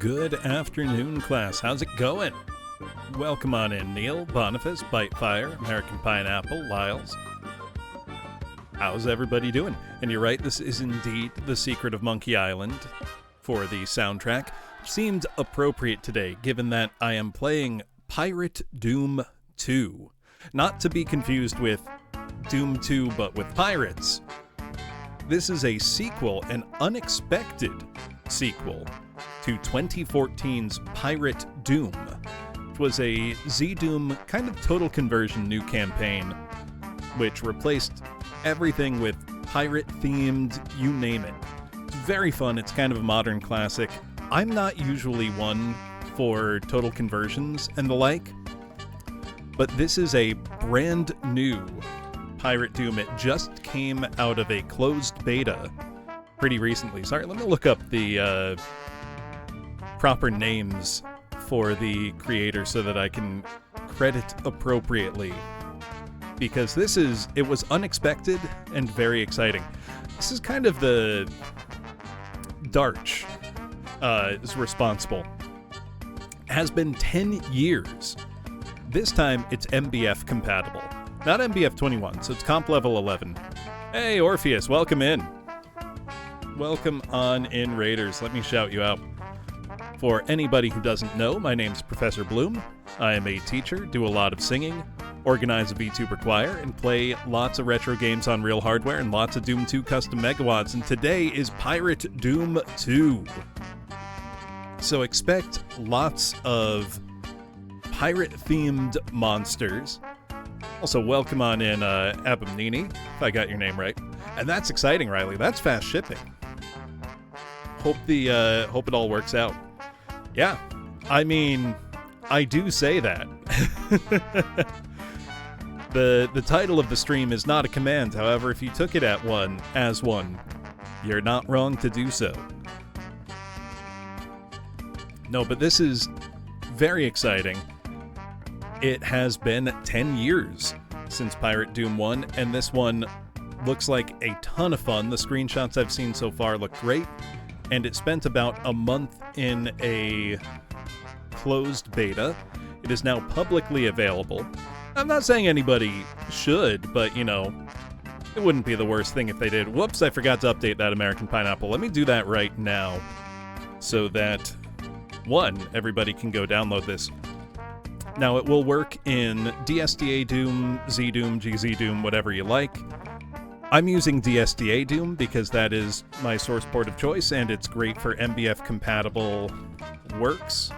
Good afternoon, class. How's it going? Welcome on in, Neil, Boniface, Bitefire, American Pineapple, Lyles. How's everybody doing? And you're right, this is indeed The Secret of Monkey Island for the soundtrack. Seemed appropriate today, given that I am playing Pirate Doom 2. Not to be confused with Doom 2, but with pirates. This is a sequel, an unexpected sequel, to 2014's Pirate Doom. It was a Z-Doom kind of total conversion new campaign, which replaced everything with pirate-themed, you name it. It's very fun, it's kind of a modern classic. I'm not usually one for total conversions and the like, but this is a brand new Pirate Doom. It just came out of a closed beta pretty recently. Sorry, let me look up the proper names for the creator so that I can credit appropriately. Because it was unexpected and very exciting. This is kind of the Darch is responsible. It has been 10 years. This time it's MBF compatible. Not MBF 21, so it's comp level 11. Hey, Orpheus, welcome in. Welcome on in, Raiders. Let me shout you out. For anybody who doesn't know, my name's Professor Bloom. I am a teacher, do a lot of singing, organize a VTuber choir, and play lots of retro games on real hardware and lots of Doom 2 custom megawatts. And today is Pirate Doom 2. So expect lots of pirate-themed monsters. Also, welcome on in, Abamnini, if I got your name right. And that's exciting, Riley. That's fast shipping. Hope it all works out. Yeah, I mean, I do say that. The title of the stream is not a command. However, if you took it as one, you're not wrong to do so. No, but this is very exciting. It has been 10 years since Pirate Doom 1, and this one looks like a ton of fun. The screenshots I've seen so far look great, and it spent about a month in a closed beta. It is now publicly available. I'm not saying anybody should, but, you know, it wouldn't be the worst thing if they did. Whoops, I forgot to update that American Pineapple. Let me do that right now so that, one, everybody can go download this. Now, it will work in DSDA Doom, Z-Doom, GZ Doom, whatever you like. I'm using DSDA Doom because that is my source port of choice, and it's great for MBF-compatible works.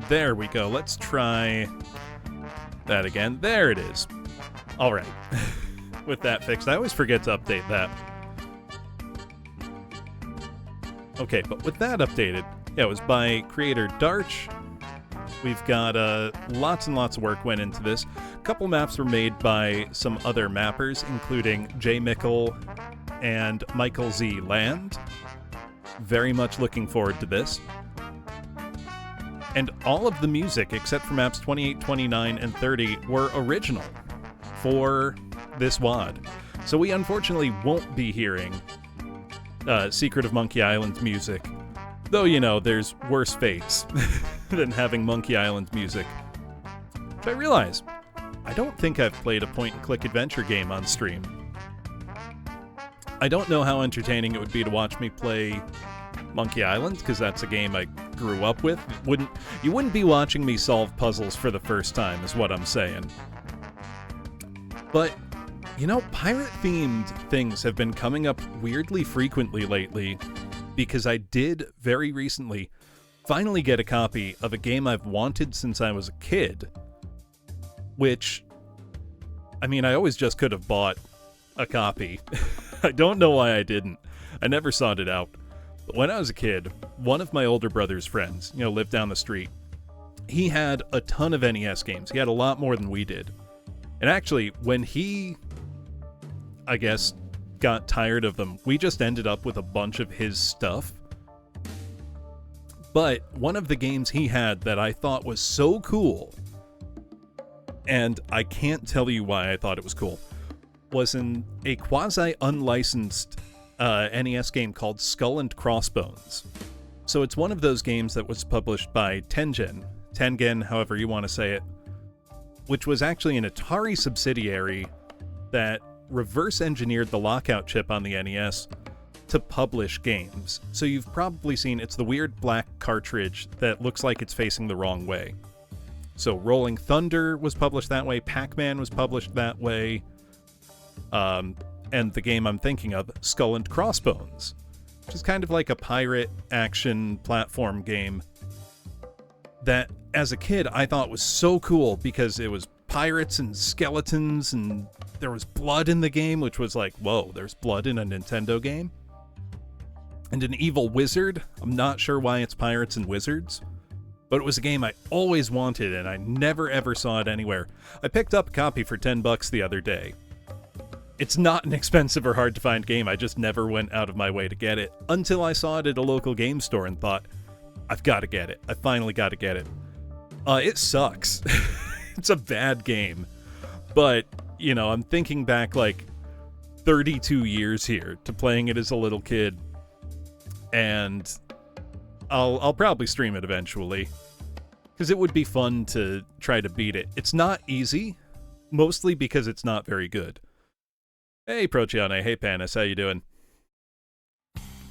There we go. Let's try that again. There it is. All right. With that fixed, I always forget to update that. Okay, but with that updated, yeah, it was by creator Darch. We've got lots and lots of work went into this. A couple maps were made by some other mappers, including J. Mickle and Michael Z. Land. Very much looking forward to this. And all of the music, except for maps 28, 29, and 30, were original for this WAD. So we unfortunately won't be hearing Secret of Monkey Island music. Though, you know, there's worse fates than having Monkey Island music. But I realize, I don't think I've played a point-and-click adventure game on stream. I don't know how entertaining it would be to watch me play Monkey Island, because that's a game I grew up with. You wouldn't be watching me solve puzzles for the first time, is what I'm saying. But, you know, pirate-themed things have been coming up weirdly frequently lately, because I did very recently finally get a copy of a game I've wanted since I was a kid, which, I mean, I always just could have bought a copy. I don't know why I didn't. I never sought it out. But when I was a kid, one of my older brother's friends, you know, lived down the street. He had a ton of NES games. He had a lot more than we did. And actually, when he, I guess, got tired of them, we just ended up with a bunch of his stuff. But one of the games he had that I thought was so cool, and I can't tell you why I thought it was cool, was in a quasi-unlicensed NES game called Skull and Crossbones. So it's one of those games that was published by Tengen, however you want to say it, which was actually an Atari subsidiary that reverse engineered the lockout chip on the NES to publish games. So you've probably seen, it's the weird black cartridge that looks like it's facing the wrong way. So Rolling Thunder was published that way, Pac-Man was published that way, and the game I'm thinking of, Skull and Crossbones, which is kind of like a pirate action platform game that, as a kid, I thought was so cool because it was pirates and skeletons and there was blood in the game, which was like, whoa, there's blood in a Nintendo game? And an evil wizard. I'm not sure why it's pirates and wizards, but it was a game I always wanted and I never ever saw it anywhere. I picked up a copy for $10 the other day. It's not an expensive or hard to find game, I just never went out of my way to get it until I saw it at a local game store and thought, I've got to get it. I finally got to get it. It sucks. It's a bad game. But, you know, I'm thinking back like 32 years here to playing it as a little kid. And I'll probably stream it eventually, because it would be fun to try to beat it. It's not easy, mostly because it's not very good. Hey Procione, hey Panis, how you doing?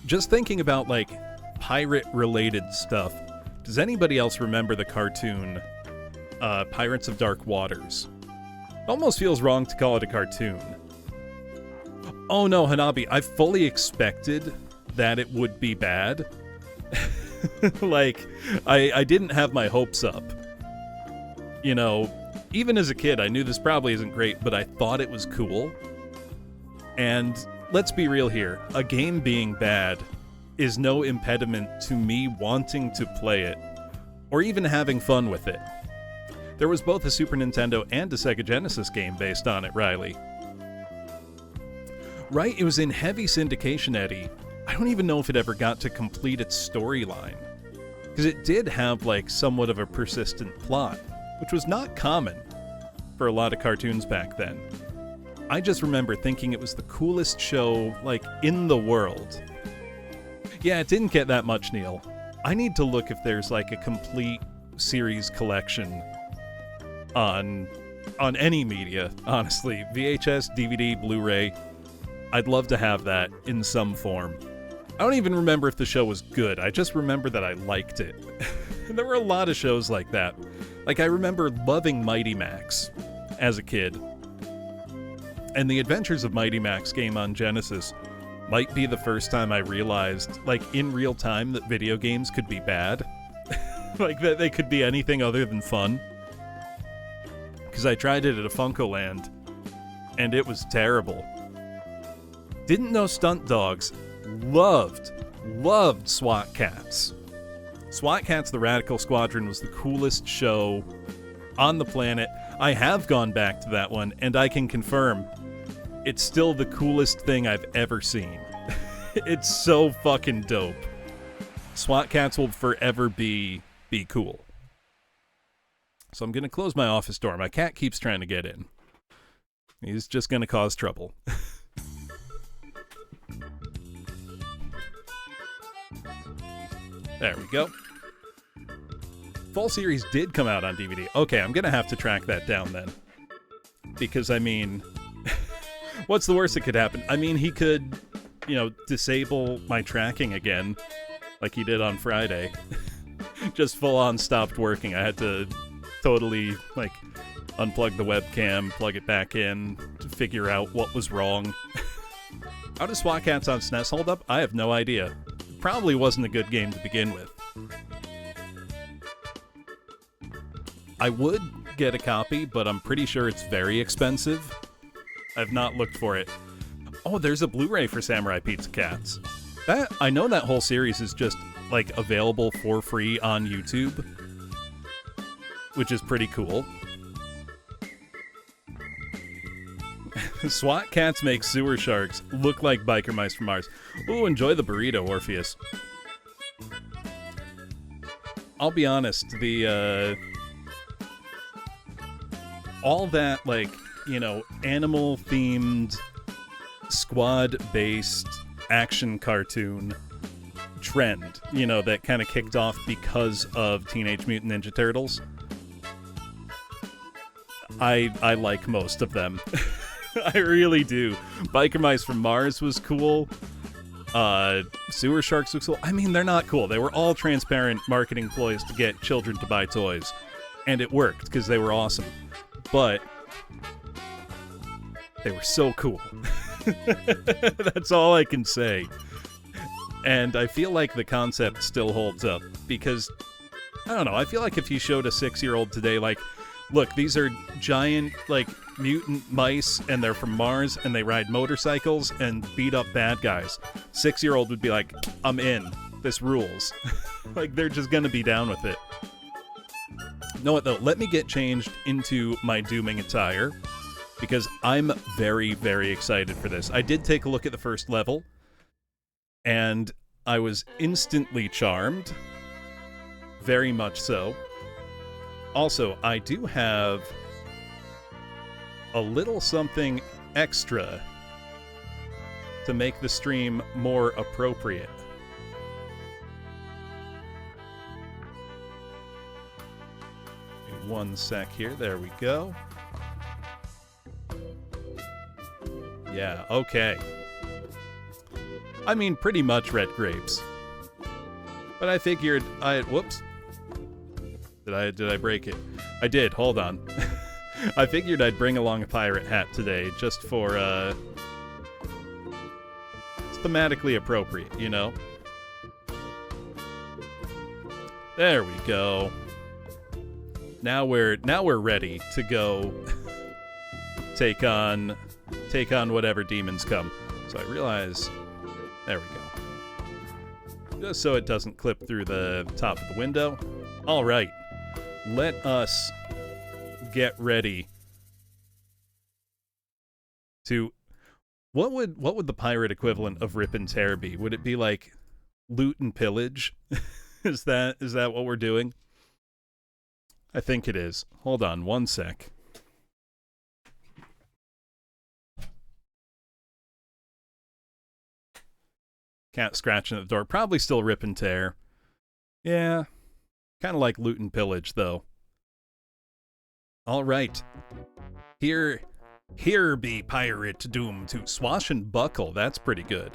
Just thinking about, like, pirate-related stuff, does anybody else remember the cartoon Pirates of Dark Waters? It almost feels wrong to call it a cartoon. Oh no, Hanabi, I fully expected that it would be bad. Like, I didn't have my hopes up. You know, even as a kid, I knew this probably isn't great, but I thought it was cool. And let's be real here, a game being bad is no impediment to me wanting to play it, or even having fun with it. There was both a Super Nintendo and a Sega Genesis game based on it, Riley. Right, it was in heavy syndication, Eddie. I don't even know if it ever got to complete its storyline, because it did have, like, somewhat of a persistent plot, which was not common for a lot of cartoons back then. I just remember thinking it was the coolest show, like, in the world. Yeah, it didn't get that much, Neil. I need to look if there's, like, a complete series collection on any media, honestly. VHS, DVD, Blu-ray. I'd love to have that in some form. I don't even remember if the show was good. I just remember that I liked it. There were a lot of shows like that. Like, I remember loving Mighty Max as a kid. And the Adventures of Mighty Max game on Genesis might be the first time I realized, like, in real time, that video games could be bad. Like, that they could be anything other than fun. Because I tried it at a FuncoLand, and it was terrible. Didn't know Stunt Dogs. Loved SWAT Cats. SWAT Cats The Radical Squadron was the coolest show on the planet. I have gone back to that one, and I can confirm it's still the coolest thing I've ever seen. It's so fucking dope. SWAT Cats will forever be cool. So I'm going to close my office door. My cat keeps trying to get in. He's just going to cause trouble. There we go. Fall series did come out on DVD. Okay, I'm going to have to track that down then. Because, I mean, what's the worst that could happen? I mean, he could, you know, disable my tracking again, like he did on Friday. Just full on stopped working. I had to totally, like, unplug the webcam, plug it back in, to figure out what was wrong. How does SWAT Cats on SNES hold up? I have no idea. It probably wasn't a good game to begin with. I would get a copy, but I'm pretty sure it's very expensive. I've not looked for it. Oh, there's a Blu-ray for Samurai Pizza Cats. I know that whole series is just, like, available for free on YouTube, which is pretty cool. SWAT Cats make sewer sharks look like biker mice from Mars. Ooh, enjoy the burrito, Orpheus. I'll be honest, all that, like, you know, animal-themed, squad-based action cartoon trend, you know, that kind of kicked off because of Teenage Mutant Ninja Turtles. I like most of them. I really do. Biker Mice from Mars was cool. Sewer Sharks was cool. I mean, they're not cool. They were all transparent marketing ploys to get children to buy toys. And it worked, because they were awesome. But they were so cool. That's all I can say. And I feel like the concept still holds up, because, I don't know, I feel like if you showed a 6-year-old today, like, look, these are giant, like, mutant mice, and they're from Mars, and they ride motorcycles and beat up bad guys. 6-year-old would be like, I'm in. This rules. Like, they're just gonna be down with it. Know what, though? Let me get changed into my dooming attire, because I'm very, very excited for this. I did take a look at the first level, and I was instantly charmed. Very much so. Also, I do have a little something extra to make the stream more appropriate. One sec here. There we go. Yeah, okay. I mean, pretty much red grapes. But I figured whoops. Did I break it? I did. Hold on. I figured I'd bring along a pirate hat today just for it's thematically appropriate, you know. There we go. Now we're ready to go take on whatever demons come. So I realize, there we go. Just so it doesn't clip through the top of the window. All right, let us get ready to what would the pirate equivalent of rip and tear be? Would it be like loot and pillage? Is that what we're doing? I think it is. Hold on one sec. Cat scratching at the door. Probably still rip and tear. Yeah. Kind of like loot and pillage, though. All right. Here be pirate doom to swash and buckle. That's pretty good.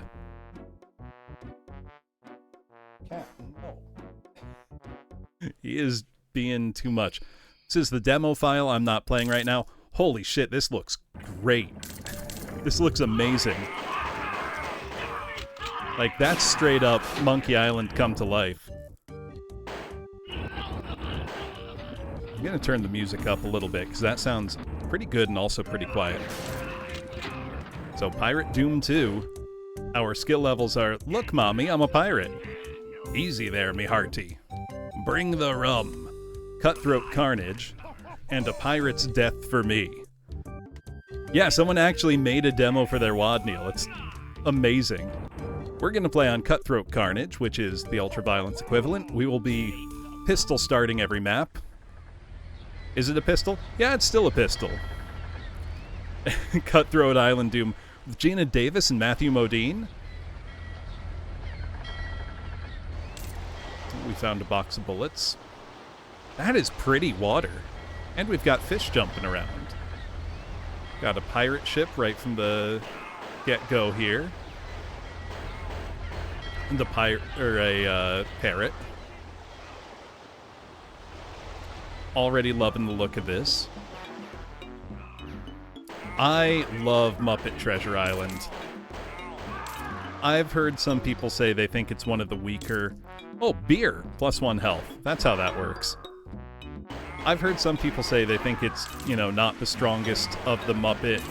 Cat, no. He is being too much. This is the demo file I'm not playing right now. Holy shit, this looks great. This looks amazing. Like, that's straight up Monkey Island come to life. I'm gonna turn the music up a little bit, because that sounds pretty good and also pretty quiet. So, Pirate Doom 2. Our skill levels are, look, mommy, I'm a pirate. Easy there, me hearty. Bring the rum. Cutthroat carnage. And a pirate's death for me. Yeah, someone actually made a demo for their Wadneil. It's amazing. We're going to play on Cutthroat Carnage, which is the ultraviolence equivalent. We will be pistol starting every map. Is it a pistol? Yeah, it's still a pistol. Cutthroat Island Doom with Gina Davis and Matthew Modine. We found a box of bullets. That is pretty water. And we've got fish jumping around. Got a pirate ship right from the get-go here. And a parrot. Already loving the look of this. I love Muppet Treasure Island. I've heard some people say they think it's one of the weaker... Oh, beer! +1 health. That's how that works. I've heard some people say they think it's, not the strongest of the Muppet,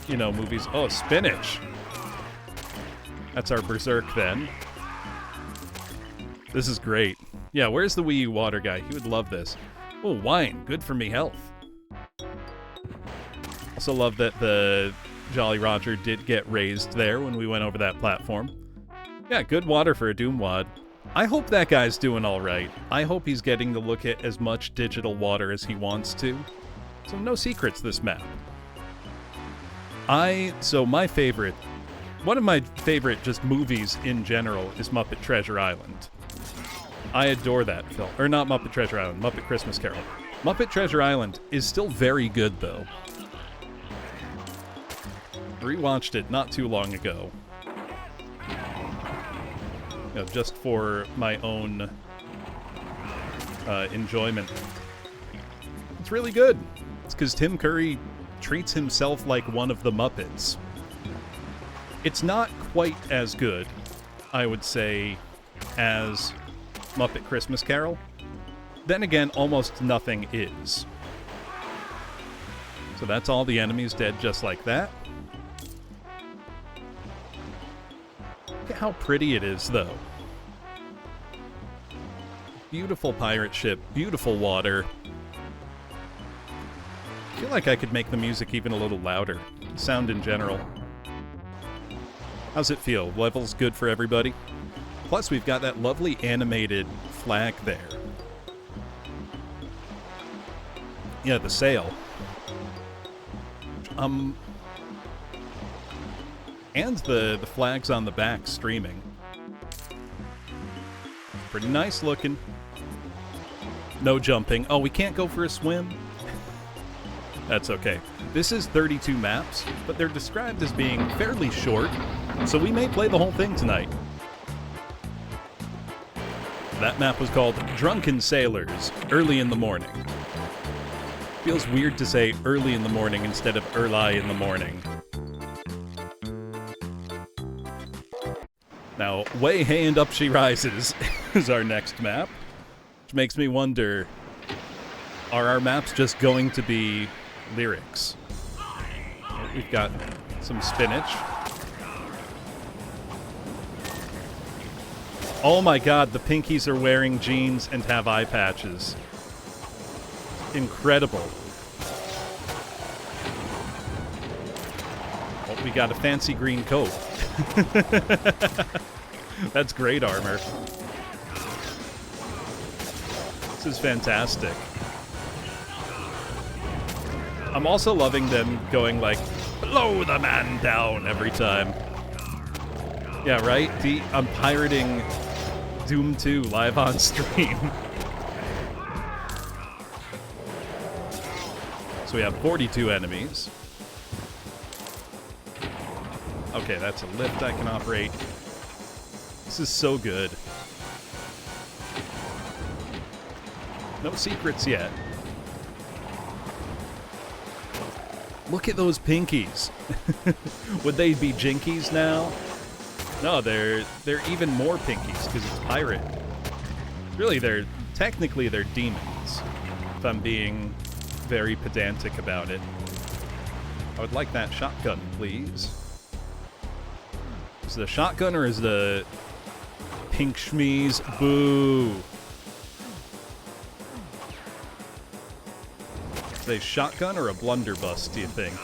movies. Oh, spinach! That's our Berserk, then. This is great. Yeah, where's the Wii U water guy? He would love this. Oh, wine. Good for me health. Also love that the Jolly Roger did get raised there when we went over that platform. Yeah, good water for a Doom Wad. I hope that guy's doing alright. I hope he's getting to look at as much digital water as he wants to. So no secrets this map. So my favorite One of my favorite just movies in general is Muppet Treasure Island. I adore that film. Or not Muppet Treasure Island, Muppet Christmas Carol. Muppet Treasure Island is still very good, though. Rewatched it not too long ago. You know, just for my own enjoyment. It's really good. It's because Tim Curry treats himself like one of the Muppets. It's not quite as good, I would say, as Muppet Christmas Carol. Then again, almost nothing is. So that's all the enemies dead just like that. Look at how pretty it is, though. Beautiful pirate ship, beautiful water. I feel like I could make the music even a little louder. Sound in general. How's it feel? Level's good for everybody? Plus, we've got that lovely animated flag there. Yeah, the sail. And the flags on the back streaming. Pretty nice looking. No jumping. Oh, we can't go for a swim? That's okay. This is 32 maps, but they're described as being fairly short, so we may play the whole thing tonight. That map was called Drunken Sailors, Early in the Morning. Feels weird to say early in the morning instead of early in the morning. Now, Way Hey and Up She Rises is our next map, which makes me wonder, are our maps just going to be lyrics? We've got some spinach. Oh my god, the Pinkies are wearing jeans and have eye patches. Incredible. Oh, we got a fancy green coat. That's great armor. This is fantastic. I'm also loving them going like, blow the man down every time. Yeah, right? I'm pirating Doom 2 live on stream. So we have 42 enemies. Okay, that's a lift I can operate. This is so good. No secrets yet. Look at those Pinkies. Would they be Jinkies now? No, they're even more Pinkies because it's pirate. Really, technically they're demons, if I'm being very pedantic about it. I would like that shotgun, please. Is the shotgun or is the pink schmeeze? Boo! Is it a shotgun or a blunderbuss, do you think?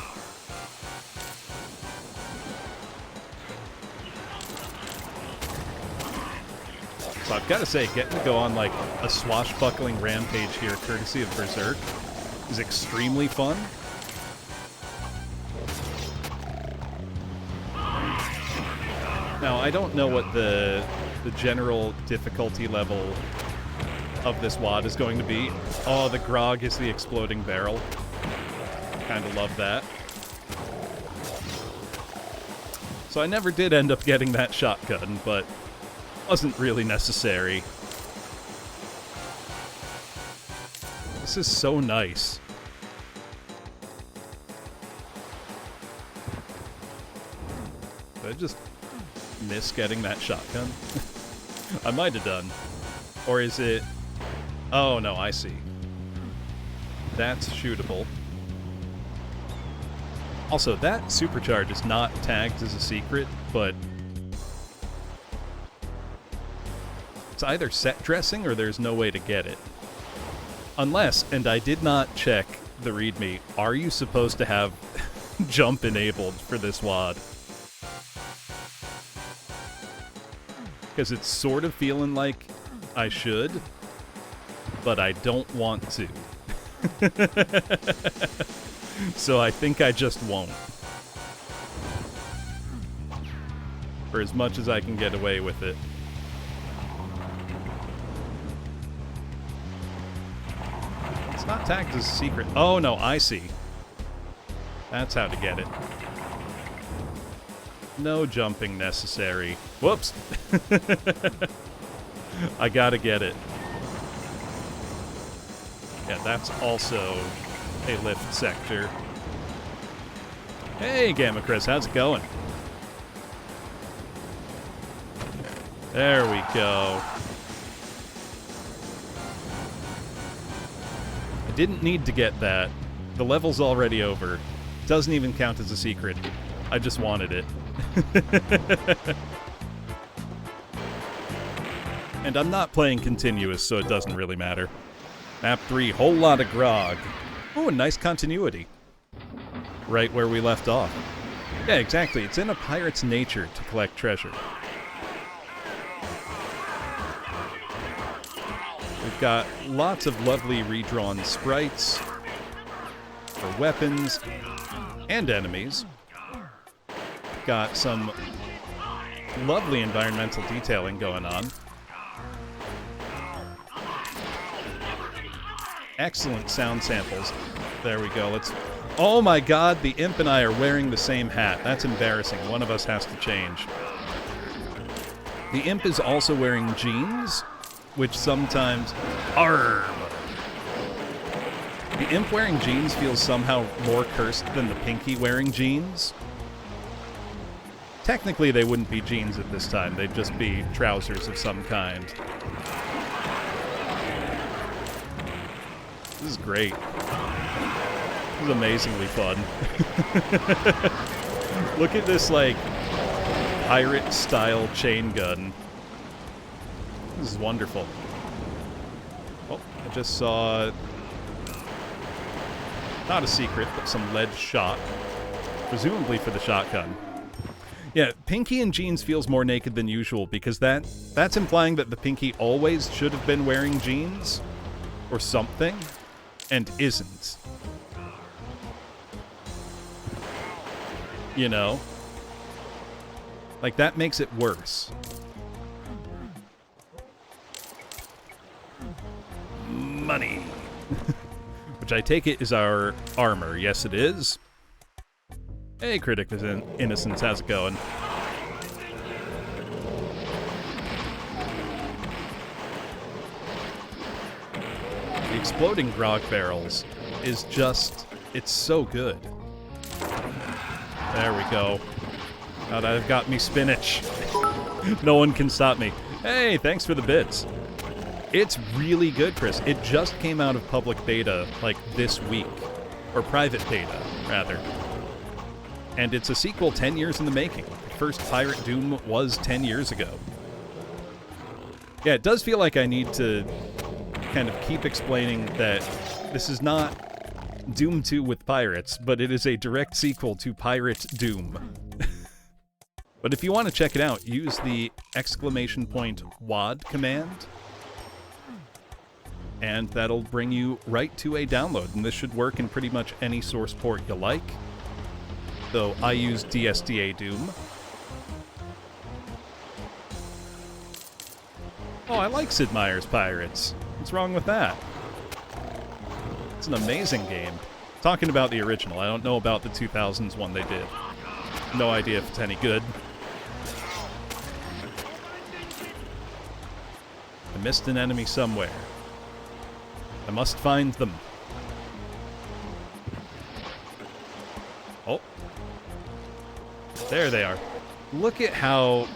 So I've got to say, getting to go on like a swashbuckling rampage here, courtesy of Berserk, is extremely fun. Now, I don't know what the general difficulty level of this WOD is going to be. Oh, the grog is the exploding barrel. Kind of love that. So I never did end up getting that shotgun, but wasn't really necessary. This is so nice. Did I just miss getting that shotgun? I might have done. Or is it... Oh, no, I see. That's shootable. Also, that supercharge is not tagged as a secret, but it's either set dressing or there's no way to get it. Unless, and I did not check the README, are you supposed to have jump enabled for this WOD? Because it's sort of feeling like I should, but I don't want to. So I think I just won't. for as much as I can get away with it. It's not tagged as a secret. Oh, no, I see. That's how to get it. No jumping necessary. Whoops. I gotta get it. Yeah, that's also a lift sector. Hey, Gamma Chris, how's it going? There we go. I didn't need to get that. The level's already over. Doesn't even count as a secret. I just wanted it. And I'm not playing continuous, so it doesn't really matter. Map 3, whole lot of grog. Oh, a nice continuity. Right where we left off. Yeah, exactly. It's in a pirate's nature to collect treasure. We've got lots of lovely redrawn sprites for weapons and enemies. Got some lovely environmental detailing going on. Excellent sound samples. There we go. Let's... Oh my god, the Imp and I are wearing the same hat. That's embarrassing. One of us has to change. The Imp is also wearing jeans, which sometimes... Arrgh! The Imp wearing jeans feels somehow more cursed than the Pinky wearing jeans. Technically, they wouldn't be jeans at this time. They'd just be trousers of some kind. This is great. This is amazingly fun. Look at this, like, pirate-style chain gun. This is wonderful. Oh, I just saw... Not a secret, but some lead shot. Presumably for the shotgun. Yeah, Pinky in jeans feels more naked than usual, because that's implying that the Pinky always should have been wearing jeans. Or something. And isn't. You know? Like, that makes it worse. Money. Which I take it is our armor. Yes, it is. Hey, Critic Innocence, how's it going? The exploding grog barrels is just... It's so good. There we go. Now that I've got me spinach. No one can stop me. Hey, thanks for the bits. It's really good, Chris. It just came out of public beta, like, this week. Or private beta, rather. And it's a sequel 10 years in the making. The first Pirate Doom was 10 years ago. Yeah, it does feel like I need to kind of keep explaining that this is not Doom 2 with pirates, but it is a direct sequel to Pirate Doom. But if you want to check it out, use the !WAD command, and that'll bring you right to a download, and this should work in pretty much any source port you like. Though I use DSDA Doom. Oh, I like Sid Meier's Pirates. What's wrong with that? It's an amazing game. Talking about the original, I don't know about the 2000s one they did. No idea if it's any good. I missed an enemy somewhere. I must find them. Oh. There they are. Look at how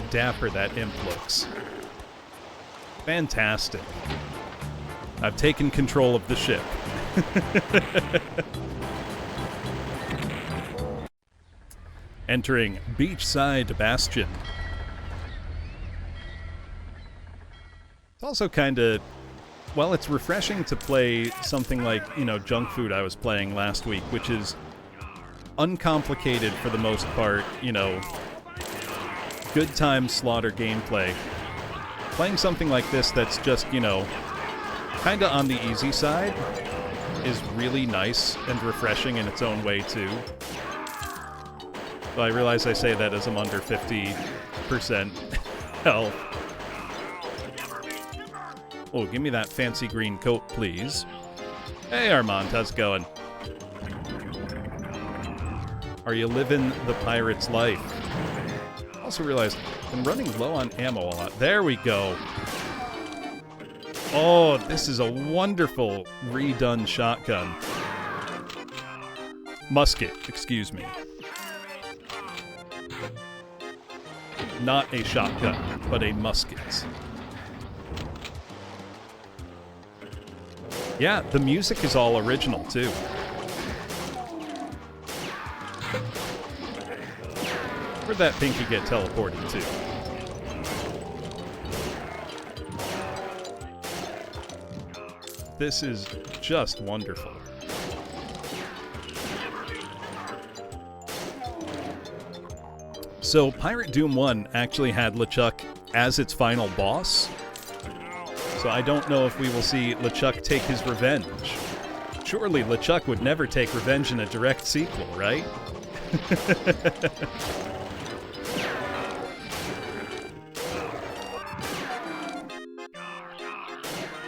dapper that imp looks. Fantastic. I've taken control of the ship. Entering Beachside Bastion. It's also kind of... Well, it's refreshing to play something like, you know, Junk Food I was playing last week, which is uncomplicated for the most part, you know, good time slaughter gameplay. Playing something like this that's just, you know, kind of on the easy side is really nice and refreshing in its own way, too. Well, I realize I say that as I'm under 50% health. Oh, give me that fancy green coat, please. Hey, Armand, how's it going? Are you living the pirate's life? Also realized I'm running low on ammo a lot. There we go. Oh, this is a wonderful redone shotgun. Musket, excuse me. Not a shotgun, but a musket. Yeah, the music is all original, too. Where'd that pinky get teleported to? This is just wonderful. So, Pirate Doom 1 actually had LeChuck as its final boss. So I don't know if we will see LeChuck take his revenge. Surely LeChuck would never take revenge in a direct sequel, right?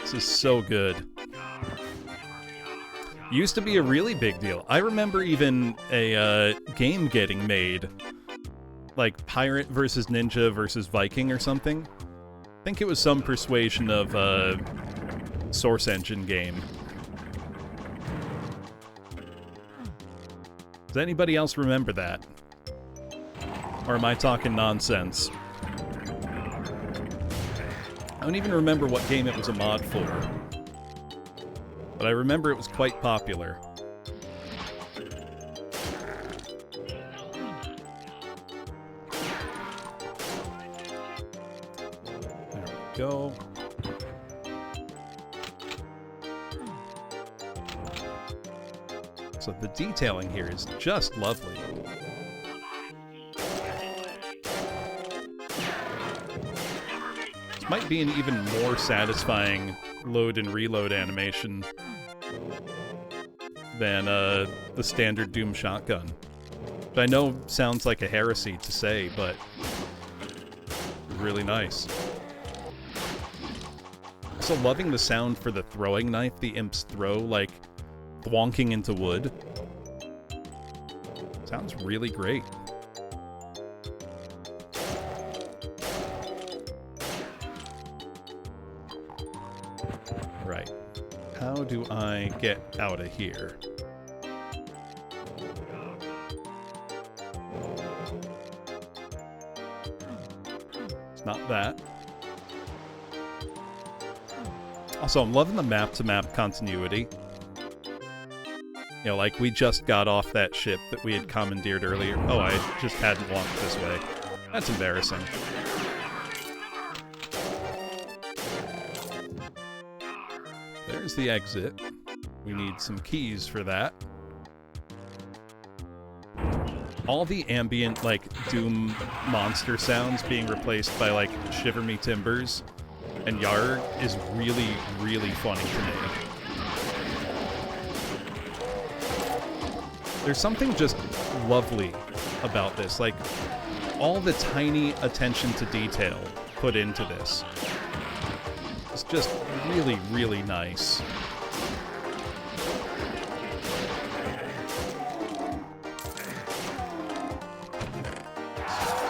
This is so good. Used to be a really big deal. I remember even a game getting made. Like Pirate versus Ninja versus Viking or something. I think it was some persuasion of Source Engine game. Does anybody else remember that? Or am I talking nonsense? I don't even remember what game it was a mod for. But I remember it was quite popular. There we go. So the detailing here is just lovely. This might be an even more satisfying load and reload animation than the standard Doom shotgun. Which I know sounds like a heresy to say, but really nice. Also loving the sound for the throwing knife the imps throw, like thwonking into wood. Sounds really great. Right. How do I get out of here? It's not that. Also, I'm loving the map-to-map continuity. You know, like, we just got off that ship that we had commandeered earlier. Oh, I just hadn't walked this way. That's embarrassing. There's the exit. We need some keys for that. All the ambient, like, Doom monster sounds being replaced by, like, Shiver Me Timbers and Yarg is really, really funny to me. There's something just lovely about this, like, all the tiny attention to detail put into this. It's just really, really nice.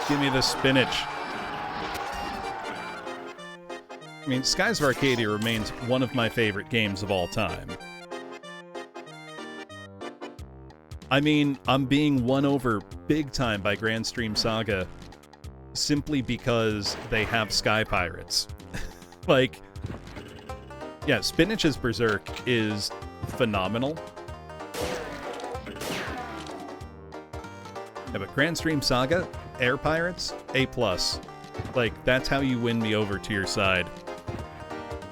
Give me the spinach. I mean, Skies of Arcadia remains one of my favorite games of all time. I mean, I'm being won over big time by Grand Stream Saga simply because they have Sky Pirates. Like, yeah, Spinach's Berserk is phenomenal. Yeah, but Grand Stream Saga, Air Pirates, A+. Like, that's how you win me over to your side.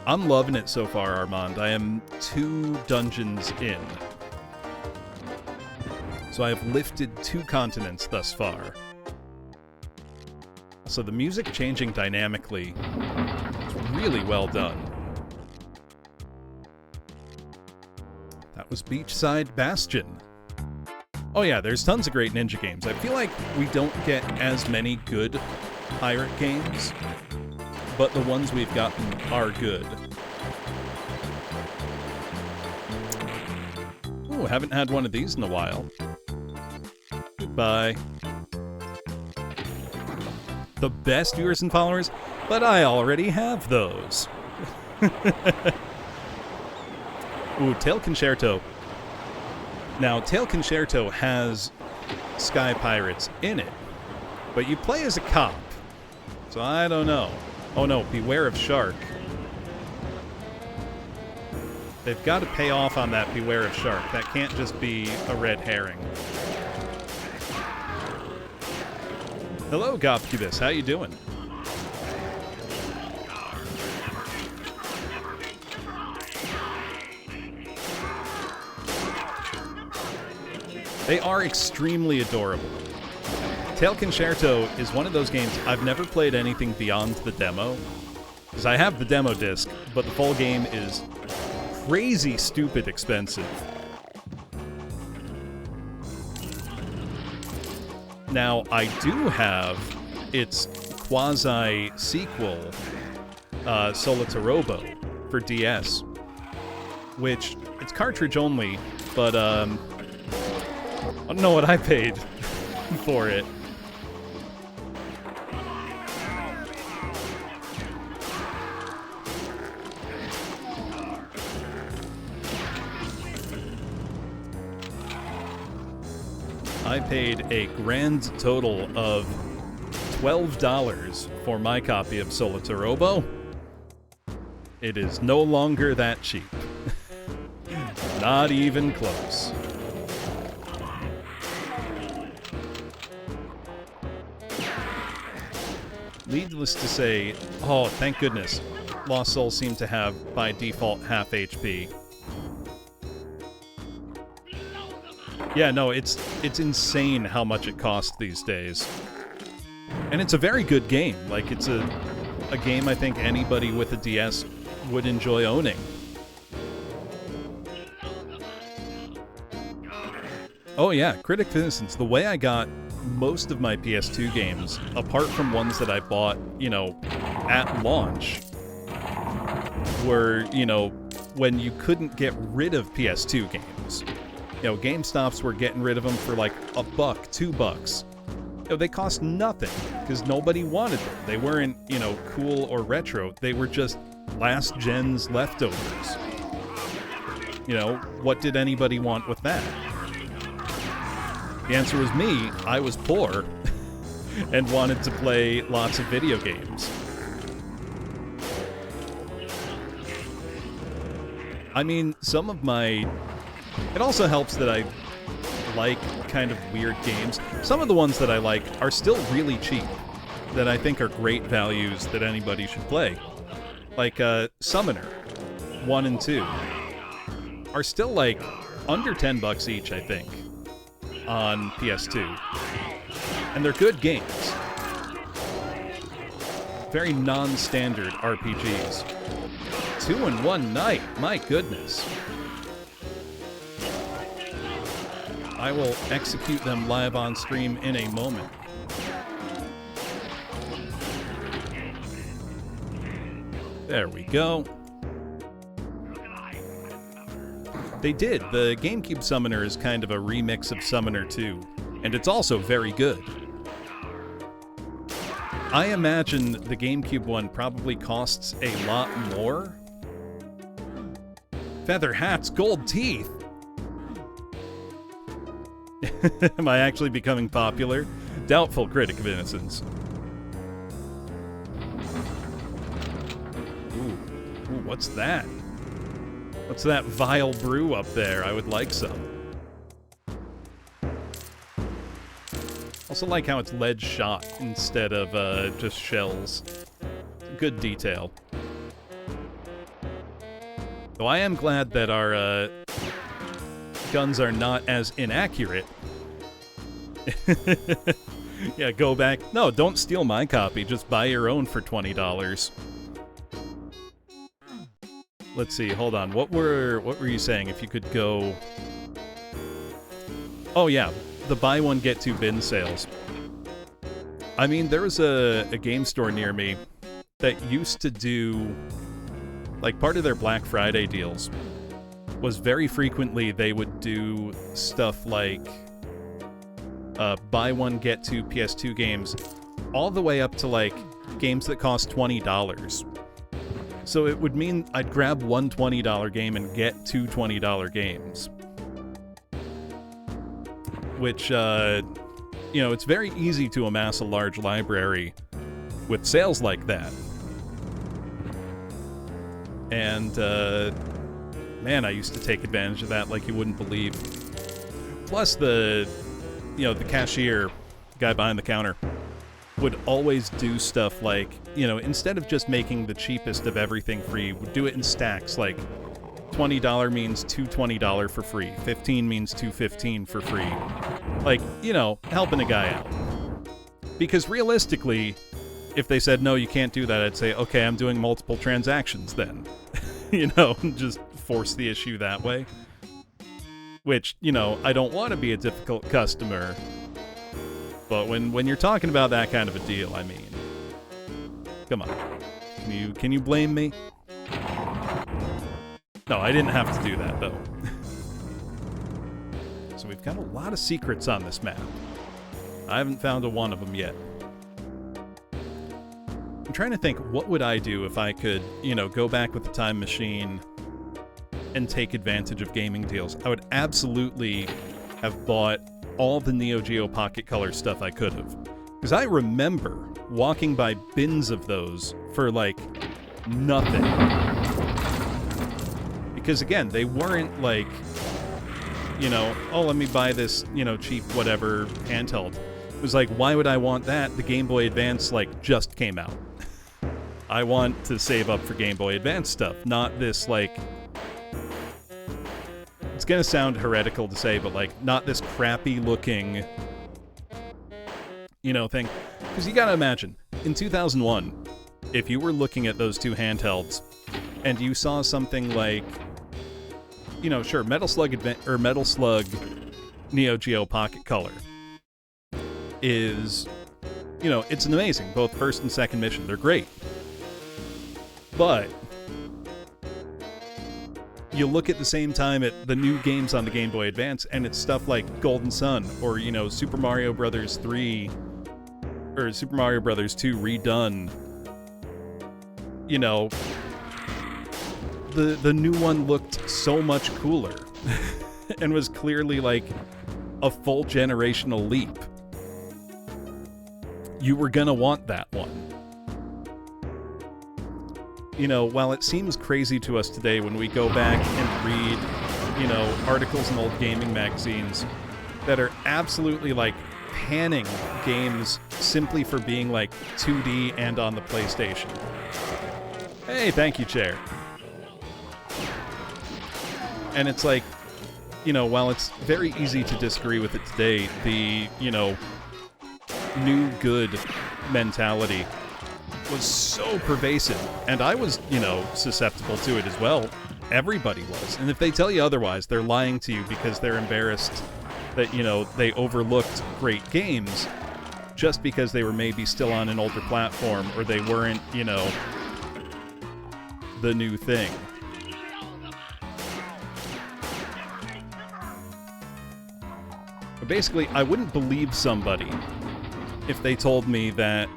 I'm loving it so far, Armand. I am 2 dungeons in. So I have lifted 2 continents thus far. So the music changing dynamically is really well done. That was Beachside Bastion. Oh yeah, there's tons of great ninja games. I feel like we don't get as many good pirate games, but the ones we've gotten are good. Ooh, haven't had one of these in a while. Goodbye. The best viewers and followers, but I already have those. Ooh, Tail Concerto. Now, Tail Concerto has Sky Pirates in it, but you play as a cop, so I don't know. Oh no, beware of shark. They've got to pay off on that beware of shark. That can't just be a red herring. Hello, Gopcubus. How you doing? They are extremely adorable. Tail Concerto is one of those games I've never played anything beyond the demo. Because I have the demo disc, but the full game is crazy stupid expensive. Now, I do have its quasi-sequel, Solitarobo, for DS. Which, it's cartridge only, but, I don't know what I paid for it. I paid a grand total of $12 for my copy of Solitarobo. It is no longer that cheap. Not even close. Needless to say, oh, thank goodness, Lost Souls seem to have, by default, half HP. Yeah, no, it's insane how much it costs these days. And it's a very good game. Like, it's a game I think anybody with a DS would enjoy owning. Oh yeah, Critic of Innocence. The way I got most of my PS2 games, apart from ones that I bought, you know, at launch, were, you know, when you couldn't get rid of PS2 games. You know, GameStops were getting rid of them for like $1, $2. You know, they cost nothing because nobody wanted them. They weren't, you know, cool or retro. They were just last gen's leftovers. You know, what did anybody want with that? The answer was me. I was poor and wanted to play lots of video games. I mean, some of my... It also helps that I like kind of weird games. Some of the ones that I like are still really cheap, that I think are great values that anybody should play. Like Summoner 1 and 2 are still like under $10 each, I think, on PS2. And they're good games. Very non-standard RPGs. 2 in 1 night, my goodness. I will execute them live on stream in a moment. There we go. They did. The GameCube Summoner is kind of a remix of Summoner 2, and it's also very good. I imagine the GameCube one probably costs a lot more. Feather hats, gold teeth! Am I actually becoming popular? Doubtful, Critic of Innocence. Ooh, what's that? What's that vile brew up there? I would like some. Also like how it's lead shot instead of just shells. Good detail. Though I am glad that our guns are not as inaccurate. Yeah, go back. No, don't steal my copy. Just buy your own for $20. Let's see. Hold on. What were you saying? If you could go... Oh, yeah. the buy one, get two bin sales. I mean, there was a game store near me that used to do, like, part of their Black Friday deals was very frequently they would do stuff like buy one, get two PS2 games, all the way up to, like, games that cost $20. So it would mean I'd grab one $20 game and get two $20 games. Which, you know, it's very easy to amass a large library with sales like that. And, man, I used to take advantage of that like you wouldn't believe. Plus the cashier, guy behind the counter, would always do stuff like, you know, instead of just making the cheapest of everything free, would do it in stacks, like $20 means two $20 for free, 15 means two 15 for free. Like, you know, helping a guy out. Because realistically, if they said, no, you can't do that, I'd say, okay, I'm doing multiple transactions then. You know, just force the issue that way. Which, you know, I don't want to be a difficult customer. But when you're talking about that kind of a deal, I mean, come on. Can you blame me? No, I didn't have to do that, though. So we've got a lot of secrets on this map. I haven't found a one of them yet. I'm trying to think, what would I do if I could, you know, go back with the time machine and take advantage of gaming deals? I would absolutely have bought all the Neo Geo Pocket Color stuff I could have. Because I remember walking by bins of those for, like, nothing. Because, again, they weren't, like, you know, oh, let me buy this, you know, cheap whatever handheld. It was like, why would I want that? The Game Boy Advance, like, just came out. I want to save up for Game Boy Advance stuff, not this, like... It's gonna sound heretical to say, but, like, not this crappy-looking, you know, thing. Because you gotta imagine, in 2001, if you were looking at those two handhelds, and you saw something like, you know, sure, Metal Slug Neo Geo Pocket Color is, you know, it's an amazing, both first and second mission. They're great. But you look at the same time at the new games on the Game Boy Advance, and it's stuff like Golden Sun, or, you know, Super Mario Brothers 3, or Super Mario Brothers 2 redone. You know, the new one looked so much cooler, and was clearly, like, a full generational leap. You were gonna want that one. You know, while it seems crazy to us today when we go back and read, you know, articles in old gaming magazines that are absolutely, like, panning games simply for being, like, 2D and on the PlayStation. Hey, thank you, chair. And it's like, you know, while it's very easy to disagree with it today, the, you know, new good mentality was so pervasive, and I was, you know, susceptible to it as well. Everybody was. And if they tell you otherwise, they're lying to you because they're embarrassed that, you know, they overlooked great games just because they were maybe still on an older platform, or they weren't, you know, the new thing. But basically, I wouldn't believe somebody if they told me that,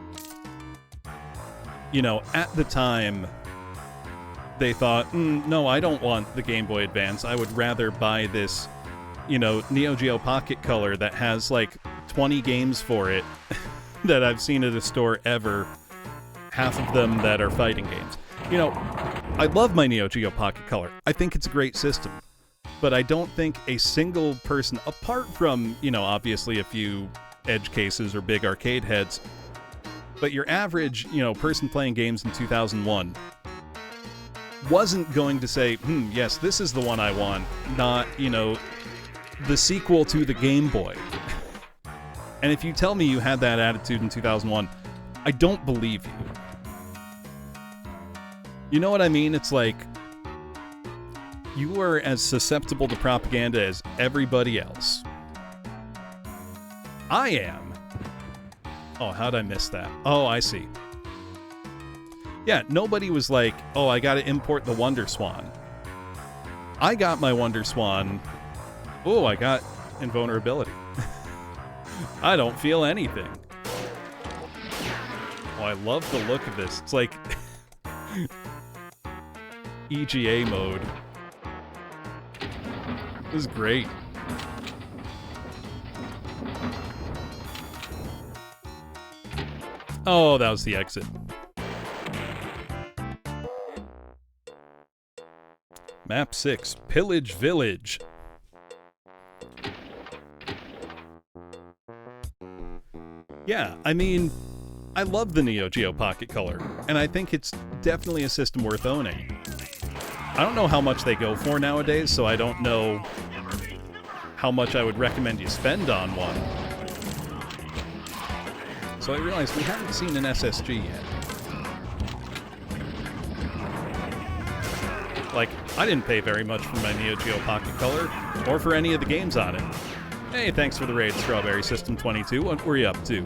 you know, at the time, they thought, no, I don't want the Game Boy Advance. I would rather buy this, you know, Neo Geo Pocket Color that has, like, 20 games for it that I've seen at a store ever, half of them that are fighting games. You know, I love my Neo Geo Pocket Color. I think it's a great system. But I don't think a single person, apart from, you know, obviously a few edge cases or big arcade heads, but your average, you know, person playing games in 2001 wasn't going to say, yes, this is the one I want, not, you know, the sequel to the Game Boy. And if you tell me you had that attitude in 2001, I don't believe you. You know what I mean? It's like, you were as susceptible to propaganda as everybody else. I am. Oh, how'd I miss that? Oh, I see. Yeah, nobody was like, oh, I gotta import the Wonder Swan. I got my Wonder Swan. Oh, I got invulnerability. I don't feel anything. Oh, I love the look of this. It's like EGA mode. This is great. Oh, that was the exit. Map 6, Pillage Village. Yeah, I mean, I love the Neo Geo Pocket Color, and I think it's definitely a system worth owning. I don't know how much they go for nowadays, so I don't know how much I would recommend you spend on one. So I realized we haven't seen an SSG yet. Like, I didn't pay very much for my Neo Geo Pocket Color, or for any of the games on it. Hey, thanks for the raid, Strawberry System 22. What were you up to?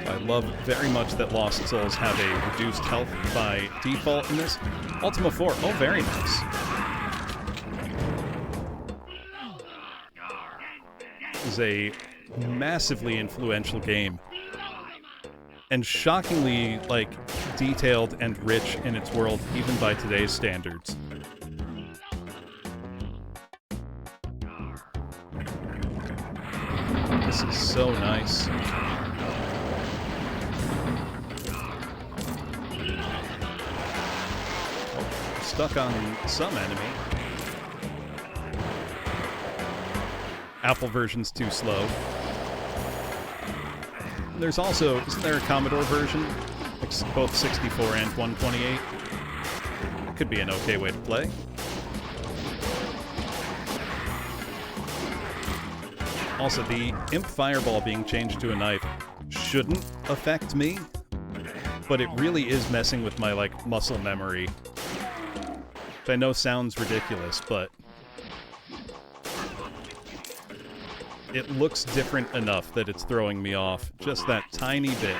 I love very much that Lost Souls have a reduced health by default in this. Ultima 4, oh, very nice. This is a massively influential game. And shockingly, like, detailed and rich in its world, even by today's standards. This is so nice. Oh, stuck on some enemy. Apple version's too slow. There's also, isn't there a Commodore version? Like both 64 and 128? Could be an okay way to play. Also, the Imp Fireball being changed to a knife shouldn't affect me, but it really is messing with my, like, muscle memory. Which I know sounds ridiculous, but it looks different enough that it's throwing me off. Just that tiny bit.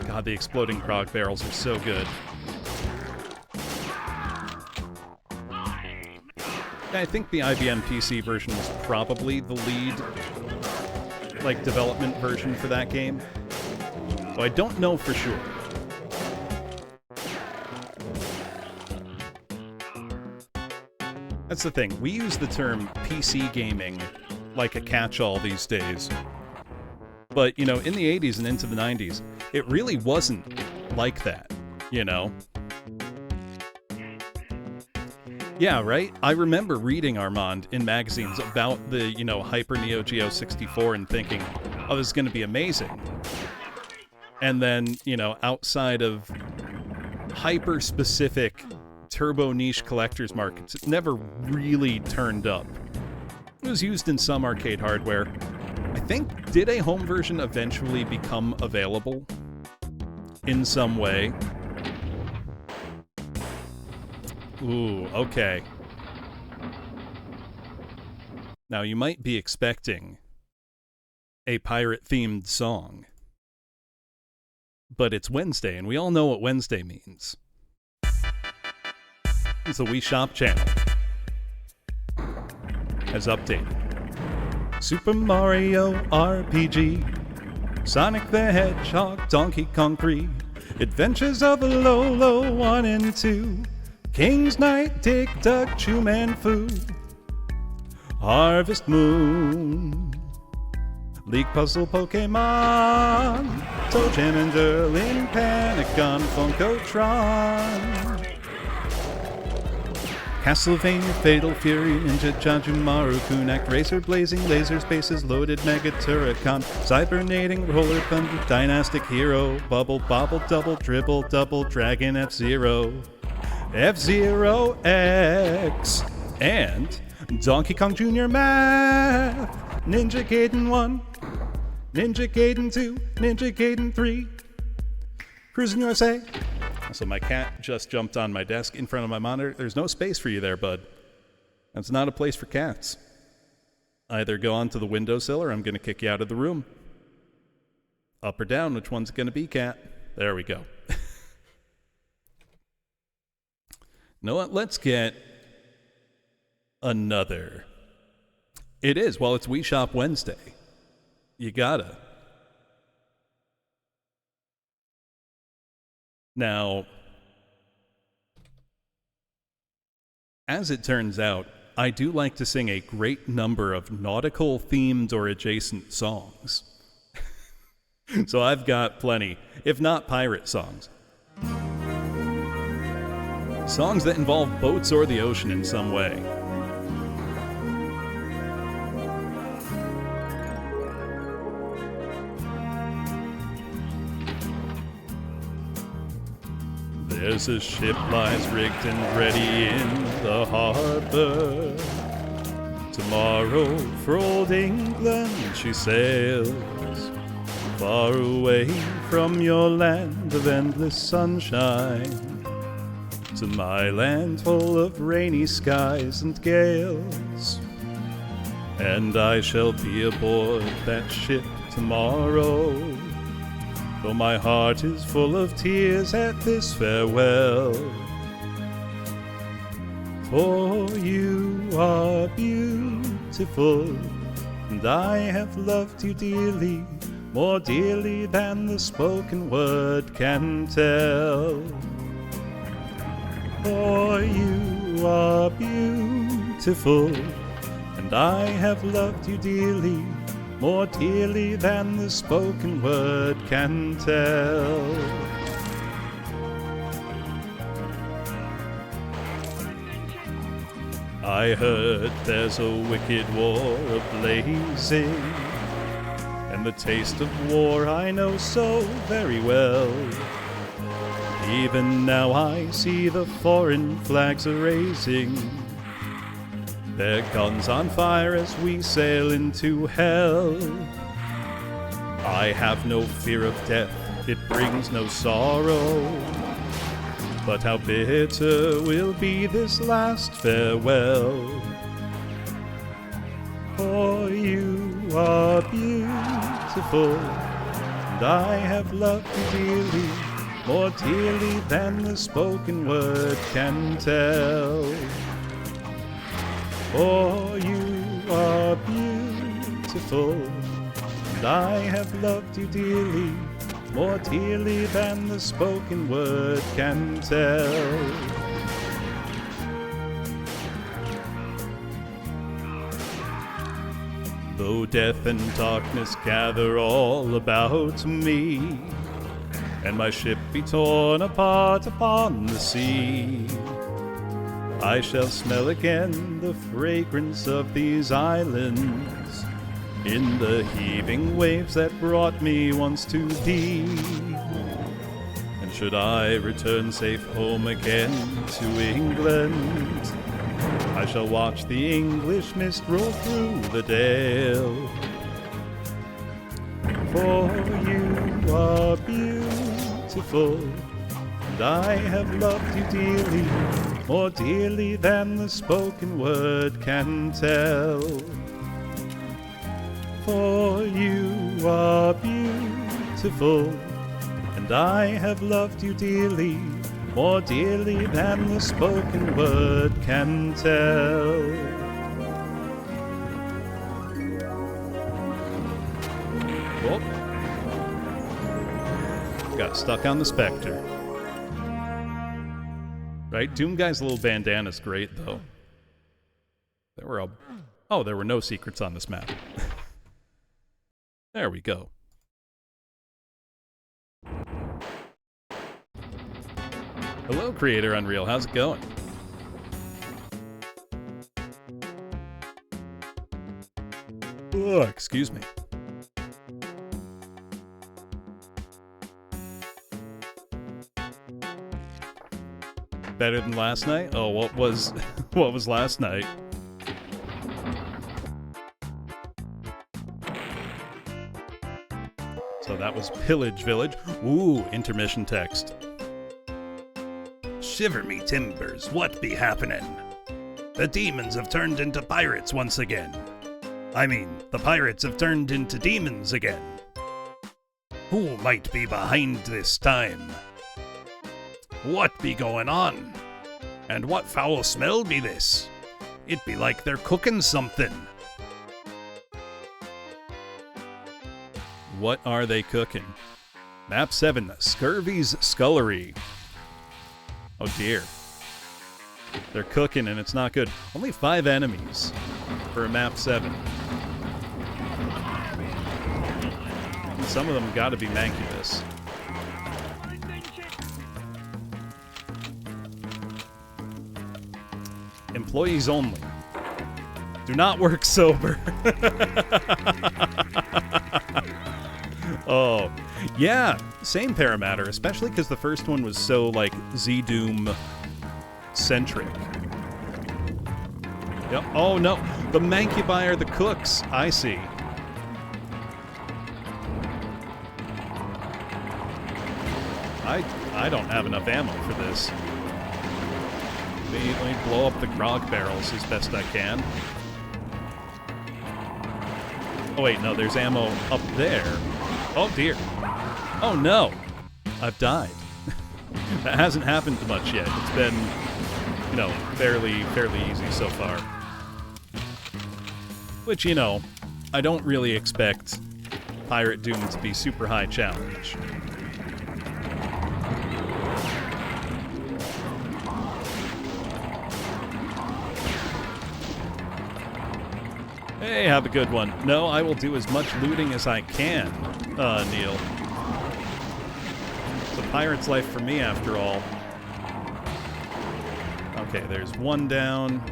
God, the exploding Krog barrels are so good. I think the IBM PC version was probably the lead, like, development version for that game. So I don't know for sure. That's the thing. We use the term PC gaming like a catch-all these days. But, you know, in the 80s and into the 90s, it really wasn't like that, you know? Yeah, right? I remember reading, Armand, in magazines about the, you know, Hyper Neo Geo 64 and thinking, oh, this is going to be amazing. And then, you know, outside of hyper-specific turbo niche collector's markets, it never really turned up. It was used in some arcade hardware. I think, did a home version eventually become available in some way? Ooh, okay. Now, you might be expecting a pirate-themed song, but it's Wednesday, and we all know what Wednesday means. The Wii Shop channel has updated. Super Mario RPG, Sonic the Hedgehog, Donkey Kong 3, Adventures of Lolo 1 and 2, King's Knight, Dick Duck, Chew Man Fu, Harvest Moon, League Puzzle Pokemon, Toe Jam and Derlin, Panagon, Funkotron, Castlevania, Fatal Fury, Ninja Jajumaru, Kunak, Racer, Blazing Laser, Spaces, Loaded, Mega Turrican, Cybernating, Roller Thunder, Dynastic Hero, Bubble, Bobble, Double, Dribble, Double, Dragon, F-Zero, F-Zero X, and Donkey Kong Jr. Math, Ninja Gaiden 1, Ninja Gaiden 2, Ninja Gaiden 3, Cruising USA. So my cat just jumped on my desk in front of my monitor. There's no space for you there, bud. That's not a place for cats. Either go onto the windowsill or I'm going to kick you out of the room. Up or down, which one's it going to be, cat? There we go. You know what? Let's get another. It is. Well, it's We Shop Wednesday. You gotta. Now, as it turns out, I do like to sing a great number of nautical-themed or adjacent songs. So I've got plenty, if not pirate songs. Songs that involve boats or the ocean in some way. There's a ship lies rigged and ready in the harbor. Tomorrow for old England she sails, far away from your land of endless sunshine, to my land full of rainy skies and gales. And I shall be aboard that ship tomorrow, though my heart is full of tears at this farewell. For you are beautiful, and I have loved you dearly, more dearly than the spoken word can tell. For you are beautiful, and I have loved you dearly, more dearly than the spoken word can tell. I heard there's a wicked war a-blazing, and the taste of war I know so very well. Even now I see the foreign flags a-raising, their guns on fire as we sail into hell. I have no fear of death, it brings no sorrow, but how bitter will be this last farewell. For you are beautiful, and I have loved you dearly, more dearly than the spoken word can tell. For you are beautiful, and I have loved you dearly, more dearly than the spoken word can tell. Though death and darkness gather all about me, and my ship be torn apart upon the sea, I shall smell again the fragrance of these islands, in the heaving waves that brought me once to thee. And should I return safe home again to England, I shall watch the English mist roll through the dale. For you are beautiful, and I have loved you dearly, more dearly than the spoken word can tell. For you are beautiful, and I have loved you dearly, more dearly than the spoken word can tell. Whoop. Got stuck on the Spectre. Right? Doom Guy's little bandana's great, though. There were no secrets on this map. There we go. Hello, Creator Unreal. How's it going? Oh, excuse me. Better than last night? Oh, what was last night? So that was Pillage Village. Ooh, intermission text. Shiver me timbers, what be happening? The demons have turned into pirates once again. I mean, the pirates have turned into demons again. Who might be behind this time? What be going on? And what foul smell be this? It be like they're cooking something. What are they cooking? Map 7, Scurvy's Scullery. Oh dear. They're cooking and it's not good. Only 5 enemies for a map 7. Some of them gotta be Mancubus. Employees only. Do not work sober. Oh, yeah, same Paramatter, especially because the first one was so, like, Z-Doom-centric. Yep. Oh, no, the Mancubi are the cooks. I see. I don't have enough ammo for this. Let me blow up the grog barrels as best I can. Oh, wait, no, there's ammo up there. Oh, dear. Oh, no. I've died. That hasn't happened much yet. It's been, you know, fairly easy so far. Which, you know, I don't really expect Pirate Doom to be super high challenge. Hey, have a good one. No, I will do as much looting as I can, Neil. It's a pirate's life for me, after all. Okay, there's one down.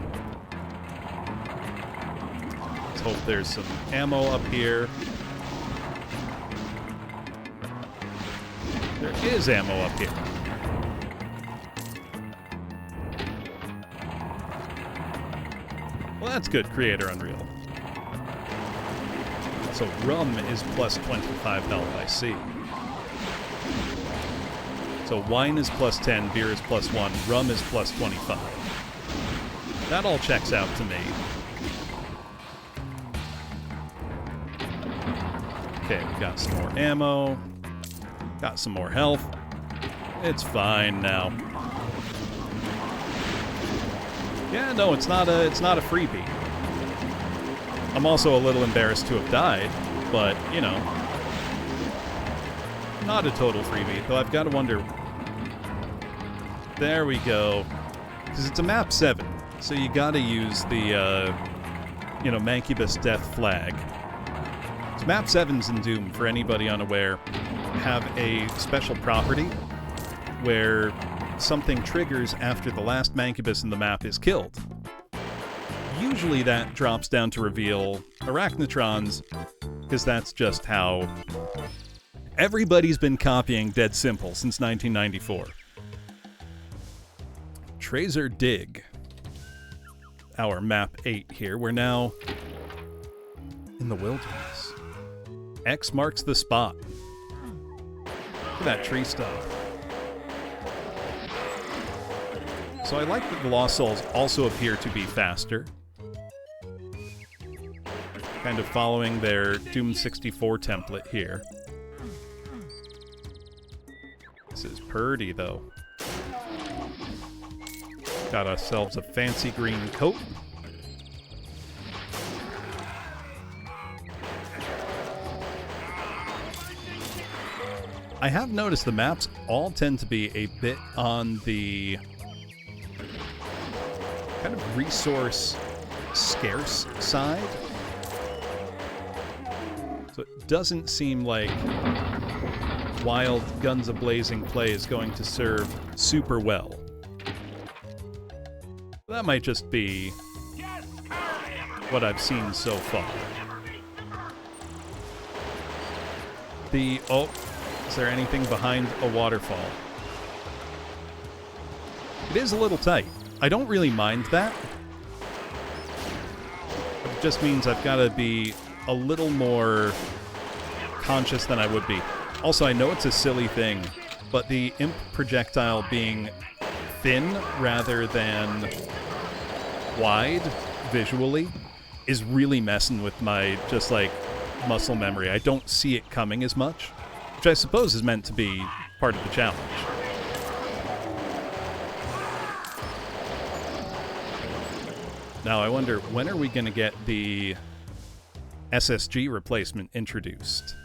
Let's hope there's some ammo up here. There is ammo up here. Well, that's good, Creator Unreal. So rum is plus 25 health, I see. So wine is plus 10, beer is plus 1, rum is plus 25. That all checks out to me. Okay, we got some more ammo. Got some more health. It's fine now. Yeah, no, it's not a freebie. I'm also a little embarrassed to have died, but, you know, not a total freebie, though I've got to wonder. There we go. Because it's a map 7, so you got to use the, you know, Mancubus Death Flag. So map 7s in Doom, for anybody unaware, have a special property where something triggers after the last Mancubus in the map is killed. Usually that drops down to reveal Arachnotrons, because that's just how everybody's been copying Dead Simple since 1994. Trazer Dig. Our map 8 here. We're now in the wilderness. X marks the spot. Look at that tree stump. So I like that the Lost Souls also appear to be faster. Kind of following their Doom 64 template here. This is purty, though. Got ourselves a fancy green coat. I have noticed the maps all tend to be a bit on the kind of resource scarce side. So it doesn't seem like wild guns a-blazing play is going to serve super well. That might just be what I've seen so far. Oh, is there anything behind a waterfall? It is a little tight. I don't really mind that. It just means I've got to be a little more conscious than I would be. Also, I know it's a silly thing, but the imp projectile being thin rather than wide visually is really messing with my just like muscle memory. I don't see it coming as much, which I suppose is meant to be part of the challenge. Now I wonder, when are we going to get the SSG replacement introduced?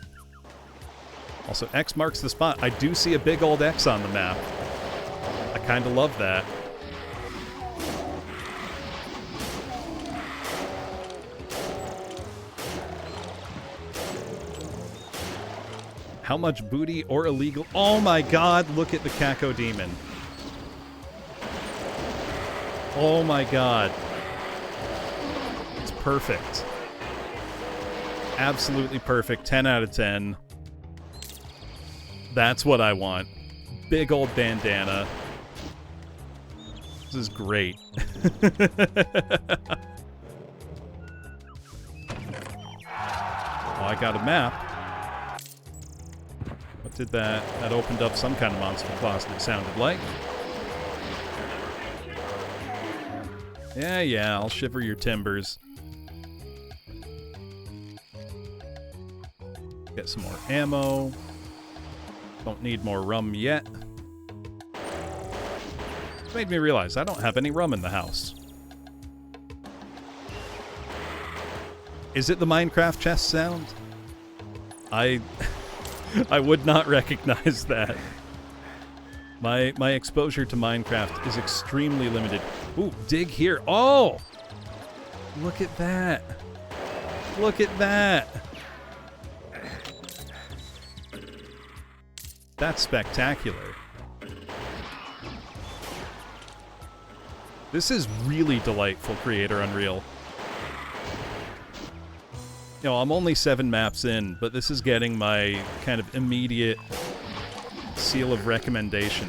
Also, X marks the spot. I do see a big old X on the map. I kind of love that. How much booty or illegal? Oh my god, look at the Kako Demon. Oh my god. It's perfect. Absolutely perfect. 10 out of 10. That's what I want. Big old bandana. This is great. Oh, I got a map. What did that? That opened up some kind of monster closet, it sounded like. Yeah, I'll shiver your timbers. Get some more ammo. Don't need more rum yet. It made me realize I don't have any rum in the house. Is it the Minecraft chest sound? I would not recognize that. My exposure to Minecraft is extremely limited. Ooh, dig here. Oh! Look at that. Look at that. That's spectacular. This is really delightful, Creator Unreal. You know, I'm only 7 maps in, but this is getting my kind of immediate seal of recommendation.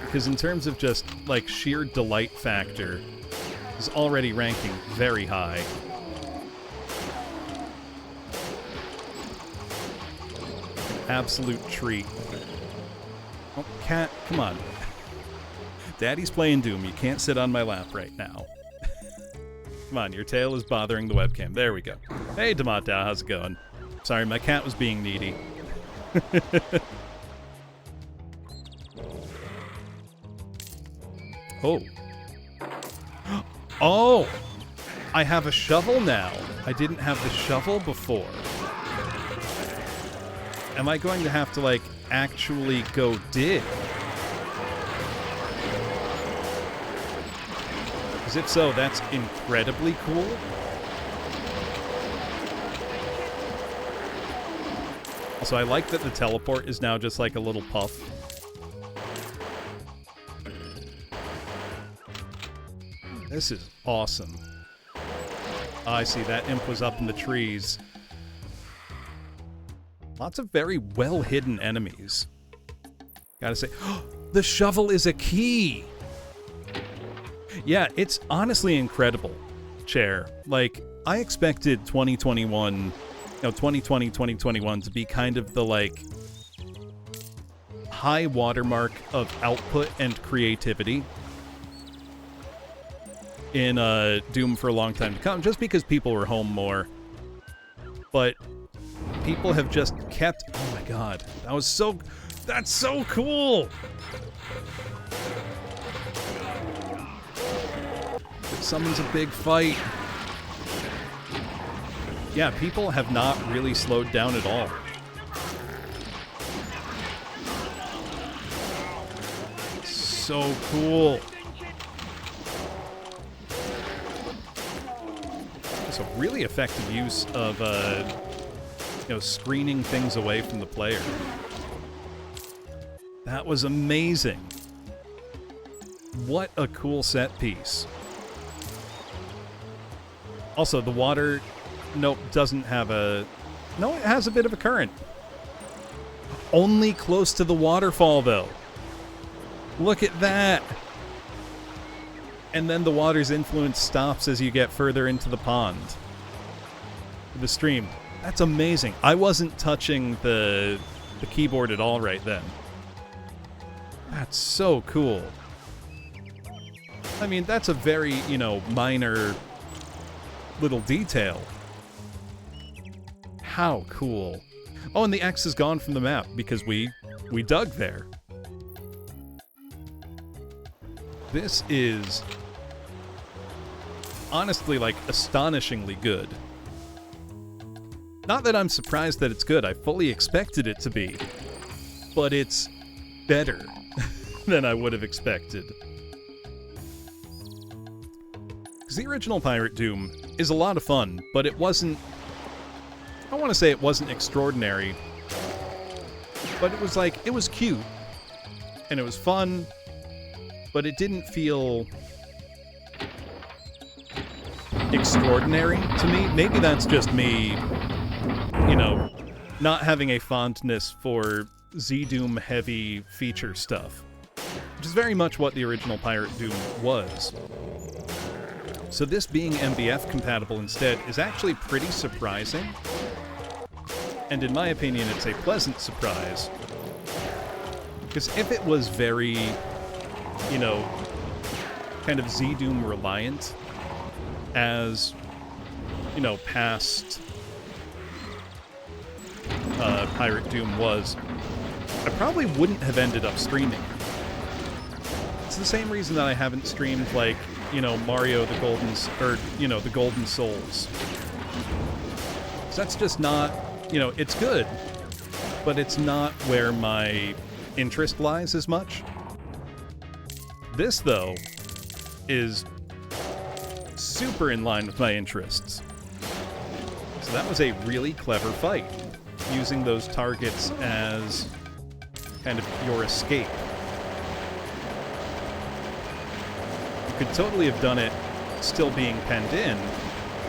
Because in terms of just, like, sheer delight factor, it's already ranking very high. Absolute treat. Oh, cat, come on. Daddy's playing Doom. You can't sit on my lap right now. Come on, your tail is bothering the webcam. There we go. Hey, Damata, how's it going? Sorry, my cat was being needy. Oh. Oh! I have a shovel now. I didn't have the shovel before. Am I going to have to, like, actually go dig? Because if so, that's incredibly cool. Also, I like that the teleport is now just like a little puff. This is awesome. Oh, I see, that imp was up in the trees. Lots of very well-hidden enemies. Gotta say, oh, the shovel is a key! Yeah, it's honestly incredible, Chair. Like, I expected 2020, 2021 to be kind of the, like, high watermark of output and creativity in Doom for a long time to come, just because people were home more. But people have just kept... Oh my god, that's so cool! It summons a big fight. Yeah, people have not really slowed down at all. So cool. It's a really effective use of, screening things away from the player. That was amazing. What a cool set piece. Also, the water, nope, doesn't have a... No, it has a bit of a current. Only close to the waterfall, though. Look at that. And then the water's influence stops as you get further into the pond. the stream. That's amazing. I wasn't touching the keyboard at all right then. That's so cool. I mean, that's a very, you know, minor little detail. How cool. Oh, and the X is gone from the map because we dug there. This is honestly, like, astonishingly good. Not that I'm surprised that it's good, I fully expected it to be, but it's better than I would have expected. Because the original Pirate Doom is a lot of fun, but it wasn't... I don't want to say it wasn't extraordinary, but it was like, it was cute, and it was fun, but it didn't feel extraordinary to me. Maybe that's just me, you know, not having a fondness for Z-Doom heavy feature stuff, which is very much what the original Pirate Doom was. So this being MBF compatible instead is actually pretty surprising. And in my opinion, it's a pleasant surprise. Because if it was very, you know, kind of Z-Doom reliant, as, you know, past Pirate Doom was, I probably wouldn't have ended up streaming. It's the same reason that I haven't streamed, like, you know, Mario the Golden, or, you know, the Golden Souls. So that's just not, you know, it's good, but it's not where my interest lies as much. This, though, is super in line with my interests. So that was a really clever fight, using those targets as kind of your escape. You could totally have done it still being penned in,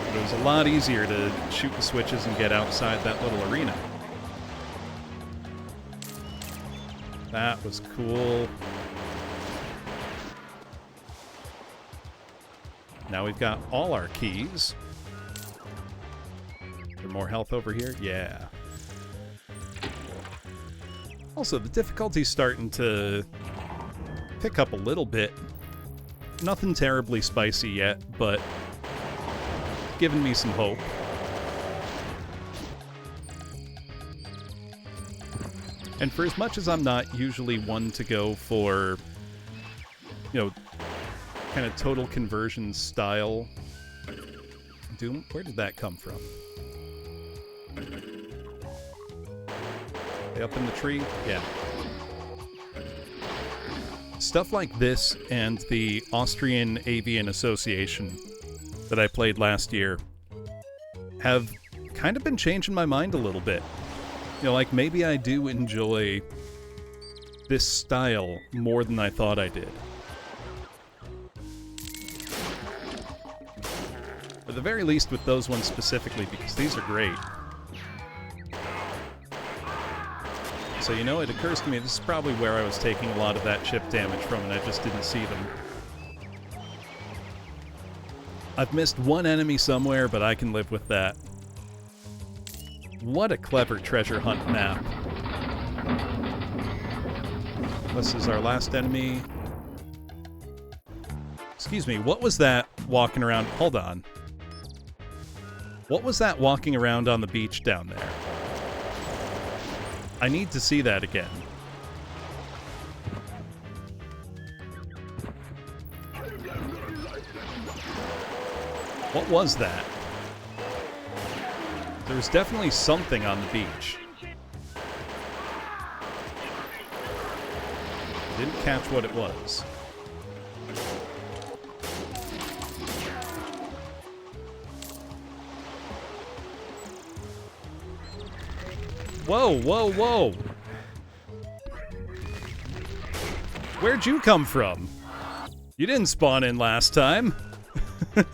but it was a lot easier to shoot the switches and get outside that little arena. That was cool. Now we've got all our keys. Is there more health over here? Yeah. Also, the difficulty's starting to pick up a little bit. Nothing terribly spicy yet, but giving me some hope. And for as much as I'm not usually one to go for, you know, kind of total conversion style Doom, where did that come from? Up in the tree? Yeah. Stuff like this and the Austrian Avian Association that I played last year have kind of been changing my mind a little bit. You know, like, maybe I do enjoy this style more than I thought I did. At the very least with those ones specifically, because these are great. So, you know, it occurs to me this is probably where I was taking a lot of that chip damage from, and I just didn't see them. I've missed one enemy somewhere, but I can live with that. What a clever treasure hunt map. This is our last enemy. Excuse me, what was that walking around? Hold on. What was that walking around on the beach down there? I need to see that again. What was that? There was definitely something on the beach. Didn't catch what it was. Whoa, whoa, whoa! Where'd you come from? You didn't spawn in last time. Is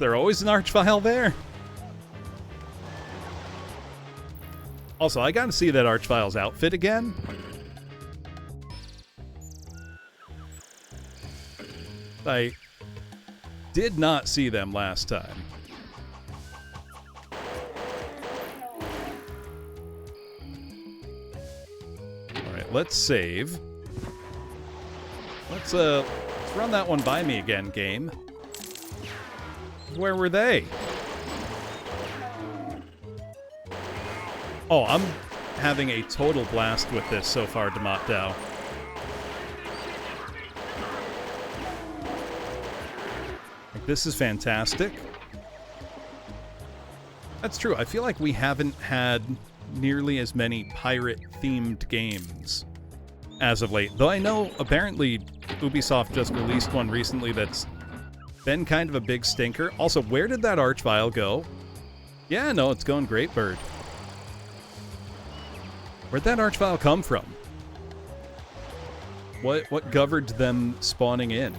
there always an Archvile there? Also, I gotta see that Archvile's outfit again. Did not see them last time. Alright, let's save. Let's run that one by me again, game. Where were they? Oh, I'm having a total blast with this so far, Damatdao. Like, this is fantastic. That's true. I feel like we haven't had nearly as many pirate-themed games as of late. Though I know, apparently, Ubisoft just released one recently that's been kind of a big stinker. Also, where did that Archvile go? Yeah, no, it's going great, Bird. Where'd that Archvile come from? What governed them spawning in?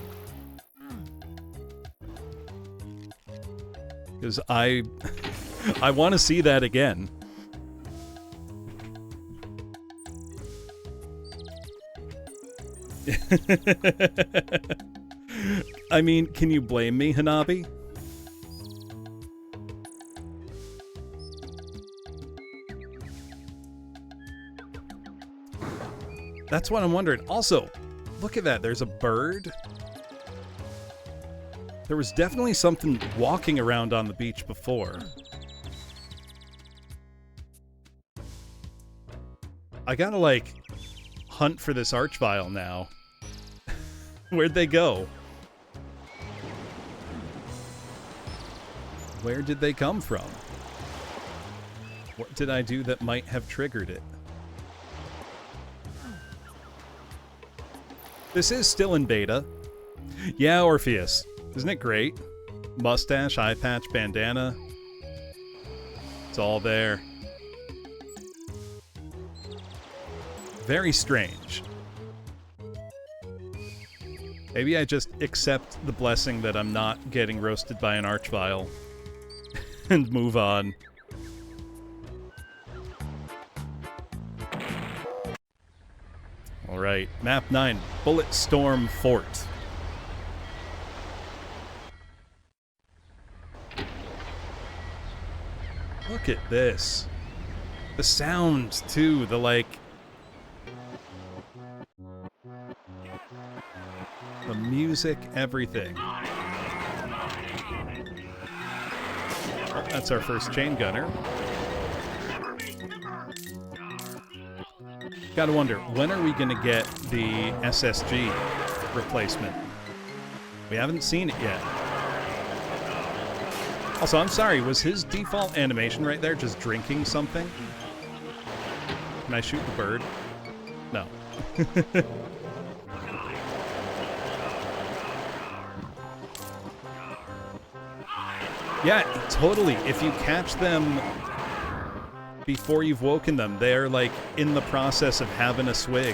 Because I want to see that again. I mean, can you blame me, Hanabi? That's what I'm wondering. Also, look at that. There's a bird. There was definitely something walking around on the beach before. I gotta, like, hunt for this Archvile now. Where'd they go? Where did they come from? What did I do that might have triggered it? This is still in beta. Yeah, Orpheus. Isn't it great? Mustache, eye patch, bandana. It's all there. Very strange. Maybe I just accept the blessing that I'm not getting roasted by an Archvile and move on. Alright, map 9, Bullet Storm Fort. Look at this. The sound, too, the, like... the music, everything. Oh, that's our first chain gunner. Gotta wonder, when are we gonna get the SSG replacement? We haven't seen it yet. Also, I'm sorry, was his default animation right there just drinking something? Can I shoot the bird? No. Yeah, totally. If you catch them before you've woken them, they're like in the process of having a swig.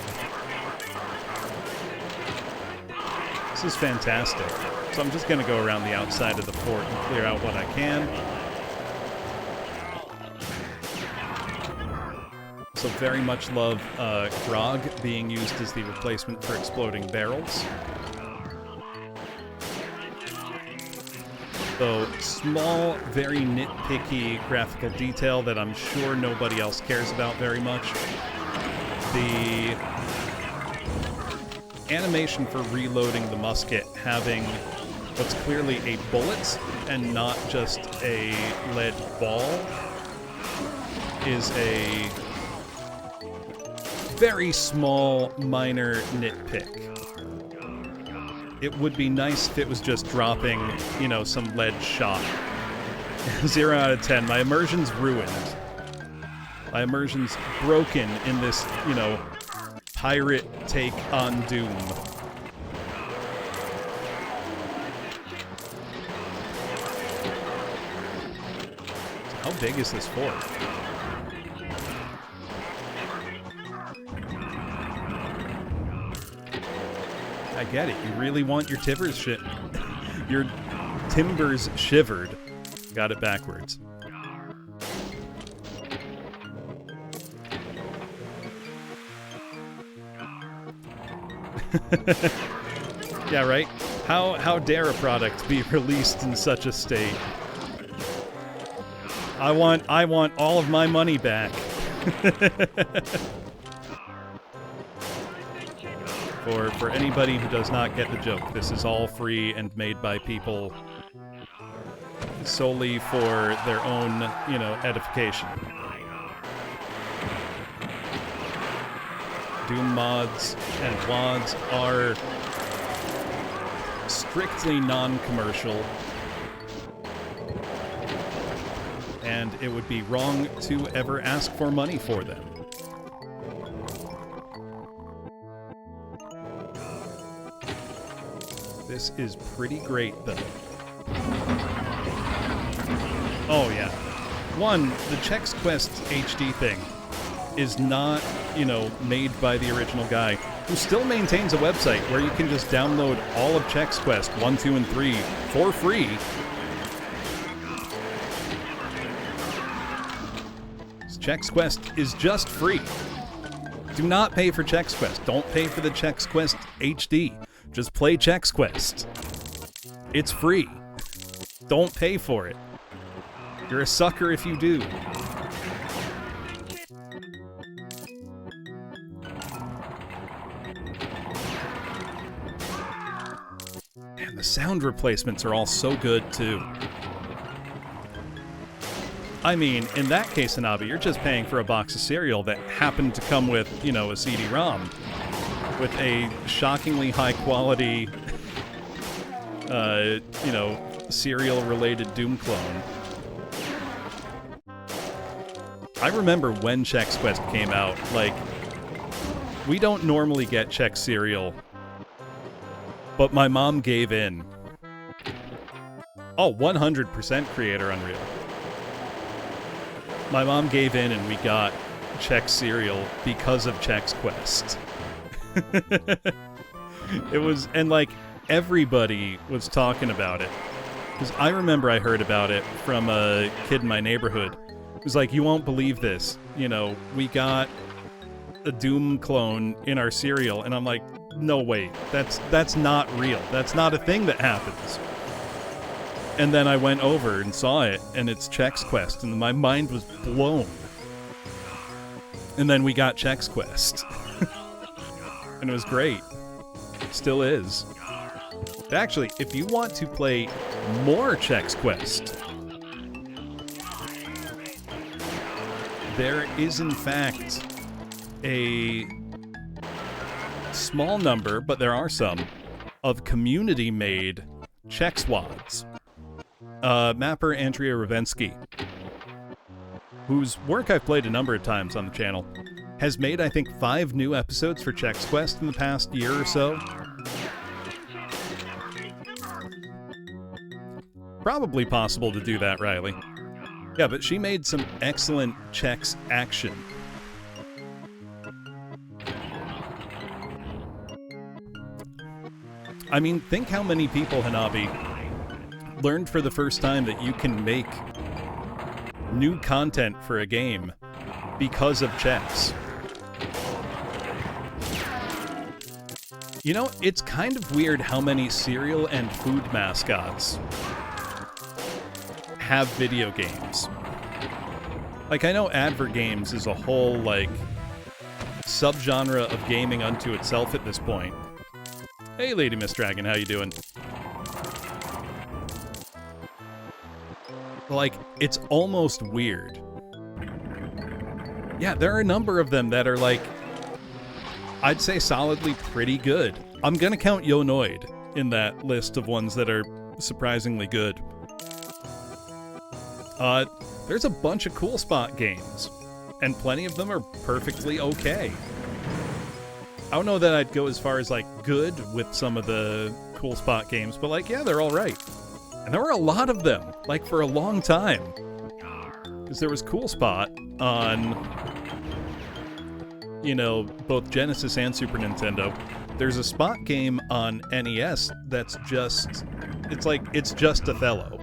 This is fantastic. So I'm just going to go around the outside of the fort and clear out what I can. So very much love grog being used as the replacement for exploding barrels. So, small, very nitpicky graphical detail that I'm sure nobody else cares about very much. The animation for reloading the musket having what's clearly a bullet and not just a lead ball is a very small, minor nitpick. It would be nice if it was just dropping, you know, some lead shot. 0 out of 10. My immersion's ruined. My immersion's broken in this, you know, pirate take on Doom. How big is this fort? I get it. You really want your your timbers shivered. Got it backwards. Yeah, right? How dare a product be released in such a state? I want all of my money back. For anybody who does not get the joke, this is all free and made by people solely for their own, edification. Doom mods and WODs are strictly non-commercial, and it would be wrong to ever ask for money for them. This is pretty great, though. Oh, yeah. One, the Chex Quest HD thing is not, made by the original guy, who still maintains a website where you can just download all of Chex Quest 1, 2, and 3 for free. Chex Quest is just free. Do not pay for Chex Quest. Don't pay for the Chex Quest HD. Just play Chex Quest. It's free. Don't pay for it. You're a sucker if you do. And the sound replacements are all so good, too. I mean, in that case, Hanabi, you're just paying for a box of cereal that happened to come with, a CD-ROM. With a shockingly high-quality, cereal-related Doom clone. I remember when Chex Quest came out, we don't normally get Chex cereal, but my mom gave in. Oh, 100% Creator Unreal. My mom gave in and we got Chex cereal because of Chex Quest. It was, and everybody was talking about it. Because I remember I heard about it from a kid in my neighborhood. It was like, you won't believe this. We got a Doom clone in our cereal. And I'm like, no, wait, that's not real. That's not a thing that happens. And then I went over and saw it, and it's Chex Quest, and my mind was blown. And then we got Chex Quest. And it was great. Still is. Actually, if you want to play more Chex Quest, there is in fact a small number, but there are some, of community-made Chex WODs. Mapper Andrea Ravensky, whose work I've played a number of times on the channel, has made, I think, 5 new episodes for Chex Quest in the past year or so. Probably possible to do that, Riley. Yeah, but she made some excellent Chex action. I mean, think how many people, Hanabi, learned for the first time that you can make new content for a game because of Chex. It's kind of weird how many cereal and food mascots have video games. I know advert games is a whole, subgenre of gaming unto itself at this point. Hey, Lady Miss Dragon, how you doing? It's almost weird. Yeah, there are a number of them that are, I'd say solidly pretty good. I'm gonna count Yonoid in that list of ones that are surprisingly good. There's a bunch of Cool Spot games, and plenty of them are perfectly okay. I don't know that I'd go as far as, good with some of the Cool Spot games, but, yeah, they're alright. And there were a lot of them, for a long time. Because there was Cool Spot on, both Genesis and Super Nintendo. There's a Spot game on NES that's just, it's just Othello,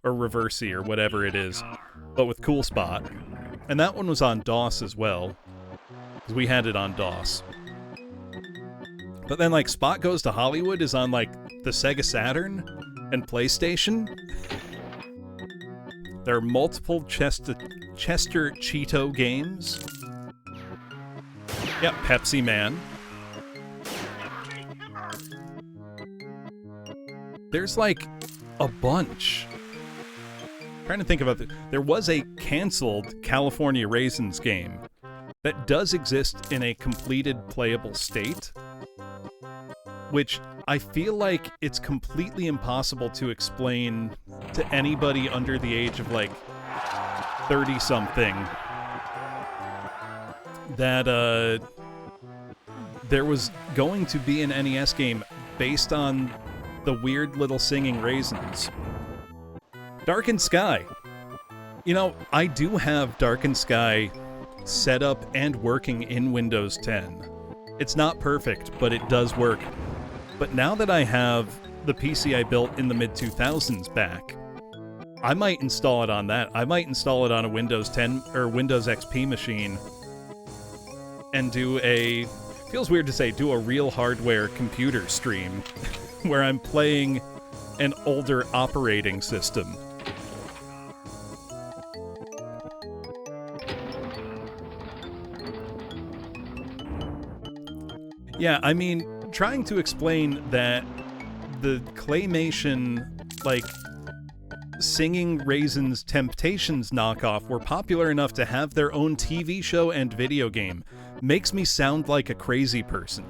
or Reversi, or whatever it is, but with Cool Spot. And that one was on DOS as well, because we had it on DOS. But then, Spot Goes to Hollywood is on, the Sega Saturn and PlayStation. There are multiple Chester Cheeto games. Yep, Pepsi Man. There's like a bunch. I'm trying to think about there was a canceled California Raisins game that does exist in a completed playable state, which I feel like it's completely impossible to explain to anybody under the age of like 30-something that there was going to be an NES game based on the weird little singing raisins. Darkened Sky. You know, I do have Darkened Sky set up and working in Windows 10. It's not perfect, but it does work. But now that I have the PC I built in the mid-2000s back, I might install it on that. I might install it on a Windows 10 or Windows XP machine and do a, feels weird to say, do a real hardware computer stream where I'm playing an older operating system. Yeah, I mean, trying to explain that the Claymation, like, Singing Raisins Temptations knockoff were popular enough to have their own TV show and video game makes me sound like a crazy person.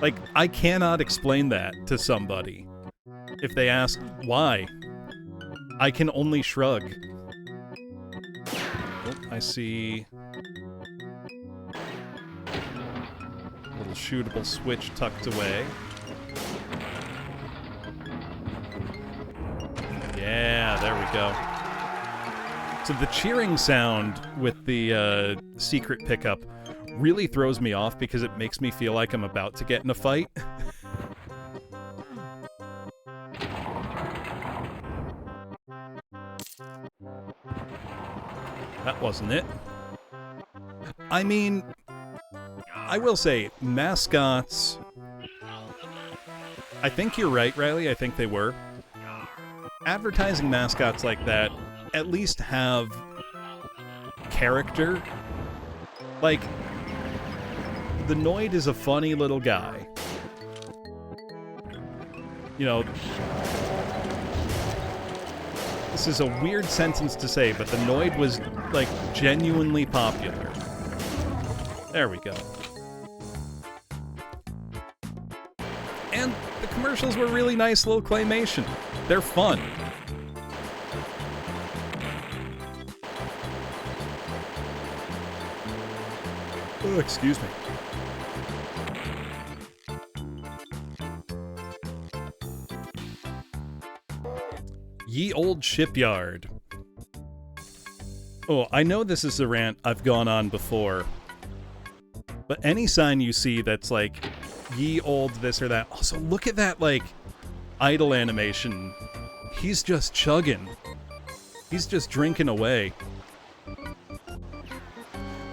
Like, I cannot explain that to somebody. If they ask why, I can only shrug. Oh, I see a little shootable switch tucked away. Yeah, there we go. So the cheering sound with the secret pickup really throws me off because it makes me feel like I'm about to get in a fight. That wasn't it. I mean, I will say, mascots... I think you're right, Riley. I think they were. Advertising mascots like that at least have character. Like, the Noid is a funny little guy. You know, this is a weird sentence to say, but the Noid was, like, genuinely popular. There we go. And the commercials were really nice little claymation. They're fun. Oh, excuse me. Ye Old Shipyard. Oh, I know this is a rant I've gone on before, but any sign you see that's like, ye old this or that, also look at that, like, idle animation. He's just chugging. He's just drinking away.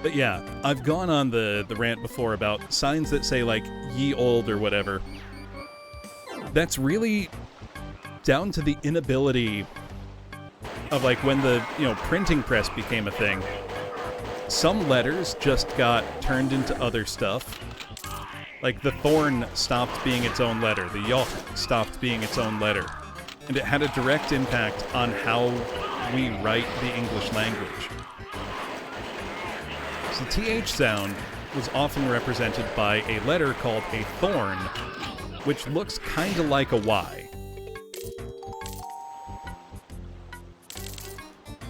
But yeah, I've gone on the rant before about signs that say, like, ye old or whatever. That's really down to the inability of, like, when the, you know, printing press became a thing. Some letters just got turned into other stuff. Like, the thorn stopped being its own letter. The yolk stopped being its own letter. And it had a direct impact on how we write the English language. So the TH sound was often represented by a letter called a thorn, which looks kind of like a Y.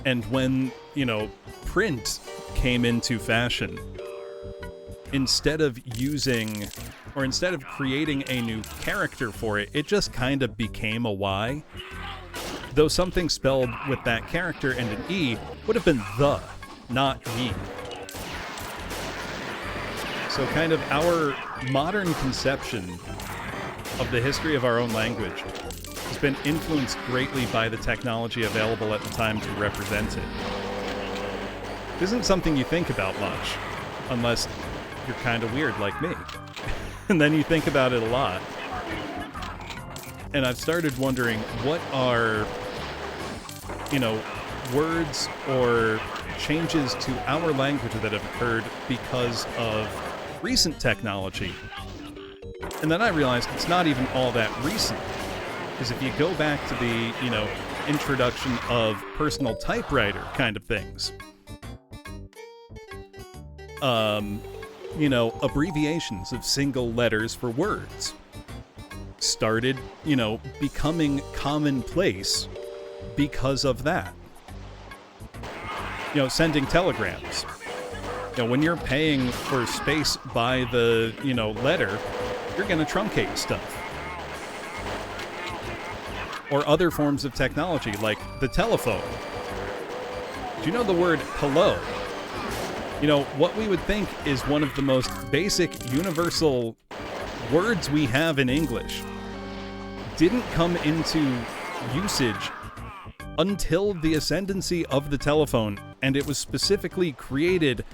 And when, you know, print came into fashion, instead of creating a new character for it, it just kind of became a Y. Though something spelled with that character and an E would have been the, not ye. So kind of our modern conception of the history of our own language has been influenced greatly by the technology available at the time to represent it. It isn't something you think about much, unless you're kind of weird like me. And then you think about it a lot. And I've started wondering, what are, words or changes to our language that have occurred because of recent technology? And then I realized it's not even all that recent. Because if you go back to the, introduction of personal typewriter kind of things, abbreviations of single letters for words started, becoming commonplace because of that. Sending telegrams. When you're paying for space by the, letter, you're going to truncate stuff. Or other forms of technology, like the telephone. Do you know the word hello? What we would think is one of the most basic universal words we have in English didn't come into usage until the ascendancy of the telephone, and it was specifically created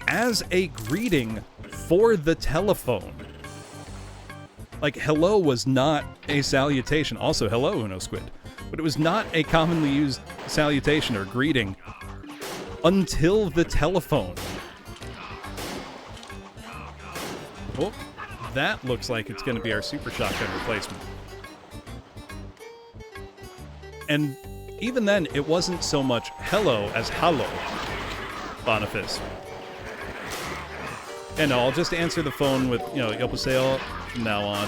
as a greeting for the telephone. Like, hello was not a salutation. Also, hello, Uno Squid. But it was not a commonly used salutation or greeting until the telephone. Oh, that looks like it's going to be our super shotgun replacement. And even then, it wasn't so much hello as hallo, Boniface. And I'll just answer the phone with, 여보세요 from now on.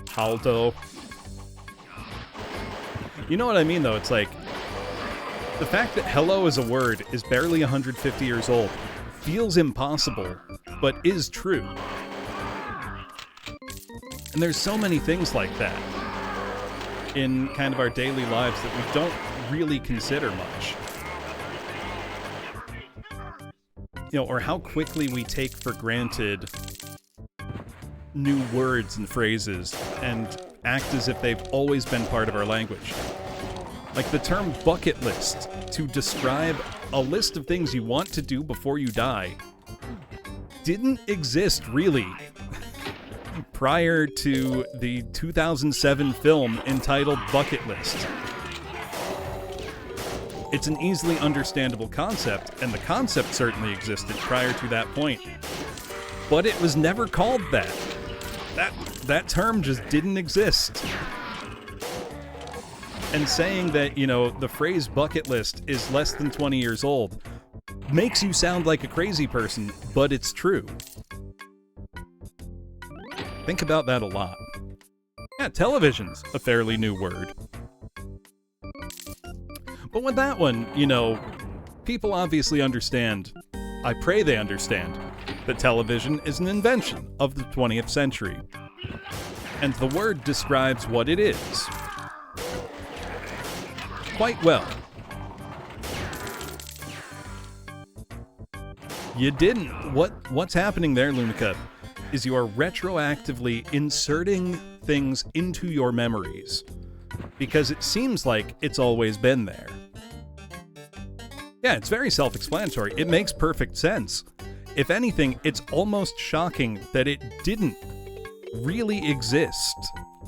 Haldo. You know what I mean, though? It's like, the fact that hello is a word is barely 150 years old feels impossible, but is true. And there's so many things like that in kind of our daily lives that we don't really consider much. Or how quickly we take for granted new words and phrases and act as if they've always been part of our language. Like the term bucket list to describe a list of things you want to do before you die didn't exist really prior to the 2007 film entitled Bucket List. It's an easily understandable concept, and the concept certainly existed prior to that point. But it was never called that. That term just didn't exist. And saying that, the phrase bucket list is less than 20 years old makes you sound like a crazy person, but it's true. Think about that a lot. Yeah, television's a fairly new word. But with that one, people obviously understand, I pray they understand, that television is an invention of the 20th century. And the word describes what it is quite well. You didn't. What's happening there, Lunica, is you are retroactively inserting things into your memories because it seems like it's always been there. Yeah, it's very self-explanatory. It makes perfect sense. If anything, it's almost shocking that it didn't really exist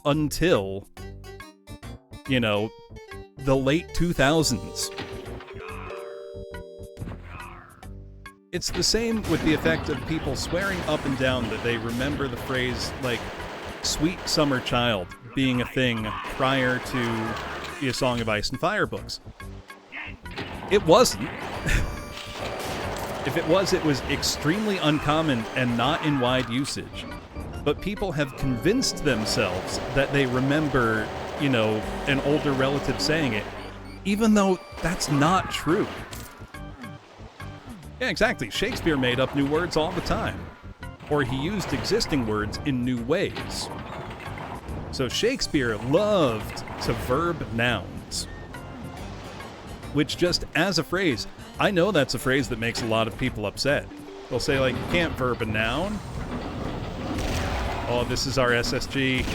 until, the late 2000s. It's the same with the effect of people swearing up and down that they remember the phrase, like, sweet summer child being a thing prior to the A Song of Ice and Fire books. It wasn't. If it was extremely uncommon and not in wide usage. But people have convinced themselves that they remember, an older relative saying it, even though that's not true. Yeah, exactly. Shakespeare made up new words all the time. Or he used existing words in new ways. So Shakespeare loved to verb nouns. Which just as a phrase, I know that's a phrase that makes a lot of people upset. They'll say, like, you can't verb a noun. Oh, this is our SSG.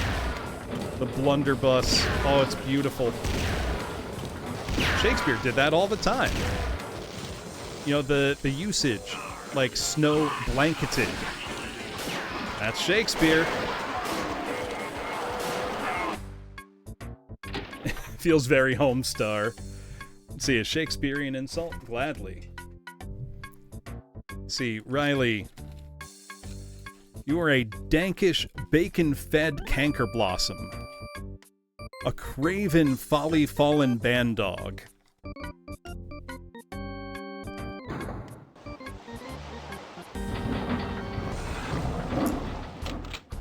The blunderbuss. Oh, it's beautiful. Shakespeare did that all the time. You know, the usage, like snow blanketed. That's Shakespeare. Feels very Homestar. Let's see, a Shakespearean insult? Gladly. Let's see, Riley. You are a dankish, bacon-fed canker blossom. A craven, folly-fallen bandog.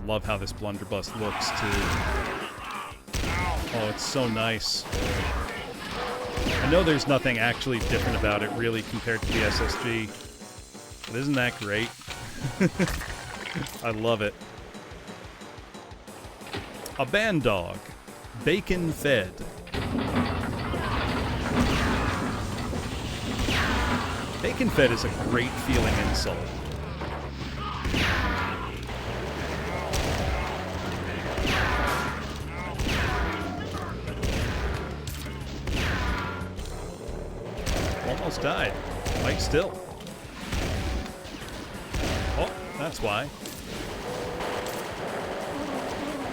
Love how this blunderbuss looks, too. Oh, it's so nice. I know there's nothing actually different about it, really, compared to the SSG. But isn't that great? I love it. A bandog. Bacon-fed. Bacon-fed is a great feeling insult. Almost died. Fight still. Oh, that's why.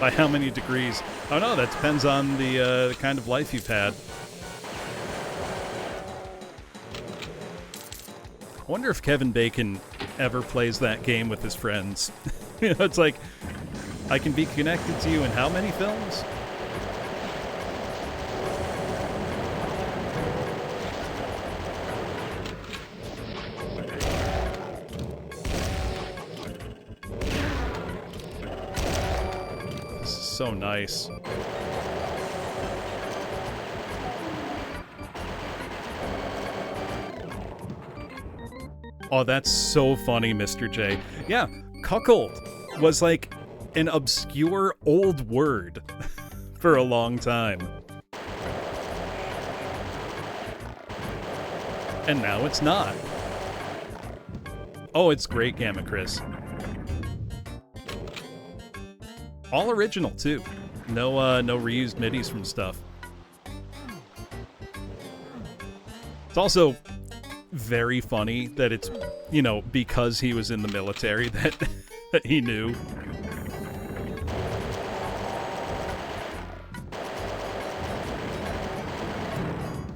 By how many degrees? Oh no, that depends on the kind of life you've had. I wonder if Kevin Bacon ever plays that game with his friends. You know, it's like, I can be connected to you in how many films? So nice. Oh, that's so funny, Mr. J. Yeah, cuckold was like an obscure old word for a long time. And now it's not. Oh, it's great, Gamma Chris. All original, too. No, no reused MIDIs from stuff. It's also very funny that it's, you know, because he was in the military that, that he knew.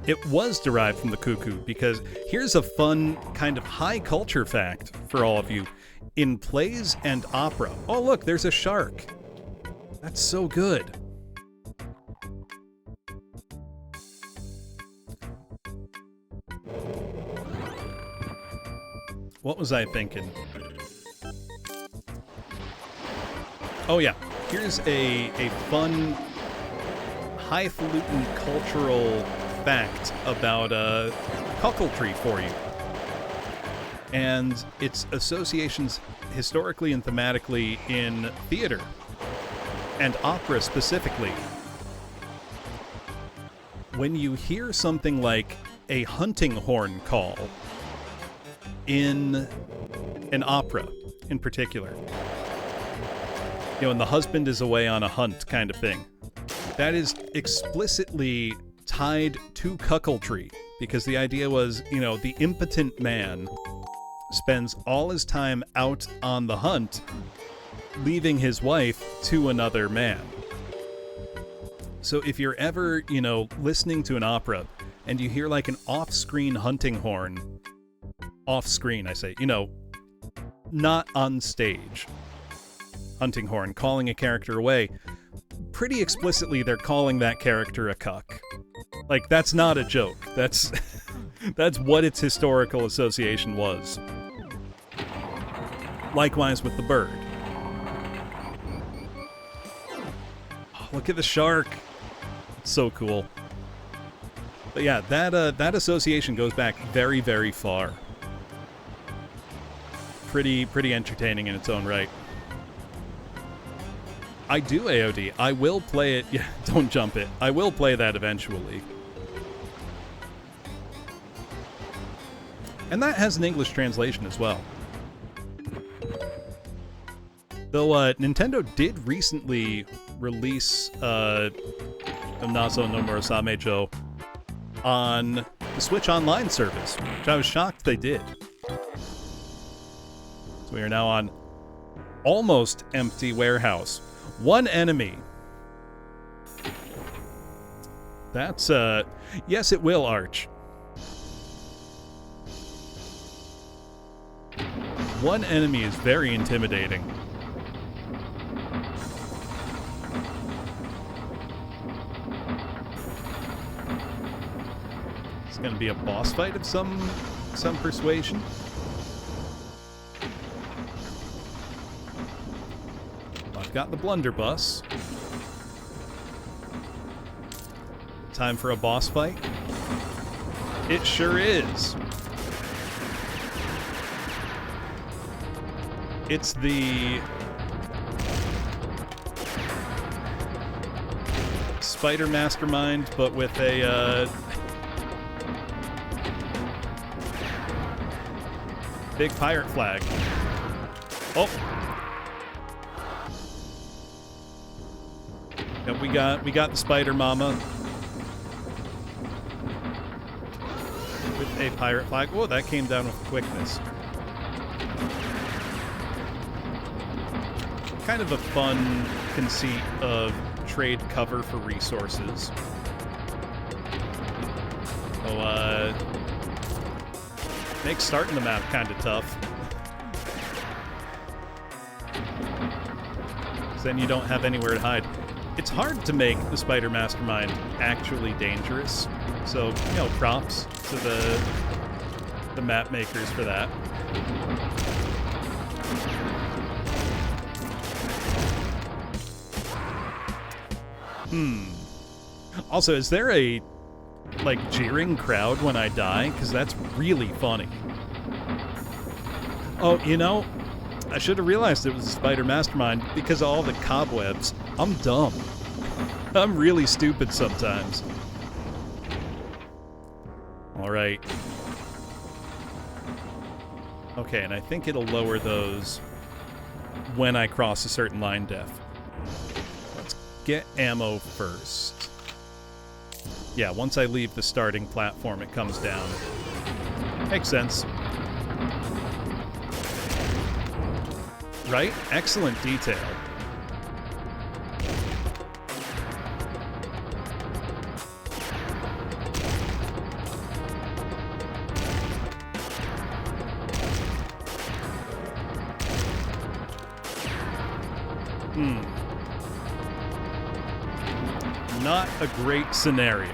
It was derived from the cuckoo, because here's a fun kind of high culture fact for all of you. In plays and opera... Oh, look, there's a shark. That's so good. What was I thinking? Oh yeah, here's a fun, highfalutin cultural fact about cuckoldry for you. And its associations historically and thematically in theater. And opera specifically. When you hear something like a hunting horn call in an opera in particular, you know, when the husband is away on a hunt kind of thing, that is explicitly tied to cuckoldry, because the idea was, you know, the impotent man spends all his time out on the hunt, leaving his wife to another man. So if you're ever, you know, listening to an opera and you hear like an off-screen hunting horn, off-screen I say, you know, not on stage, hunting horn calling a character away, pretty explicitly they're calling that character a cuck. Like, that's not a joke. That's that's what its historical association was. Likewise with the bird. Look at the shark. It's so cool. But yeah, that association goes back very, very far. Pretty entertaining in its own right. I do AOD. I will play it. Yeah, don't jump it. I will play that eventually. And that has an English translation as well. Though Nintendo did recently release Naso no Murasame-jo on the Switch Online service, which I was shocked they did. So we are now on almost empty warehouse. One enemy. That's, yes, it will, Arch. One enemy is very intimidating. It's going to be a boss fight of some persuasion. I've got the blunderbuss. Time for a boss fight? It sure is. It's the Spider Mastermind, but with a big pirate flag. Oh. Yep, we got the Spider Mama. With a pirate flag. Whoa, that came down with quickness. Kind of a fun conceit of trade cover for resources. So, makes starting the map kind of tough. Because then you don't have anywhere to hide. It's hard to make the Spider Mastermind actually dangerous. So, you know, props to the map makers for that. Also, is there a, like, jeering crowd when I die? Because that's really funny. Oh, you know, I should have realized it was a Spider Mastermind because of all the cobwebs. I'm dumb. I'm really stupid sometimes. Alright. Okay, and I think it'll lower those when I cross a certain line depth. Let's get ammo first. Yeah, once I leave the starting platform, it comes down. Makes sense. Right? Excellent detail. Not a great scenario.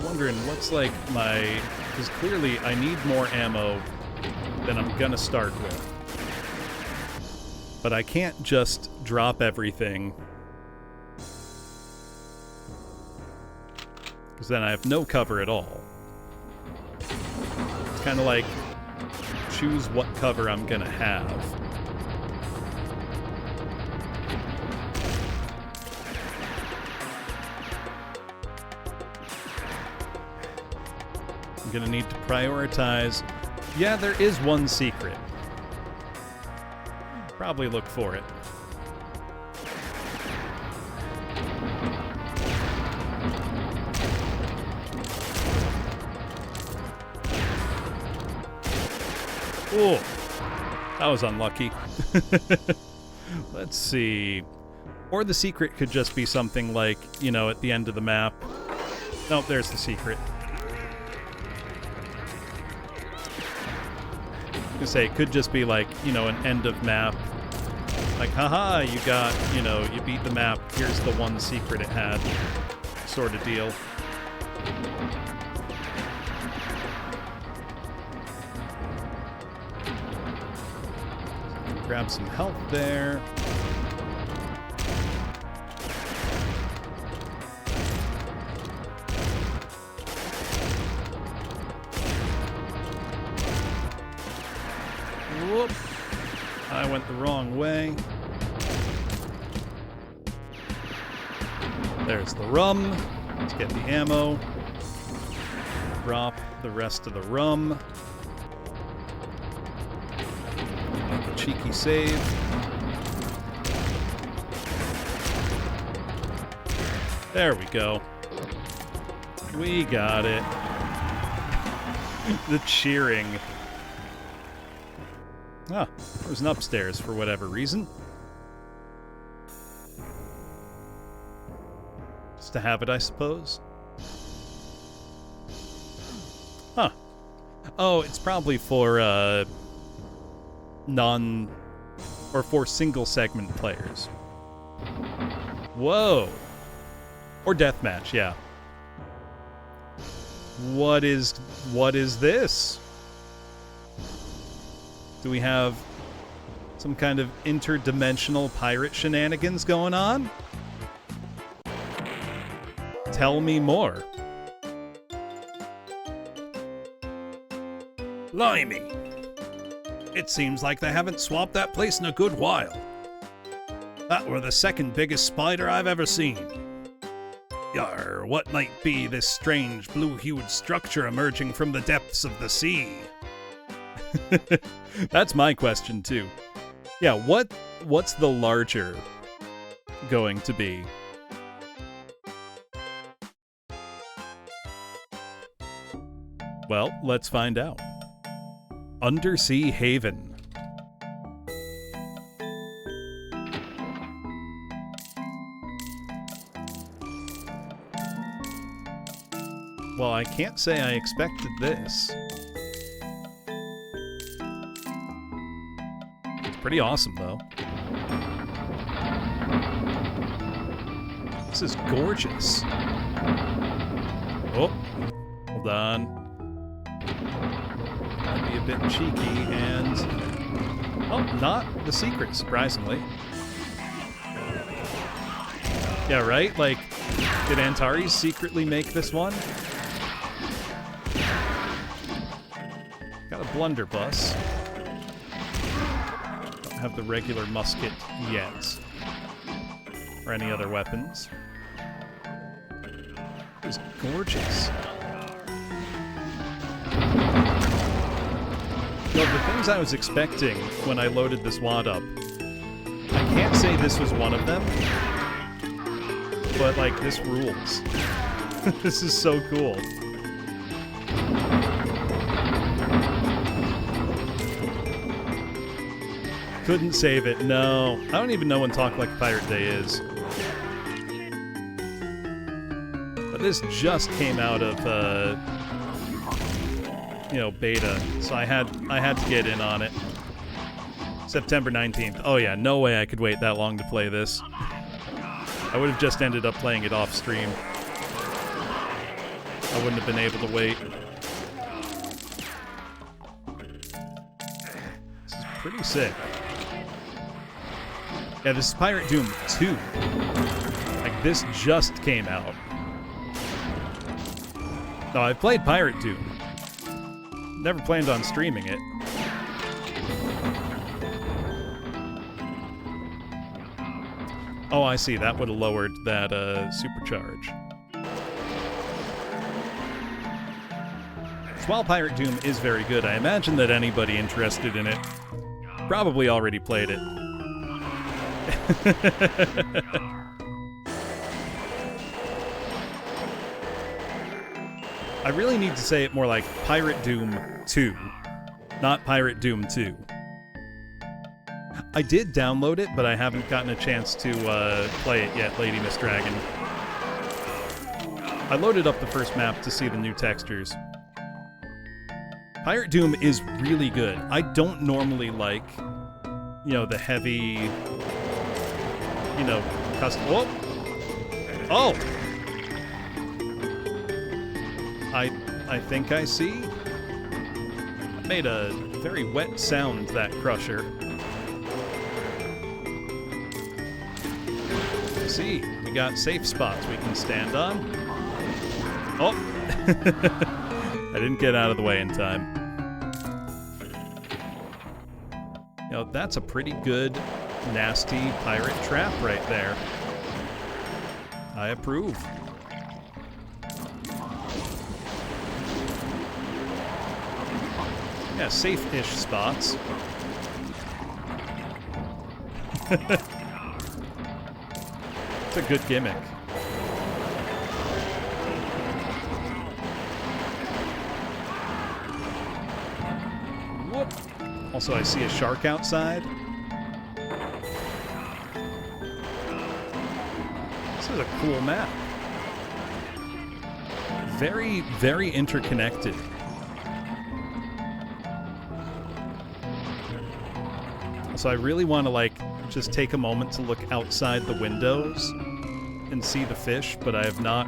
Wondering what's like my, because clearly I need more ammo than I'm gonna start with, but I can't just drop everything because then I have no cover at all. It's kind of like choose what cover I'm gonna have. I'm gonna need to prioritize. Yeah, there is one secret. Probably look for it. Oh, that was unlucky. Let's see. Or the secret could just be something like, you know, at the end of the map. Nope, there's the secret. I say it could just be like, you know, an end of map. Like, haha, you got, you know, you beat the map. Here's the one secret it had. Sort of deal. Grab some health there. Whoop. I went the wrong way. There's the rum. Let's get the ammo. Drop the rest of the rum. Make a cheeky save. There we go. We got it. The cheering. Ah, there's an upstairs for whatever reason. Just to have it, I suppose. Huh. Oh, it's probably for, for single segment players. Whoa. Or deathmatch, yeah. What is this? Do we have some kind of interdimensional pirate shenanigans going on? Tell me more. Limey. It seems like they haven't swapped that place in a good while. That were the second biggest spider I've ever seen. Yar, what might be this strange blue-hued structure emerging from the depths of the sea? That's my question, too. Yeah, what's the larger going to be? Well, let's find out. Undersea Haven. Well, I can't say I expected this. It's pretty awesome, though. This is gorgeous. Oh, hold on. Might be a bit cheeky and... oh, not the secret, surprisingly. Yeah, right? Like, did Antares secretly make this one? Got a blunderbuss. Don't have the regular musket yet. Or any other weapons. It was gorgeous. You know, the things I was expecting when I loaded this WAD up, I can't say this was one of them, but, like, this rules. This is so cool. Couldn't save it, no. I don't even know when Talk Like a Pirate Day is. But this just came out of, beta, so I had to get in on it. September 19th. Oh yeah, no way I could wait that long to play this. I would have just ended up playing it off stream. I wouldn't have been able to wait. This is pretty sick. Yeah, this is Pirate Doom 2. Like, this just came out. No, I've played Pirate Doom. Never planned on streaming it. Oh, I see. That would have lowered that supercharge. So while Pirate Doom is very good, I imagine that anybody interested in it probably already played it. I really need to say it more like Pirate Doom 2, not Pirate Doom 2. I did download it, but I haven't gotten a chance to play it yet, Lady Miss Dragon. I loaded up the first map to see the new textures. Pirate Doom is really good. I don't normally like, the heavy, custom... Whoa! Oh! I think I see. It made a very wet sound, that crusher. See, we got safe spots we can stand on. Oh! I didn't get out of the way in time. That's a pretty good, nasty pirate trap right there. I approve. Yeah, safe-ish spots. It's a good gimmick. Also, I see a shark outside. This is a cool map. Very, very interconnected. So I really want to, like, just take a moment to look outside the windows and see the fish, but I have not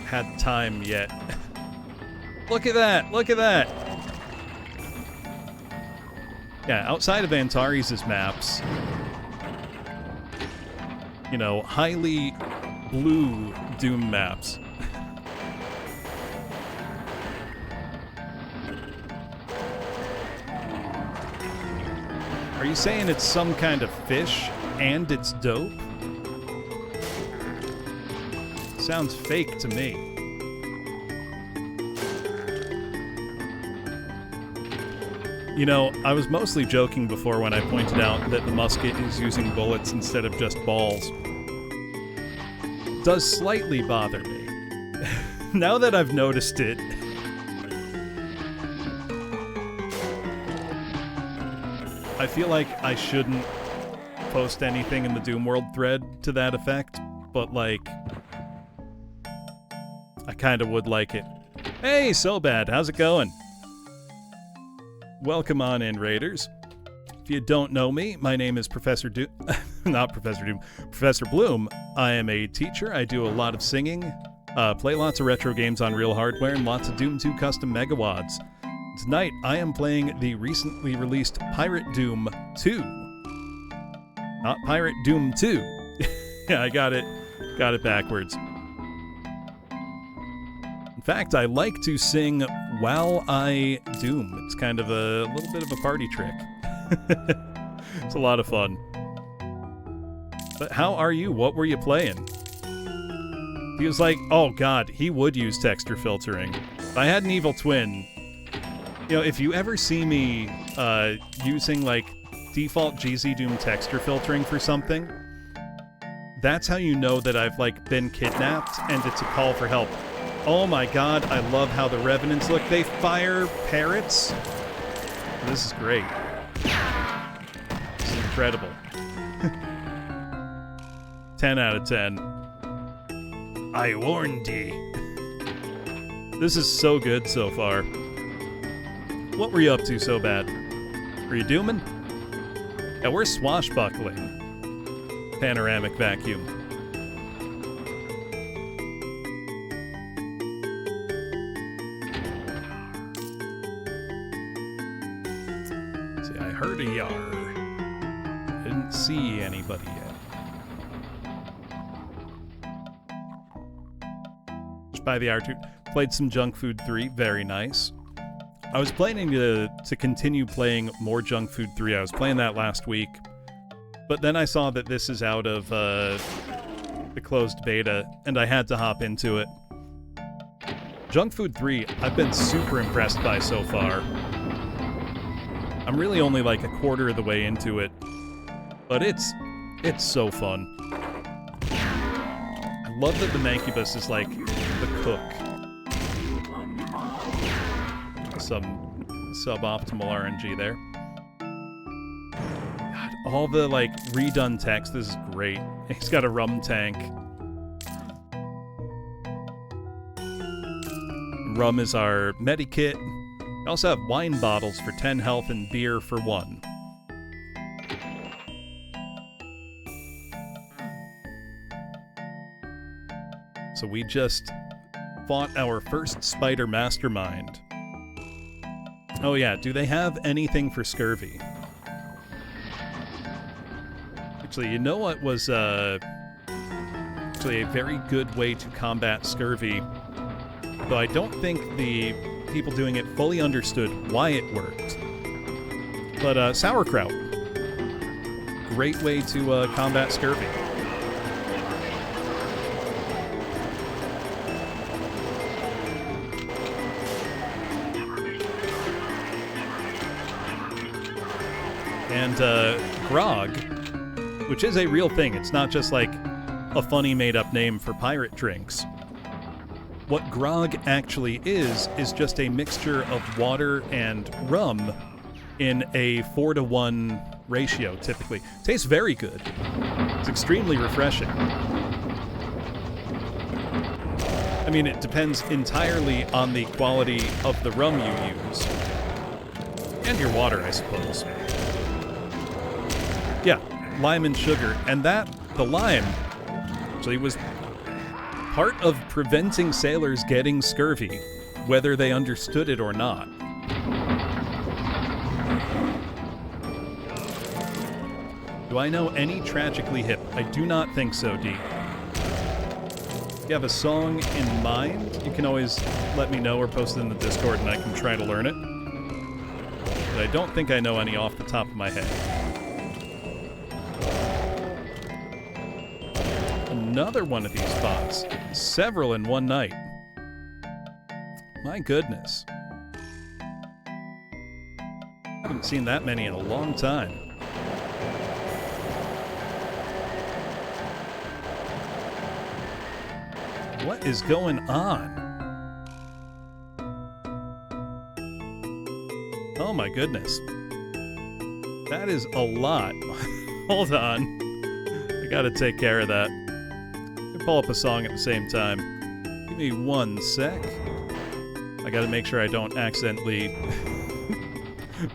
had time yet. Look at that! Look at that! Yeah, outside of Antares' maps, you know, highly blue Doom maps. Are you saying it's some kind of fish and it's dope? Sounds fake to me. You know, I was mostly joking before when I pointed out that the musket is using bullets instead of just balls. Does slightly bother me. Now that I've noticed it. I feel like I shouldn't post anything in the Doom World thread to that effect, but, like, I kind of would like it. Hey, so bad. How's it going? Welcome on in, Raiders. If you don't know me, my name is Professor Doom. Not Professor Doom. Professor Bloom. I am a teacher. I do a lot of singing, play lots of retro games on real hardware, and lots of Doom 2 custom megawads. Tonight, I am playing the recently released Pirate Doom 2. Not Pirate Doom 2. Yeah, I got it backwards. In fact, I like to sing while I doom. It's kind of a little bit of a party trick. It's a lot of fun. But how are you? What were you playing? He was like, oh god, he would use texture filtering. If I had an evil twin... You know, if you ever see me using, like, default GZ Doom texture filtering for something, that's how you know that I've, like, been kidnapped and it's a call for help. Oh my god, I love how the Revenants look. They fire parrots. This is great. This is incredible. 10 out of 10. I warned thee. This is so good so far. What were you up to so bad? Were you dooming? Yeah, we're swashbuckling. Panoramic vacuum. See, I heard a yar. Didn't see anybody yet. Just by the hour 2. Played some Junk Food 3. Very nice. I was planning to continue playing more Junk Food 3. I was playing that last week. But then I saw that this is out of the closed beta, and I had to hop into it. Junk Food 3, I've been super impressed by so far. I'm really only like a quarter of the way into it. But it's so fun. I love that the Mancubus is like the cook. Some suboptimal RNG there. God, all the, like, redone text, this is great. He's got a rum tank. Rum is our medikit. We also have wine bottles for 10 health and beer for 1. So we just fought our first spider mastermind. Oh yeah, do they have anything for scurvy? Actually, you know what was actually a very good way to combat scurvy, though I don't think the people doing it fully understood why it worked. But sauerkraut. Great way to combat scurvy. And grog, which is a real thing. It's not just like a funny made-up name for pirate drinks. What grog actually is just a mixture of water and rum in a 4-to-1 ratio, typically. Tastes very good. It's extremely refreshing. I mean, it depends entirely on the quality of the rum you use. And your water, I suppose. Yeah, lime and sugar. And the lime, actually was part of preventing sailors getting scurvy, whether they understood it or not. Do I know any Tragically Hip? I do not think so, D. If you have a song in mind, you can always let me know or post it in the Discord and I can try to learn it. But I don't think I know any off the top of my head. Another one of these spots. Several in one night. My goodness. Haven't seen that many in a long time. What is going on? Oh my goodness. That is a lot. Hold on. I gotta take care of that. I'll pull up a song at the same time. Give me 1 sec. I gotta make sure I don't accidentally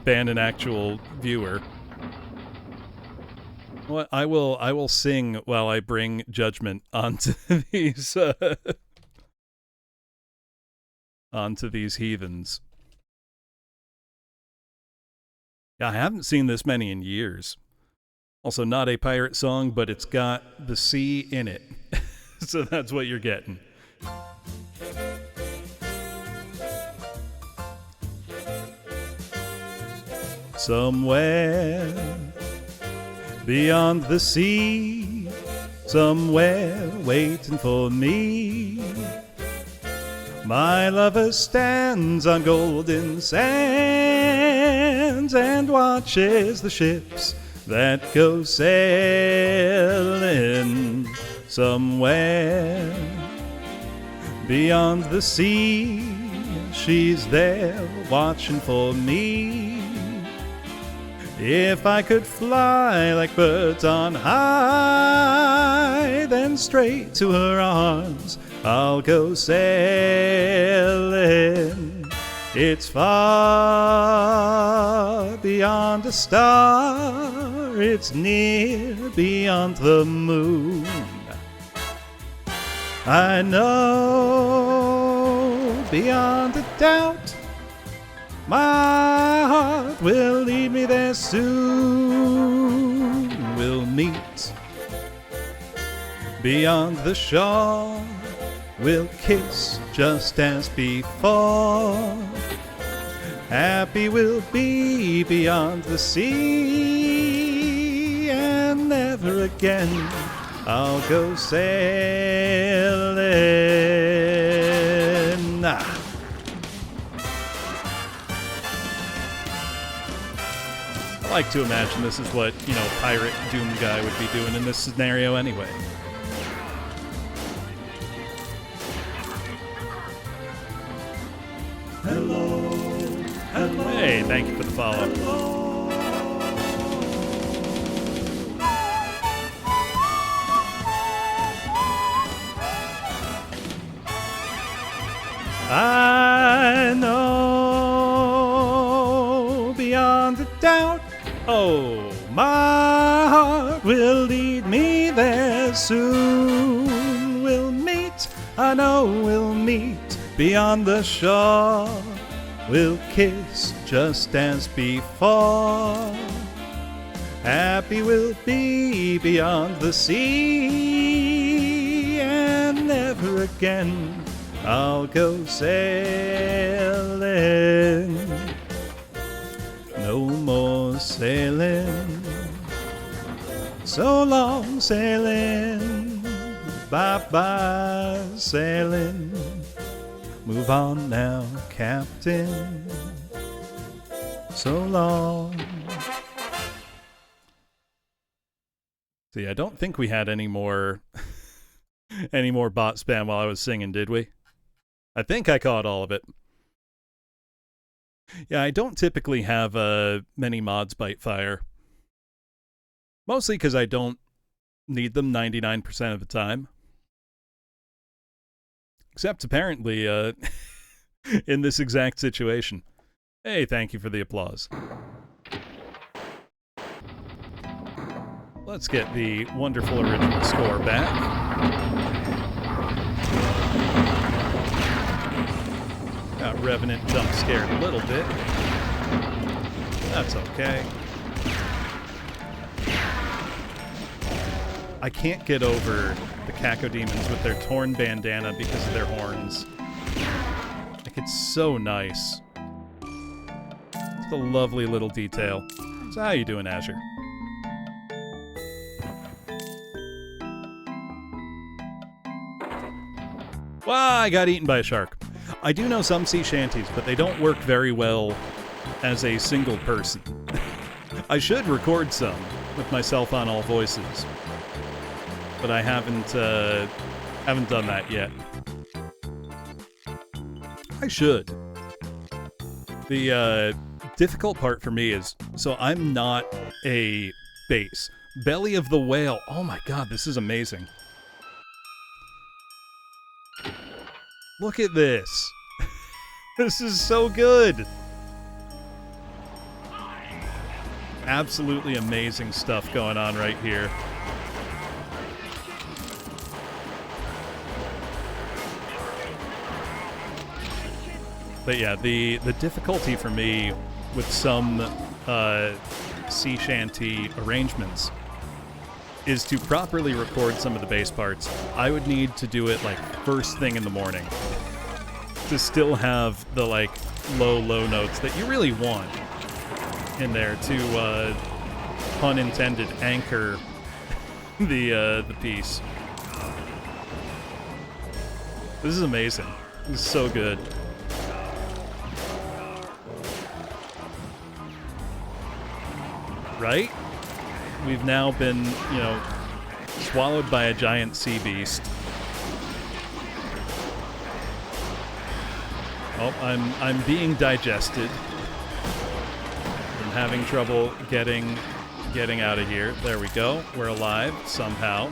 ban an actual viewer. What I will sing while I bring judgment onto these onto these heathens. Yeah, I haven't seen this many in years. Also, not a pirate song, but it's got the sea in it. So that's what you're getting. Somewhere beyond the sea, somewhere waiting for me, my lover stands on golden sands and watches the ships that go sailing. Somewhere beyond the sea, she's there watching for me. If I could fly like birds on high, then straight to her arms I'll go sailing. It's far beyond a star, it's near beyond the moon. I know beyond a doubt my heart will lead me there soon. We'll meet beyond the shore, we'll kiss just as before. Happy we'll be beyond the sea, and never again I'll go sailing. I like to imagine this is what, pirate Doom guy would be doing in this scenario anyway. Hello, hello. Hey, thank you for the follow. Hello. I know beyond a doubt, oh, my heart will lead me there soon. We'll meet, I know we'll meet beyond the shore. We'll kiss just as before. Happy we'll be beyond the sea, and never again I'll go sailing. No more sailing. So long sailing. Bye-bye sailing. Move on now, Captain. So long. See, I don't think we had any more bot spam while I was singing, did we? I think I caught all of it. Yeah, I don't typically have many mods bite fire. Mostly because I don't need them 99% of the time. Except apparently in this exact situation. Hey, thank you for the applause. Let's get the wonderful original score back. Got Revenant jump scared a little bit. That's okay. I can't get over the Cacodemons with their torn bandana because of their horns. Like, it's so nice. It's a lovely little detail. So how you doing, Azure? Well, I got eaten by a shark. I do know some sea shanties, but they don't work very well as a single person. I should record some with myself on all voices, but I haven't done that yet. I should. The difficult part for me is, so I'm not a bass. Belly of the Whale. Oh my god, this is amazing. Look at this. This is so good. Absolutely amazing stuff going on right here. But yeah, the difficulty for me with some sea shanty arrangements is to properly record some of the bass parts. I would need to do it like first thing in the morning to still have the like low notes that you really want in there to pun intended anchor the piece. This is amazing. This is so good. Right? We've now been, swallowed by a giant sea beast. Oh, I'm being digested. I'm having trouble getting out of here. There we go. We're alive somehow.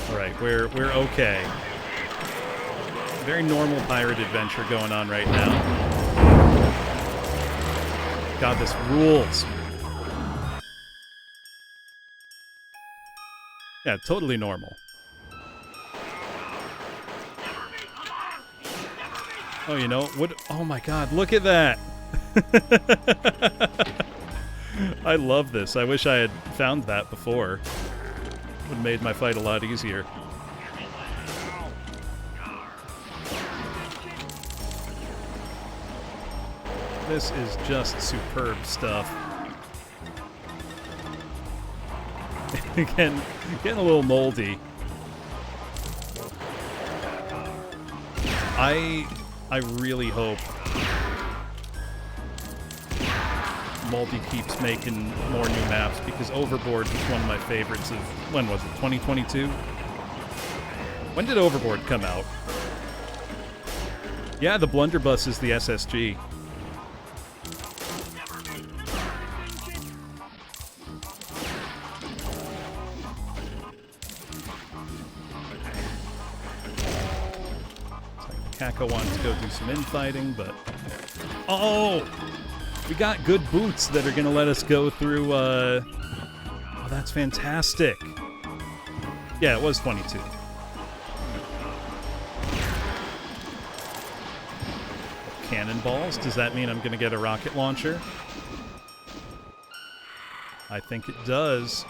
All right, we're okay. Very normal pirate adventure going on right now. God, this rules. Yeah, totally normal. Oh, you know, what? Oh my god, look at that! I love this. I wish I had found that before. Would have made my fight a lot easier. This is just superb stuff. Again, getting a little moldy. I really hope Moldy keeps making more new maps, because Overboard was one of my favorites of, when was it, 2022? When did Overboard come out? Yeah, the blunderbuss is the SSG. Kako wants to go do some infighting, but... Oh! We got good boots that are going to let us go through, Oh, that's fantastic. Yeah, it was 22. Cannonballs? Does that mean I'm going to get a rocket launcher? I think it does.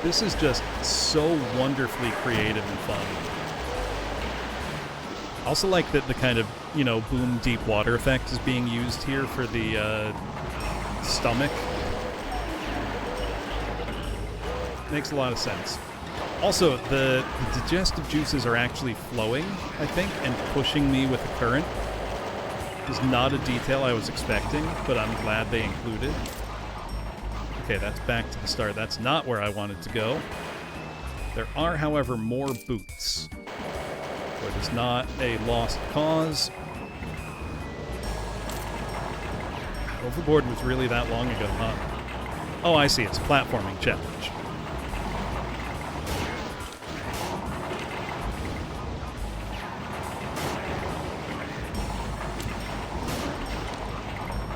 This is just so wonderfully creative and fun. Also like that the kind of, boom deep water effect is being used here for the stomach. Makes a lot of sense. Also, the digestive juices are actually flowing, I think, and pushing me with the current. Is not a detail I was expecting, but I'm glad they included. Okay, that's back to the start. That's not where I wanted to go. There are, however, more boots. It is not a lost cause. Overboard was really that long ago, huh? Oh, I see. It's a platforming challenge.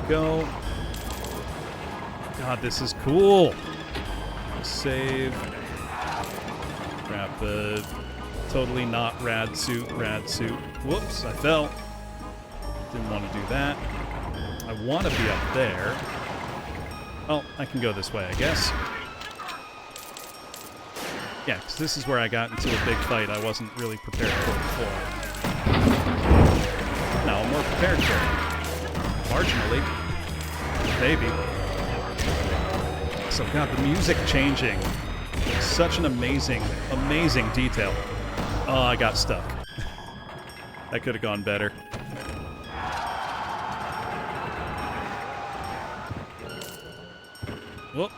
Go. God, this is cool. Save. Grab the totally not rad suit. Whoops, I fell. Didn't want to do that. I want to be up there. Well, I can go this way, I guess. Yeah, because this is where I got into a big fight I wasn't really prepared for before. Now I'm more prepared for it. Marginally. Maybe. So, God, the music changing. Such an amazing, amazing detail. Oh, I got stuck. That could have gone better. Whoop.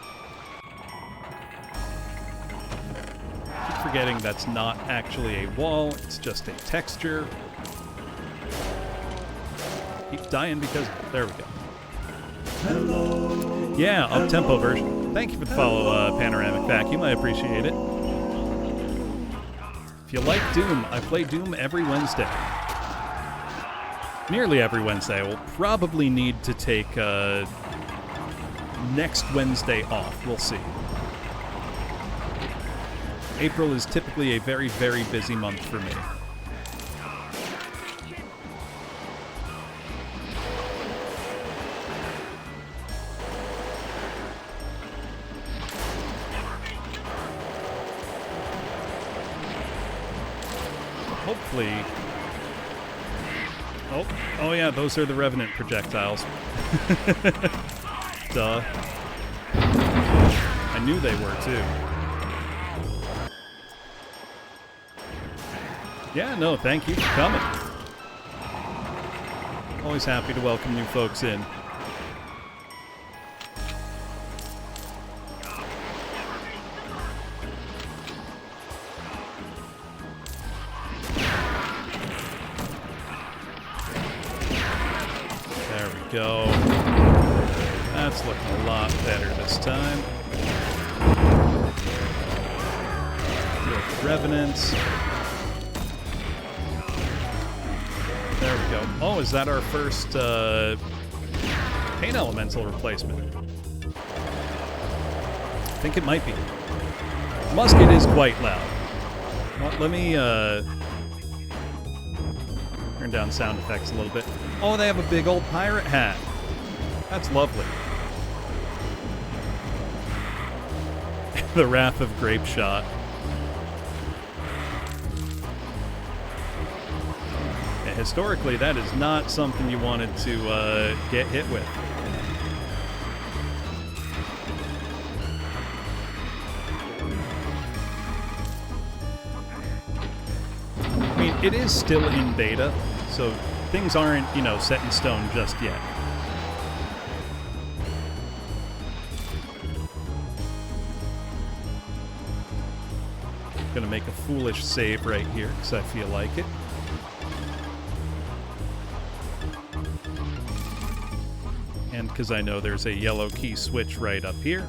Keep forgetting that's not actually a wall, it's just a texture. Keep dying because... There we go. Hello. Yeah, up-tempo version. Thank you for the follow, Panoramic Vacuum. I appreciate it. If you like Doom, I play Doom every Wednesday. Nearly every Wednesday. I will probably need to take next Wednesday off. We'll see. April is typically a very, very busy month for me. Hopefully... Oh yeah, those are the Revenant projectiles. Duh. I knew they were, too. Yeah, no, thank you for coming. Always happy to welcome new folks in. Go. That's looking a lot better this time. With Revenants. There we go. Oh, is that our first Pain Elemental replacement? I think it might be. Musket is quite loud. Well, let me turn down sound effects a little bit. Oh, they have a big old pirate hat. That's lovely. The Wrath of Grape Shot. And historically, that is not something you wanted to get hit with. I mean, it is still in beta, so things aren't, you know, set in stone just yet. Gonna make a foolish save right here, because I feel like it. And because I know there's a yellow key switch right up here.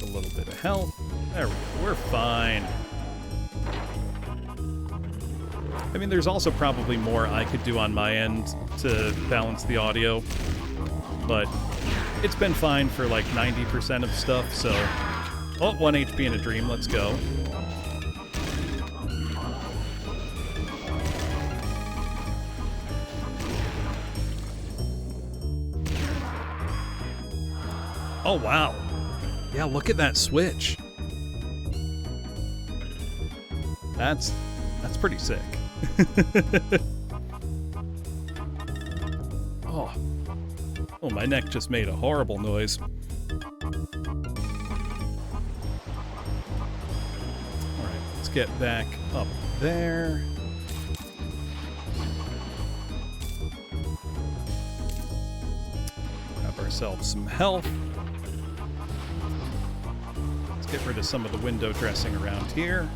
A little bit of health. There we go. We're fine. I mean, there's also probably more I could do on my end to balance the audio, but it's been fine for like 90% of stuff, so... Oh, 1 HP in a dream, let's go. Oh, wow. Yeah, look at that switch. That's pretty sick. Oh. Oh, my neck just made a horrible noise. Alright, let's get back up there. Grab ourselves some health. Let's Get rid of some of the window dressing around here.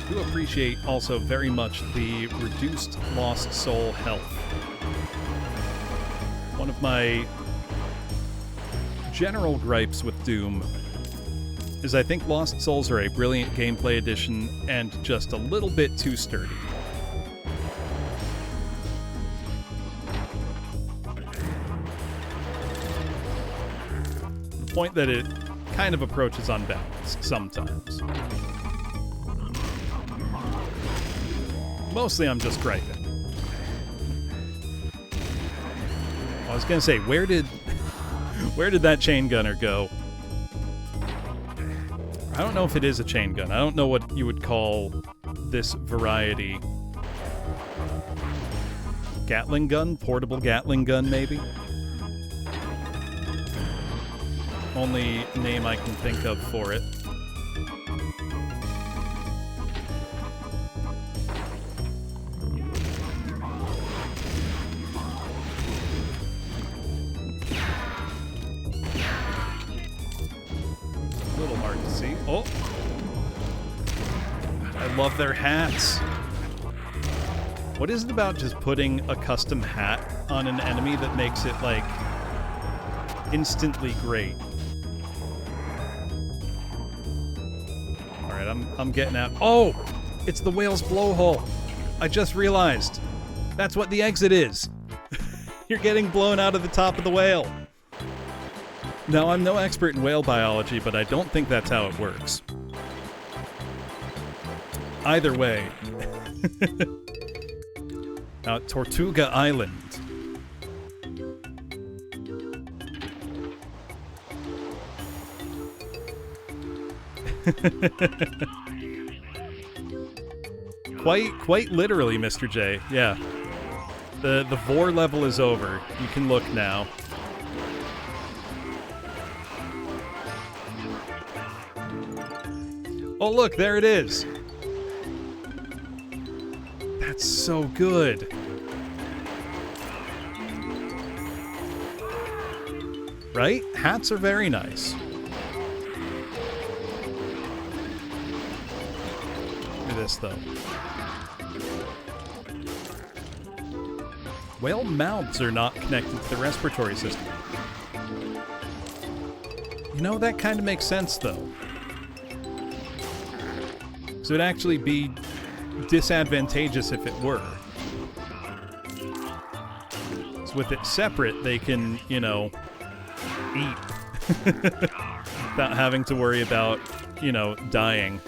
Do appreciate also very much the reduced Lost Soul health. One of my general gripes with Doom is I think Lost Souls are a brilliant gameplay addition and just a little bit too sturdy. The point that it kind of approaches unbalanced sometimes. Mostly I'm just griping. I was gonna say, where did that chain gunner go? I don't know if it is a chain gun. I don't know what you would call this variety. Gatling gun? Portable Gatling gun, maybe? Only name I can think of for it. A little hard to see. Oh! I love their hats. What is it about just putting a custom hat on an enemy that makes it, like, instantly great? Alright, I'm getting out. Oh! It's the whale's blowhole. I just realized. That's what the exit is. You're getting blown out of the top of the whale. Now, I'm no expert in whale biology, but I don't think that's how it works. Either way. Now, Tortuga Island. Quite literally, Mr. J. Yeah. The Vor level is over. You can look now. Oh, look, there it is. That's so good. Right? Hats are very nice. Look at this, though. Whale mouths are not connected to the respiratory system. You know, that kind of makes sense, though. So it'd actually be disadvantageous if it were. So with it separate, they can, you know, eat without having to worry about, you know, dying.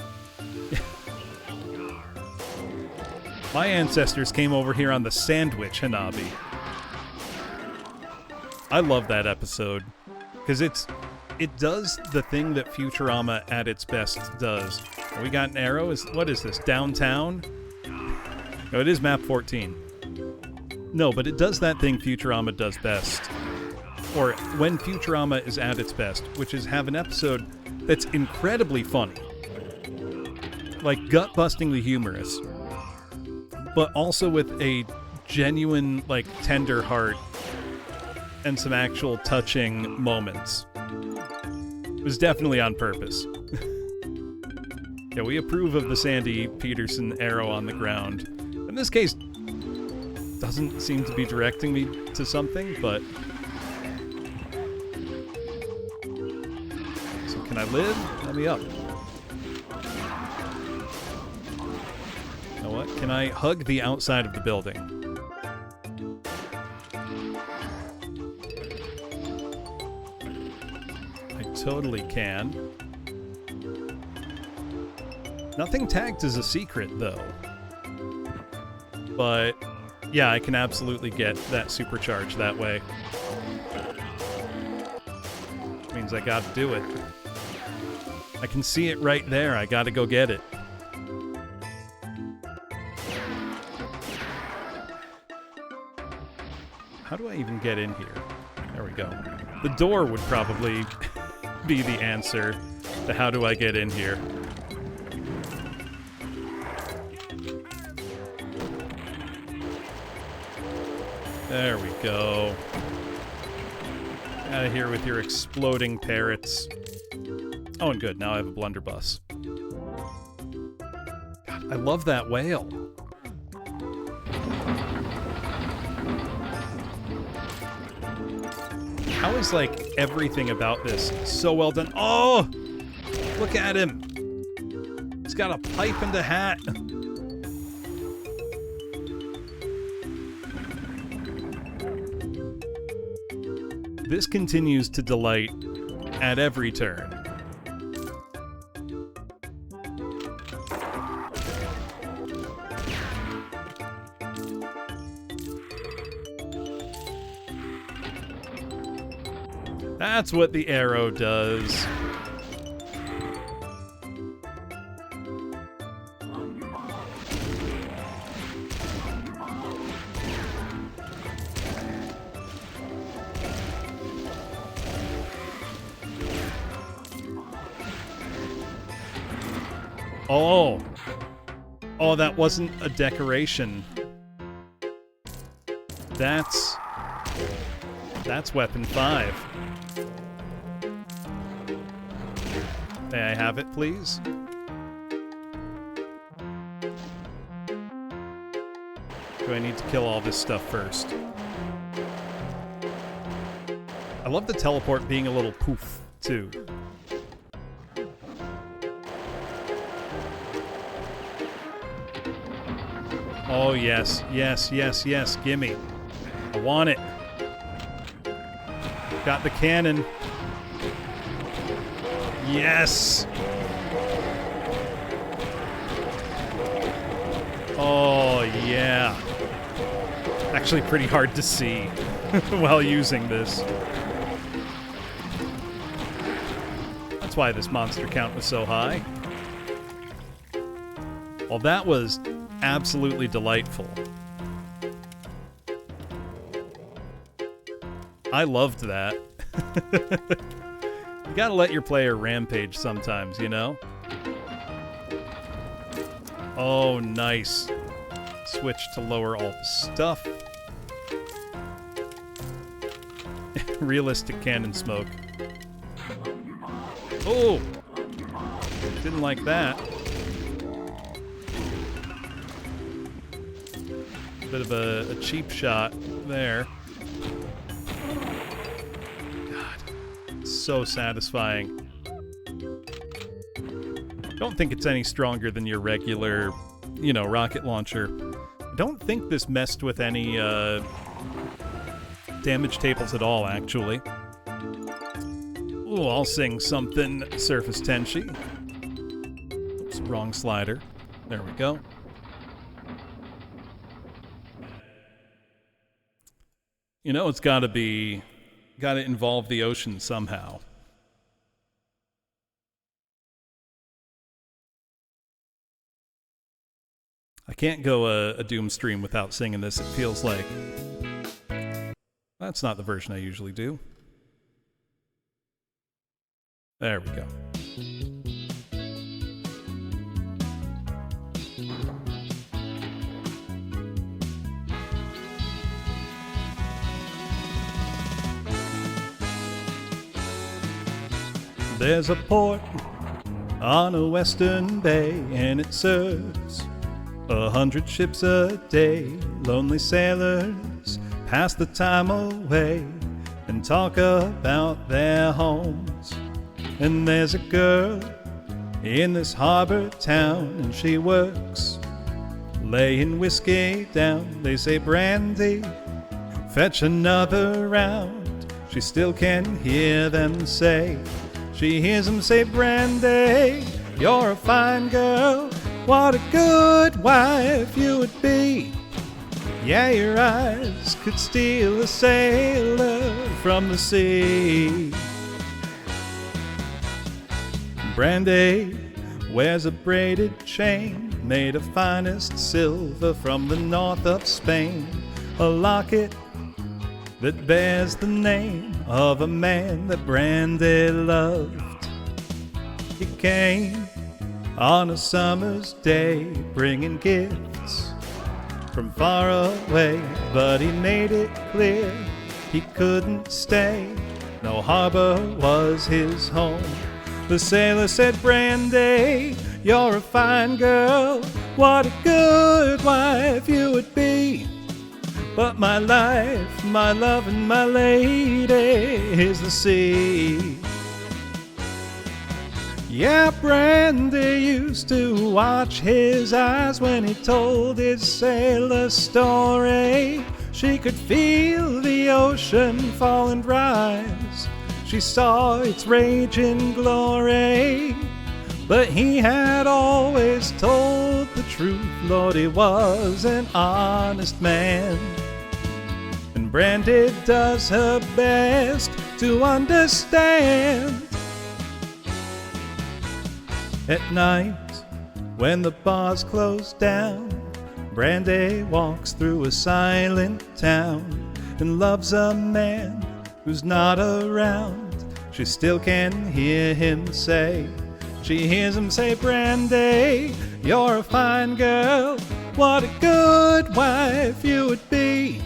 My ancestors came over here on the Sandwich Hanabi. I love that episode because it does the thing that Futurama at its best does. We got an arrow. What is this? Downtown? No, it is map 14. No, but it does that thing Futurama does best. Or when Futurama is at its best, which is have an episode that's incredibly funny. Like gut-bustingly humorous. But also with a genuine, like, tender heart and some actual touching moments. It was definitely on purpose. Yeah, we approve of the Sandy Peterson arrow on the ground. In this case, doesn't seem to be directing me to something, but... So can I live? Let me up. You know what? Can I hug the outside of the building? I totally can. Nothing tagged as a secret, though. But, yeah, I can absolutely get that supercharge that way. Which means I gotta do it. I can see it right there. I gotta go get it. How do I even get in here? There we go. The door would probably be the answer to how do I get in here. There we go. Out of here with your exploding parrots. Oh, and good. Now I have a blunderbuss. God, I love that whale. How is, like, everything about this so well done? Oh! Look at him! He's got a pipe and a hat. This continues to delight at every turn. That's what the arrow does. Oh. Oh, that wasn't a decoration. That's weapon 5. May I have it, please? Do I need to kill all this stuff first? I love the teleport being a little poof, too. Oh, yes, yes, yes, yes, gimme. I want it. Got the cannon. Yes! Oh, yeah. Actually pretty hard to see while using this. That's why this monster count was so high. Well, that was absolutely delightful. I loved that. You gotta let your player rampage sometimes, you know? Oh, nice. Switch to lower all the stuff. Realistic cannon smoke. Oh! Didn't like that. Bit of a cheap shot there. So satisfying. Don't think it's any stronger than your regular, you know, rocket launcher. Don't think this messed with any damage tables at all, actually. Ooh, I'll sing something Surface Tenshi. Oops, wrong slider. There we go. You know, it's gotta involve the ocean somehow. I can't go a Doom stream without singing this, it feels like. That's not the version I usually do. There we go. There's a port on a western bay, and it serves 100 ships a day. Lonely sailors pass the time away and talk about their homes. And there's a girl in this harbor town, and she works laying whiskey down. They say, "Brandy, fetch another round." She still can hear them say, she hears them say, "Brandy, you're a fine girl. What a good wife you would be. Yeah, your eyes could steal a sailor from the sea." Brandy wears a braided chain made of finest silver from the north of Spain, a locket that bears the name of a man that Brandy loved. He came on a summer's day, bringing gifts from far away, but he made it clear he couldn't stay No harbor was his home. The sailor said, Brandy, you're a fine girl. What a good wife you would be. But my life, my love, and my lady is the sea. Yeah, Brandy used to watch his eyes when he told his sailor story. She could feel the ocean fall and rise. She saw its raging glory. But he had always told the truth. Lord, he was an honest man. And Brandy does her best to understand. At night, when the bars close down, Brandy walks through a silent town and loves a man who's not around. She still can hear him say, she hears him say, Brandy, you're a fine girl. What a good wife you would be.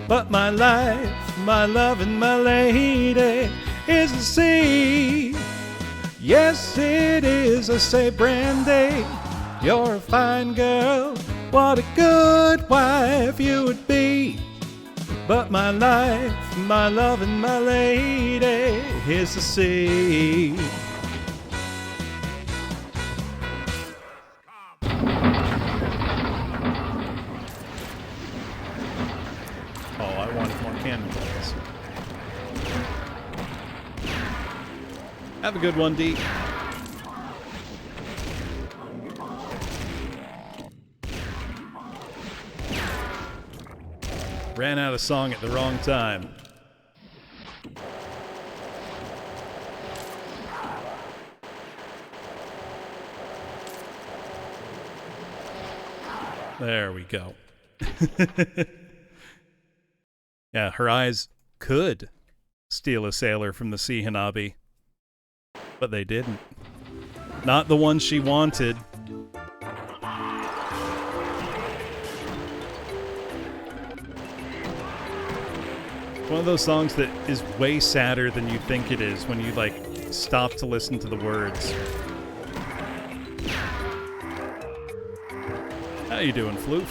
But my life, my love, and my lady is the sea. Yes, it is. I say, Brandy, you're a fine girl. What a good wife you would be. But my life, my love, and my lady is the sea. Oh, I wanted more cannonballs. Have a good one, D. Ran out of song at the wrong time. There we go. Yeah, her eyes could steal a sailor from the sea hanabi, but they didn't. Not the one she wanted. One of those songs that is way sadder than you think it is when you, like, stop to listen to the words. How you doing, Floof?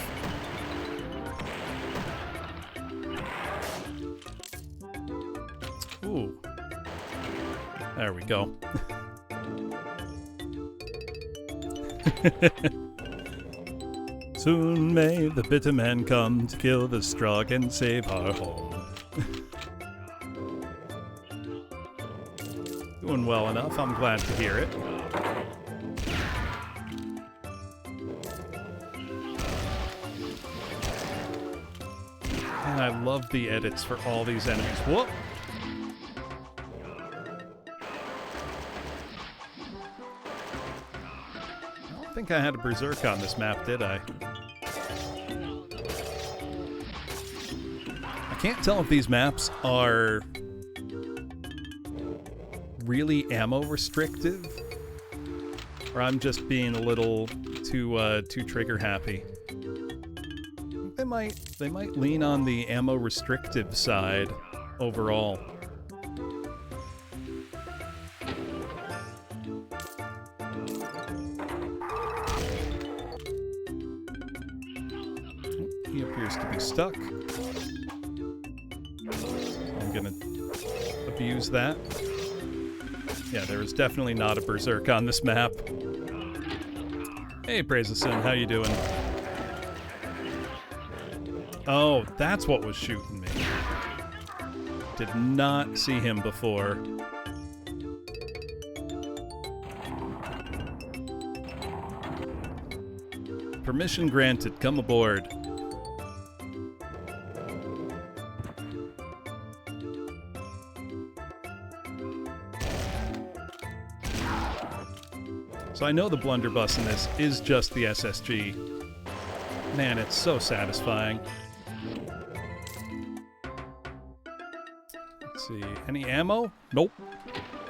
Ooh. There we go. Soon may the bitter man come to kill the strug and save our home. Doing well enough, I'm glad to hear it. And I love the edits for all these enemies. Whoop! I don't think I had a berserk on this map, did I? I can't tell if these maps are really ammo restrictive, or I'm just being a little too trigger happy. They might lean on the ammo restrictive side overall. He appears to be stuck. I'm gonna abuse that. Yeah, there is definitely not a berserk on this map. Hey, Praise-a-Sin, how you doing? Oh, that's what was shooting me. Did not see him before. Permission granted. Come aboard. So I know the blunderbuss in this is just the SSG. Man, it's so satisfying. Let's see. Any ammo? Nope.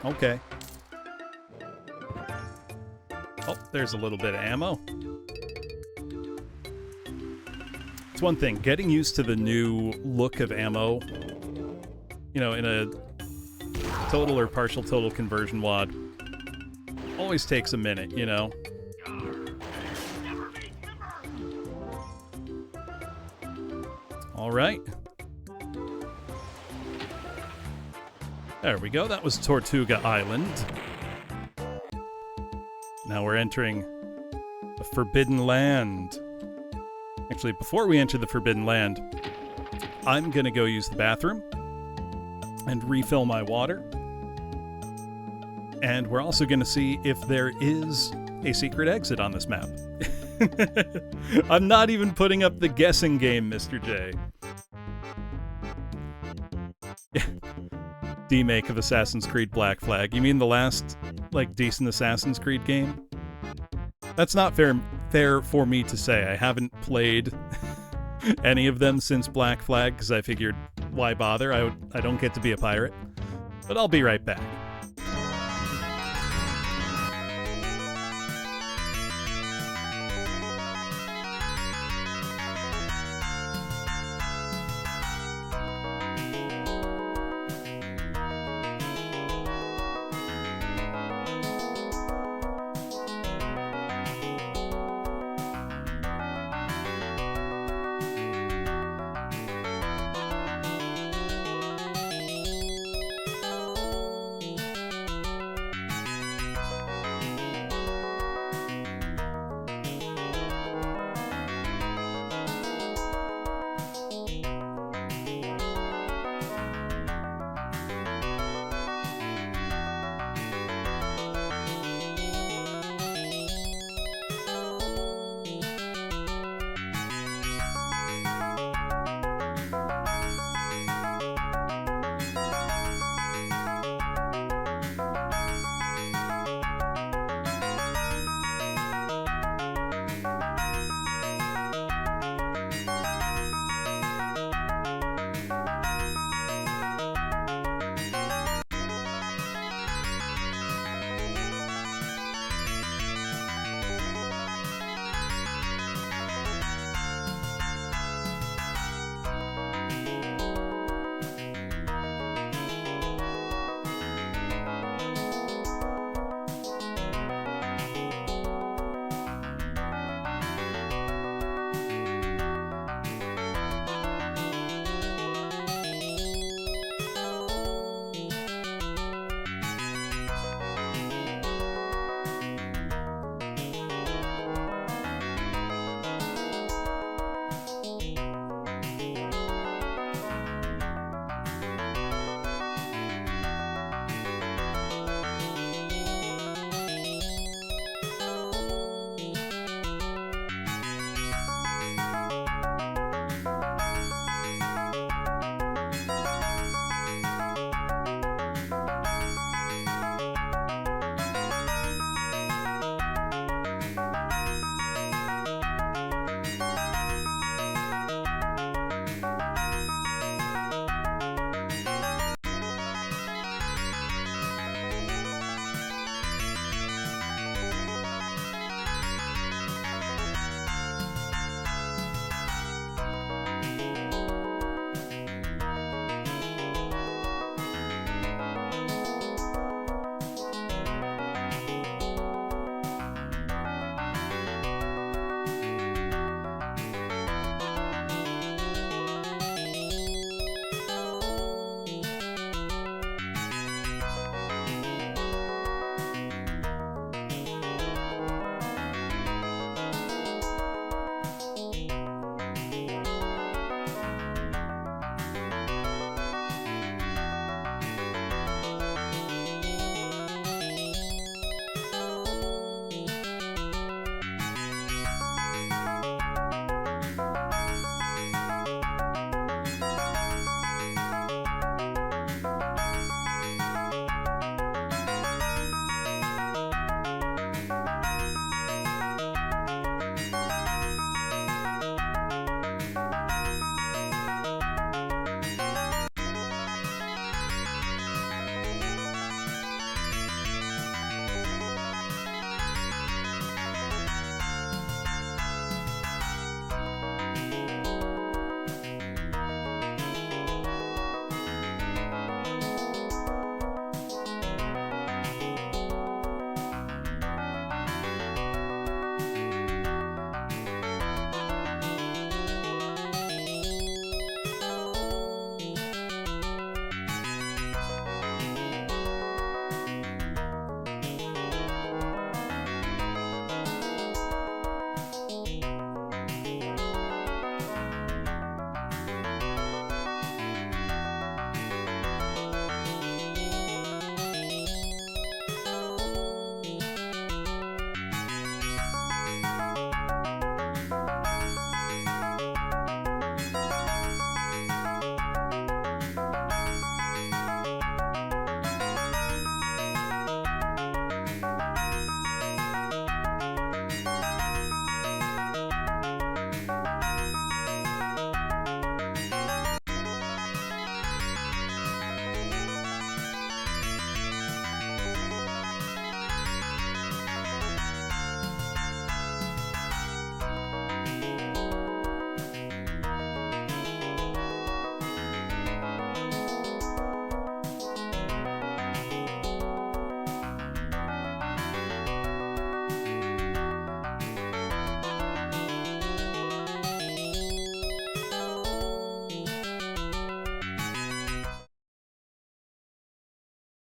Okay. Oh, there's a little bit of ammo. It's one thing, getting used to the new look of ammo, you know, in a total or partial total conversion WOD. Always takes a minute, you know? All right. There we go. That was Tortuga Island. Now we're entering the Forbidden Land. Actually, before we enter the Forbidden Land, I'm going to go use the bathroom and refill my water. And we're also going to see if there is a secret exit on this map. I'm not even putting up the guessing game, Mr. J. Remake of Assassin's Creed Black Flag. You mean the last, like, decent Assassin's Creed game? That's not fair for me to say. I haven't played any of them since Black Flag because I figured, why bother? I don't get to be a pirate. But I'll be right back.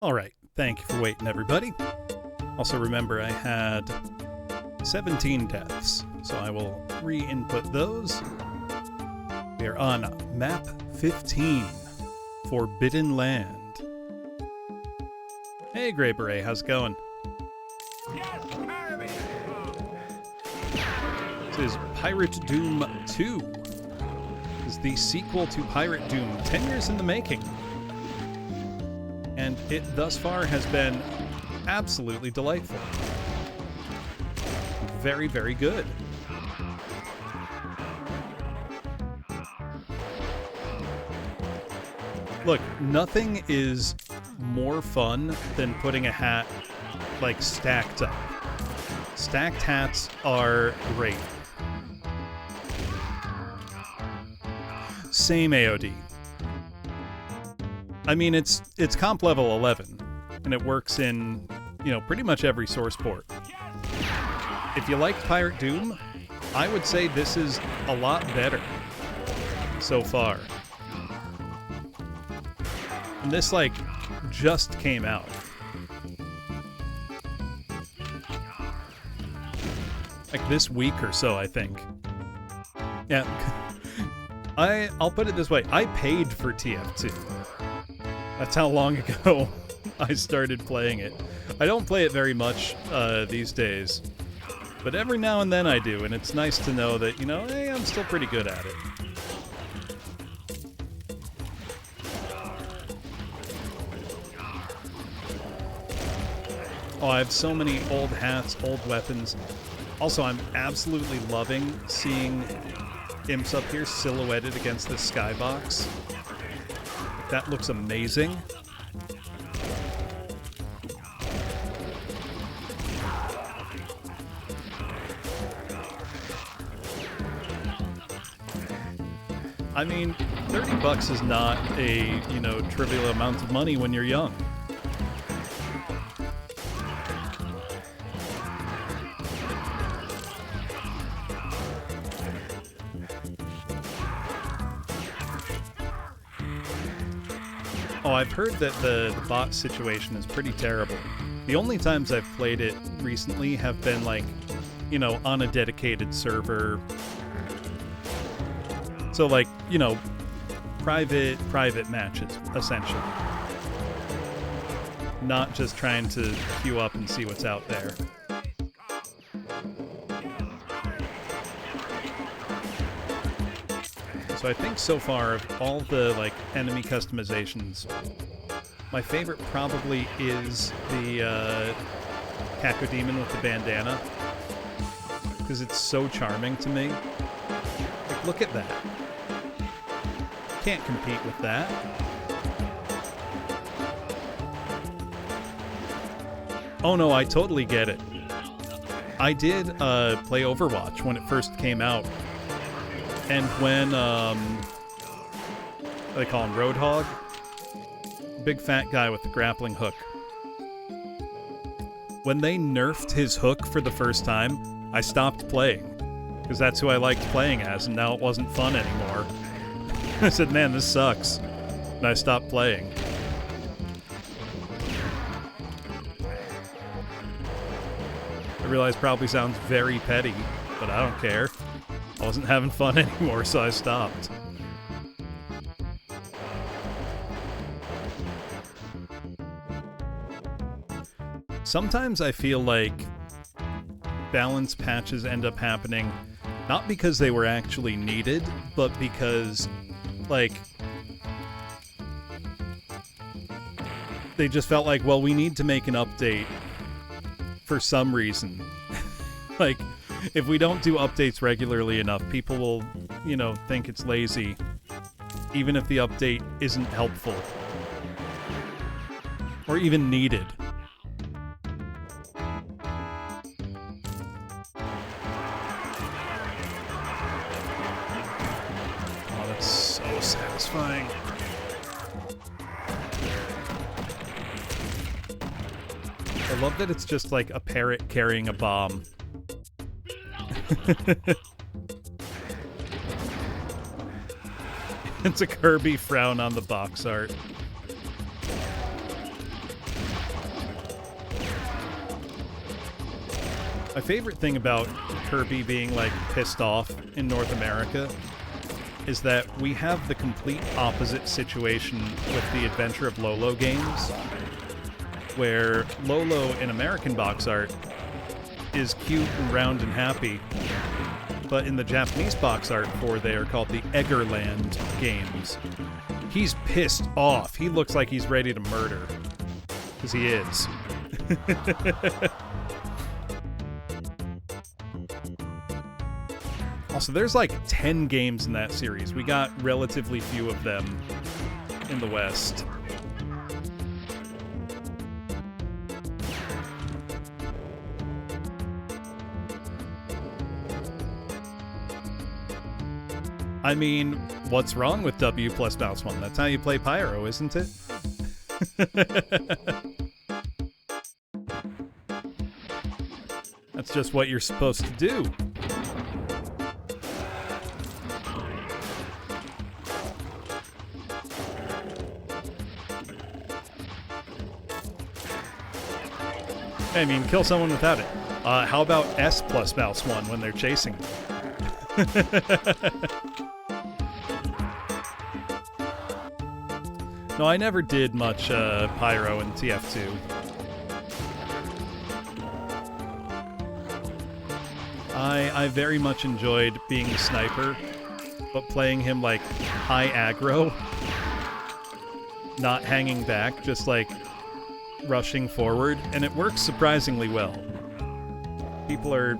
All right, thank you for waiting, everybody. Also remember I had 17 deaths, so I will re-input those. We are on map 15, Forbidden Land. Hey, Grey Beret, how's it going? This is Pirate Doom 2. This is the sequel to Pirate Doom, 10 years in the making. And it thus far has been absolutely delightful. Very, very good. Look, nothing is more fun than putting a hat, like, stacked up. Stacked hats are great. Same AOD. I mean, it's comp level 11, and it works in, you know, pretty much every source port. If you liked Pirate Doom, I would say this is a lot better so far. And this, like, just came out. Like this week or so, I think. Yeah. I'll put it this way. I paid for TF2. That's how long ago I started playing it. I don't play it very much these days, but every now and then I do, and it's nice to know that, you know, hey, I'm still pretty good at it. Oh, I have so many old hats, old weapons. Also, I'm absolutely loving seeing imps up here silhouetted against this skybox. That looks amazing. I mean, $30 is not a, you know, trivial amount of money when you're young. Oh, I've heard that the bot situation is pretty terrible. The only times I've played it recently have been, like, you know, on a dedicated server. So, like, you know, private matches, essentially. Not just trying to queue up and see what's out there. So I think so far of all the, like, enemy customizations, my favorite probably is the Cacodemon with the bandana, because it's so charming to me. Like, look at that. Can't compete with that. Oh no, I totally get it. I did play Overwatch when it first came out. And when, what do they call him, Roadhog? Big fat guy with the grappling hook. When they nerfed his hook for the first time, I stopped playing. Because that's who I liked playing as, and now it wasn't fun anymore. I said, man, this sucks. And I stopped playing. I realize probably sounds very petty, but I don't care. I wasn't having fun anymore, so I stopped. Sometimes I feel like balance patches end up happening not because they were actually needed, but because, like, they just felt like, well, we need to make an update for some reason. Like, if we don't do updates regularly enough, people will, you know, think it's lazy, even if the update isn't helpful. Or even needed. Oh, that's so satisfying. I love that it's just like a parrot carrying a bomb. It's a Kirby frown on the box art. My favorite thing about Kirby being, like, pissed off in North America is that we have the complete opposite situation with the Adventure of Lolo games, where Lolo in American box art is cute and round and happy, but in the Japanese box art for they are called the Eggerland games. He's pissed off. He looks like he's ready to murder. Because he is. Also, there's like 10 games in that series. We got relatively few of them in the West. I mean, what's wrong with W plus mouse 1? That's how you play Pyro, isn't it? That's just what you're supposed to do. I mean, kill someone without it. How about S plus mouse 1 when they're chasing? No, I never did much Pyro in TF2. I very much enjoyed being the sniper, but playing him like high aggro, not hanging back, just like rushing forward, and it works surprisingly well. People are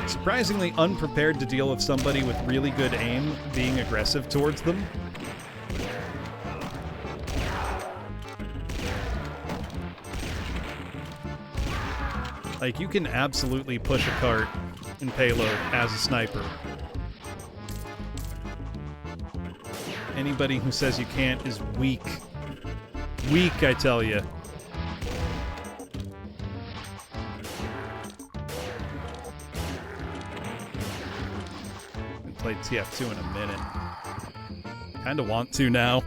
surprisingly unprepared to deal with somebody with really good aim being aggressive towards them. Like, you can absolutely push a cart in payload as a sniper. Anybody who says you can't is weak. Weak, I tell you. I'll play TF2 in a minute. Kinda want to now.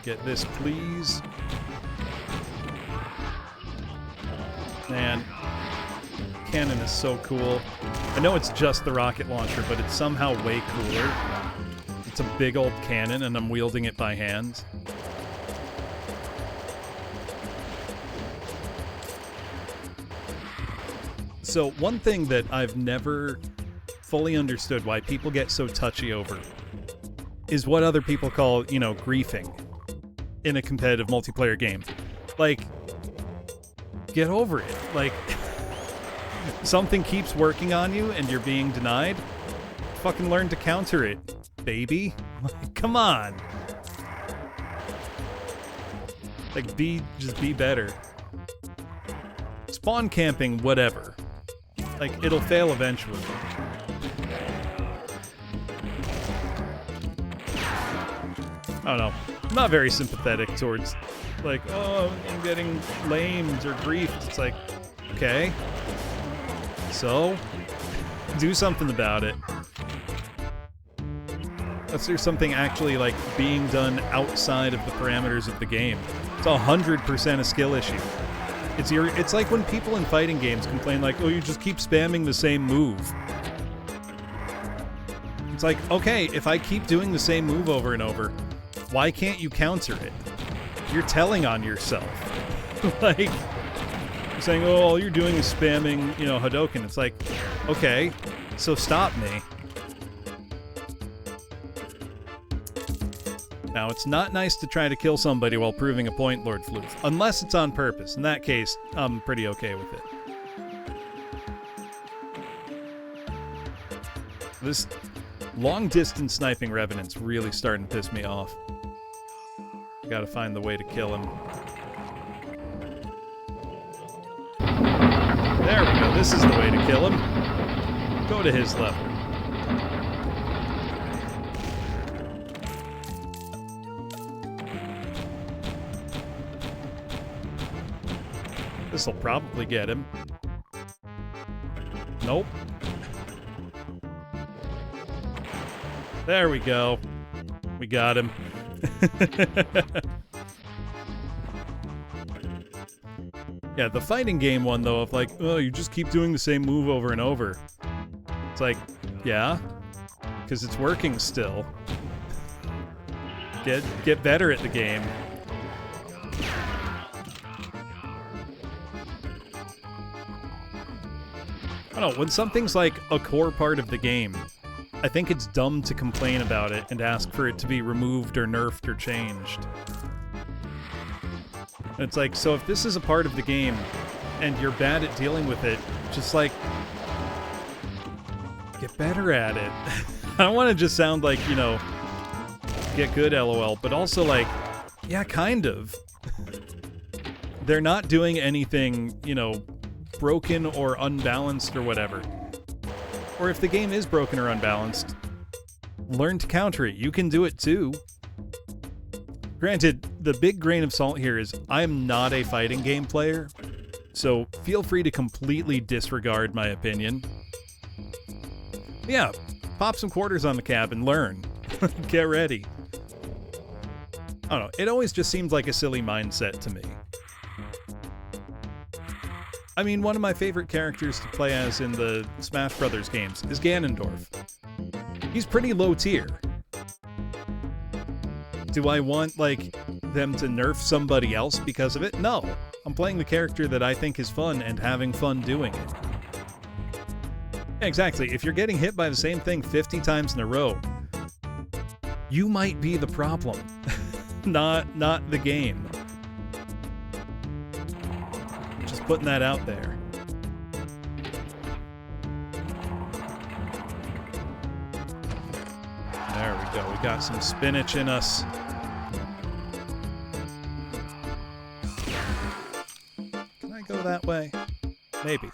Get this, please. Man, cannon is so cool. I know it's just the rocket launcher, but it's somehow way cooler. It's a big old cannon, and I'm wielding it by hand. So, one thing that I've never fully understood why people get so touchy over is what other people call, you know, griefing in a competitive multiplayer game. Like, get over it. Like, something keeps working on you and you're being denied. Fucking learn to counter it, baby. Like, come on. Like, just be better. Spawn camping, whatever. Like, it'll fail eventually. I don't know. I'm not very sympathetic towards, like, oh, I'm getting lamed or griefed. It's like, okay. So, do something about it. Unless there's something actually, like, being done outside of the parameters of the game. It's 100% a skill issue. It's like when people in fighting games complain, like, oh, you just keep spamming the same move. It's like, okay, if I keep doing the same move over and over, why can't you counter it? You're telling on yourself. Like, you're saying, oh, all you're doing is spamming, you know, Hadouken. It's like, okay, so stop me. Now, it's not nice to try to kill somebody while proving a point, Lord Floof, unless it's on purpose. In that case, I'm pretty okay with it. This long-distance sniping Revenant's really starting to piss me off. Gotta find the way to kill him. There we go. This is the way to kill him. Go to his level. This'll probably get him. Nope. There we go. We got him. Yeah, the fighting game one, though, of like, oh, you just keep doing the same move over and over. It's like, yeah, because it's working still. Get better at the game. I don't know, when something's like a core part of the game, I think it's dumb to complain about it and ask for it to be removed or nerfed or changed. It's like, so if this is a part of the game and you're bad at dealing with it, just like, get better at it. I don't want to just sound like, you know, get good, LOL, but also like, yeah, kind of. They're not doing anything, you know, broken or unbalanced or whatever. Or if the game is broken or unbalanced, learn to counter it. You can do it too. Granted, the big grain of salt here is I am not a fighting game player, so feel free to completely disregard my opinion. Yeah, pop some quarters on the cab and learn. Get ready. I don't know, it always just seemed like a silly mindset to me. I mean, one of my favorite characters to play as in the Smash Brothers games is Ganondorf. He's pretty low tier. Do I want, like, them to nerf somebody else because of it? No. I'm playing the character that I think is fun and having fun doing it. Exactly. If you're getting hit by the same thing 50 times in a row, you might be the problem. not the game. Just putting that out there. There we go. We got some spinach in us. Can I go that way? Maybe.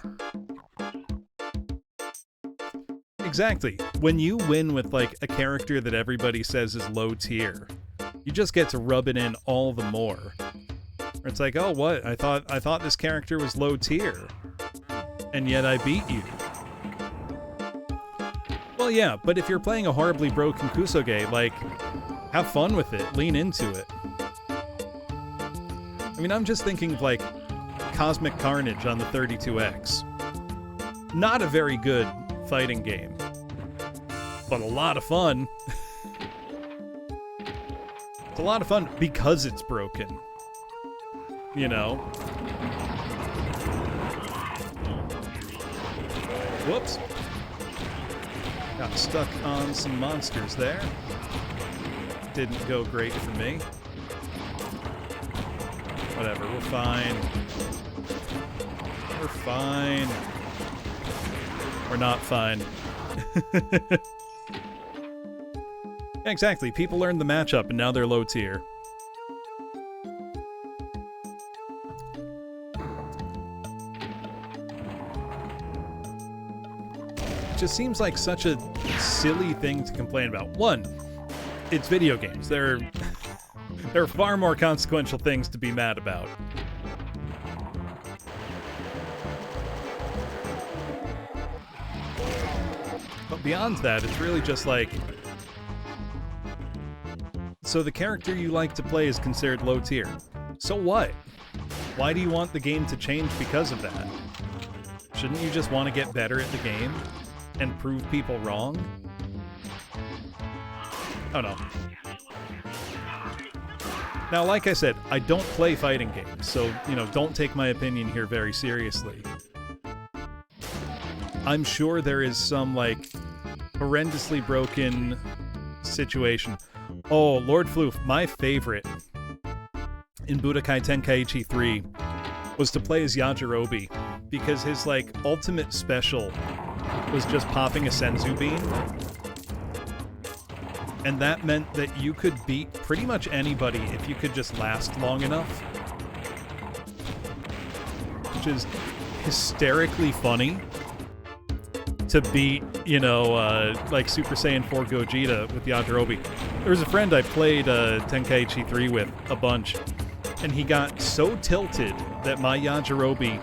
Exactly. When you win with, like, a character that everybody says is low tier, you just get to rub it in all the more. It's like, oh, what? I thought this character was low tier, and yet I beat you. Well, yeah, but if you're playing a horribly broken Kusoge, like, have fun with it, lean into it. I mean, I'm just thinking of, like, Cosmic Carnage on the 32X. Not a very good fighting game, but a lot of fun. It's a lot of fun because it's broken. You know? Whoops. Got stuck on some monsters there. Didn't go great for me. Whatever, we're fine. We're fine. We're not fine. Exactly, people learned the matchup and now they're low tier. It just seems like such a silly thing to complain about. One, it's video games. There are far more consequential things to be mad about. But beyond that, it's really just like, so the character you like to play is considered low tier. So what? Why do you want the game to change because of that? Shouldn't you just want to get better at the game and prove people wrong? Oh no. Now, like I said, I don't play fighting games, so, you know, don't take my opinion here very seriously. I'm sure there is some, like, horrendously broken situation. Oh, Lord Floof, my favorite in Budokai Tenkaichi 3 was to play as Yajirobe, because his, like, ultimate special was just popping a Senzu beam. And that meant that you could beat pretty much anybody if you could just last long enough. Which is hysterically funny to beat, you know, like Super Saiyan 4 Gogeta with Yajirobe. There was a friend I played Tenkaichi 3 with a bunch, and he got so tilted that my Yajirobe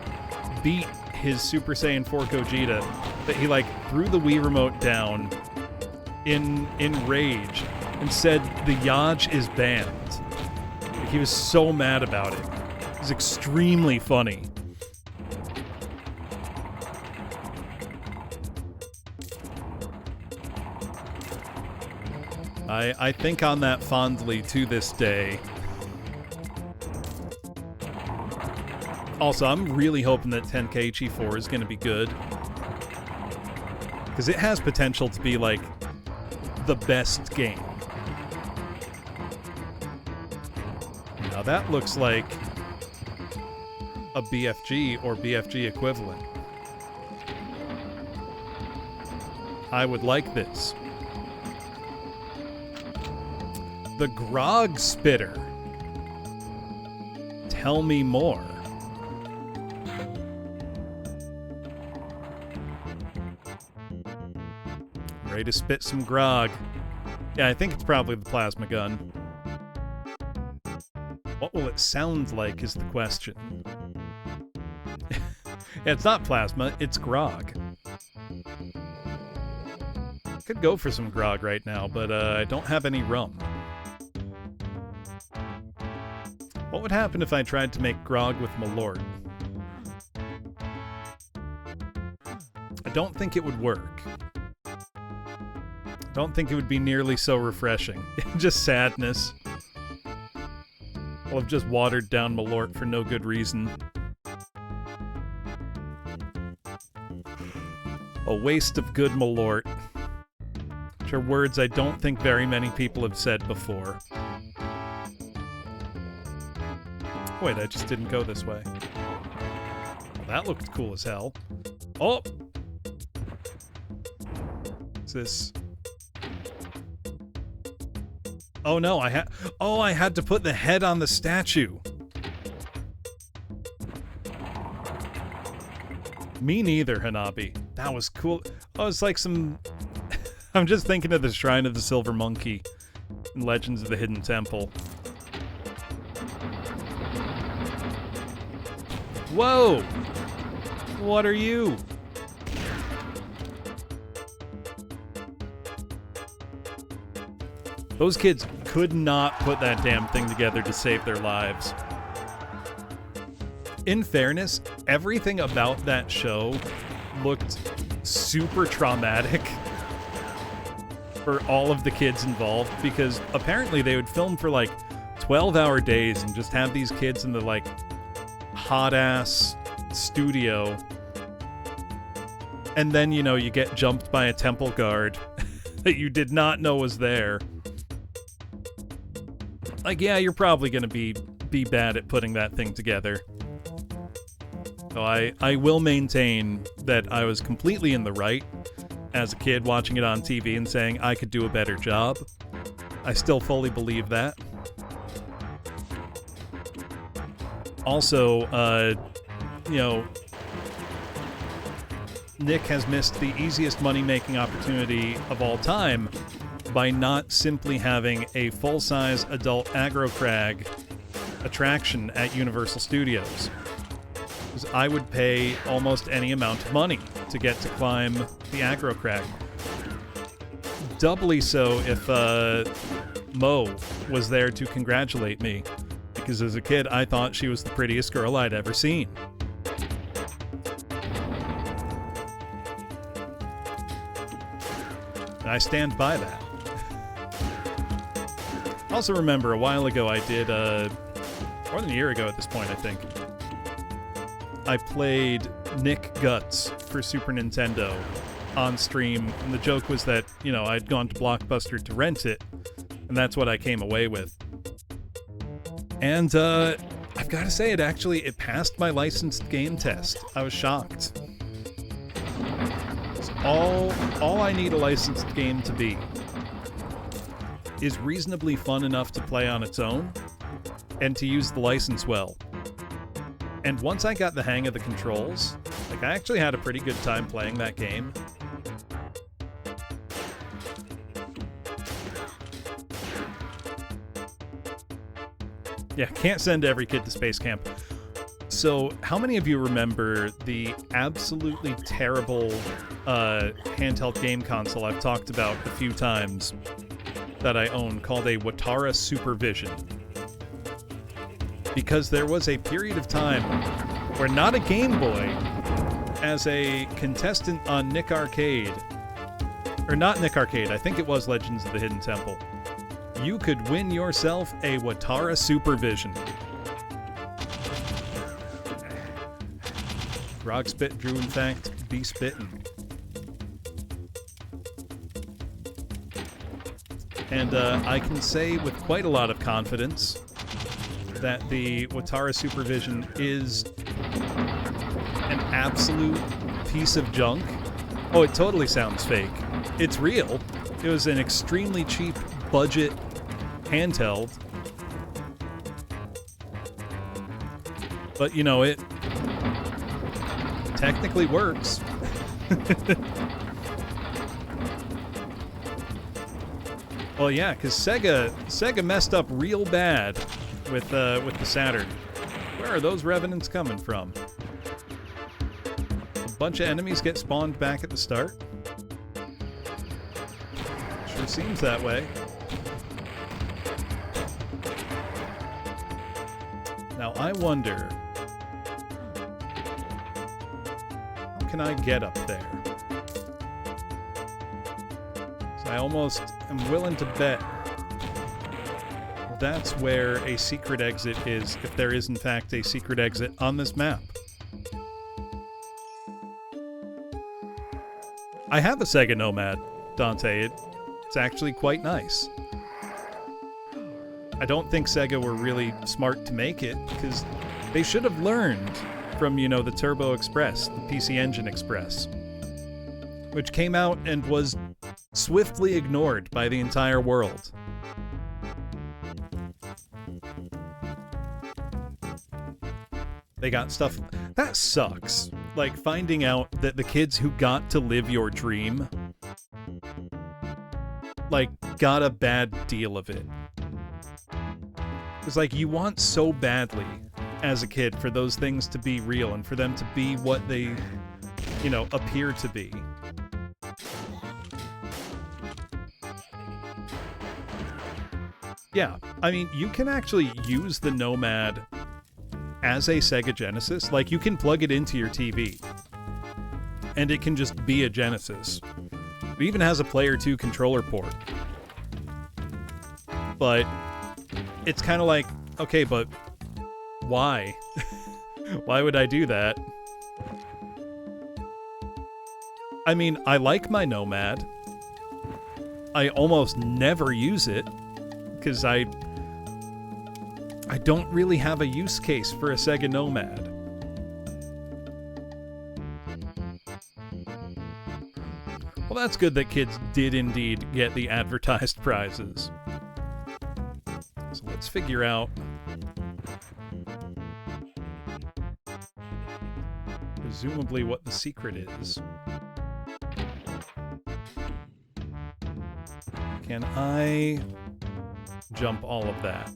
beat his Super Saiyan 4 Gogeta that he, like, threw the Wii remote down in rage and said the Yaj is banned. He was so mad about it. It was extremely funny. I think on that fondly to this day. Also, I'm really hoping that Tenkaichi 4 is going to be good. Because it has potential to be, like, the best game. Now that looks like a BFG or BFG equivalent. I would like this. The Grog Spitter. Tell me more. Ready to spit some grog. Yeah, I think it's probably the plasma gun. What will it sound like is the question. Yeah, it's not plasma, it's grog. Could go for some grog right now, but I don't have any rum. What would happen if I tried to make grog with Malort? I don't think it would work. I don't think it would be nearly so refreshing. Just sadness. Well, I've just watered down Malort for no good reason. A waste of good Malort. Which are words I don't think very many people have said before. Wait, I just didn't go this way. Well, that looked cool as hell. Oh! What's this? Oh no, I had to put the head on the statue. Me neither, Hanabi. That was cool. Oh, it's like some... I'm just thinking of the Shrine of the Silver Monkey in Legends of the Hidden Temple. Whoa! What are you? Those kids could not put that damn thing together to save their lives. In fairness, everything about that show looked super traumatic for all of the kids involved, because apparently they would film for like 12-hour days and just have these kids in the like hot-ass studio, and then, you know, you get jumped by a temple guard that you did not know was there. Like, yeah, you're probably gonna be bad at putting that thing together. So I will maintain that I was completely in the right as a kid watching it on TV and saying I could do a better job. I still fully believe that. Also, you know, Nick has missed the easiest money-making opportunity of all time by not simply having a full-size adult aggro crag attraction at Universal Studios. Because I would pay almost any amount of money to get to climb the aggro crag. Doubly so if Mo was there to congratulate me, because as a kid I thought she was the prettiest girl I'd ever seen. And I stand by that. I also remember a while ago I did, more than a year ago at this point I think, I played Nick Guts for Super Nintendo on stream, and the joke was that, you know, I'd gone to Blockbuster to rent it, and that's what I came away with. And I've got to say, it passed my licensed game test. I was shocked. So all I need a licensed game to be is reasonably fun enough to play on its own, and to use the license well. And once I got the hang of the controls, like, I actually had a pretty good time playing that game. Yeah, can't send every kid to space camp. So, how many of you remember the absolutely terrible handheld game console I've talked about a few times that I own called a Watara Supervision? Because there was a period of time where not a Game Boy, as a contestant on Nick Arcade, or not Nick Arcade, I think it was Legends of the Hidden Temple, you could win yourself a Watara Supervision. Grog spit, Drew in fact be spittin'. And I can say with quite a lot of confidence that the Watara Supervision is an absolute piece of junk. Oh, it totally sounds fake. It's real. It was an extremely cheap budget handheld. But, you know, it technically works. Well, yeah, because Sega messed up real bad with the Saturn. Where are those revenants coming from? A bunch of enemies get spawned back at the start. Sure seems that way. Now I wonder, how can I get up there? So I almost am willing to bet that's where a secret exit is, if there is in fact a secret exit on this map. I have a Sega Nomad, Dante. It's actually quite nice. I don't think Sega were really smart to make it, because they should have learned from, you know, the Turbo Express, the PC Engine Express, which came out and was swiftly ignored by the entire world. They got stuff that sucks. Like finding out that the kids who got to live your dream, like, got a bad deal of it. It's like you want so badly as a kid for those things to be real and for them to be what they, you know, appear to be. Yeah, I mean, you can actually use the Nomad as a Sega Genesis. Like, you can plug it into your TV, and it can just be a Genesis. It even has a Player 2 controller port. But it's kind of like, okay, but why? Why would I do that? I mean, I like my Nomad. I almost never use it, because I don't really have a use case for a Sega Nomad. Well, that's good that kids did indeed get the advertised prizes. So let's figure out presumably what the secret is. Can I jump all of that?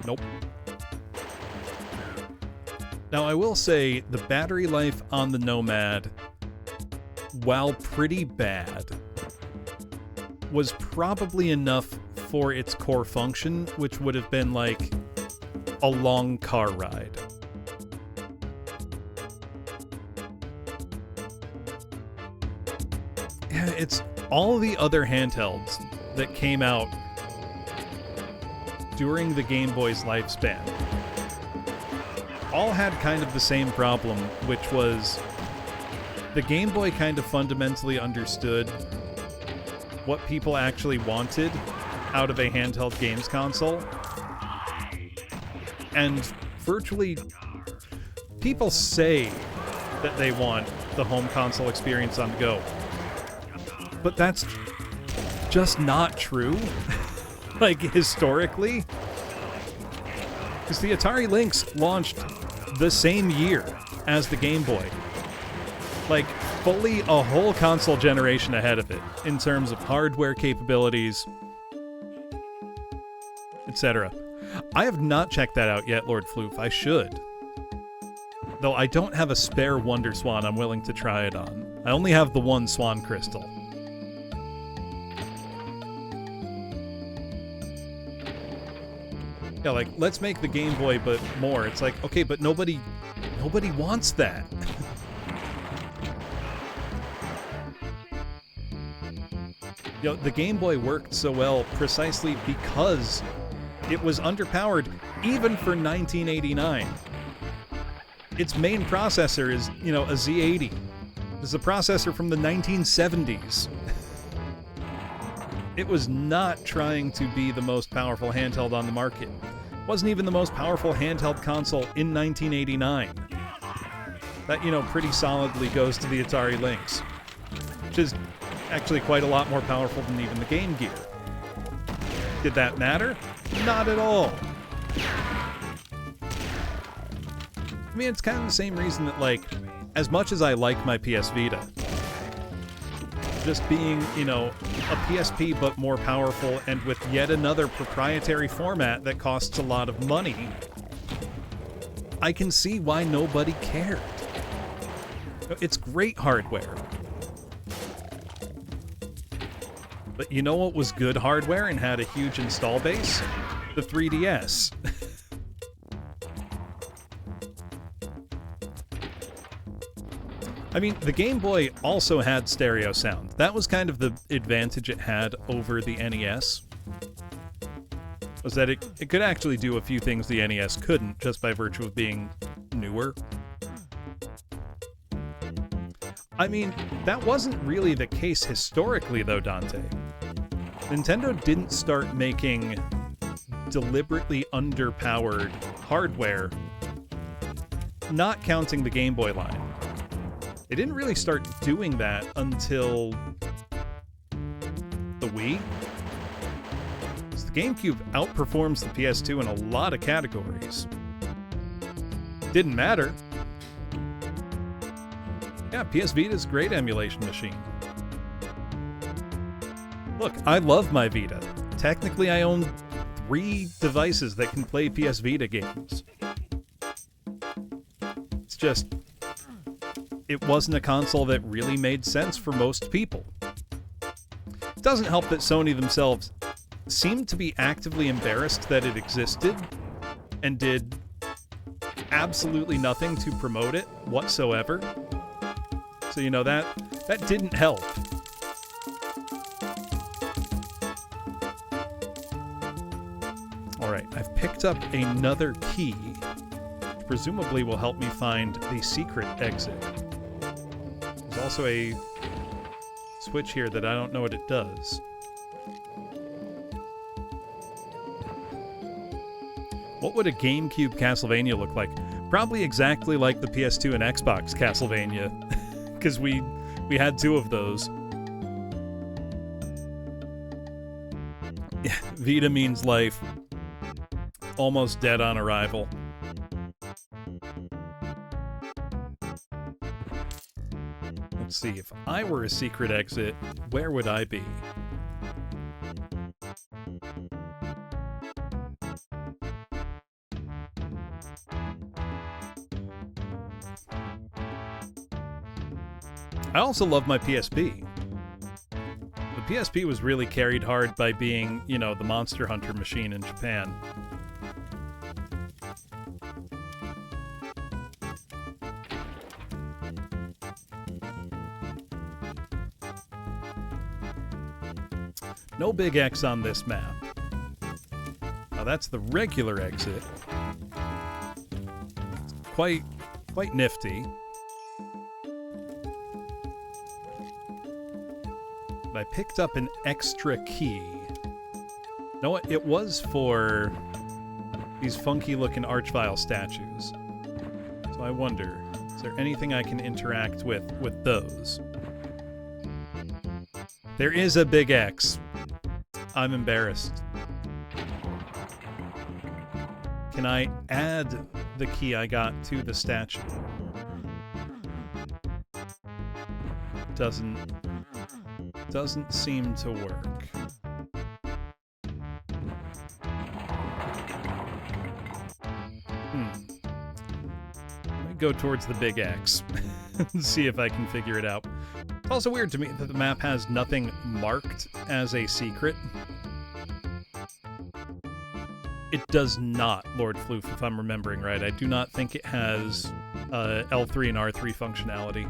Nope. Now, I will say the battery life on the Nomad, while pretty bad, was probably enough for its core function, which would have been like a long car ride. Yeah, it's all the other handhelds that came out during the Game Boy's lifespan all had kind of the same problem, which was the Game Boy kind of fundamentally understood what people actually wanted out of a handheld games console. And virtually, people say that they want the home console experience on the go, but that's just not true. Like, historically. Because the Atari Lynx launched the same year as the Game Boy. Like, fully a whole console generation ahead of it, in terms of hardware capabilities, etc. I have not checked that out yet, Lord Floof. I should. Though I don't have a spare Wonder Swan I'm willing to try it on. I only have the one Swan Crystal. Yeah, like, let's make the Game Boy, but more. It's like, okay, but nobody wants that. You know, the Game Boy worked so well precisely because it was underpowered even for 1989. Its main processor is, you know, a Z80. It's a processor from the 1970s. It was not trying to be the most powerful handheld on the market. It wasn't even the most powerful handheld console in 1989. That, you know, pretty solidly goes to the Atari Lynx, which is actually quite a lot more powerful than even the Game Gear. Did that matter? Not at all. I mean, it's kind of the same reason that, like, as much as I like my PS Vita, just being, you know, a PSP but more powerful and with yet another proprietary format that costs a lot of money, I can see why nobody cared. It's great hardware. But you know what was good hardware and had a huge install base? The 3DS. I mean, the Game Boy also had stereo sound. That was kind of the advantage it had over the NES. Was that it could actually do a few things the NES couldn't, just by virtue of being newer. I mean, that wasn't really the case historically, though, Dante. Nintendo didn't start making deliberately underpowered hardware, not counting the Game Boy line. They didn't really start doing that until the Wii. So the GameCube outperforms the PS2 in a lot of categories. Didn't matter. Yeah, PS Vita's a great emulation machine. Look, I love my Vita. Technically, I own 3 devices that can play PS Vita games. It's just, it wasn't a console that really made sense for most people. It doesn't help that Sony themselves seemed to be actively embarrassed that it existed and did absolutely nothing to promote it whatsoever. So, you know, that didn't help. Alright, I've picked up another key, which presumably will help me find the secret exit. There's also a switch here that I don't know what it does. What would a GameCube Castlevania look like? Probably exactly like the PS2 and Xbox Castlevania, because we had 2 of those. Yeah, Vita means life. Almost dead on arrival. Let's see, if I were a secret exit, where would I be? I also love my PSP. The PSP was really carried hard by being, you know, the Monster Hunter machine in Japan. No big X on this map. Now that's the regular exit. It's quite nifty. But I picked up an extra key. You know what? It was for these funky-looking Archvile statues. So I wonder, is there anything I can interact with those? There is a big X. I'm embarrassed. Can I add the key I got to the statue? Doesn't seem to work. go towards the big X and see if I can figure it out. It's also weird to me that the map has nothing marked as a secret. It does not, Lord Floof, if I'm remembering right. I do not think it has L3 and R3 functionality.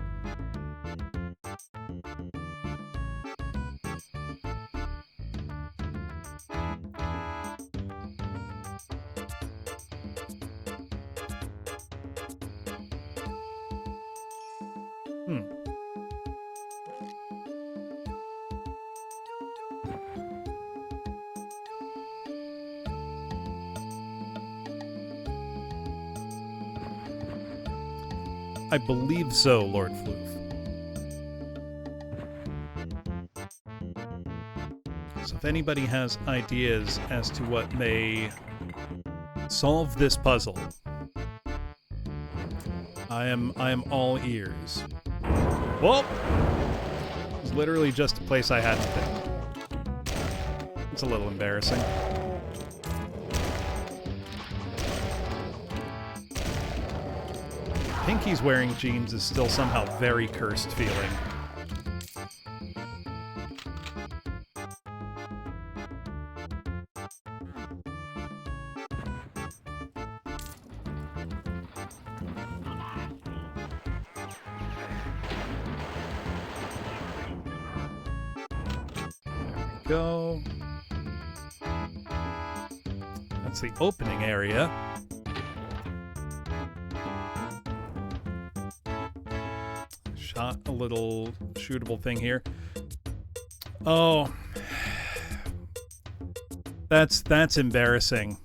I believe so, Lord Floof. So if anybody has ideas as to what may solve this puzzle, I am all ears. Well, it was literally just a place I hadn't been. It's a little embarrassing. Pinky's wearing jeans is still somehow very cursed feeling. There we go. That's the opening area. Shot a little shootable thing here. Oh. That's embarrassing.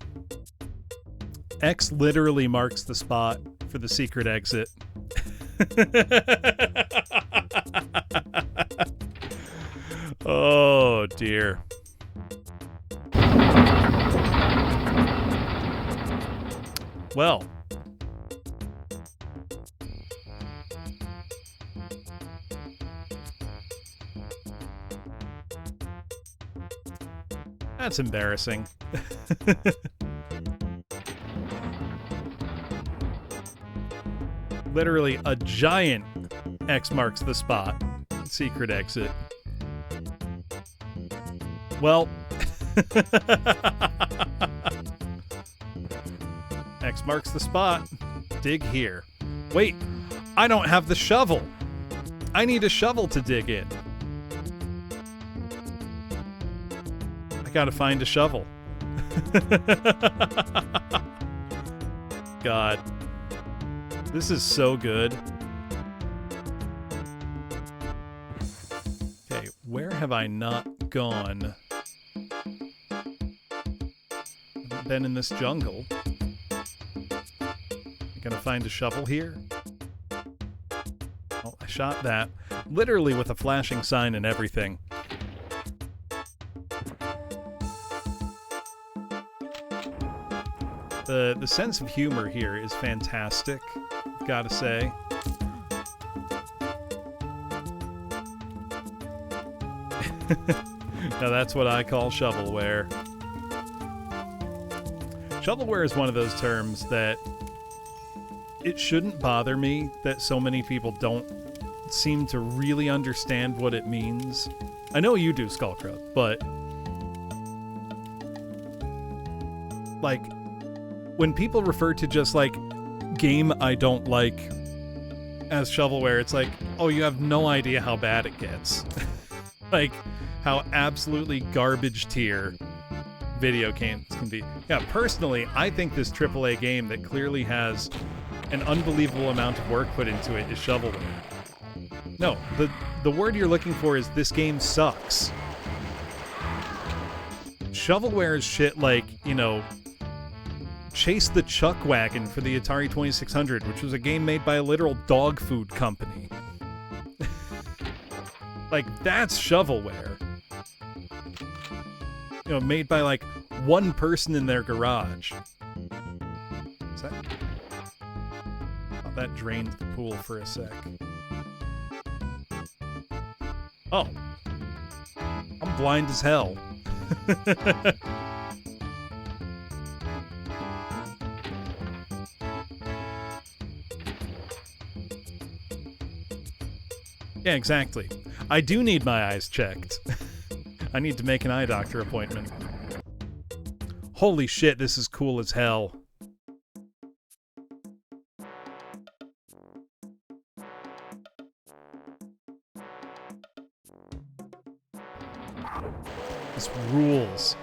X literally marks the spot for the secret exit. Oh, dear. Well. That's embarrassing. Literally a giant X marks the spot. Secret exit. Well. X marks the spot. Dig here. Wait, I don't have the shovel. I need a shovel to dig in. I gotta find a shovel. God. This is so good. Okay, where have I not gone? Haven't been in this jungle. Gonna find a shovel here? Oh, I shot that. Literally with a flashing sign and everything. The sense of humor here is fantastic, gotta say. Now that's what I call shovelware. Shovelware is one of those terms that it shouldn't bother me that so many people don't seem to really understand what it means. I know you do, Skullcrub, but like when people refer to just like game I don't like as shovelware, it's like, oh, you have no idea how bad it gets. Like how absolutely garbage tier video games can be. Yeah, personally, I think this AAA game that clearly has an unbelievable amount of work put into it is shovelware. No, the word you're looking for is this game sucks. Shovelware is shit like, you know, Chase the Chuck Wagon for the Atari 2600, which was a game made by a literal dog food company. Like, that's shovelware. You know, made by, like, one person in their garage. Is that... Oh, that drained the pool for a sec. Oh. I'm blind as hell. Yeah, exactly. I do need my eyes checked. I need to make an eye doctor appointment. Holy shit, this is cool as hell. This rules.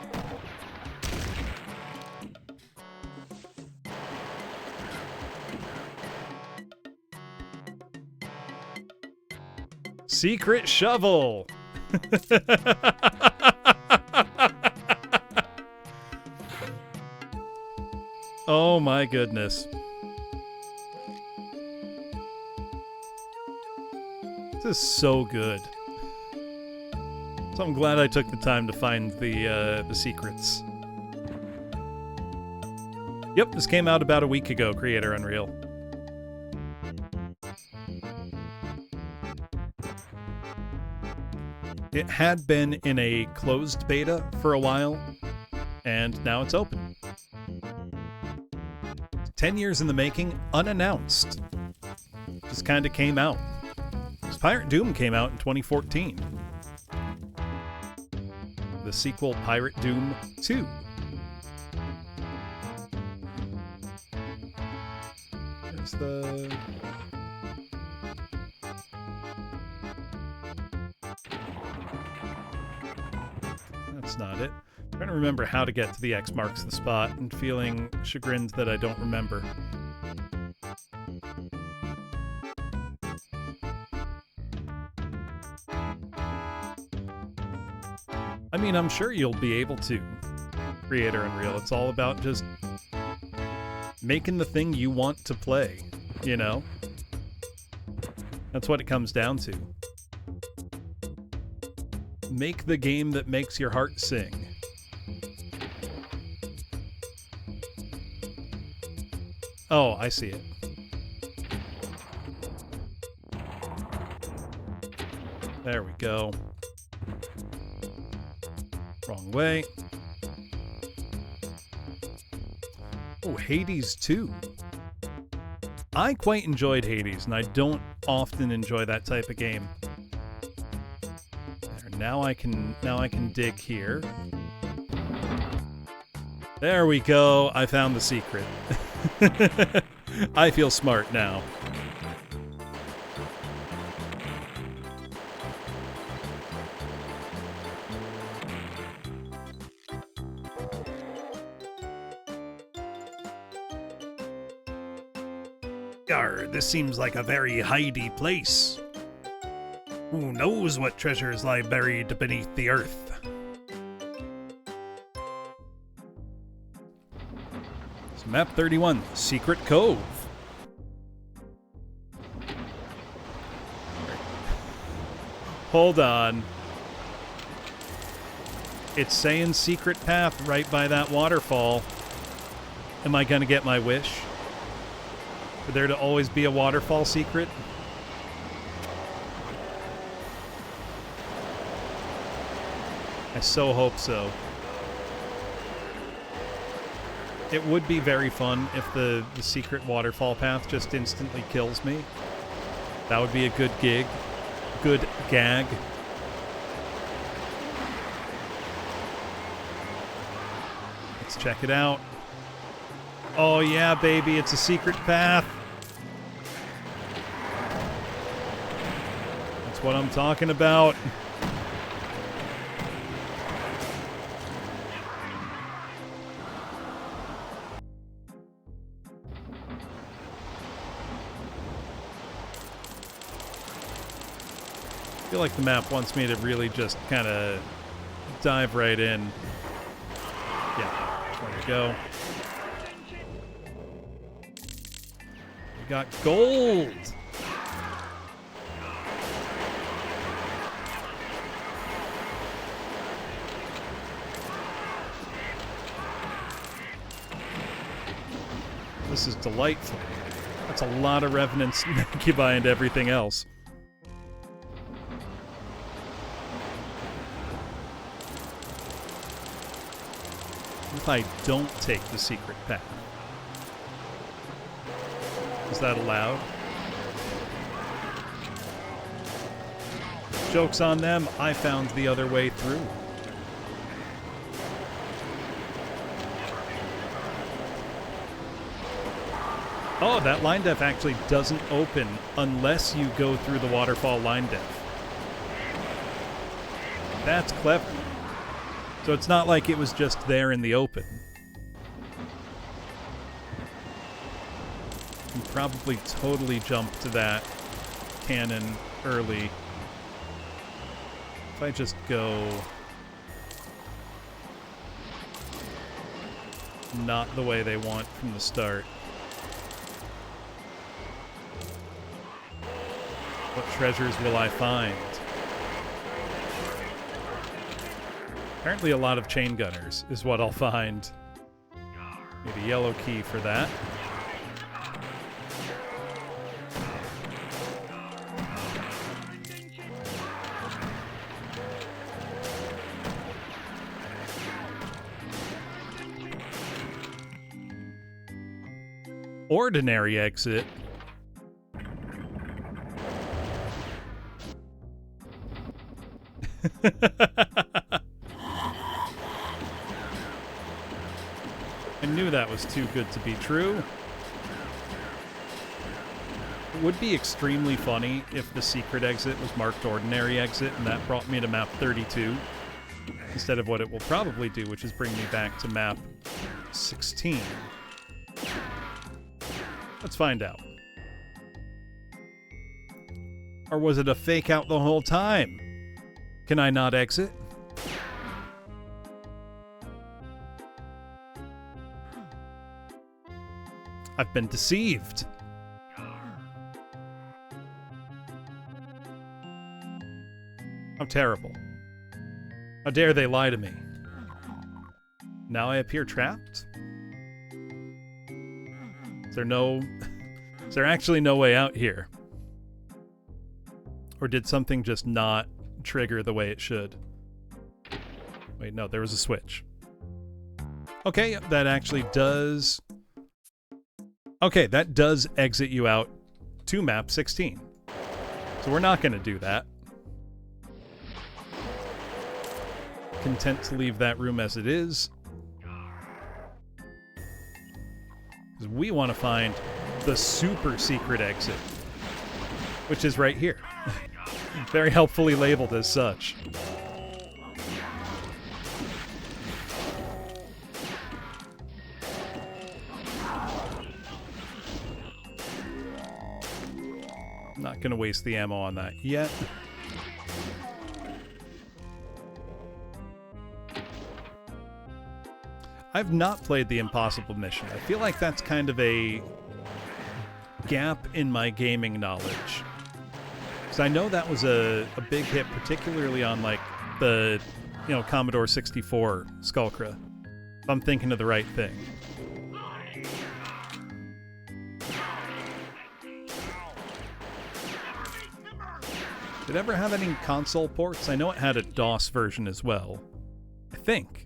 Secret shovel. Oh my goodness. This is so good. So I'm glad I took the time to find the secrets. Yep, this came out about a week ago, Creator Unreal. It had been in a closed beta for a while, and now it's open. 10 years in the making, unannounced. Just kind of came out. Pirate Doom came out in 2014. The sequel, Pirate Doom 2. There's the... That's not it. I'm trying to remember how to get to the X marks the spot and feeling chagrined that I don't remember. I mean, I'm sure you'll be able to, Creator Unreal. It's all about just making the thing you want to play, you know? That's what it comes down to. Make the game that makes your heart sing. Oh, I see it. There we go. Wrong way. Oh, Hades 2. I quite enjoyed Hades, and I don't often enjoy that type of game. There, now I can dig here. There we go. I found the secret. I feel smart now. Yarr, this seems like a very hidey place. Who knows what treasures lie buried beneath the earth? So map 31, Secret Cove. Hold on. It's saying secret path right by that waterfall. Am I gonna get my wish? For there to always be a waterfall secret? I so hope so. It would be very fun if the secret waterfall path just instantly kills me. That would be a good gig. Good gag. Let's check it out. Oh yeah, baby, it's a secret path. That's what I'm talking about. I feel like the map wants me to really just kind of dive right in. Yeah, there we go. We got gold! This is delightful. That's a lot of Revenants, Incubi, and everything else. If I don't take the secret path. Is that allowed? Joke's on them, I found the other way through. Oh, that line def actually doesn't open unless you go through the waterfall line def. That's clever. So it's not like it was just there in the open. You probably totally jumped to that cannon early. If I just go not the way they want from the start. What treasures will I find? Apparently a lot of chain gunners is what I'll find. Need a yellow key for that. Ordinary exit. I knew that was too good to be true. It would be extremely funny if the secret exit was marked ordinary exit and that brought me to map 32 instead of what it will probably do, which is bring me back to map 16. Let's find out. Or was it a fake out the whole time? Can I not exit? I've been deceived. How terrible. How dare they lie to me? Now I appear trapped? Is there actually no way out here? Or did something just not trigger the way it should? Wait, no, there was a switch. Okay, that actually does... Okay, that does exit you out to map 16. So we're not going to do that. Content to leave that room as it is. Because we want to find the super secret exit, which is right here. Very helpfully labeled as such. Not going to waste the ammo on that yet. I've not played the Impossible Mission. I feel like that's kind of a gap in my gaming knowledge. Because I know that was a big hit, particularly on like the, Commodore 64 Skullcra. If I'm thinking of the right thing. Did it ever have any console ports? I know it had a DOS version as well. I think.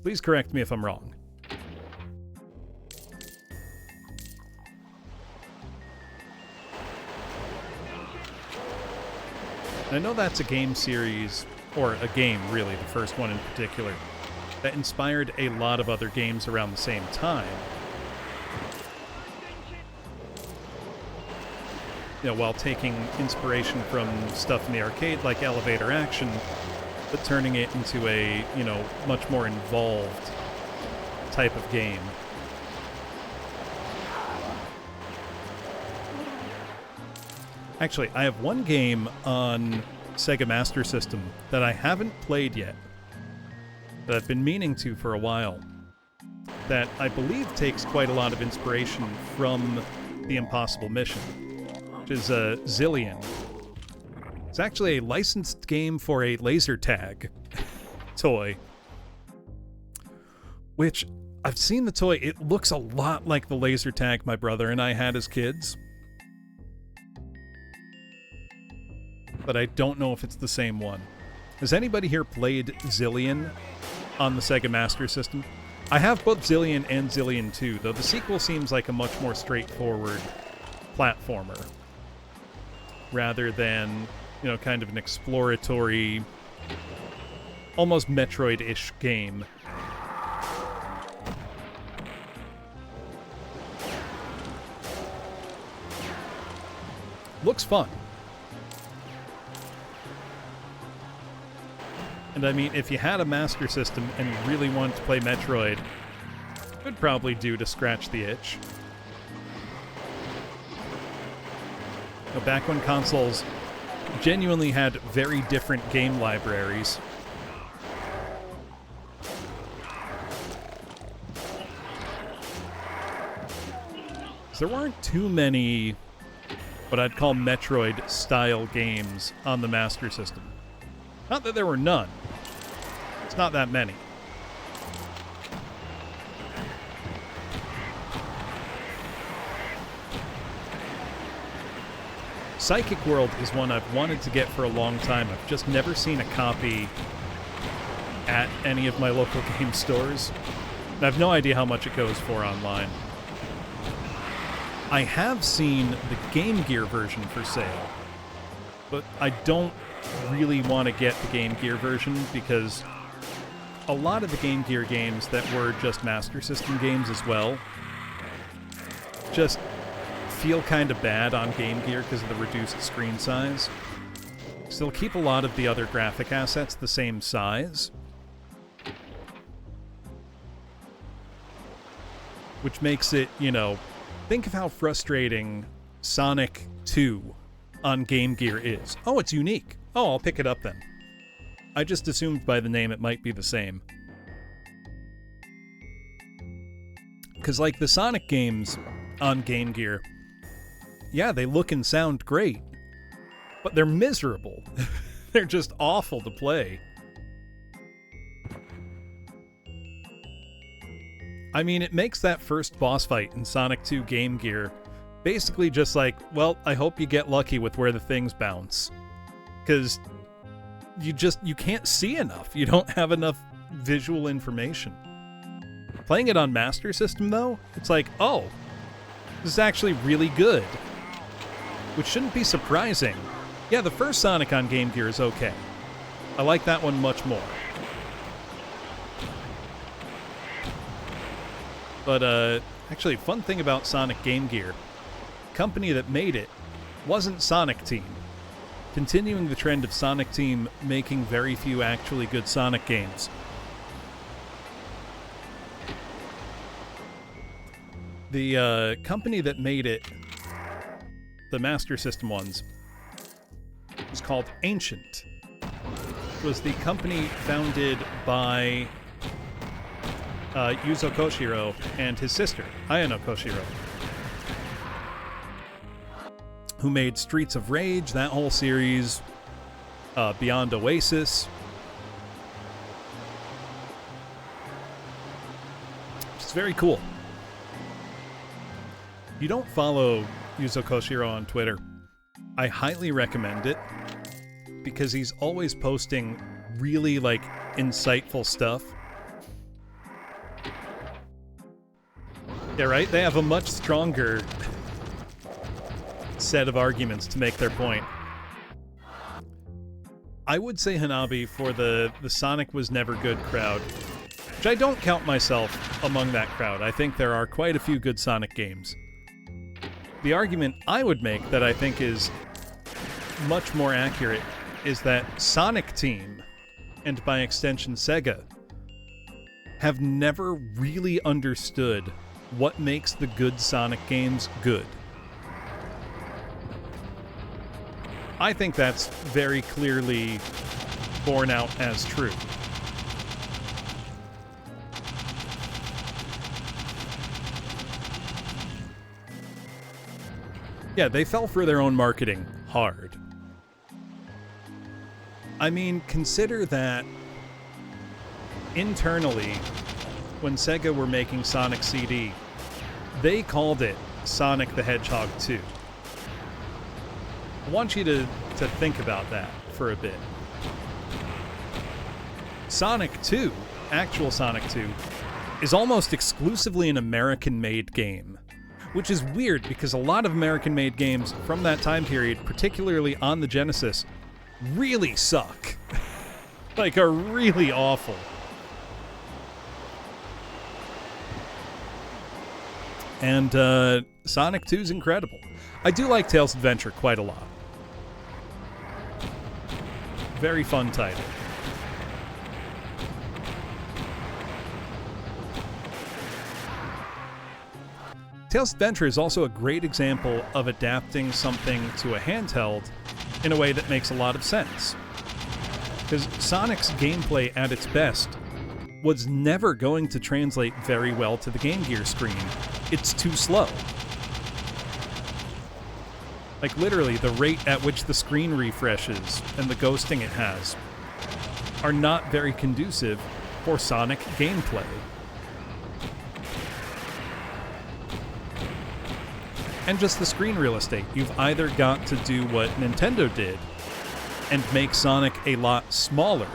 Please correct me if I'm wrong. I know that's a game series, or a game really, the first one in particular, that inspired a lot of other games around the same time. While taking inspiration from stuff in the arcade like elevator action, but turning it into a, much more involved type of game. Actually, I have one game on Sega Master System that I haven't played yet, that I've been meaning to for a while, that I believe takes quite a lot of inspiration from the Impossible Mission, which is Zillion. It's actually a licensed game for a laser tag toy, which I've seen the toy. It looks a lot like the laser tag my brother and I had as kids, but I don't know if it's the same one. Has anybody here played Zillion on the Sega Master System? I have both Zillion and Zillion 2, though the sequel seems like a much more straightforward platformer rather than kind of an exploratory, almost Metroid-ish game. Looks fun. And I mean, if you had a Master System and you really wanted to play Metroid, it would probably do to scratch the itch. Back when consoles genuinely had very different game libraries. So there weren't too many what I'd call Metroid-style games on the Master System. Not that there were none. It's not that many. Psychic World is one I've wanted to get for a long time. I've just never seen a copy at any of my local game stores. And I have no idea how much it goes for online. I have seen the Game Gear version for sale, but I don't really want to get the Game Gear version because a lot of the Game Gear games that were just Master System games as well just feel kind of bad on Game Gear because of the reduced screen size. So they'll keep a lot of the other graphic assets the same size, which makes it, think of how frustrating Sonic 2 on Game Gear is. Oh, it's unique. Oh, I'll pick it up then. I just assumed by the name it might be the same. Because, like, the Sonic games on Game Gear, yeah, they look and sound great, but they're miserable. They're just awful to play. I mean, it makes that first boss fight in Sonic 2 Game Gear basically just like, well, I hope you get lucky with where the things bounce. Because you can't see enough. You don't have enough visual information. Playing it on Master System, though, it's like, oh, this is actually really good. Which shouldn't be surprising. Yeah, the first Sonic on Game Gear is okay. I like that one much more. But, actually, fun thing about Sonic Game Gear, the company that made it wasn't Sonic Team. Continuing the trend of Sonic Team making very few actually good Sonic games. The company that made it, the Master System ones, was called Ancient. It was the company founded by Yuzo Koshiro and his sister, Ayano Koshiro, who made Streets of Rage, that whole series, Beyond Oasis. It's very cool. If you don't follow Yuzo Koshiro on Twitter, I highly recommend it because he's always posting really, insightful stuff. Yeah, right? They have a much stronger set of arguments to make their point. I would say Hanabi for the Sonic was never good crowd, which I don't count myself among that crowd. I think there are quite a few good Sonic games. The argument I would make that I think is much more accurate is that Sonic Team, and by extension Sega, have never really understood what makes the good Sonic games good. I think that's very clearly borne out as true. Yeah, they fell for their own marketing hard. I mean, consider that internally, when Sega were making Sonic CD, they called it Sonic the Hedgehog 2. I want you to think about that for a bit. Sonic 2, actual Sonic 2, is almost exclusively an American-made game, which is weird because a lot of American-made games from that time period, particularly on the Genesis, really suck. Like, are really awful. And Sonic 2 is incredible. I do like Tails Adventure quite a lot. Very fun title. Tails Adventure is also a great example of adapting something to a handheld in a way that makes a lot of sense. Because Sonic's gameplay at its best was never going to translate very well to the Game Gear screen. It's too slow. Like, literally, the rate at which the screen refreshes and the ghosting it has are not very conducive for Sonic gameplay. And just the screen real estate. You've either got to do what Nintendo did and make Sonic a lot smaller,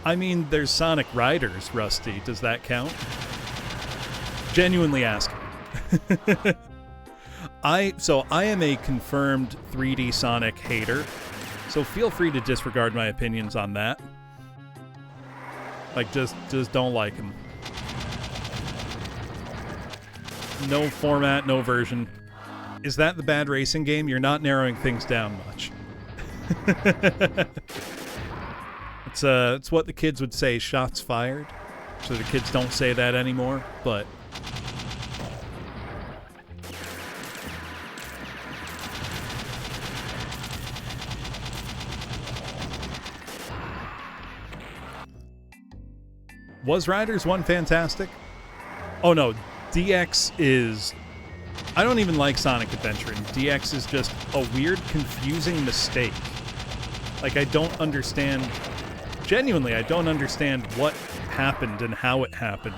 I mean, there's Sonic Riders, Rusty. Does that count? Genuinely asking. I am a confirmed 3D Sonic hater, so feel free to disregard my opinions on that. Like, just don't like him. No format, no version. Is that the bad racing game? You're not narrowing things down much. It's what the kids would say, shots fired. So the kids don't say that anymore, but... Was Riders 1 fantastic? Oh no, DX is... I don't even like Sonic Adventure, and DX is just a weird, confusing mistake. Like, I don't understand... Genuinely, I don't understand what happened and how it happened.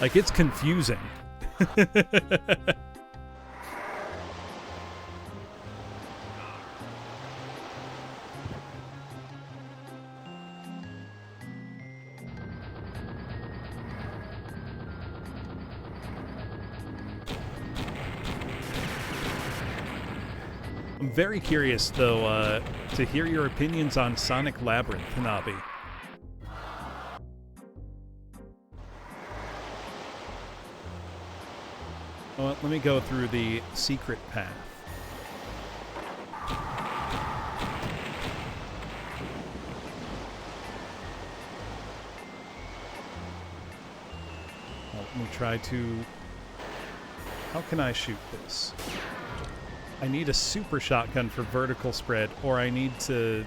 Like, it's confusing. I'm very curious, though, to hear your opinions on Sonic Labyrinth, Hanabi. Well, let me go through the secret path. Well, let me try to... How can I shoot this? I need a super shotgun for vertical spread, or I need to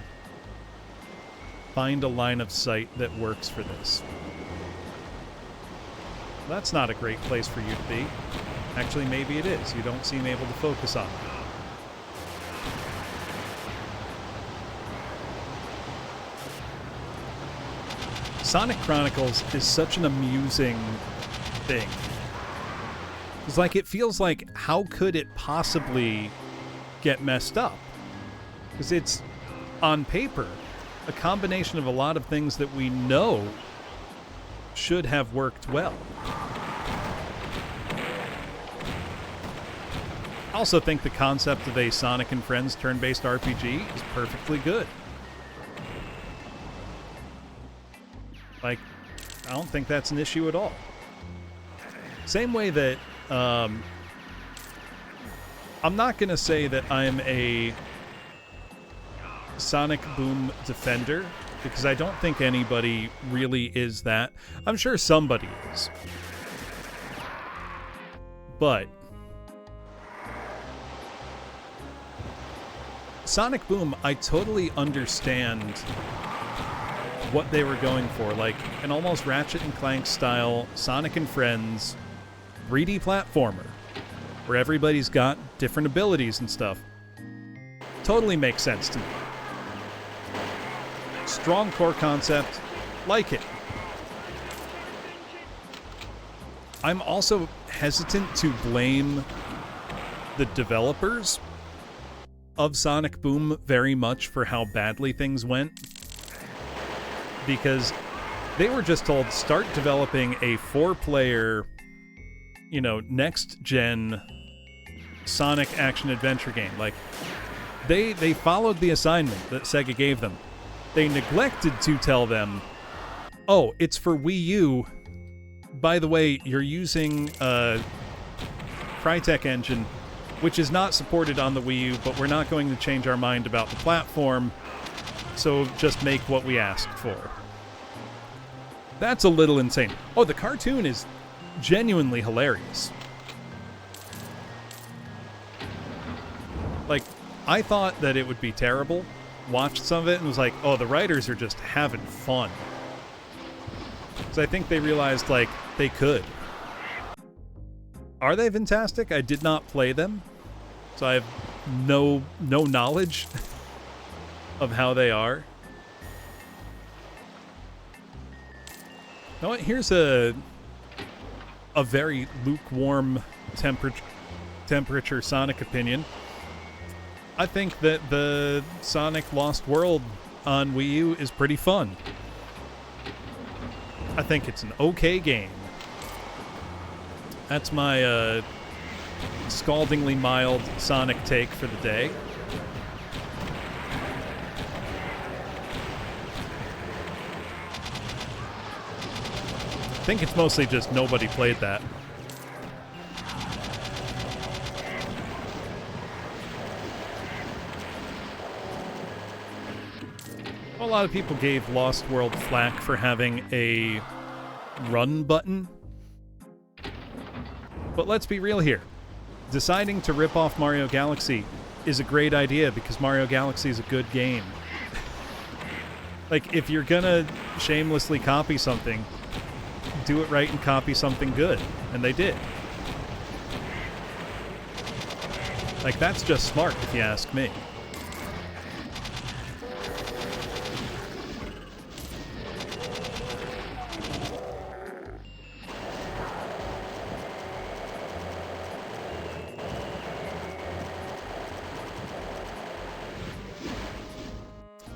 find a line of sight that works for this. That's not a great place for you to be. Actually, maybe it is. You don't seem able to focus on it. Sonic Chronicles is such an amusing thing. It's like, it feels like, how could it possibly get messed up? Because it's, on paper, a combination of a lot of things that we know should have worked well. I also think the concept of a Sonic and Friends turn-based RPG is perfectly good. Like, I don't think that's an issue at all. Same way that I'm not going to say that I'm a Sonic Boom defender, because I don't think anybody really is that. I'm sure somebody is. But Sonic Boom, I totally understand what they were going for. Like, an almost Ratchet and Clank style Sonic and Friends 3D platformer where everybody's got different abilities and stuff. Totally makes sense to me. Strong core concept. Like it. I'm also hesitant to blame the developers of Sonic Boom very much for how badly things went, because They were just told, start developing a 4-player, next-gen Sonic action-adventure game. Like, they followed the assignment that Sega gave them. They neglected to tell them, oh, it's for Wii U. By the way, you're using a Crytek engine, which is not supported on the Wii U, but we're not going to change our mind about the platform, so just make what we asked for. That's a little insane. Oh, the cartoon is genuinely hilarious. Like, I thought that it would be terrible. Watched some of it and was like, oh, the writers are just having fun. So I think they realized, like, they could. Are they fantastic? I did not play them, so I have no knowledge of how they are. You know what? Here's a very lukewarm temperature Sonic opinion. I think that the Sonic Lost World on Wii U is pretty fun. I think it's an okay game. That's my scaldingly mild Sonic take for the day. I think it's mostly just nobody played that. A lot of people gave Lost World flack for having a run button. But let's be real here. Deciding to rip off Mario Galaxy is a great idea because Mario Galaxy is a good game. Like, if you're gonna shamelessly copy something, do it right and copy something good. And they did. Like, that's just smart if you ask me.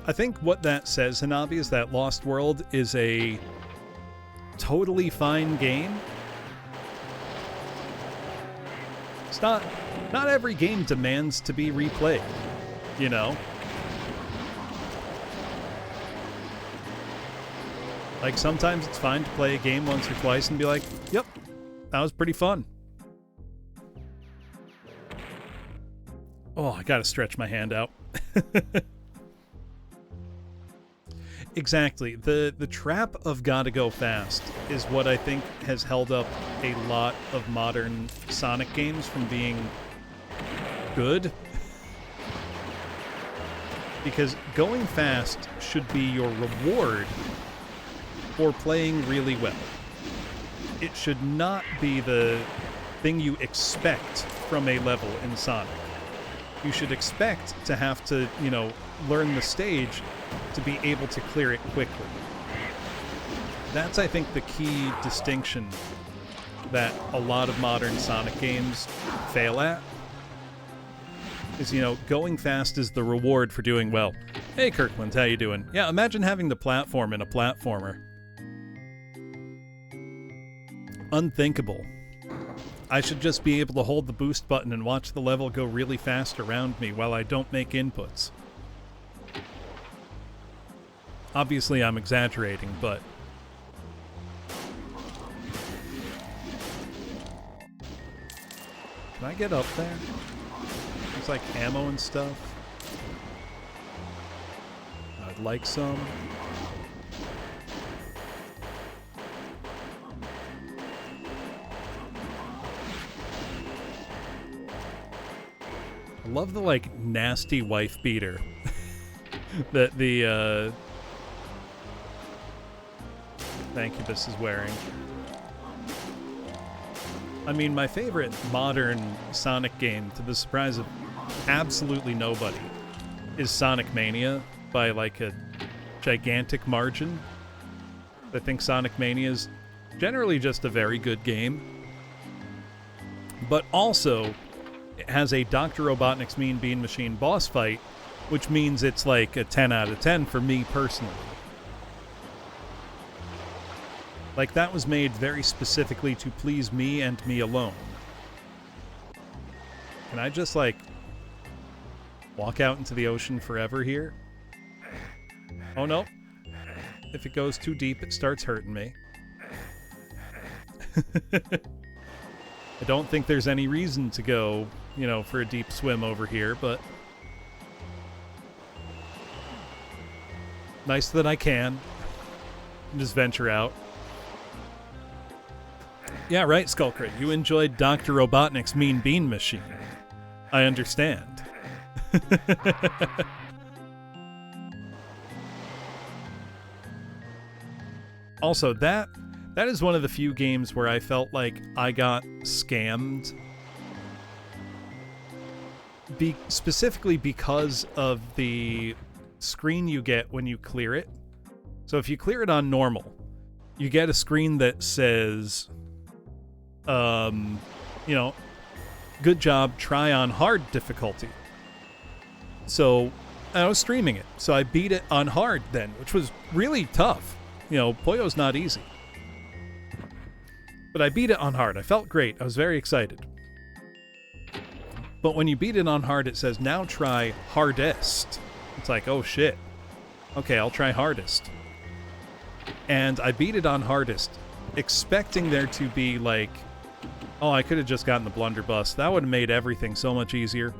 I think what that says, Hanabi, is that Lost World is a totally fine game. It's not every game demands to be replayed, you know? Like, sometimes it's fine to play a game once or twice and be like, yep, that was pretty fun. Oh, I gotta stretch my hand out. Exactly. The trap of gotta go fast is what I think has held up a lot of modern Sonic games from being good. Because going fast should be your reward for playing really well. It should not be the thing you expect from a level in Sonic. You should expect to have to, learn the stage to be able to clear it quickly. That's, I think, the key distinction that a lot of modern Sonic games fail at. Is, going fast is the reward for doing well. Hey, Kirkland, how you doing? Yeah, imagine having the platform in a platformer. Unthinkable. I should just be able to hold the boost button and watch the level go really fast around me while I don't make inputs. Obviously, I'm exaggerating, but... Can I get up there? There's like ammo and stuff. I'd like some. I love the, nasty wife beater that the, Incubus is wearing. I mean, my favorite modern Sonic game, to the surprise of absolutely nobody, is Sonic Mania by, a gigantic margin. I think Sonic Mania is generally just a very good game. But also, it has a Dr. Robotnik's Mean Bean Machine boss fight, which means it's a 10 out of 10 for me personally. Like, that was made very specifically to please me and me alone. Can I just, like, walk out into the ocean forever here? Oh, no. If it goes too deep, it starts hurting me. I don't think there's any reason to go, you know, for a deep swim over here, but nice that I can just venture out. Yeah, right, Skullcrit. You enjoyed Dr. Robotnik's Mean Bean Machine. I understand. Also, that is one of the few games where I felt like I got scammed. Specifically because of the screen you get when you clear it. So if you clear it on normal, you get a screen that says, you know, good job, try on hard difficulty. So I was streaming it, so I beat it on hard then, which was really tough. You know, Puyo's not easy. But I beat it on hard. I felt great. I was very excited. But when you beat it on hard, it says, now try hardest. It's like, oh shit. Okay, I'll try hardest. And I beat it on hardest, expecting there to be like, oh, I could have just gotten the blunderbuss. That would have made everything so much easier.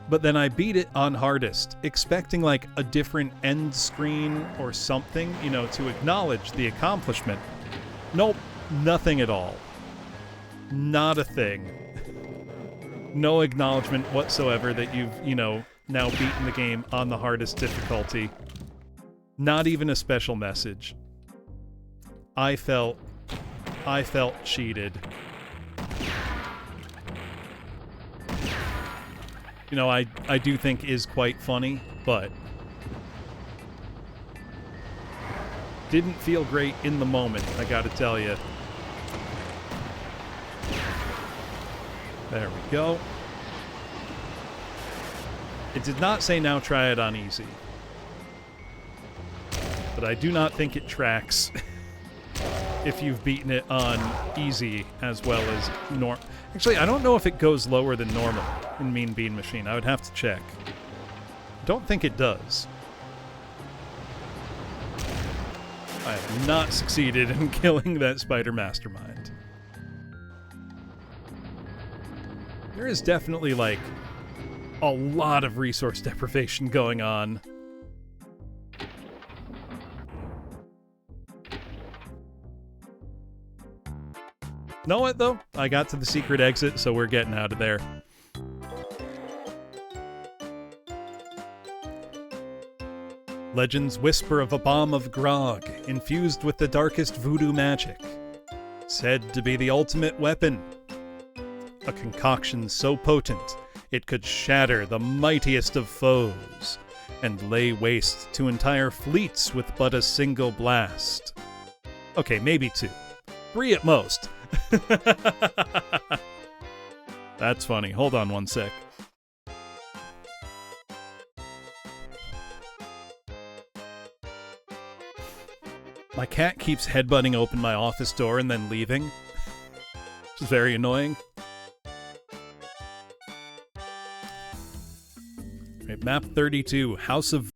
But then I beat it on hardest, expecting like a different end screen or something, you know, to acknowledge the accomplishment. Nope, nothing at all. Not a thing. No acknowledgement whatsoever that you've, you know, now beaten the game on the hardest difficulty. Not even a special message. I felt cheated. You know, I do think is quite funny, but didn't feel great in the moment, I gotta tell you. There we go. It did not say now try it on easy. But I do not think it tracks if you've beaten it on easy as well as normal. Actually, I don't know if it goes lower than normal in Mean Bean Machine. I would have to check. Don't think it does. I have not succeeded in killing that spider mastermind. There is definitely, like, a lot of resource deprivation going on. Know what, though? I got to the secret exit, so we're getting out of there. Legends whisper of a bomb of grog, infused with the darkest voodoo magic. Said to be the ultimate weapon. A concoction so potent, it could shatter the mightiest of foes, and lay waste to entire fleets with but a single blast. Okay, maybe 2. 3 at most. That's funny. Hold on one sec. My cat keeps headbutting open my office door and then leaving, which is very annoying. Right, map 32, House of...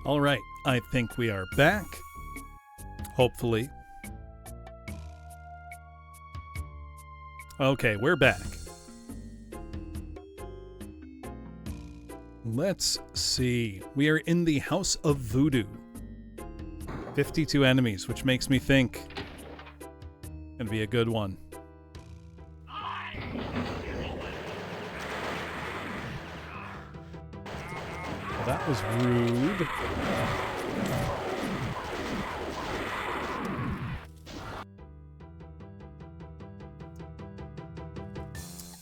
All right, I think we are back. Hopefully. Okay, we're back. Let's see. We are in the House of Voodoo. 52 enemies, which makes me think gonna be a good one. That was rude.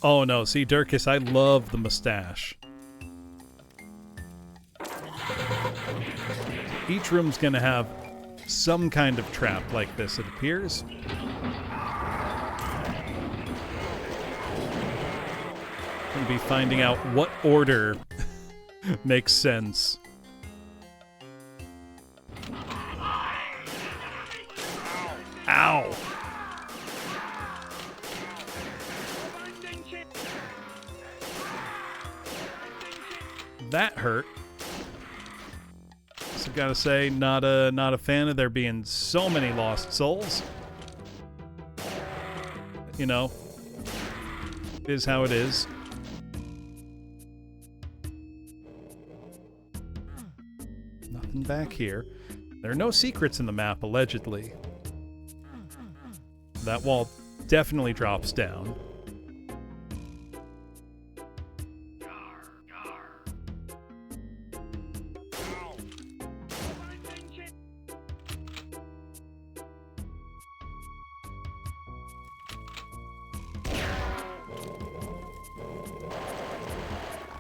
Oh no, see, Durkis, I love the mustache. Each room's gonna have some kind of trap like this, it appears. Gonna be finding out what order makes sense. Ow! That hurt. So gotta say, not a fan of there being so many lost souls. You know, it is how it is. Nothing back here. There are no secrets in the map, allegedly. That wall definitely drops down.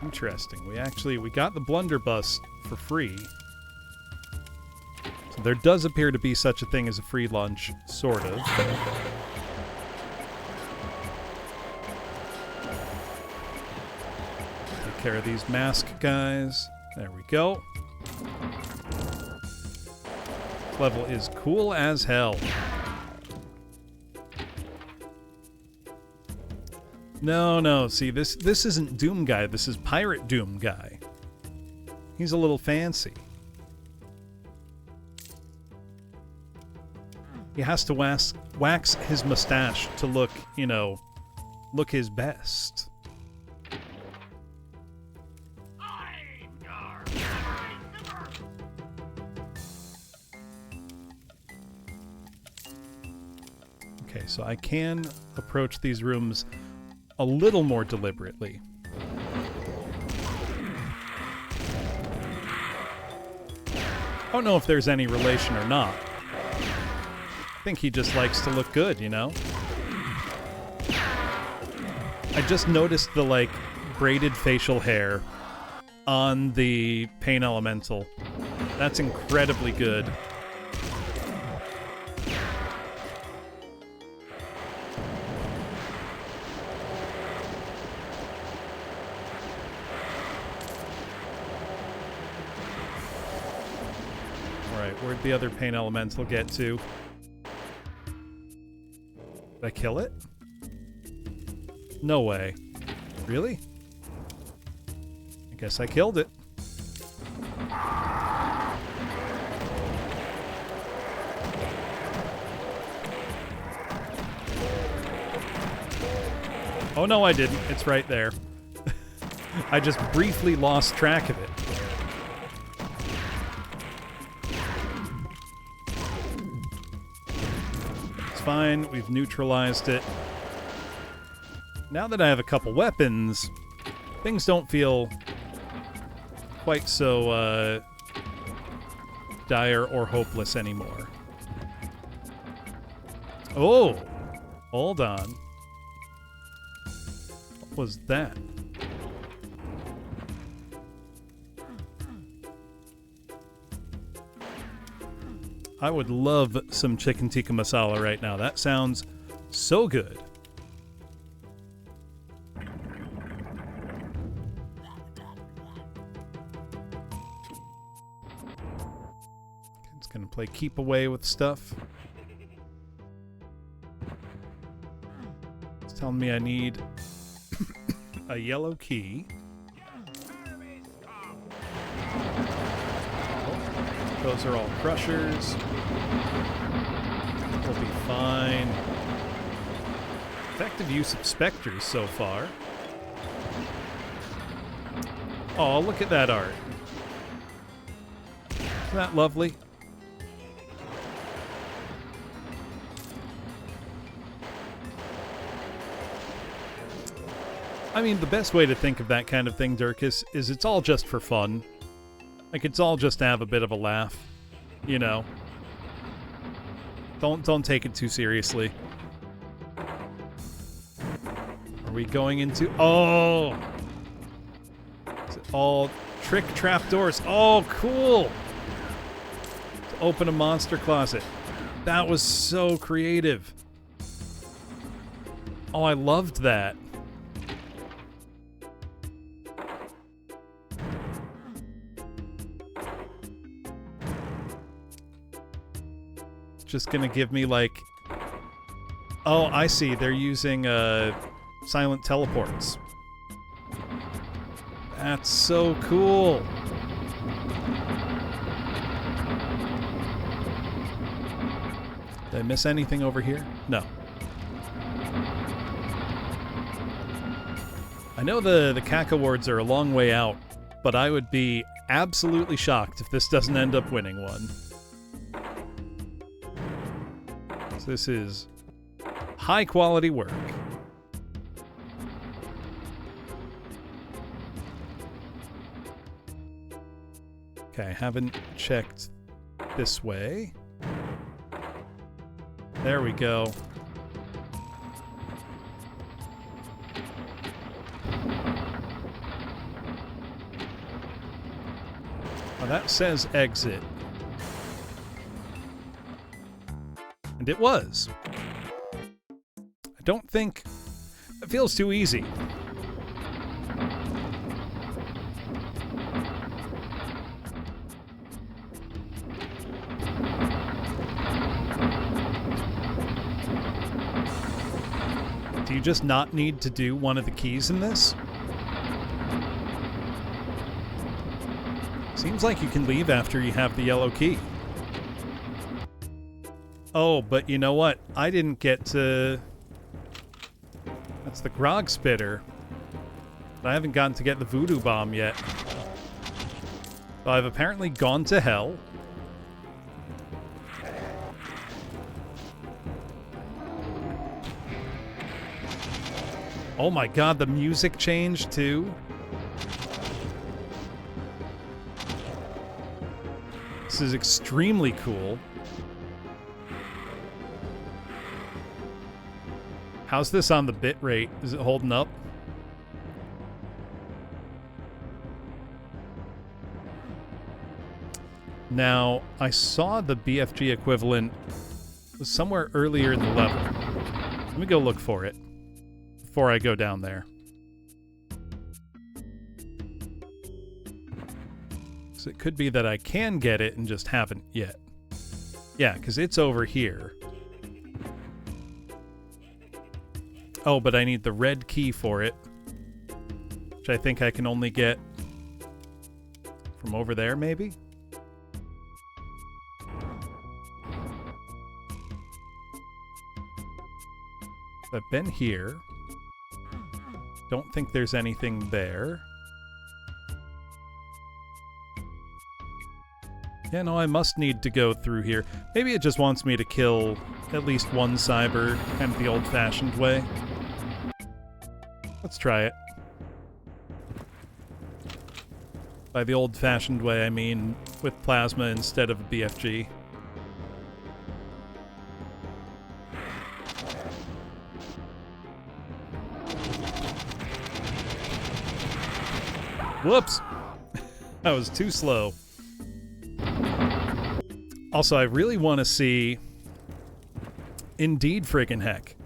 Interesting. We got the blunderbuss for free. So there does appear to be such a thing as a free lunch, sort of. Take care of these mask guys. There we go. This level is cool as hell. No, see, this isn't Doom Guy, this is Pirate Doom Guy. He's a little fancy. He has to wax his mustache to look, you know, look his best. Okay, so I can approach these rooms a little more deliberately. I don't know if there's any relation or not. I think he just likes to look good, you know? I just noticed the, like, braided facial hair on the Pain Elemental. That's incredibly good. Where'd the other Pain Elemental get to? Did I kill it? No way. Really? I guess I killed it. Oh no, I didn't. It's right there. I just briefly lost track of it. Fine, we've neutralized it. Now that I have a couple weapons, things don't feel quite so dire or hopeless anymore. Oh! Hold on. What was that? I would love some chicken tikka masala right now. That sounds so good. It's gonna play keep away with stuff. It's telling me I need a yellow key. Those are all crushers. We'll be fine. Effective use of specters so far. Oh, look at that art. Isn't that lovely? I mean, the best way to think of that kind of thing, Durkis, is it's all just for fun. Like, it's all just to have a bit of a laugh, you know. Don't take it too seriously. Are we going into... Oh! Is it all trick trapdoors? Oh, cool! To open a monster closet. That was so creative. Oh, I loved that. Just gonna give me like... Oh, I see. They're using silent teleports. That's so cool. Did I miss anything over here? No. I know the CAC awards are a long way out, but I would be absolutely shocked if this doesn't end up winning one. So this is high quality work. Okay, I haven't checked this way. There we go. Well, that says exit. And it was. I don't think... It feels too easy. Do you just not need to do one of the keys in this? Seems like you can leave after you have the yellow key. Oh, but you know what? I didn't get to... That's the grog spitter. But I haven't gotten to get the voodoo bomb yet. So I've apparently gone to hell. Oh my god, the music changed too. This is extremely cool. How's this on the bit rate? Is it holding up? Now, I saw the BFG equivalent was somewhere earlier in the level. Let me go look for it before I go down there. So it could be that I can get it and just haven't yet. Yeah, because it's over here. Oh, but I need the red key for it, which I think I can only get from over there, maybe? I've been here. Don't think there's anything there. Yeah, no, I must need to go through here. Maybe it just wants me to kill at least one cyber, kind of the old-fashioned way. Let's try it. By the old-fashioned way, I mean with plasma instead of a BFG. Whoops! That was too slow. Also, I really want to see... Indeed, friggin' heck.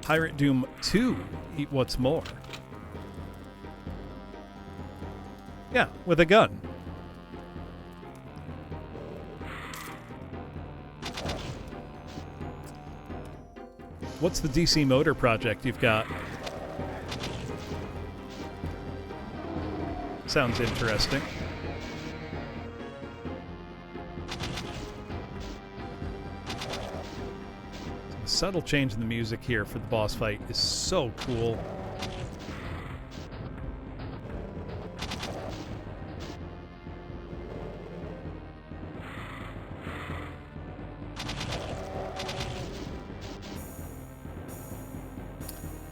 Pirate Doom 2, Eat What's More. Yeah, with a gun. What's the DC motor project you've got? Sounds interesting. The subtle change in the music here for the boss fight is so cool.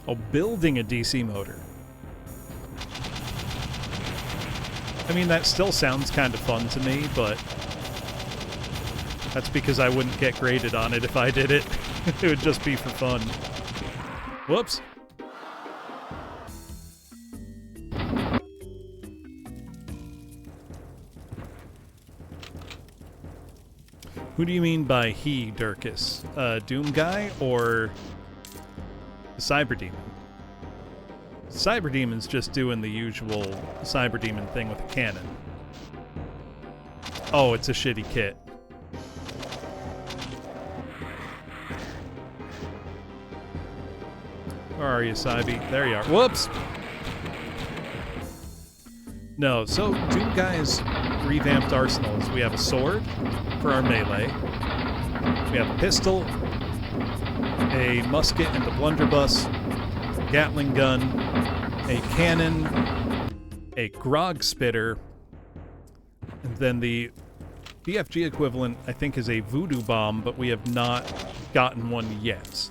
Oh, building a DC motor. I mean, that still sounds kind of fun to me, but that's because I wouldn't get graded on it if I did it. It would just be for fun. Whoops. Who do you mean by he, Durkus? Doom guy or the Cyber Demon? Cyber Demon's just doing the usual Cyber Demon thing with a cannon. Oh, it's a shitty kit. Where are you, Cyber? There you are. Whoops! No, so Doom Guy's revamped arsenal is we have a sword for our melee, we have a pistol, a musket and a blunderbuss, Gatling gun, a cannon, a grog spitter, and then the BFG equivalent, I think, is a voodoo bomb, but we have not gotten one yet.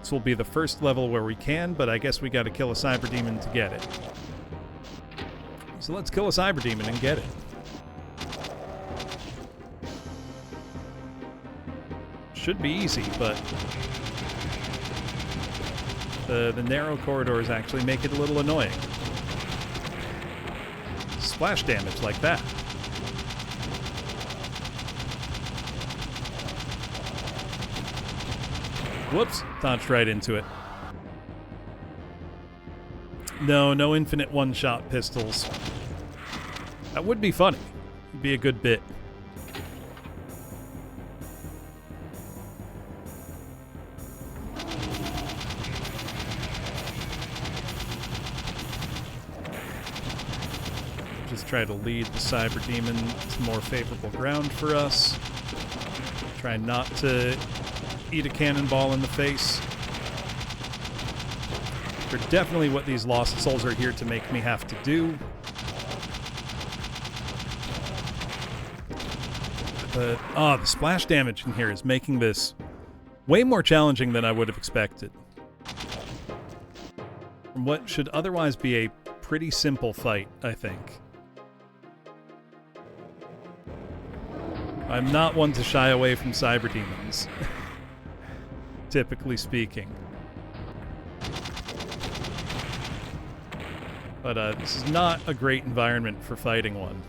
This will be the first level where we can, but I guess we gotta kill a Cyber Demon to get it. So let's kill a Cyber Demon and get it. Should be easy, but the narrow corridors actually make it a little annoying. Splash damage like that. Whoops, dodged right into it. No infinite one-shot pistols. That would be funny. It'd be a good bit. Just try to lead the Cyber Demon to more favorable ground for us. Try not to eat a cannonball in the face. They're definitely what these Lost Souls are here to make me have to do. But, the splash damage in here is making this way more challenging than I would have expected. From what should otherwise be a pretty simple fight, I think. I'm not one to shy away from Cyber Demons, typically speaking. But this is not a great environment for fighting one.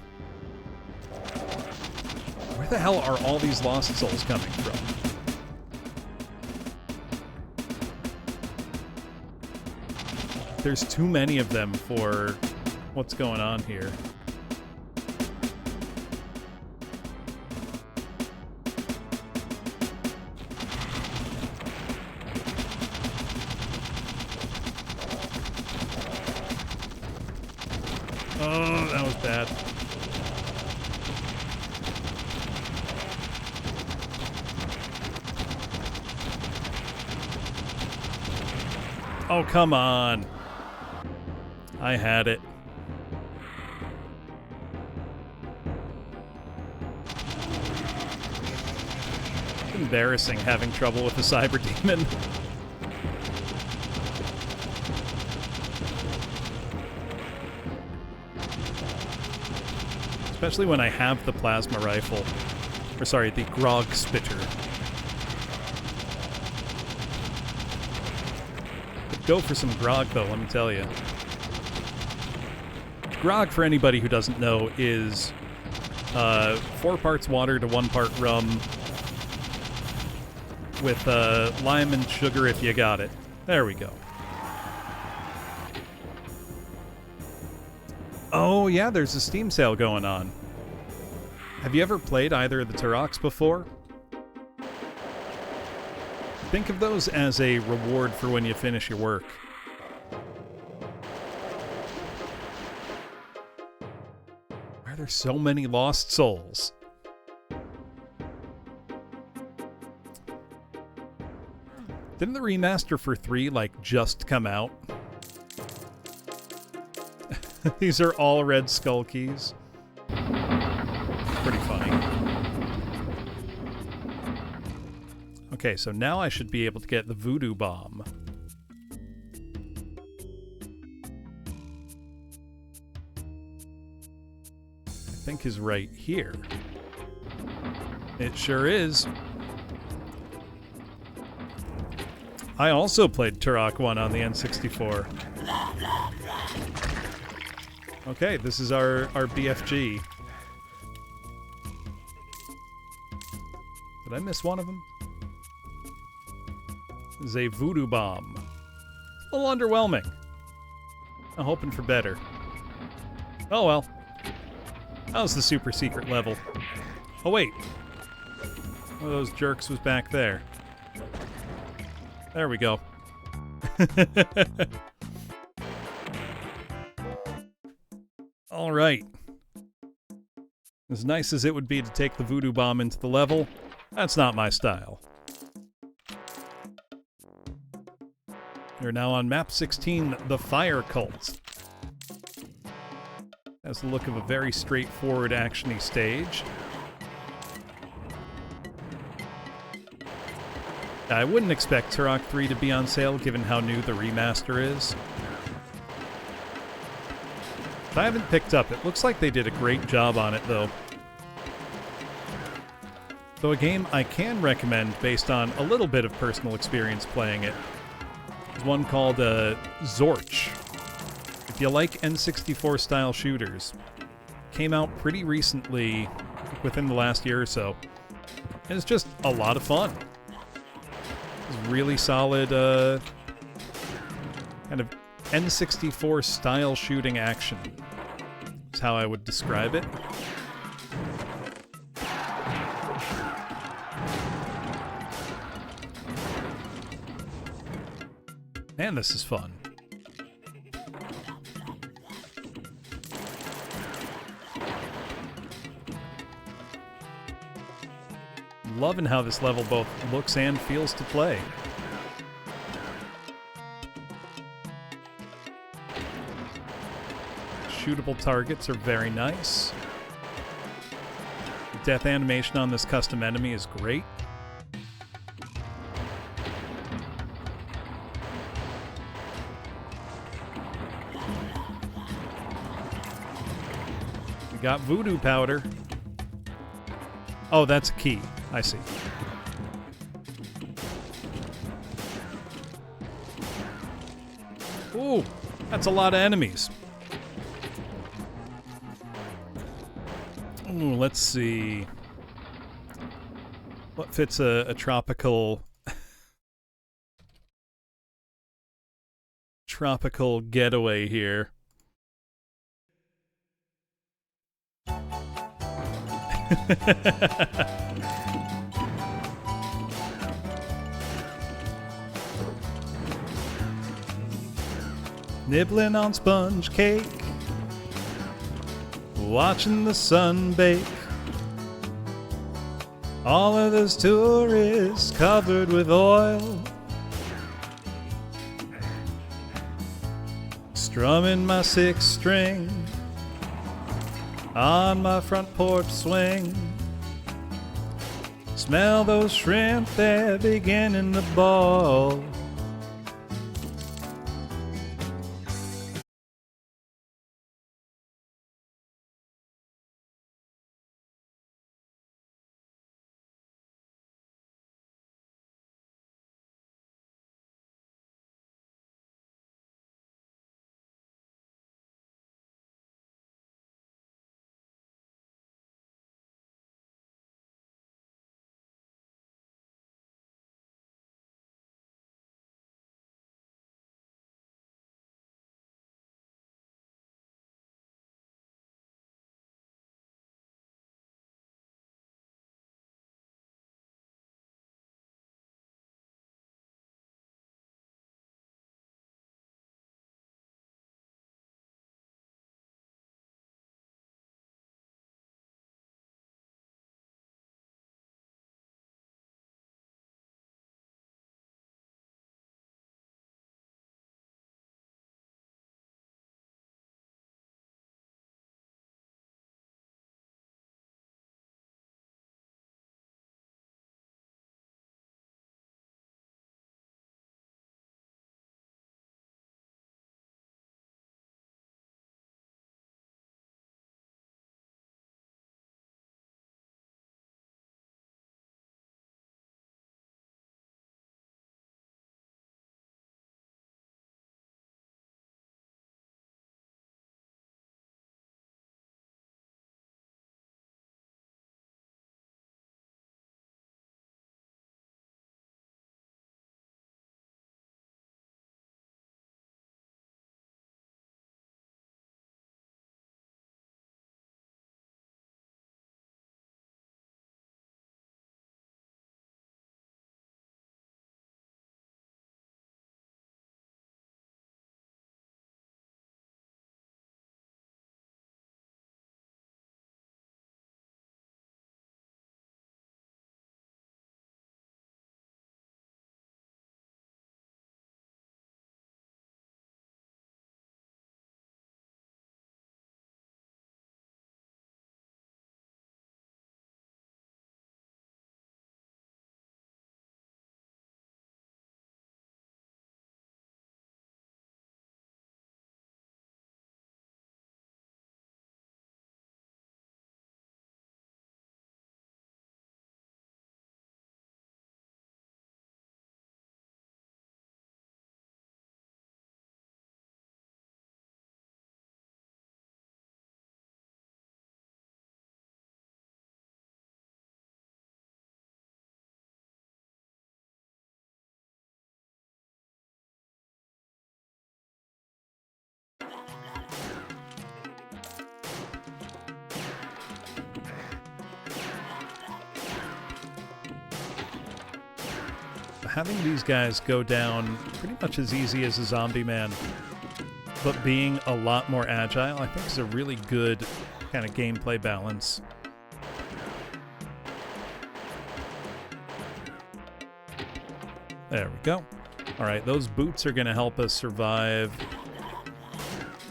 Where the hell are all these Lost Souls coming from? There's too many of them for what's going on here. Oh, that was bad. Oh, come on. I had it. It's embarrassing having trouble with the Cyber Demon. Especially when I have the plasma rifle. Or sorry, the grog spitter. Could go for some grog though, let me tell you. Grog, for anybody who doesn't know, is 4 parts water to 1 part rum with lime and sugar if you got it. There we go. Oh yeah, there's a Steam sale going on. Have you ever played either of the Taroks before? Think of those as a reward for when you finish your work. Why are there so many Lost Souls? Didn't the remaster for 3, like, just come out? These are all Red Skull keys. Pretty funny. Okay, so now I should be able to get the voodoo bomb. think is right here. It sure is. I also played Turok 1 on the N64. Okay, this is our BFG. Did I miss one of them? This is a voodoo bomb. A little underwhelming. I'm hoping for better. Oh well. That was the super secret level. Oh wait. One of those jerks was back there. There we go. All right. As nice as it would be to take the voodoo bomb into the level, that's not my style. We're now on map 16, the Fire Cult. Has the look of a very straightforward action-y stage. I wouldn't expect Turok 3 to be on sale given how new the remaster is. If I haven't picked up, it looks like they did a great job on it though. Though a game I can recommend based on a little bit of personal experience playing it is one called Darch. If you like N64 style shooters, came out pretty recently, within the last year or so, and it's just a lot of fun. It's really solid kind of N64 style shooting action. That's how I would describe it. Man, this is fun. Loving how this level both looks and feels to play. Shootable targets are very nice. The death animation on this custom enemy is great. We got voodoo powder. Oh, that's a key. I see. Ooh, that's a lot of enemies. Ooh, let's see. What fits a tropical tropical getaway here? Nibbling on sponge cake, watching the sun bake. All of those tourists covered with oil, strumming my sixth string on my front porch swing. Smell those shrimp, they're beginning to boil. having these guys go down pretty much as easy as a zombie man, but being a lot more agile, I think is a really good kind of gameplay balance. There we go. All right, those boots are going to help us survive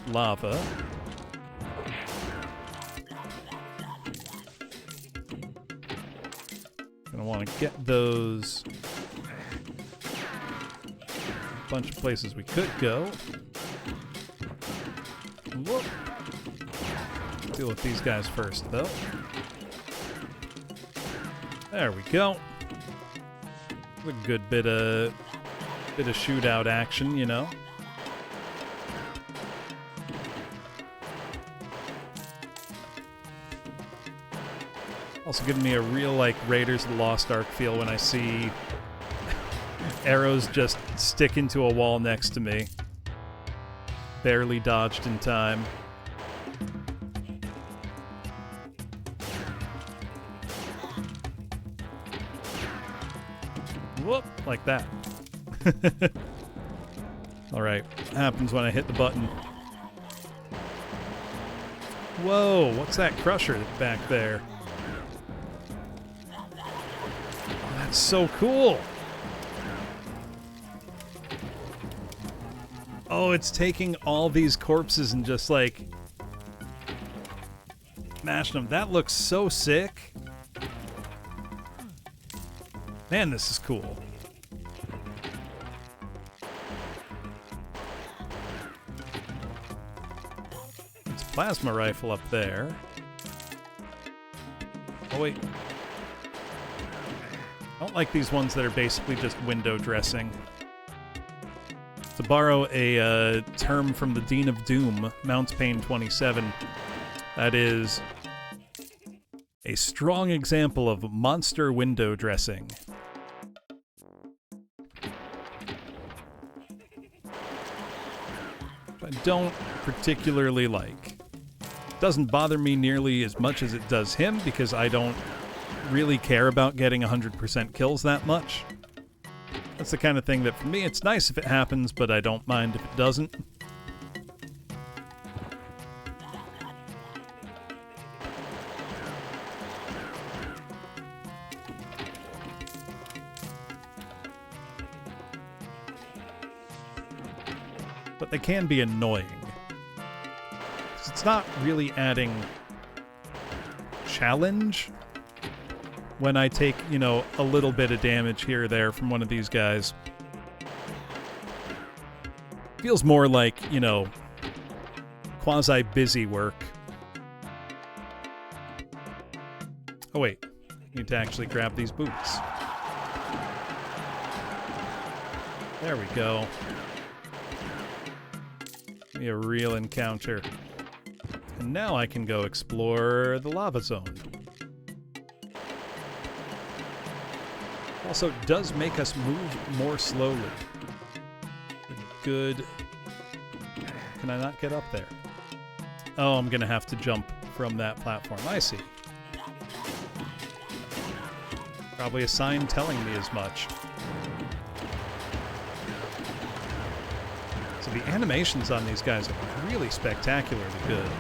lava. Gonna want to get those. A bunch of places we could go. Whoop. Deal with these guys first, though. There we go. A good bit of shootout action, you know. Also giving me a real, like, Raiders of the Lost Ark feel when I see arrows just stick into a wall next to me. Barely dodged in time. Whoop, like that. Alright, happens when I hit the button. Whoa, what's that crusher back there? Oh, that's so cool! Oh, it's taking all these corpses and just, like, mashing them. That looks so sick. Man, this is cool. It's a plasma rifle up there. Oh, wait. I don't like these ones that are basically just window dressing. To borrow a term from the Dean of Doom, Mounts Pain 27, that is a strong example of monster window dressing. I don't particularly like. Doesn't bother me nearly as much as it does him because I don't really care about getting 100% kills that much. That's the kind of thing that for me it's nice if it happens, but I don't mind if it doesn't. But they can be annoying. It's not really adding challenge when I take, you know, a little bit of damage here or there from one of these guys. Feels more like, you know, quasi-busy work. Oh wait, need to actually grab these boots. There we go. Be a real encounter. And now I can go explore the lava zone. Also, it does make us move more slowly. Good. Can I not get up there? Oh, I'm gonna have to jump from that platform. I see. Probably a sign telling me as much. So the animations on these guys are really spectacularly good.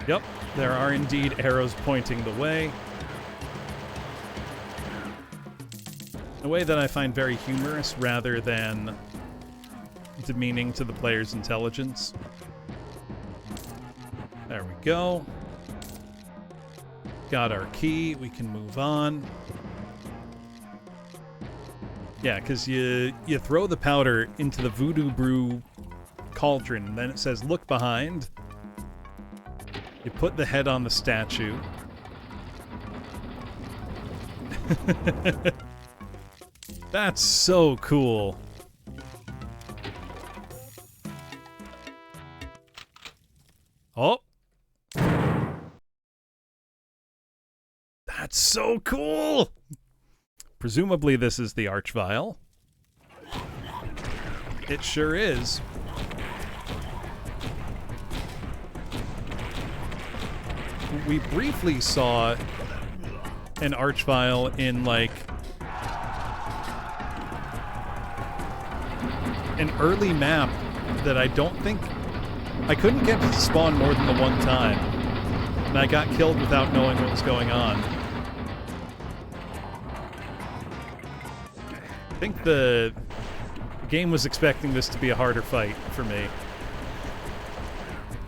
Yep, there are indeed arrows pointing the way. A way that I find very humorous rather than demeaning to the player's intelligence. There we go. Got our key, we can move on. Yeah, because you throw the powder into the Voodoo Brew cauldron, and then it says, look behind. You put the head on the statue. That's so cool. Oh. That's so cool! Presumably this is the Archvile. It sure is. We briefly saw an Archvile in, like, an early map that I don't think... I couldn't get to spawn more than the one time. And I got killed without knowing what was going on. I think the game was expecting this to be a harder fight for me.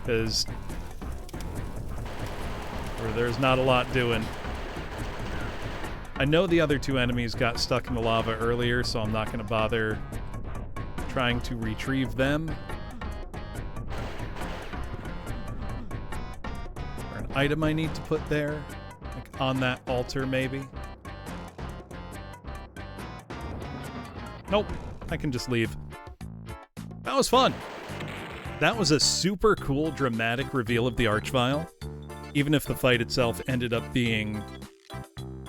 Because there's not a lot doing. I know the other two enemies got stuck in the lava earlier, so I'm not going to bother trying to retrieve them. Or an item I need to put there, like on that altar maybe. Nope, I can just leave. That was fun. That was a super cool, dramatic reveal of the Archvile, even if the fight itself ended up being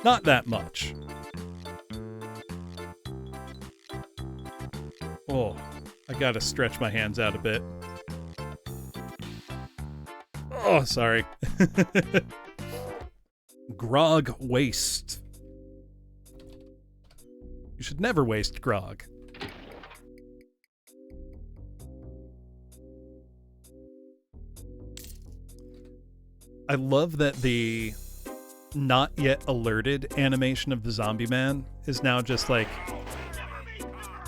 not that much. Oh, I gotta stretch my hands out a bit. Oh, sorry. Grog waste. You should never waste grog. I love that the not yet alerted animation of the zombie man is now just like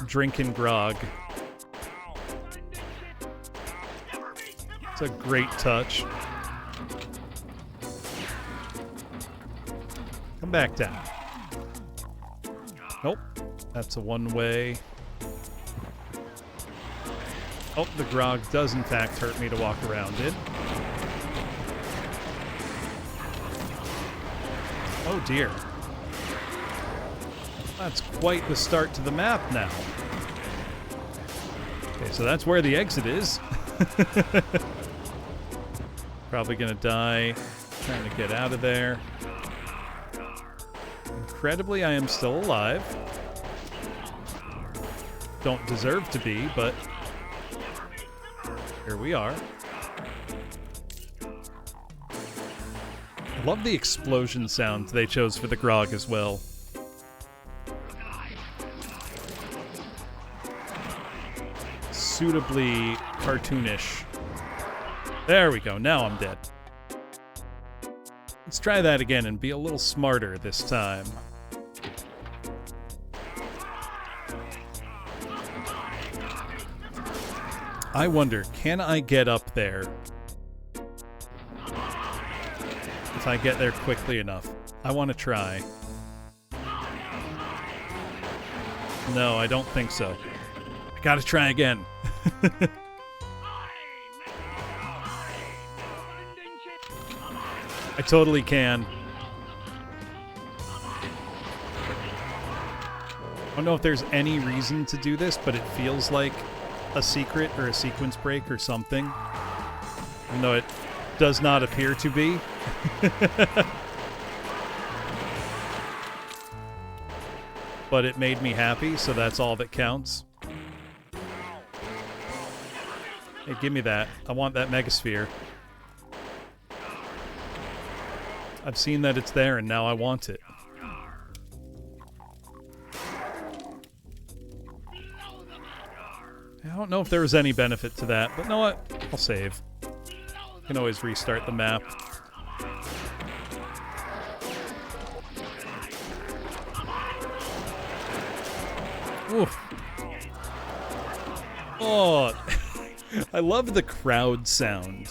drinking grog. It's a great touch. Come back down. Nope. That's a one-way. Oh, the grog does in fact hurt me to walk around it. Oh dear. That's quite the start to the map now. Okay, so that's where the exit is. Probably gonna die trying to get out of there. Incredibly, I am still alive. Don't deserve to be, but here we are. I love the explosion sound they chose for the grog as well. Suitably cartoonish. There we go, now I'm dead. Let's try that again and be a little smarter this time. I wonder, can I get up there? If I get there quickly enough. I want to try. No, I don't think so. I gotta try again. I totally can. I don't know if there's any reason to do this, but it feels like a secret or a sequence break or something. Even though it does not appear to be. But it made me happy, so that's all that counts. Hey, give me that. I want that megasphere. I've seen that it's there, and now I want it. I don't know if there was any benefit to that, but you know what? I'll save. I can always restart the map. Oof. Oh, I love the crowd sound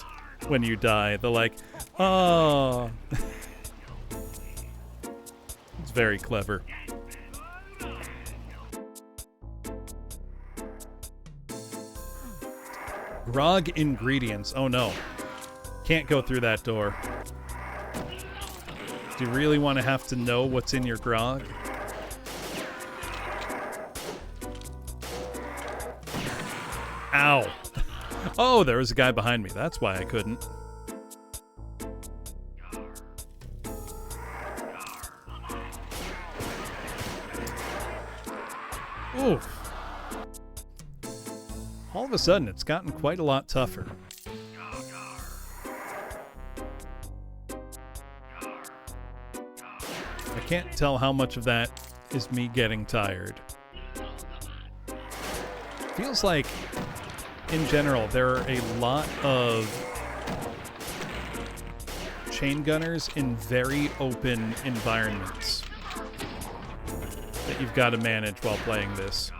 when you die. The like, oh. It's very clever. Grog ingredients. Oh no. Can't go through that door. Do you really want to have to know what's in your grog? Ow. Oh, there was a guy behind me. That's why I couldn't. Oof. All of a sudden, it's gotten quite a lot tougher. I can't tell how much of that is me getting tired. Feels like, in general, there are a lot of chain gunners in very open environments that you've got to manage while playing this.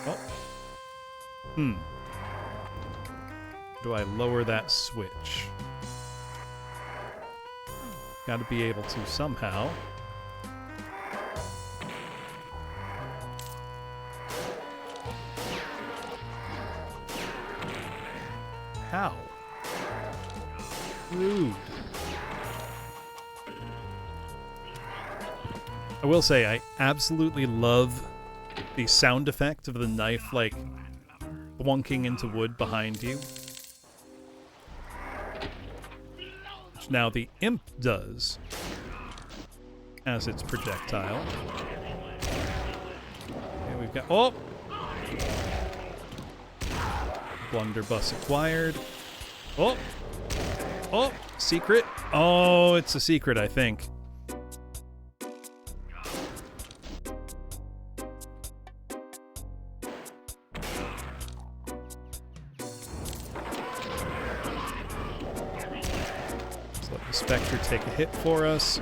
Oh. Do I lower that switch? Got to be able to somehow. How? Rude. I will say, I absolutely love the sound effect of the knife, like, blunking into wood behind you. Which now the imp does as its projectile. Okay, we've got... Oh! Blunderbuss acquired. Oh! Oh! Secret. Oh, it's a secret, I think. Let's let the Spectre take a hit for us.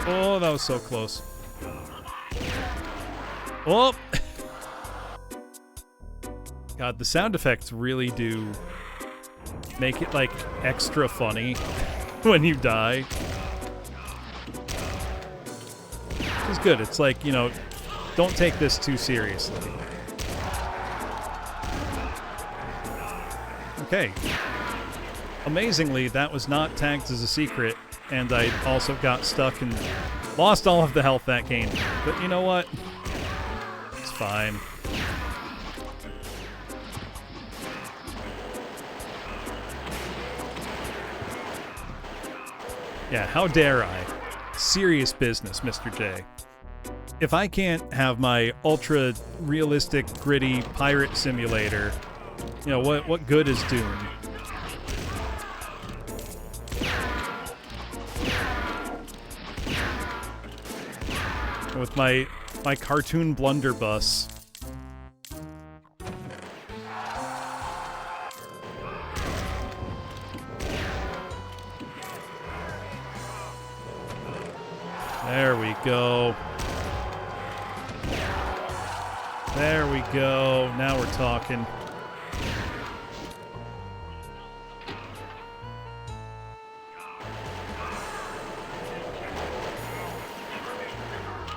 Oh, that was so close. Oh! God, the sound effects really do make it, like, extra funny when you die. It's good. It's like, you know, don't take this too seriously. Okay. Amazingly, that was not tagged as a secret, and I also got stuck and lost all of the health that gained. But you know what? It's fine. Yeah, how dare I? Serious business, Mr. J. If I can't have my ultra-realistic, gritty pirate simulator, you know, what good is Dune? With my cartoon blunderbuss. There we go. There we go. Now we're talking.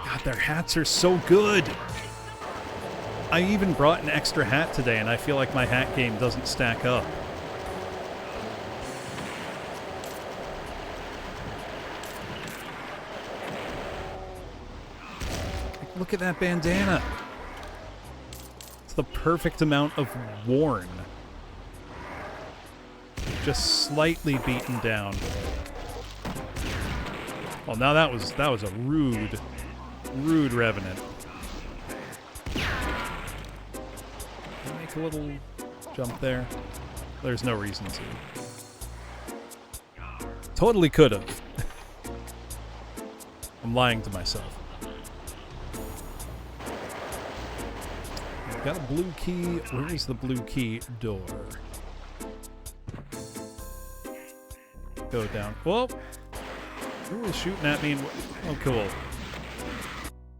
God, their hats are so good. I even brought an extra hat today, and I feel like my hat game doesn't stack up. Look at that bandana. It's the perfect amount of worn. Just slightly beaten down. Well, now that was a rude revenant. Can I make a little jump there? There's no reason to. Totally could have. I'm lying to myself. Got a blue key. Where is the blue key door? Go down. Whoa! Who is shooting at me? Oh, cool.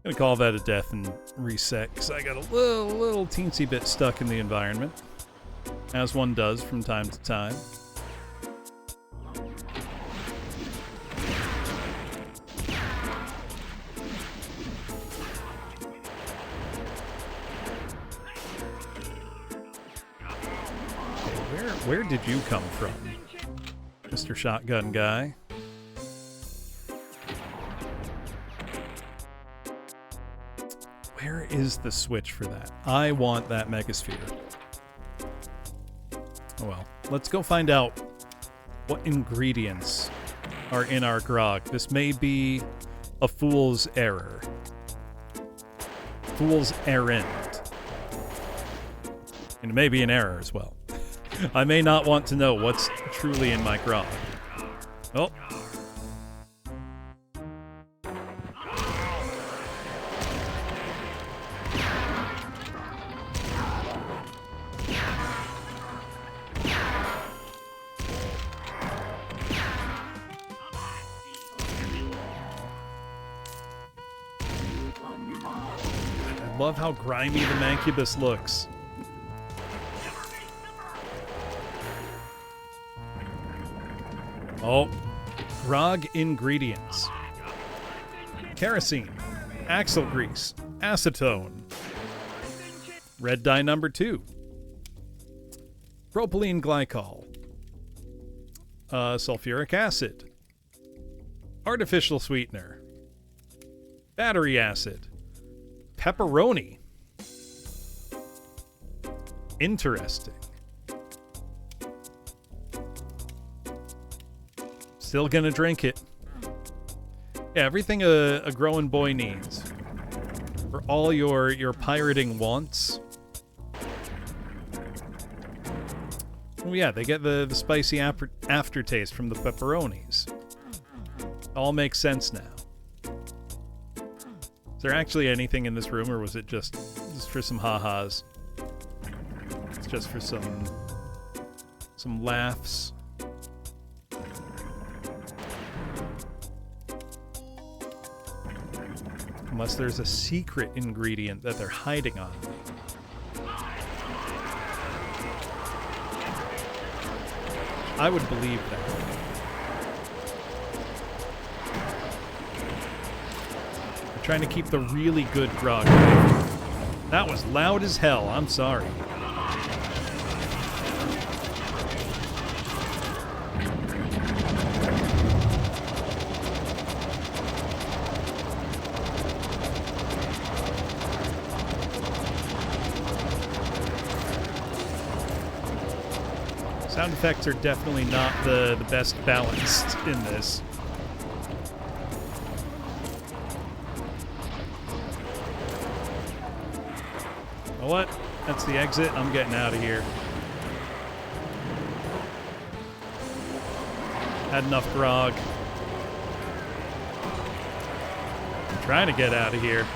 Gonna call that a death and reset, because I got a little teensy bit stuck in the environment. As one does from time to time. Where did you come from, Mr. Shotgun Guy? Where is the switch for that? I want that Megasphere. Oh well. Let's go find out what ingredients are in our grog. This may be a fool's error. Fool's errand. And it may be an error as well. I may not want to know what's truly in my grog. Oh. I love how grimy the Mancubus looks. Oh, grog ingredients. Kerosene, axle grease, acetone, red dye number 2, propylene glycol, sulfuric acid, artificial sweetener, battery acid, pepperoni. Interesting. Still gonna drink it. Yeah, everything a growing boy needs for all your pirating wants. Oh yeah, they get the spicy aftertaste from the pepperonis. All makes sense now. Is there actually anything in this room, or was it just for some ha-has? It's just for some laughs. Unless there's a secret ingredient that they're hiding on me. I would believe that. I'm trying to keep the really good grog. That was loud as hell. I'm sorry. Sound effects are definitely not the best balanced in this. You know what? That's the exit. I'm getting out of here. Had enough grog. I'm trying to get out of here.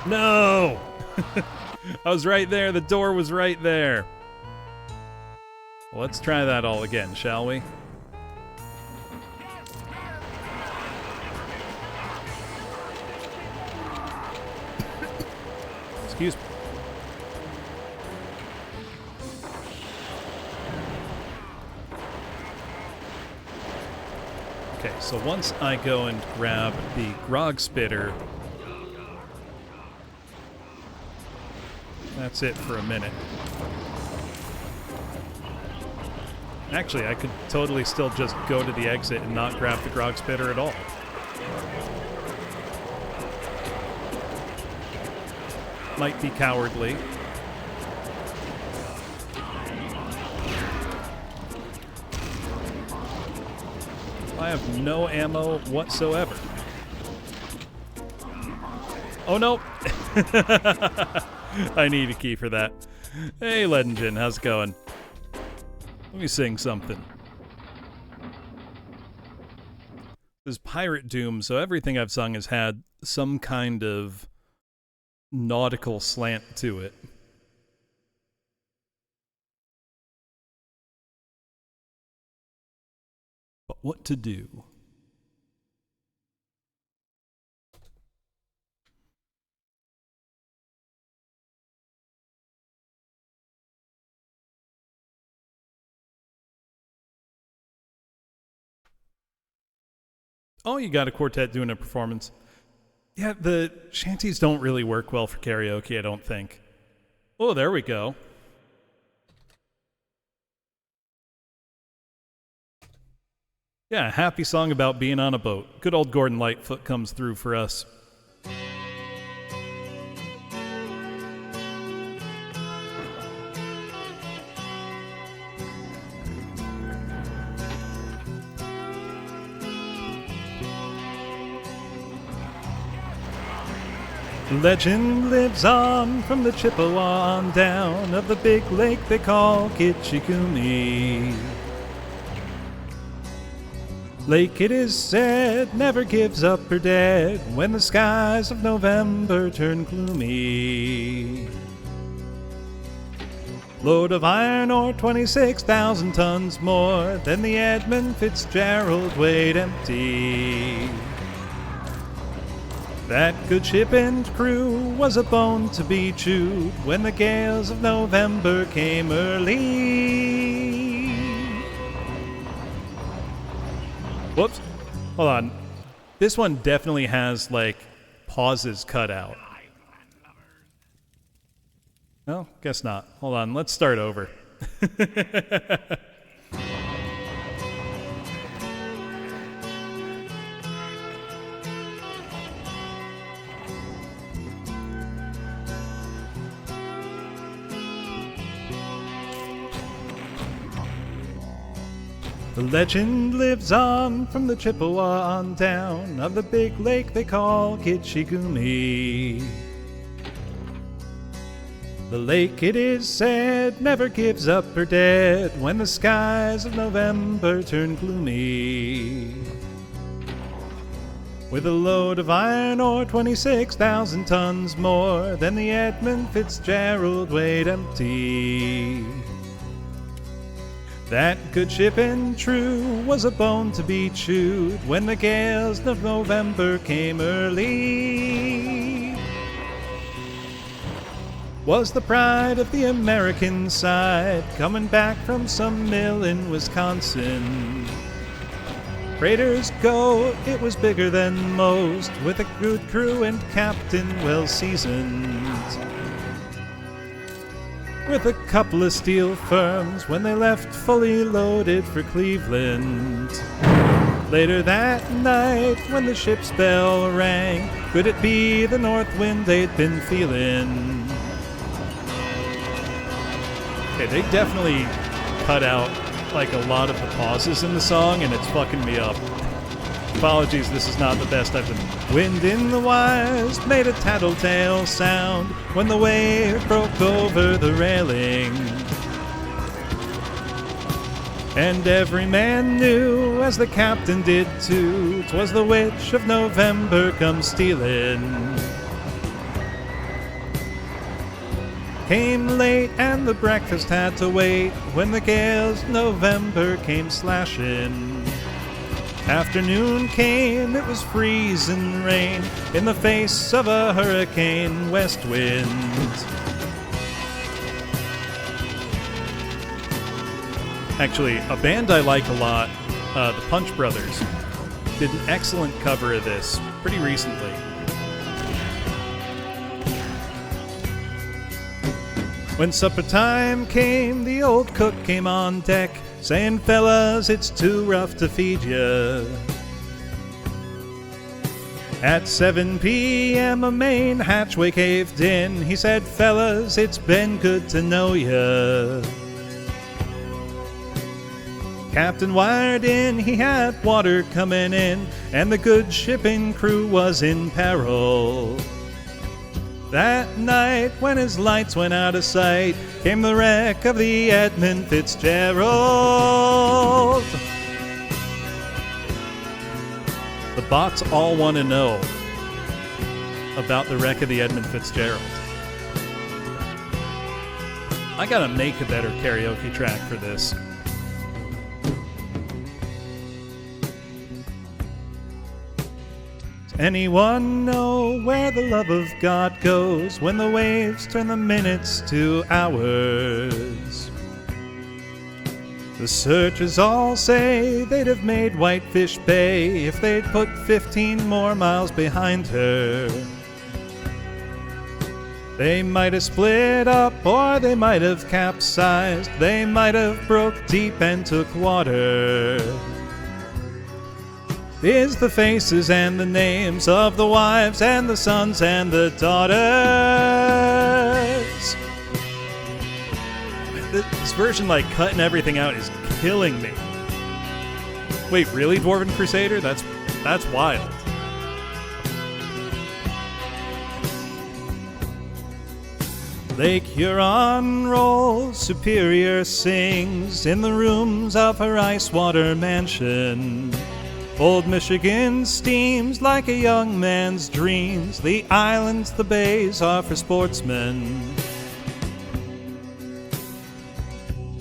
No! I was right there. The door was right there. Well, let's try that all again, shall we? Excuse me. Okay, so once I go and grab the grog spitter, that's it for a minute. Actually, I could totally still just go to the exit and not grab the grog spitter at all. Might be cowardly. I have no ammo whatsoever. Oh no! I need a key for that. Hey, Ledingen, how's it going? Let me sing something. This is Pirate Doom, so everything I've sung has had some kind of nautical slant to it. But what to do? Oh, you got a quartet doing a performance. Yeah, the shanties don't really work well for karaoke, I don't think. Oh, there we go. Yeah, a happy song about being on a boat. Good old Gordon Lightfoot comes through for us. Legend lives on from the Chippewa on down of the big lake they call Kitchikumi. Lake, it is said, never gives up her dead when the skies of November turn gloomy. Load of iron ore, 26,000 tons more than the Edmund Fitzgerald weighed empty. That good ship and crew was a bone to be chewed when the gales of November came early. Whoops. Hold on. This one definitely has, like, pauses cut out. No, guess not. Hold on. Let's start over. The legend lives on from the Chippewa on down of the big lake they call Kitchikumi. The lake, it is said, never gives up her dead when the skies of November turn gloomy. With a load of iron ore, 26,000 tons more than the Edmund Fitzgerald weighed empty. That good ship and true was a bone to be chewed when the gales of November came early. Was the pride of the American side coming back from some mill in Wisconsin. Raiders go, it was bigger than most, with a good crew and captain well seasoned. With a couple of steel firms when they left fully loaded for Cleveland. Later that night when the ship's bell rang, could it be the north wind they'd been feeling? Okay, they definitely cut out like a lot of the pauses in the song, and it's fucking me up. Apologies, this is not the best I've done. Wind in the wires made a tattletale sound when the wave broke over the railing. And every man knew, as the captain did too, 'twas the witch of November come stealing. Came late and the breakfast had to wait when the gales of November came slashing. Afternoon came, it was freezing rain in the face of a hurricane west wind. Actually, a band I like a lot, the Punch Brothers, did an excellent cover of this pretty recently. When supper time came, the old cook came on deck, saying, fellas, it's too rough to feed ya. At 7 p.m. a main hatchway caved in. He said, fellas, it's been good to know ya. Captain wired in, he had water coming in, and the good shipping crew was in peril. That night, when his lights went out of sight, came the wreck of the Edmund Fitzgerald. The bots all want to know about the wreck of the Edmund Fitzgerald. I gotta make a better karaoke track for this. Anyone know where the love of God goes when the waves turn the minutes to hours? The searchers all say they'd have made Whitefish Bay if they'd put 15 more miles behind her. They might have split up, or they might have capsized. They might have broke deep and took water. Is the faces and the names of the wives and the sons and the daughters. This version, like, cutting everything out is killing me. Wait, really, Dwarven Crusader? That's wild. Lake Huron rolls, Superior sings in the rooms of her ice water mansion. Old Michigan steams like a young man's dreams. The islands, the bays are for sportsmen.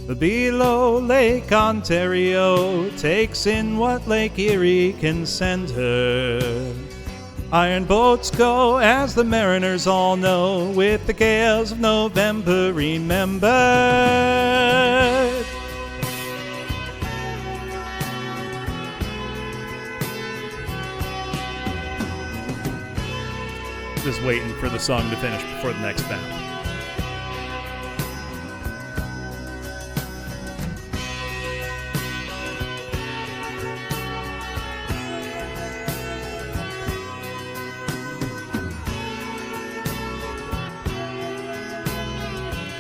The below Lake Ontario takes in what Lake Erie can send her. Iron boats go, as the mariners all know, with the gales of November remembered. Just waiting for the song to finish before the next map.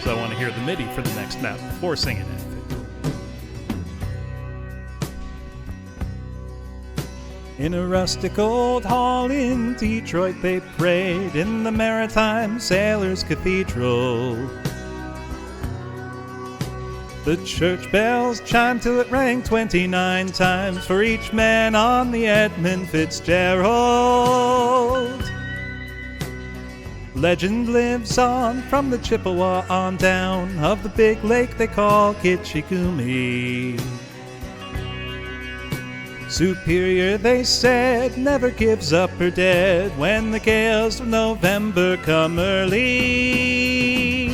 So I want to hear the MIDI for the next map before singing it. In a rustic old hall in Detroit they prayed in the Maritime Sailors Cathedral. The church bells chimed till it rang 29 times for each man on the Edmund Fitzgerald. Legend lives on from the Chippewa on down of the big lake they call Gitchigumi. Superior, they said, never gives up her dead when the gales of November come early.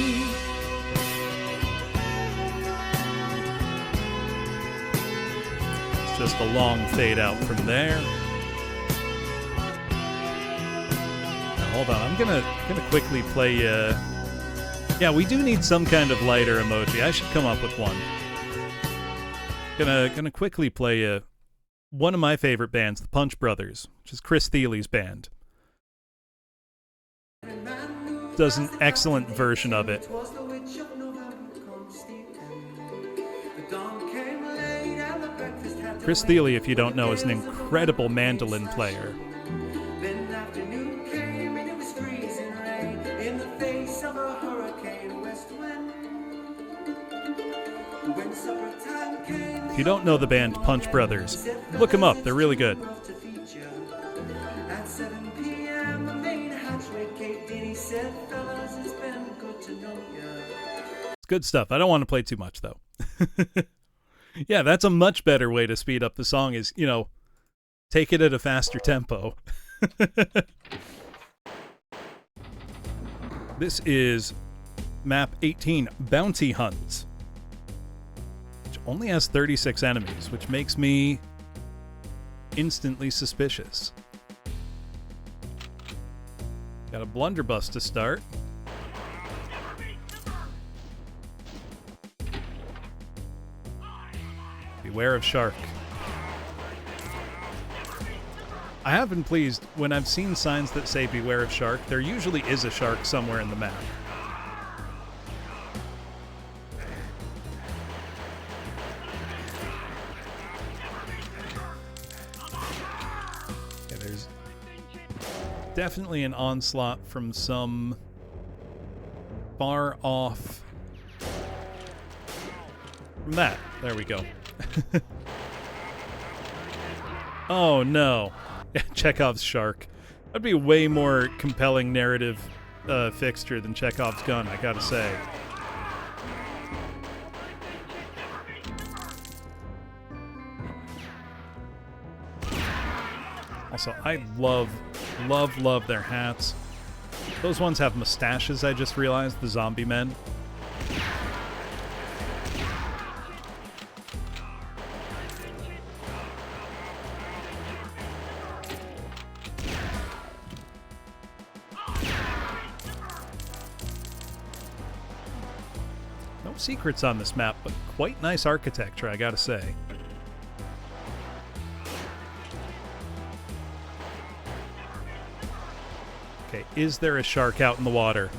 It's just a long fade out from there. Hold on, I'm gonna quickly play. Yeah, we do need some kind of lighter emoji. I should come up with one. Gonna quickly play one of my favorite bands, the Punch Brothers, which is Chris Thiele's band. Does an excellent version of it. Chris Thiele, if you don't know, is an incredible mandolin player. If you don't know the band Punch Brothers, look them up. They're really good. It's good stuff. I don't want to play too much, though. Yeah, that's a much better way to speed up the song is, take it at a faster tempo. This is map 18, Bounty Hunt. Only has 36 enemies, which makes me instantly suspicious. Got a blunderbuss to start. Beware of shark. I have been pleased when I've seen signs that say beware of shark. There usually is a shark somewhere in the map. Definitely an onslaught from some far off. From that. There we go. Oh no. Chekhov's shark. That'd be a way more compelling narrative fixture than Chekhov's gun, I gotta say. Also, I love their hats. Those ones have mustaches, I just realized, the zombie men. No secrets on this map, but quite nice architecture, I gotta say. Okay, is there a shark out in the water?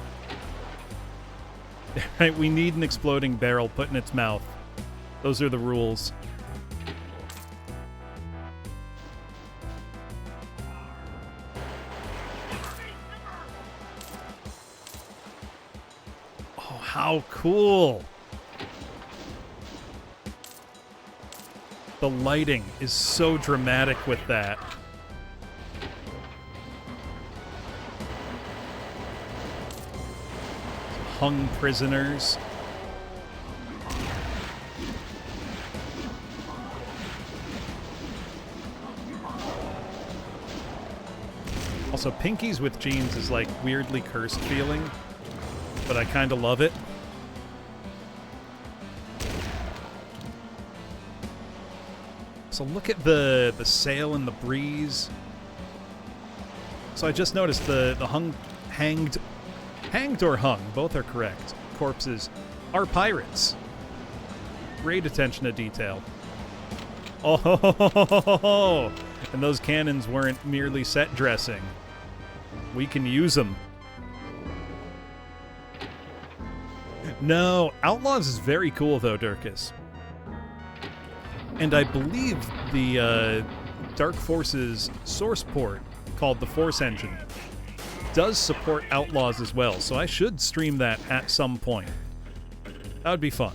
Right, we need an exploding barrel put in its mouth. Those are the rules. How cool! The lighting is so dramatic with that. Hung prisoners. Also, Pinkies with jeans is like weirdly cursed feeling, but I kind of love it. So look at the sail and the breeze. So I just noticed the hanged or hung, both are correct, corpses are pirates. Great attention to detail. Oh, and those cannons weren't merely set dressing. We can use them. No, Outlaws is very cool though, Durkus. And I believe the Dark Forces source port, called the Force Engine, does support Outlaws as well, so I should stream that at some point. That would be fun.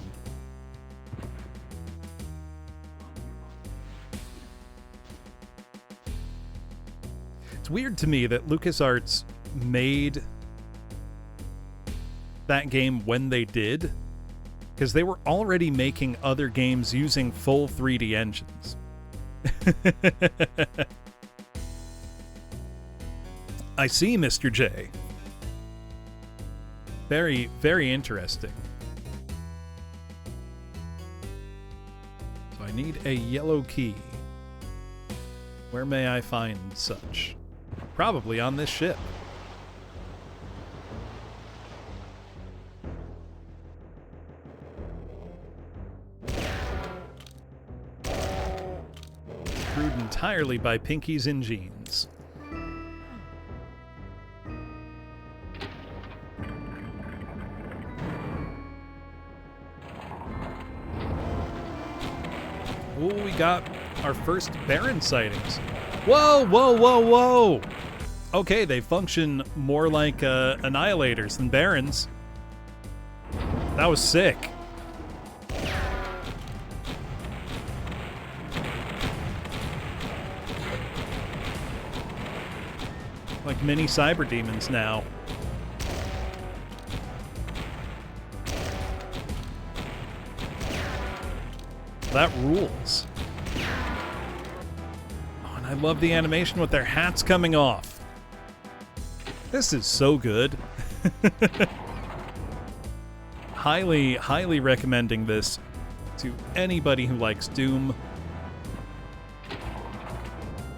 It's weird to me that LucasArts made that game when they did, because they were already making other games using full 3D engines. I see, Mr. J. Very, very interesting. So I need a yellow key. Where may I find such? Probably on this ship. Crewed entirely by Pinkies in jeans. Ooh, we got our first Baron sightings. Whoa, whoa, whoa, whoa! Okay, they function more like Annihilators than Barons. That was sick. Like mini cyber demons now. That rules. Oh, and I love the animation with their hats coming off. This is so good. Highly, highly recommending this to anybody who likes Doom.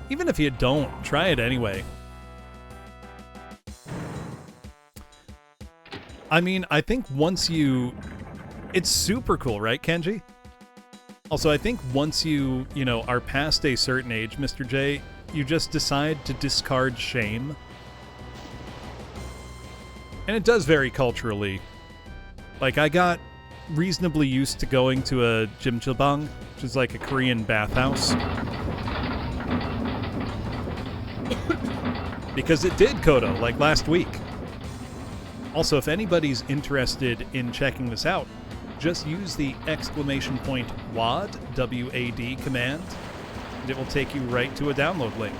Even if you don't, try it anyway. I mean, I think once you... It's super cool, right, Kenji? Also, I think once you know, are past a certain age, Mr. J, you just decide to discard shame. And it does vary culturally. Like, I got reasonably used to going to a jjimjilbang, which is like a Korean bathhouse. Because it did, Kodo, like last week. Also, if anybody's interested in checking this out, just use the !WAD, W-A-D command, and it will take you right to a download link.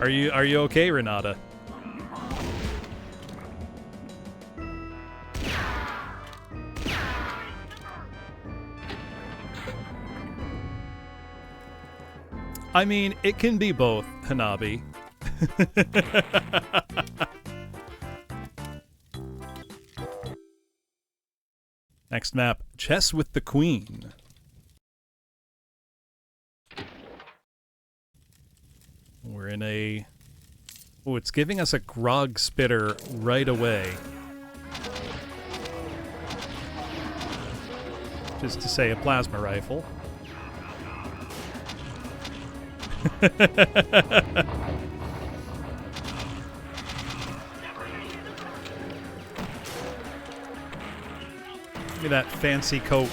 Are you okay, Renata? I mean, it can be both, Hanabi. Next map, Chess with the Queen. We're in a... Oh, it's giving us a grog spitter right away. Just to say a plasma rifle. Give me that fancy coat.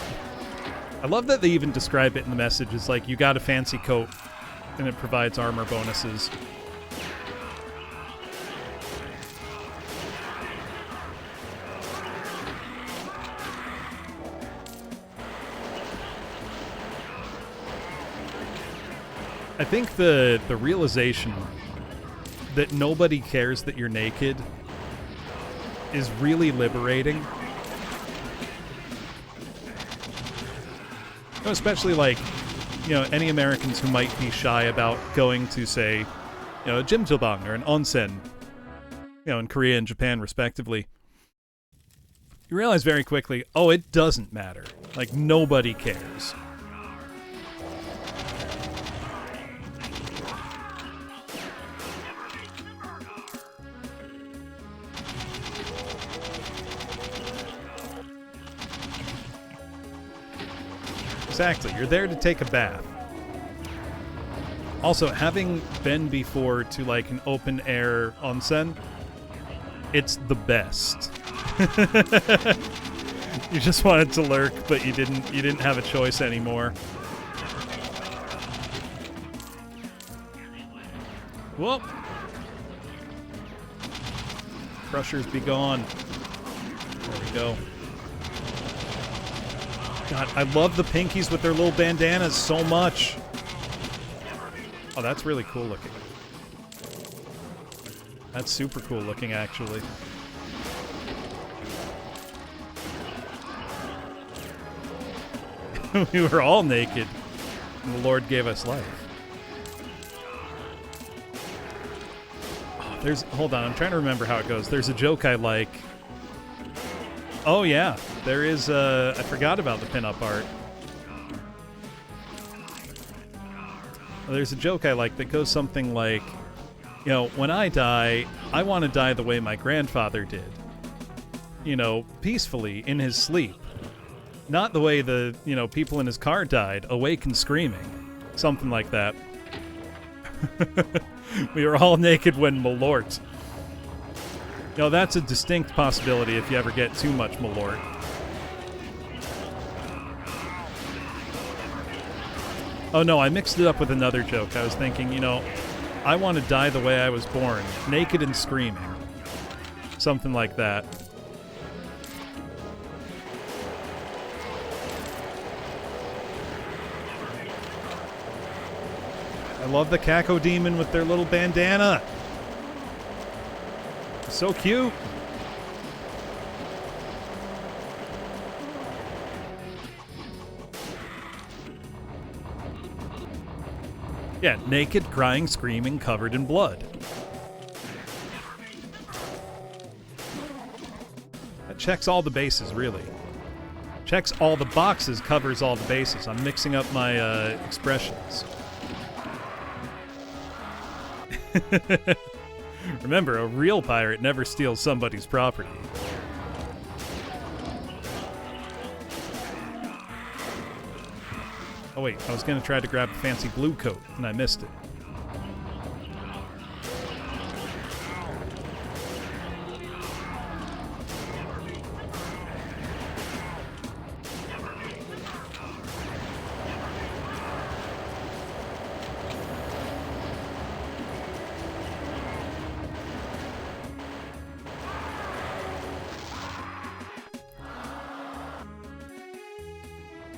I love that they even describe it in the message as like, you got a fancy coat and it provides armor bonuses. I think the realization that nobody cares that you're naked is really liberating. Especially like, you know, any Americans who might be shy about going to, say, you know, a jjimjilbang or an onsen, you know, in Korea and Japan respectively. You realize very quickly, oh, it doesn't matter. Like, nobody cares. Exactly, you're there to take a bath. Also, having been before to like an open air onsen, it's the best. You just wanted to lurk, but you didn't have a choice anymore. Whoop! Crushers be gone. There we go. God, I love the pinkies with their little bandanas so much. Oh, that's really cool looking. That's super cool looking, actually. We were all naked, and the Lord gave us life. Oh, hold on, I'm trying to remember how it goes. There's a joke I like. Oh, yeah. There is, I forgot about the pinup art. There's a joke I like that goes something like, you know, when I die, I want to die the way my grandfather did. You know, peacefully, in his sleep. Not the way the, you know, people in his car died, awake and screaming. Something like that. We were all naked when Malort. You know, that's a distinct possibility if you ever get too much Malort. Oh no, I mixed it up with another joke. I was thinking, you know, I want to die the way I was born, naked and screaming. Something like that. I love the Kako Demon with their little bandana. So cute. Yeah, naked, crying, screaming, covered in blood. That checks all the bases, really. Checks all the boxes, covers all the bases. I'm mixing up my expressions. Remember, a real pirate never steals somebody's property. Oh wait, I was going to try to grab a fancy blue coat, and I missed it.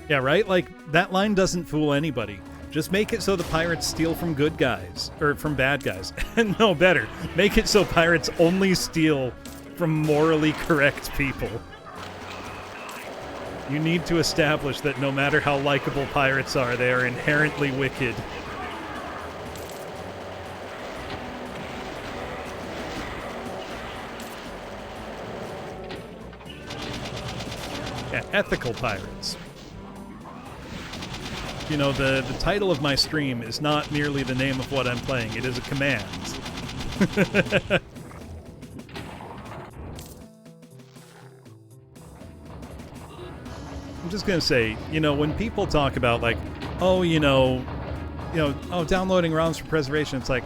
Yeah, right? Like, that line doesn't fool anybody. Just make it so the pirates steal from good guys. Or from bad guys. No, better. Make it so pirates only steal from morally correct people. You need to establish that no matter how likable pirates are, they are inherently wicked. Yeah, ethical pirates. You know, the title of my stream is not merely the name of what I'm playing, it is a command. I'm just gonna say, you know, when people talk about like, oh, oh, downloading ROMs for preservation, it's like,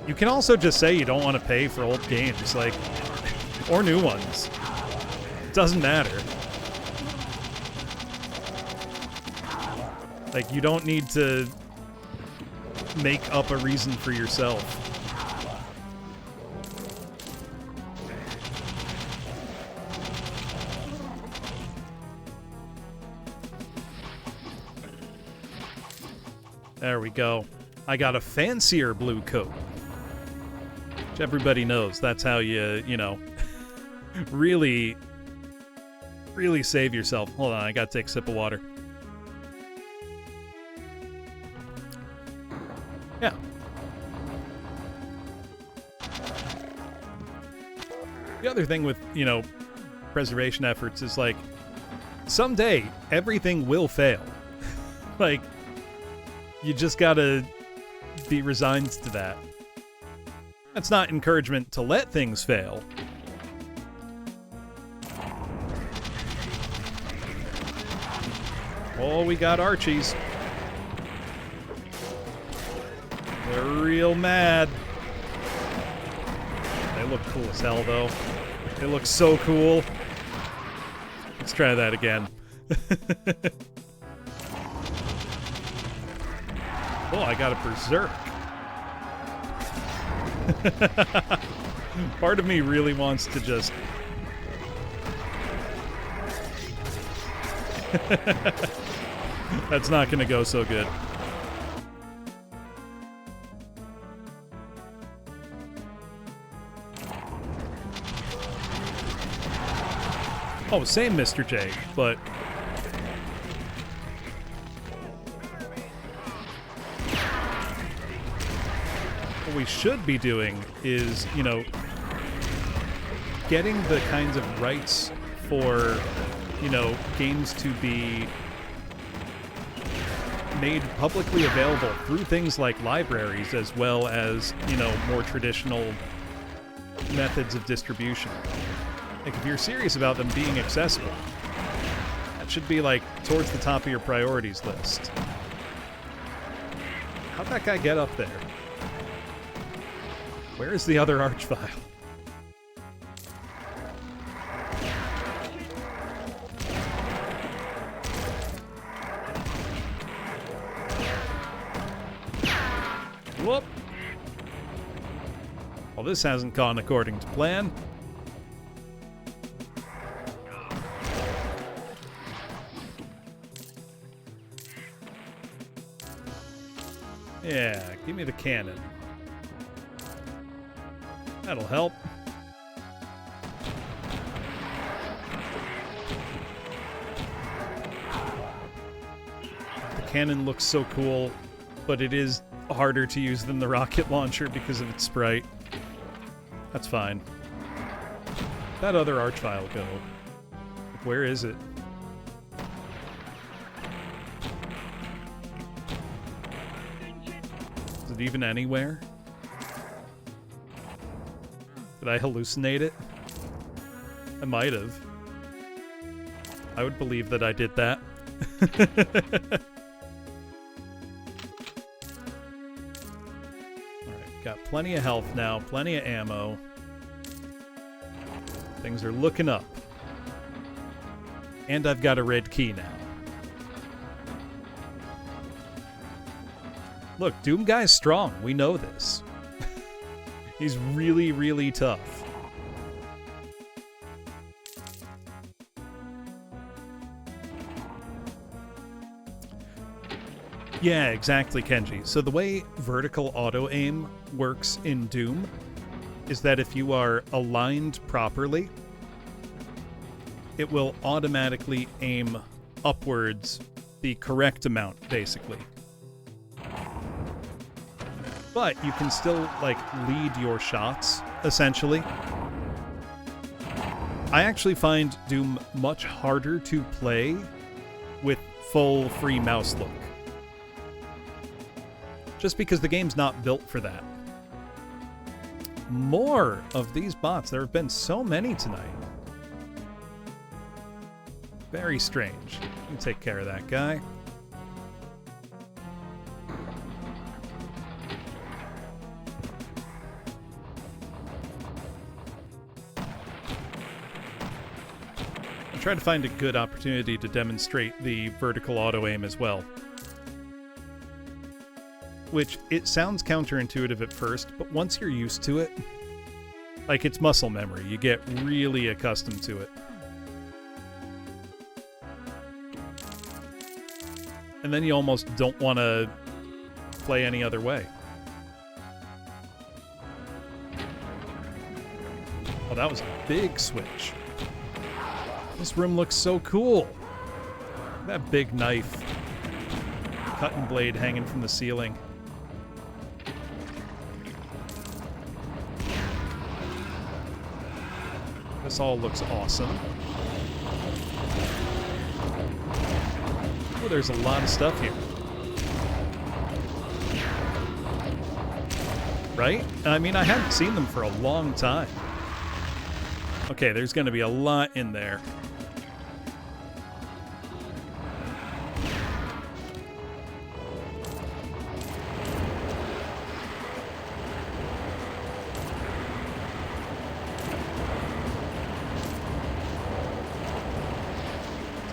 you can also just say you don't want to pay for old games, like, or new ones. It doesn't matter. Like, you don't need to make up a reason for yourself. There we go. I got a fancier blue coat. Which everybody knows. That's how you know, really save yourself. Hold on, I gotta take a sip of water. Yeah. The other thing with, you know, preservation efforts is like, someday everything will fail. Like, you just gotta be resigned to that. That's not encouragement to let things fail. Oh, we got Archies. They're real mad. They look cool as hell, though. They look so cool. Let's try that again. Oh, I got a berserk. Part of me really wants to just... That's not gonna go so good. Oh, same Mr. J, but... What we should be doing is, you know, getting the kinds of rights for, you know, games to be made publicly available through things like libraries as well as, you know, more traditional methods of distribution. Like, if you're serious about them being accessible, that should be, like, towards the top of your priorities list. How'd that guy get up there? Where is the other archvile? Whoop! Well, this hasn't gone according to plan. Yeah, give me the cannon. That'll help. The cannon looks so cool, but it is harder to use than the rocket launcher because of its sprite. That's fine. That other archvile go? Where is it? Is it even anywhere? Did I hallucinate it? I might have. I would believe that I did that. Alright, got plenty of health now, plenty of ammo. Things are looking up. And I've got a red key now. Look, Doom Guy's strong. We know this. He's really, really tough. Yeah, exactly, Kenji. So the way vertical auto-aim works in Doom is that if you are aligned properly, it will automatically aim upwards the correct amount, basically. But you can still, like, lead your shots, essentially. I actually find Doom much harder to play with full free mouse look. Just because the game's not built for that. More of these bots. There have been so many tonight. Very strange. Let me take care of that guy. Try to find a good opportunity to demonstrate the vertical auto-aim as well. which it sounds counterintuitive at first, but once you're used to it, like it's muscle memory, you get really accustomed to it. And then you almost don't want to play any other way. Oh, that was a big switch. This room looks so cool. That big knife. Cutting blade hanging from the ceiling. This all looks awesome. Oh, there's a lot of stuff here. Right? I mean, I haven't seen them for a long time. Okay, there's going to be a lot in there.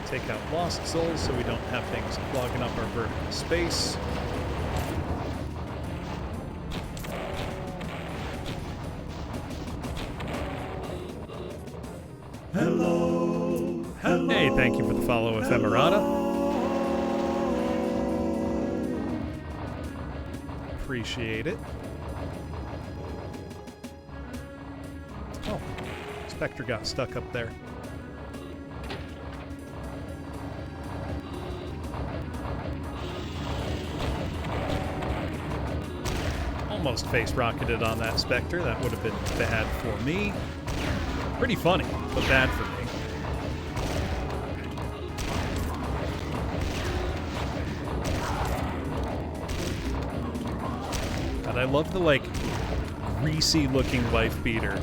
Take out lost souls so we don't have things clogging up our vertical space. Hello, hello. Hey, thank you for the follow, Ephemerata. Appreciate it. Oh, Spectre got stuck up there. Almost face rocketed on that Spectre. That would have been bad for me. Pretty funny, but bad for me. God, I love the, like, greasy-looking wife beater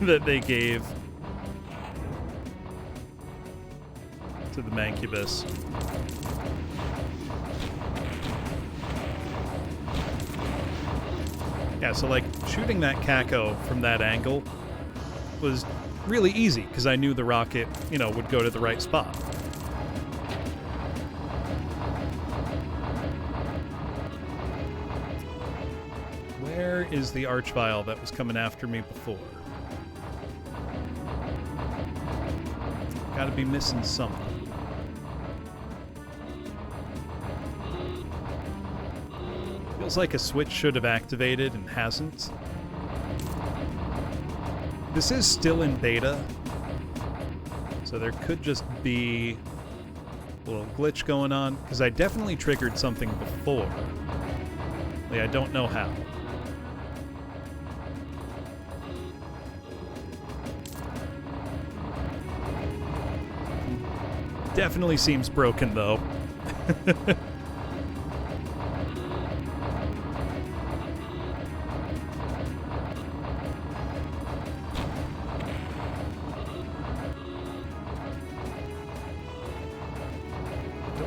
that they gave to the Mancubus. Yeah, so, like, shooting that Kako from that angle was really easy, because I knew the rocket, you know, would go to the right spot. Where is the Archvile that was coming after me before? Gotta be missing something. Feels like a switch should have activated and hasn't. This is still in beta, so there could just be a little glitch going on, because I definitely triggered something before. Like, I don't know how. Definitely seems broken, though.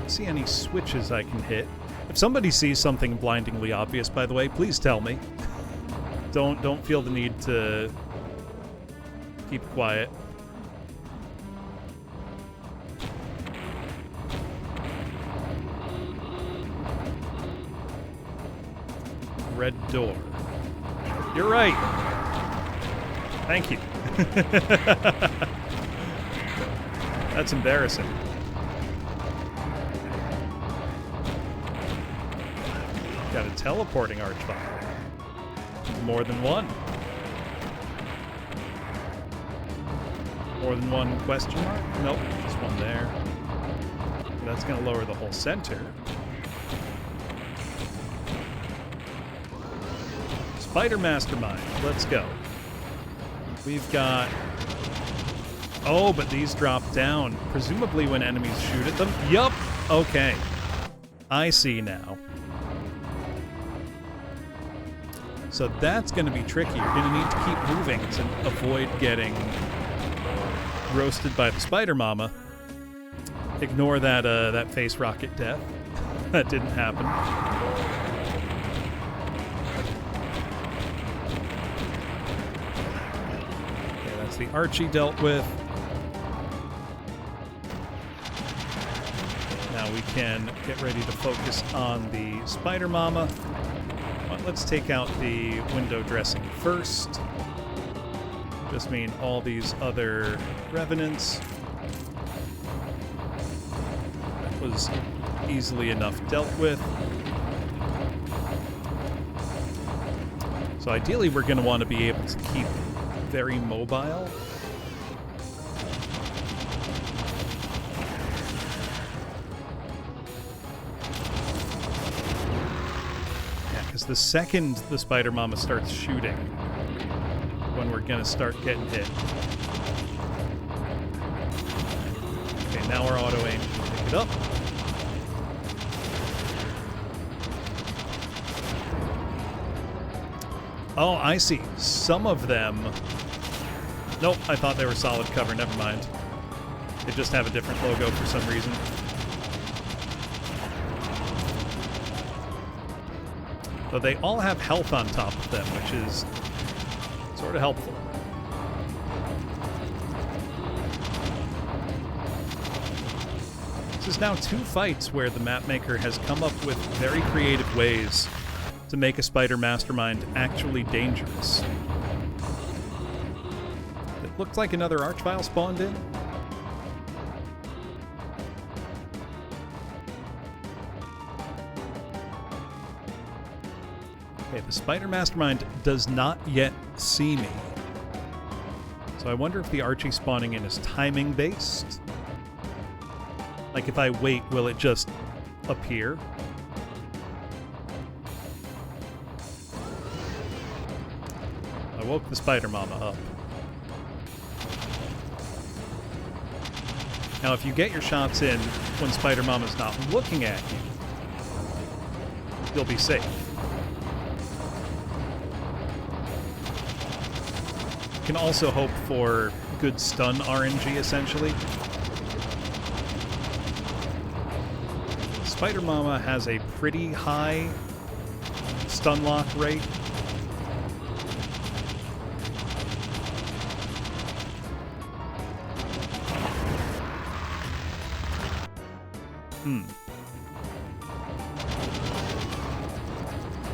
See any switches I can hit. If somebody sees something blindingly obvious, by the way, please tell me. Don't feel the need to keep quiet. Red door. You're right. Thank you. That's embarrassing. Got a teleporting Archvile. More than one. More than one question mark? Nope, just one there. That's going to lower the whole center. Spider Mastermind, let's go. We've got... Oh, but these drop down, presumably when enemies shoot at them. Yup, okay. I see now. So that's going to be tricky. You're going to need to keep moving to avoid getting roasted by the Spider Mama. Ignore that that face rocket death. That didn't happen. Okay, that's the Archie dealt with. Now we can get ready to focus on the Spider Mama. let's take out the window dressing first. Just mean all these other revenants. That was easily enough dealt with. So ideally we're going to want to be able to keep very mobile. Yeah, because the second the Spider Mama starts shooting, when we're going to start getting hit. Okay, now our auto aim can pick it up. Oh, I see. Some of them... Nope, I thought they were solid cover. Never mind. They just have a different logo for some reason. But they all have health on top of them, which is sort of helpful. This is now 2 fights where the mapmaker has come up with very creative ways to make a spider mastermind actually dangerous. It looked like another Archvile spawned in. Okay, the spider mastermind does not yet see me. So I wonder if the Archie spawning in is timing based. Like if I wait, will it just appear? I woke the Spider Mama up. Now, if you get your shots in when Spider Mama's not looking at you, you'll be safe. You can also hope for good stun RNG, essentially. Spider Mama has a pretty high stun lock rate.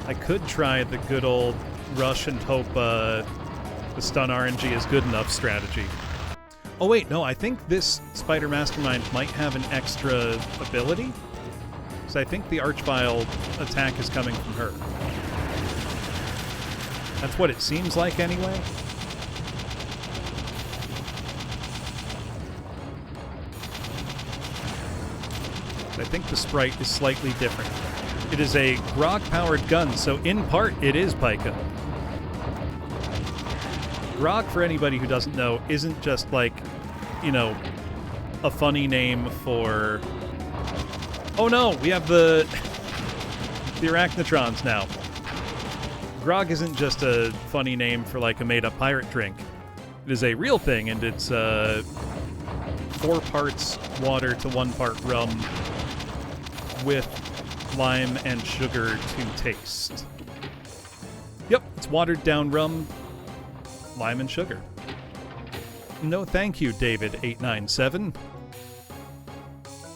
I could try the good old rush and hope the stun RNG is good enough strategy. Oh wait, no, I think this Spider Mastermind might have an extra ability. So I think the Archvile attack is coming from her. That's what it seems like anyway. I think the sprite is slightly different. It is a Grog-powered gun, so in part it is Pico. Grog, for anybody who doesn't know, isn't just like, you know, a funny name for... Oh no, we have the Arachnotrons now. Grog isn't just a funny name for like a made-up pirate drink. It is a real thing, and it's 4 parts water to 1 part rum with lime and sugar to taste. Yep, it's watered down rum, lime and sugar. No thank you, David897.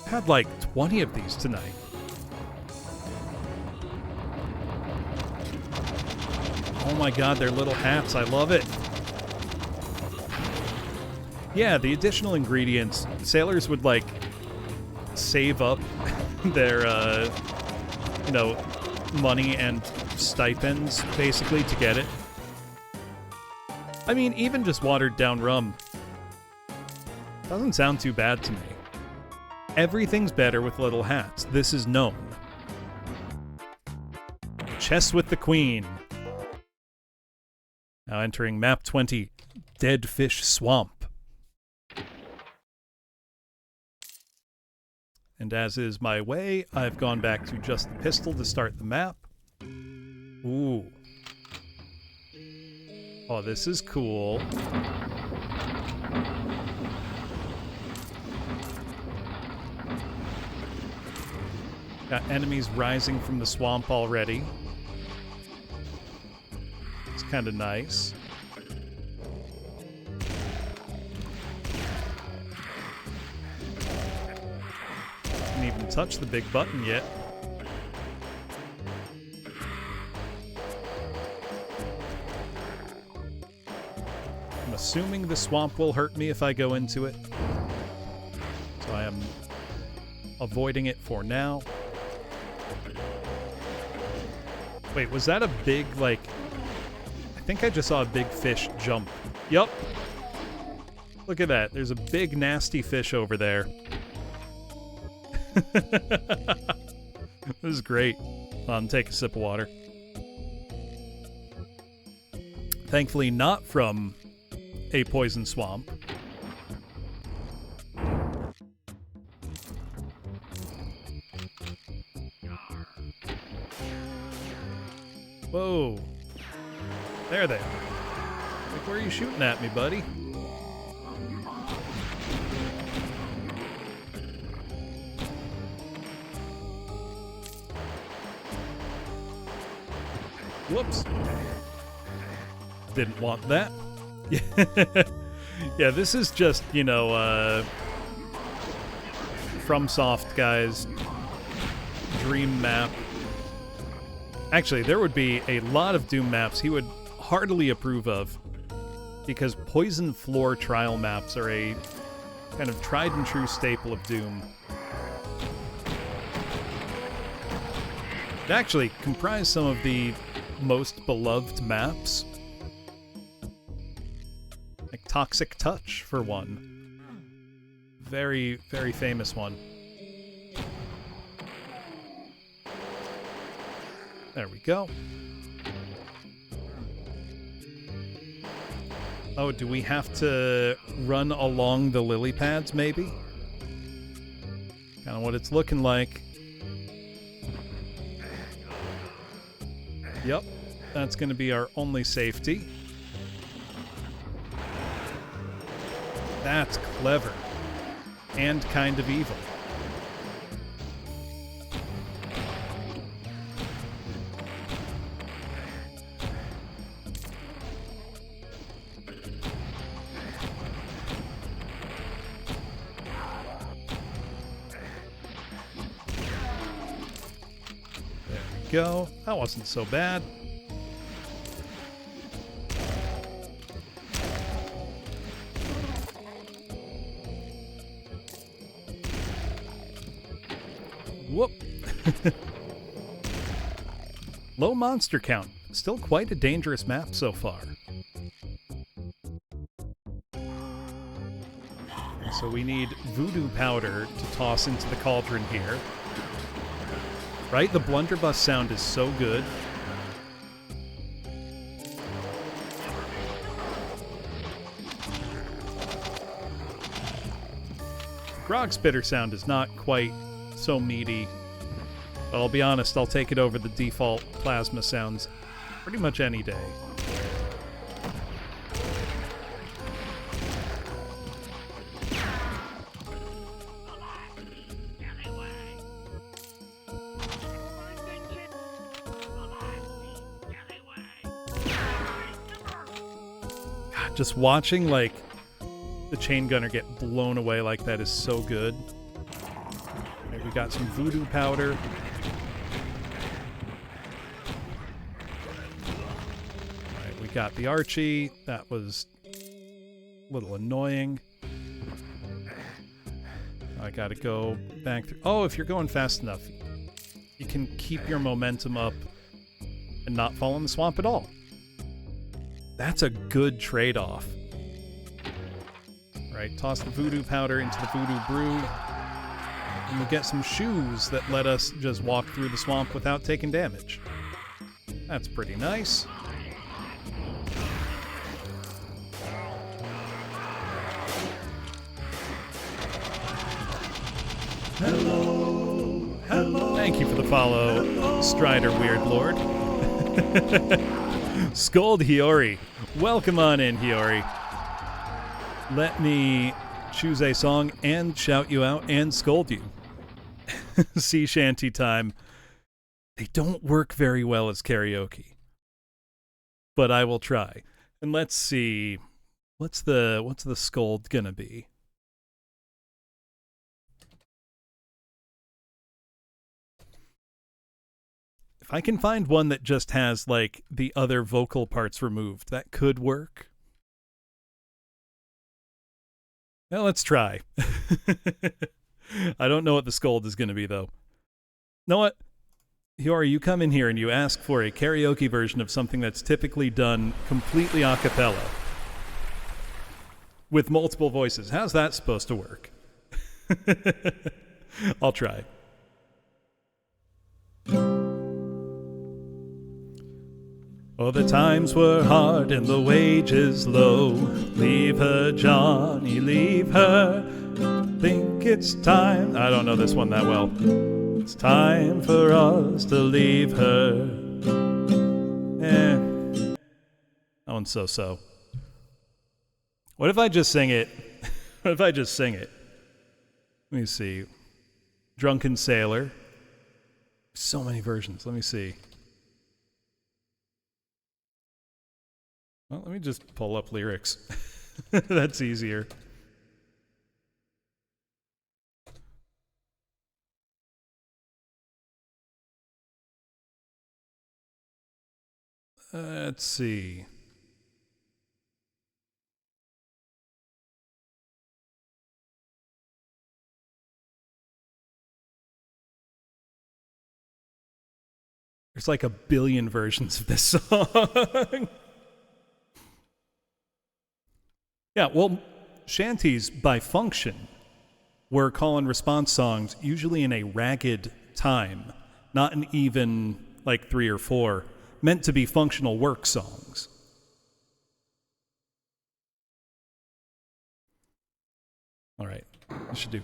Had like 20 of these tonight. Oh my god, they're little hats. I love it. Yeah, the additional ingredients, sailors would like save up their, you know, money and stipends, basically, to get it. I mean, even just watered down rum doesn't sound too bad to me. Everything's better with little hats. This is known. Chess with the Queen. Now entering map 20, Dead Fish Swamp. And as is my way, I've gone back to just the pistol to start the map. Ooh. Oh, this is cool. Got enemies rising from the swamp already. It's kind of nice. Haven't even touched the big button yet. assuming the swamp will hurt me if I go into it. So I am avoiding it for now. Wait, was that a big, like... I think I just saw a big fish jump. Yup. Look at that. There's a big, nasty fish over there. This is great. Take a sip of water. Thankfully not from a poison swamp. Whoa. There they are. Like, where are you shooting at me, buddy? Whoops. Didn't want that. Yeah, this is just, you know, FromSoft guys' dream map. Actually, there would be a lot of Doom maps he would heartily approve of, because poison floor trial maps are a kind of tried and true staple of Doom. They actually comprise some of the most beloved maps. Like Toxic Touch, for one. Very, very famous one. There we go. Oh, do we have to run along the lily pads, maybe? Kind of what it's looking like. Yep, that's going to be our only safety. That's clever. And kind of evil. Go. That wasn't so bad. Whoop. Low monster count. Still quite a dangerous map so far. So we need voodoo powder to toss into the cauldron here. Right? The blunderbuss sound is so good. Grog Spitter sound is not quite so meaty, but I'll be honest, I'll take it over the default plasma sounds pretty much any day. Just watching, like, the chain gunner get blown away like that is so good. Right, we got some voodoo powder. Right, we got the Archie. That was a little annoying. I gotta go back through. Oh, if you're going fast enough, you can keep your momentum up and not fall in the swamp at all. That's a good trade-off. Right, toss the voodoo powder into the voodoo brew, and we'll get some shoes that let us just walk through the swamp without taking damage. That's pretty nice. Hello, hello. Thank you for the follow, hello. Strider Weird Lord. Scold Hiyori. Welcome on in, Hiyori. Let me choose a song and shout you out and scold you. Sea shanty time. They don't work very well as karaoke, but I will try. And let's see, what's the scold gonna be? If I can find one that just has, like, the other vocal parts removed, that could work. Well, let's try. I don't know what the scold is going to be, though. Know what? Hiori, you come in here and you ask for a karaoke version of something that's typically done completely a cappella with multiple voices. How's that supposed to work? I'll try. Oh, the times were hard and the wages low. Leave her, Johnny, leave her. Think it's time. I don't know this one that well. It's time for us to leave her. That one's so-so. What if I just sing it? What if I just sing it? Let me see. Drunken Sailor. So many versions. Let me see. Well, let me just pull up lyrics. That's easier. Let's see. There's like a billion versions of this song. Yeah, well, shanties, by function, were call and response songs, usually in a ragged time, not an even, like 3 or 4, meant to be functional work songs. All right, I should do.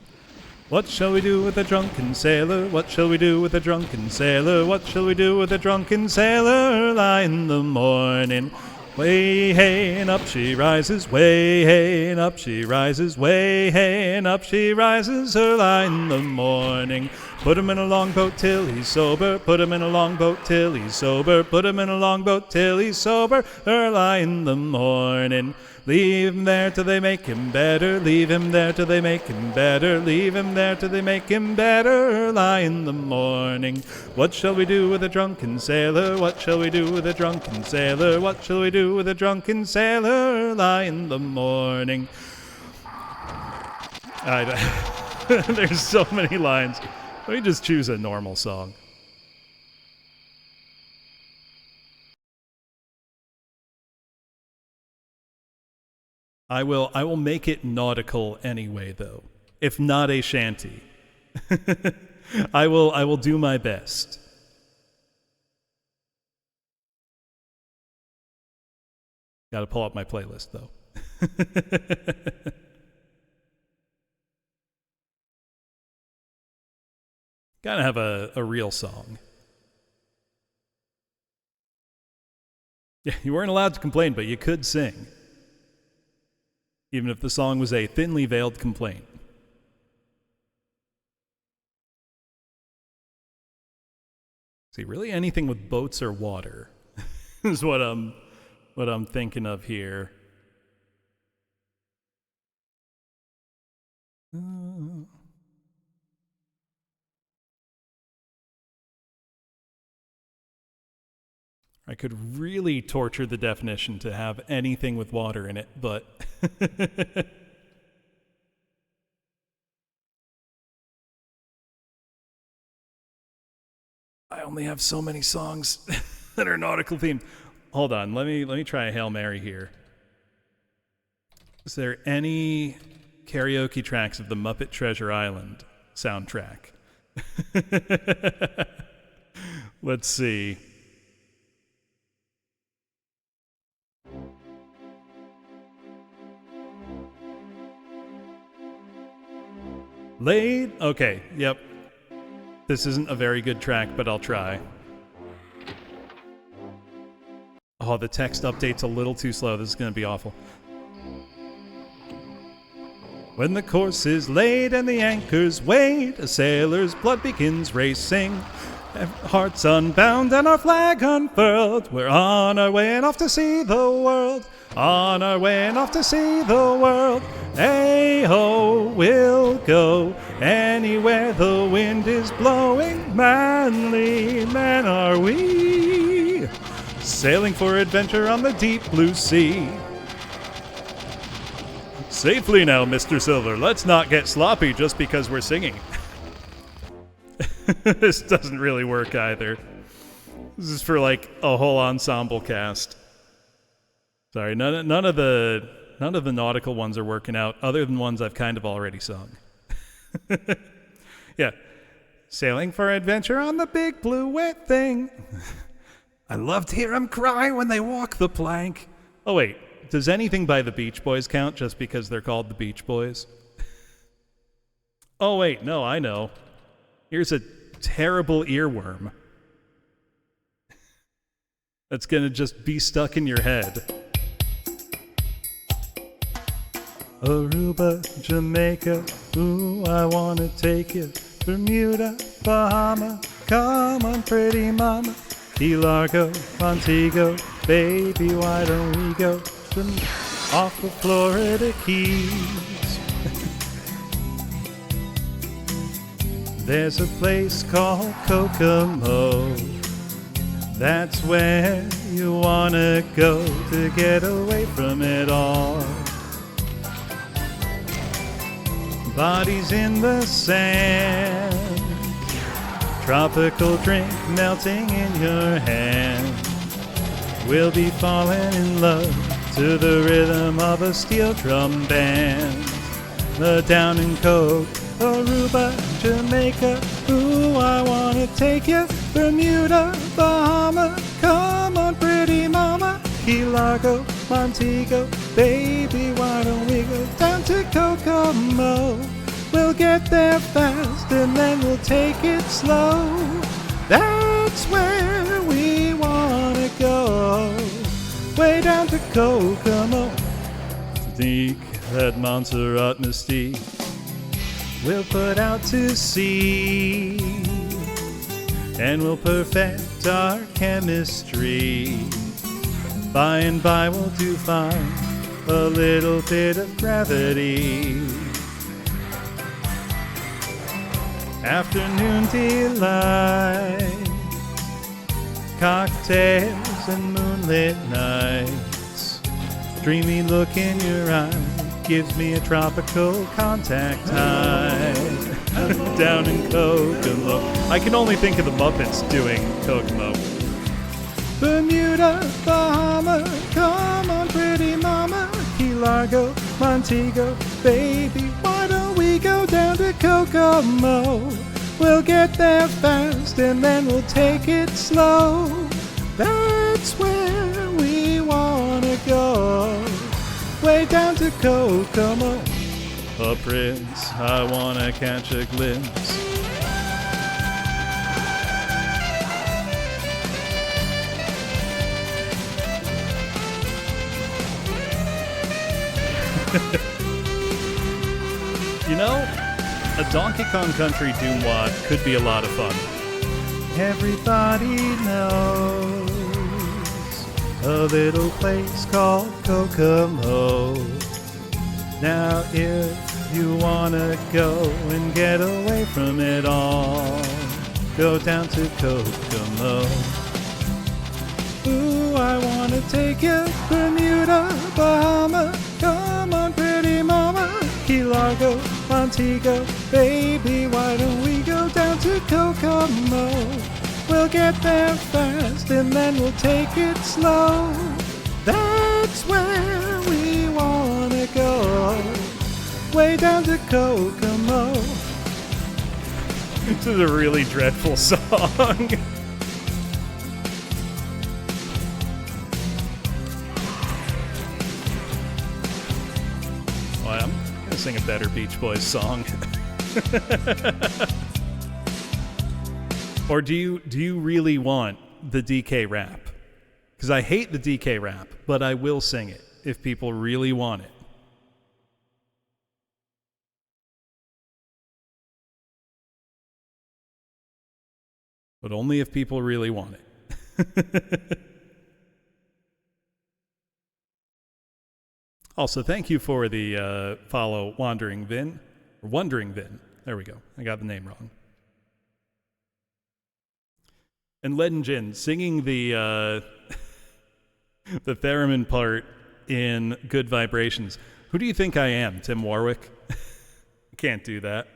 What shall we do with a drunken sailor? What shall we do with a drunken sailor? What shall we do with a drunken sailor? Early in the morning. Way hey and up she rises, way hey and up she rises, way hey and up she rises early in the morning. Put him in a longboat till he's sober, put him in a longboat till he's sober, put him in a longboat till he's sober early in the morning. Leave him there till they make him better, leave him there till they make him better, leave him there till they make him better early in the morning. What shall we do with a drunken sailor? What shall we do with a drunken sailor? What shall we do with a drunken sailor early in the morning? There's so many lines. Let me just choose a normal song. I will make it nautical anyway, though, if not a shanty. I will do my best. Got to pull up my playlist, though. Gotta have a real song. Yeah, you weren't allowed to complain, but you could sing. Even if the song was a thinly veiled complaint. See, really anything with boats or water is what I'm thinking of here. I could really torture the definition to have anything with water in it, but I only have so many songs that are nautical themed. Hold on, let me try a Hail Mary here. Is there any karaoke tracks of the Muppet Treasure Island soundtrack? Let's see. Late? Okay, yep. This isn't a very good track, but I'll try. Oh, the text update's a little too slow. This is going to be awful. When the course is laid and the anchors weighed, a sailor's blood begins racing. Hearts unbound and our flag unfurled. We're on our way and off to see the world. On our way and off to see the world. Hey-ho, we'll go anywhere the wind is blowing. Manly men are we, sailing for adventure on the deep blue sea. Safely now, Mr. Silver. Let's not get sloppy just because we're singing. This doesn't really work either. This is for like a whole ensemble cast. Sorry, none of the nautical ones are working out, other than ones I've kind of already sung. Yeah. Sailing for adventure on the big blue wet thing. I love to hear them cry when they walk the plank. Oh wait, does anything by the Beach Boys count just because they're called the Beach Boys? Oh wait, no, I know. Here's a terrible earworm that's gonna just be stuck in your head. Aruba, Jamaica, ooh, I wanna take you. Bermuda, Bahama, come on pretty mama. Key Largo, Montego, baby, why don't we go off the Florida Keys? There's a place called Kokomo. That's where you wanna go to get away from it all. Bodies in the sand, tropical drink melting in your hand. We'll be falling in love to the rhythm of a steel drum band. The Down and Coke, Aruba, Jamaica, ooh, I wanna take you. Bermuda, Bahama, come on pretty mama. Key Largo, Montego, baby, why don't we go down to Kokomo? We'll get there fast and then we'll take it slow. That's where we wanna go, way down to Kokomo. Sneak that Montserrat mystique we'll put out to sea, and we'll perfect our chemistry. By and by we'll do fine, a little bit of gravity. Afternoon delight, cocktails and moonlit nights. Dreamy look in your eye gives me a tropical contact high. Down in Kokomo. I can only think of the Muppets doing Kokomo. Bermuda, Bahama, come on pretty mama. Key Largo, Montego, baby, why don't we go down to Kokomo? We'll get there fast and then we'll take it slow. That's where we wanna go, way down to Kokomo. A prince, I wanna catch a glimpse. You know, a Donkey Kong Country Doom-wad could be a lot of fun. Everybody knows a little place called Kokomo. Now if you wanna go and get away from it all, go down to Kokomo. Ooh, I wanna take you, Bermuda, Bahama, come on pretty mama. Key Largo, Montego, baby, why don't we go down to Kokomo? We'll get there fast and then we'll take it slow. That's where we wanna go, way down to Kokomo. This is a really dreadful song. Well, I'm gonna sing a better Beach Boys song. Or do you really want the DK rap? Because I hate the DK rap, but I will sing it if people really want it. But only if people really want it. Also, thank you for the follow, Wandering Vin. Or Wondering Vin. There we go. I got the name wrong. And Len Jin singing the theremin part in Good Vibrations. Who do you think I am, Tim Warwick? Can't do that.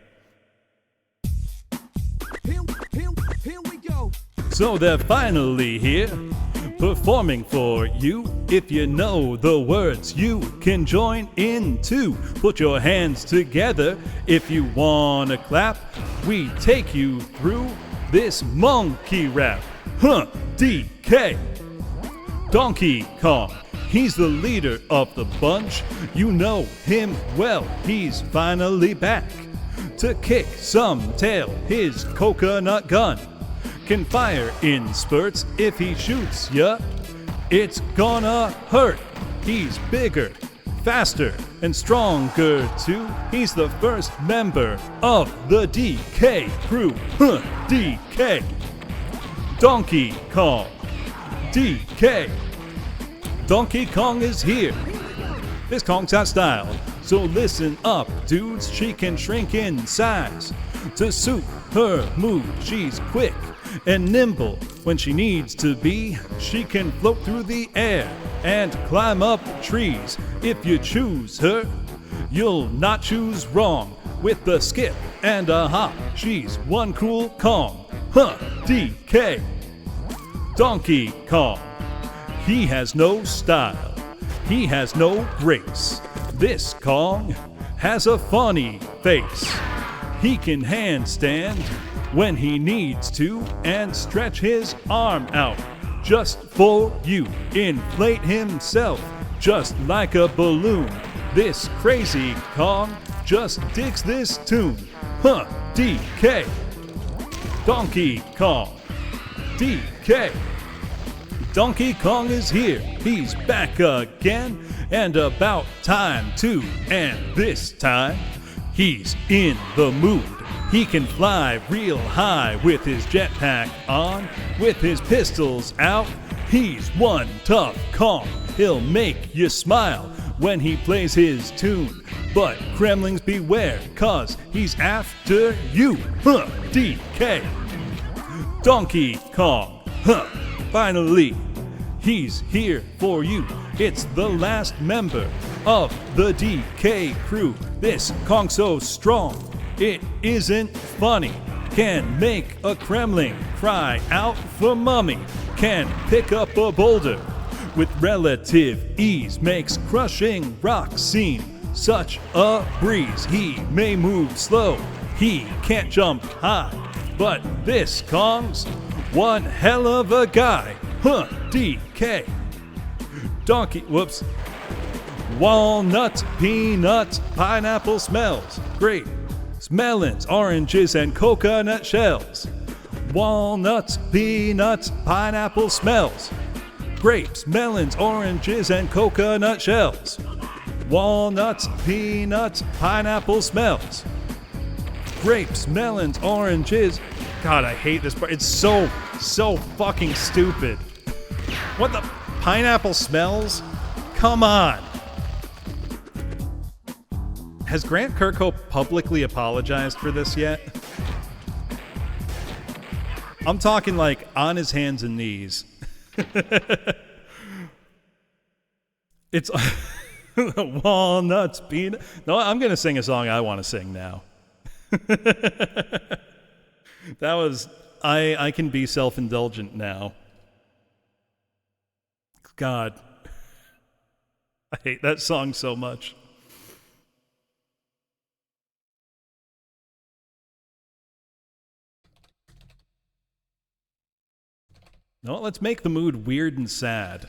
Here we go. So they're finally here, performing for you. If you know the words, you can join in too. Put your hands together if you wanna clap. We take you through this monkey rap. DK. Donkey Kong. He's the leader of the bunch. You know him well. He's finally back to kick some tail. His coconut gun can fire in spurts. If he shoots ya, it's gonna hurt. He's bigger, faster, and stronger too. He's the first member of the DK crew. DK. Donkey Kong. DK. Donkey Kong is here. This Kong's got style, so listen up, dudes. She can shrink in size to suit her mood. She's quick and nimble when she needs to be. She can float through the air and climb up trees. If you choose her, you'll not choose wrong. With a skip and a hop, she's one cool Kong. DK. Donkey Kong. He has no style. He has no grace. This Kong has a funny face. He can handstand when he needs to and stretch his arm out just for you. Inflate himself just like a balloon. This crazy Kong just digs this tune. DK. Donkey Kong. DK. Donkey Kong is here. He's back again, and about time too. And this time, he's in the mood. He can fly real high with his jetpack on, with his pistols out. He's one tough Kong. He'll make you smile when he plays his tune. But Kremlings beware, 'cause he's after you. DK. Donkey Kong. Finally, he's here for you. It's the last member of the DK crew. This Kong so strong, it isn't funny. Can make a Kremling cry out for mummy. Can pick up a boulder with relative ease. Makes crushing rocks seem such a breeze. He may move slow, he can't jump high, but this Kong's one hell of a guy. DK. Donkey, whoops. Walnuts, peanuts, pineapple smells. Great. Melons, oranges, and coconut shells. Walnuts, peanuts, pineapple smells. Grapes, melons, oranges, and coconut shells. Walnuts, peanuts, pineapple smells. Grapes, melons, oranges. God, I hate this part. It's so fucking stupid. What the? Pineapple smells? Come on. Has Grant Kirkhope publicly apologized for this yet? I'm talking like on his hands and knees. It's walnuts, peanut. No, I'm going to sing a song I want to sing now. That was, I can be self-indulgent now. God, I hate that song so much. No, let's make the mood weird and sad.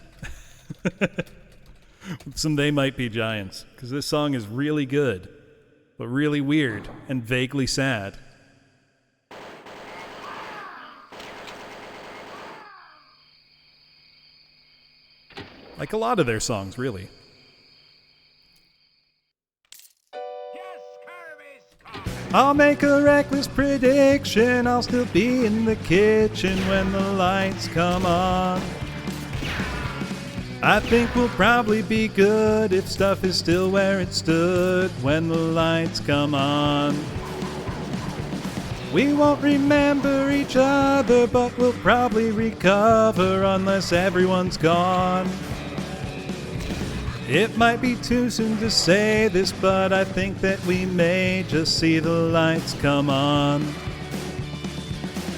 Some They Might Be Giants, because this song is really good, but really weird and vaguely sad. Like a lot of their songs, really. I'll make a reckless prediction. I'll still be in the kitchen when the lights come on. I think we'll probably be good if stuff is still where it stood when the lights come on. We won't remember each other, but we'll probably recover unless everyone's gone. It might be too soon to say this, but I think that we may just see the lights come on.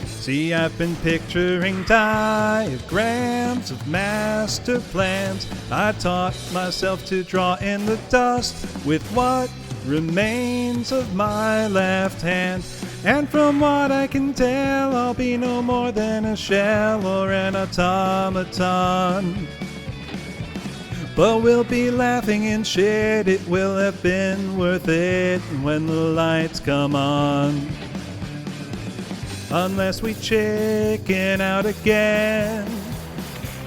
See, I've been picturing diagrams of master plans. I taught myself to draw in the dust with what remains of my left hand. And from what I can tell, I'll be no more than a shell or an automaton. But we'll be laughing and shit, it will have been worth it when the lights come on. Unless we chicken out again,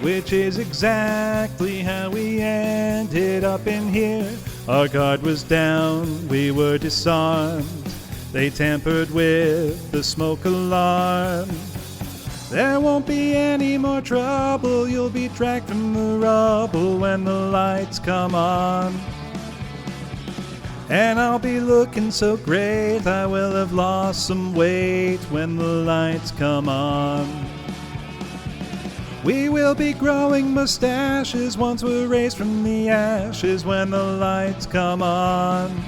which is exactly how we ended up in here. Our guard was down, we were disarmed. They tampered with the smoke alarm. There won't be any more trouble, you'll be dragged from the rubble when the lights come on. And I'll be looking so great, I will have lost some weight when the lights come on. We will be growing mustaches once we're raised from the ashes when the lights come on.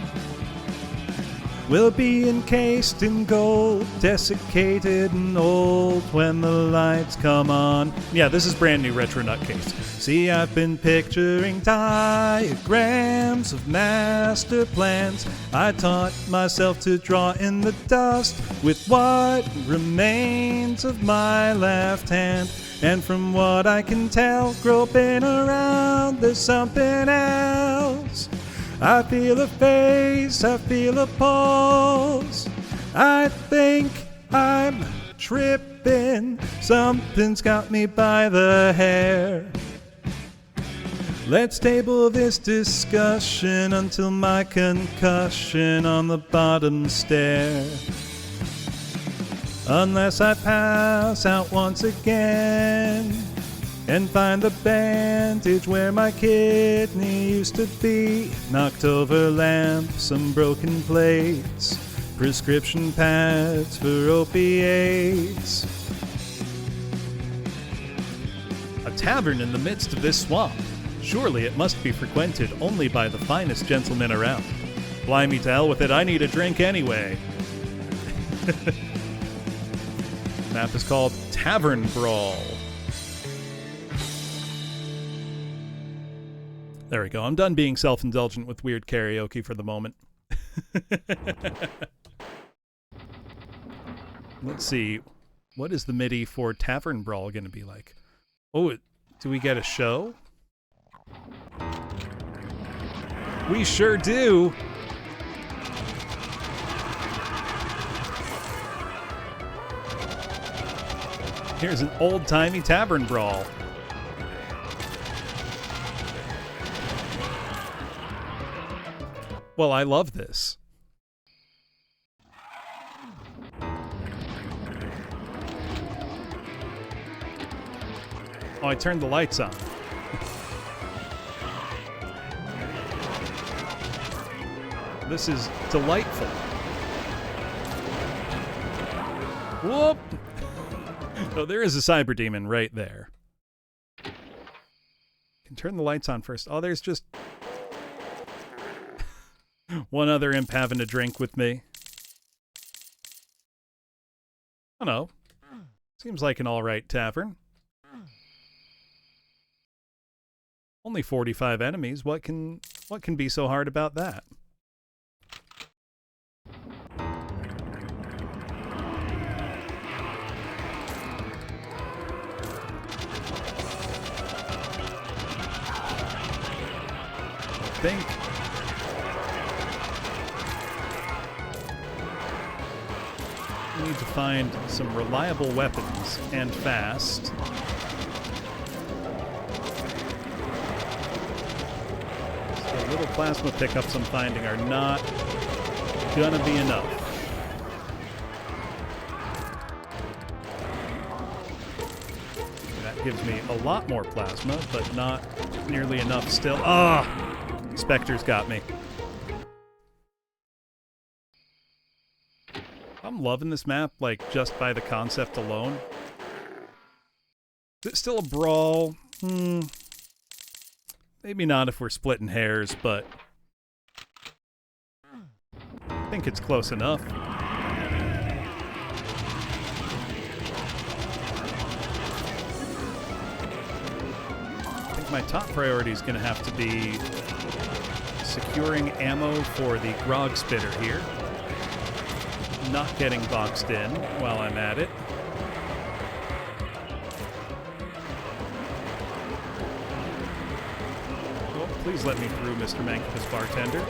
We'll be encased in gold, desiccated and old when the lights come on. Yeah, this is brand new Retro Nutcase. See, I've been picturing diagrams of master plans. I taught myself to draw in the dust with what remains of my left hand. And from what I can tell, groping around, there's something else. I feel a face, I feel a pulse. I think I'm tripping. Something's got me by the hair. Let's table this discussion until my concussion on the bottom stair. Unless I pass out once again and find the bandage where my kidney used to be. Knocked over lamps, some broken plates, prescription pads for opiates. A tavern in the midst of this swamp. Surely it must be frequented only by the finest gentlemen around. Blimey, to hell with it, I need a drink anyway. Map is called Tavern Brawl. There we go. I'm done being self-indulgent with weird karaoke for the moment. Let's see. What is the MIDI for Tavern Brawl going to be like? Oh, do we get a show? We sure do. Here's an old-timey Tavern Brawl. Well, I love this. Oh, I turned the lights on. This is delightful. Whoop! Oh, there is a cyber demon right there. Can turn the lights on first. Oh, there's just one other imp having a drink with me. I don't know. Seems like an alright tavern. Only 45 enemies. What can be so hard about that? I think we need to find some reliable weapons and fast. The little plasma pickups I'm finding are not gonna be enough. That gives me a lot more plasma, but not nearly enough still. Ah! Spectre's got me. I'm loving this map, like, just by the concept alone. Is it still a brawl? Maybe not if we're splitting hairs, but I think it's close enough. I think my top priority is going to have to be securing ammo for the grog spitter here. Not getting boxed in while I'm at it. Oh, please let me through, Mr. Mankiewicz bartender.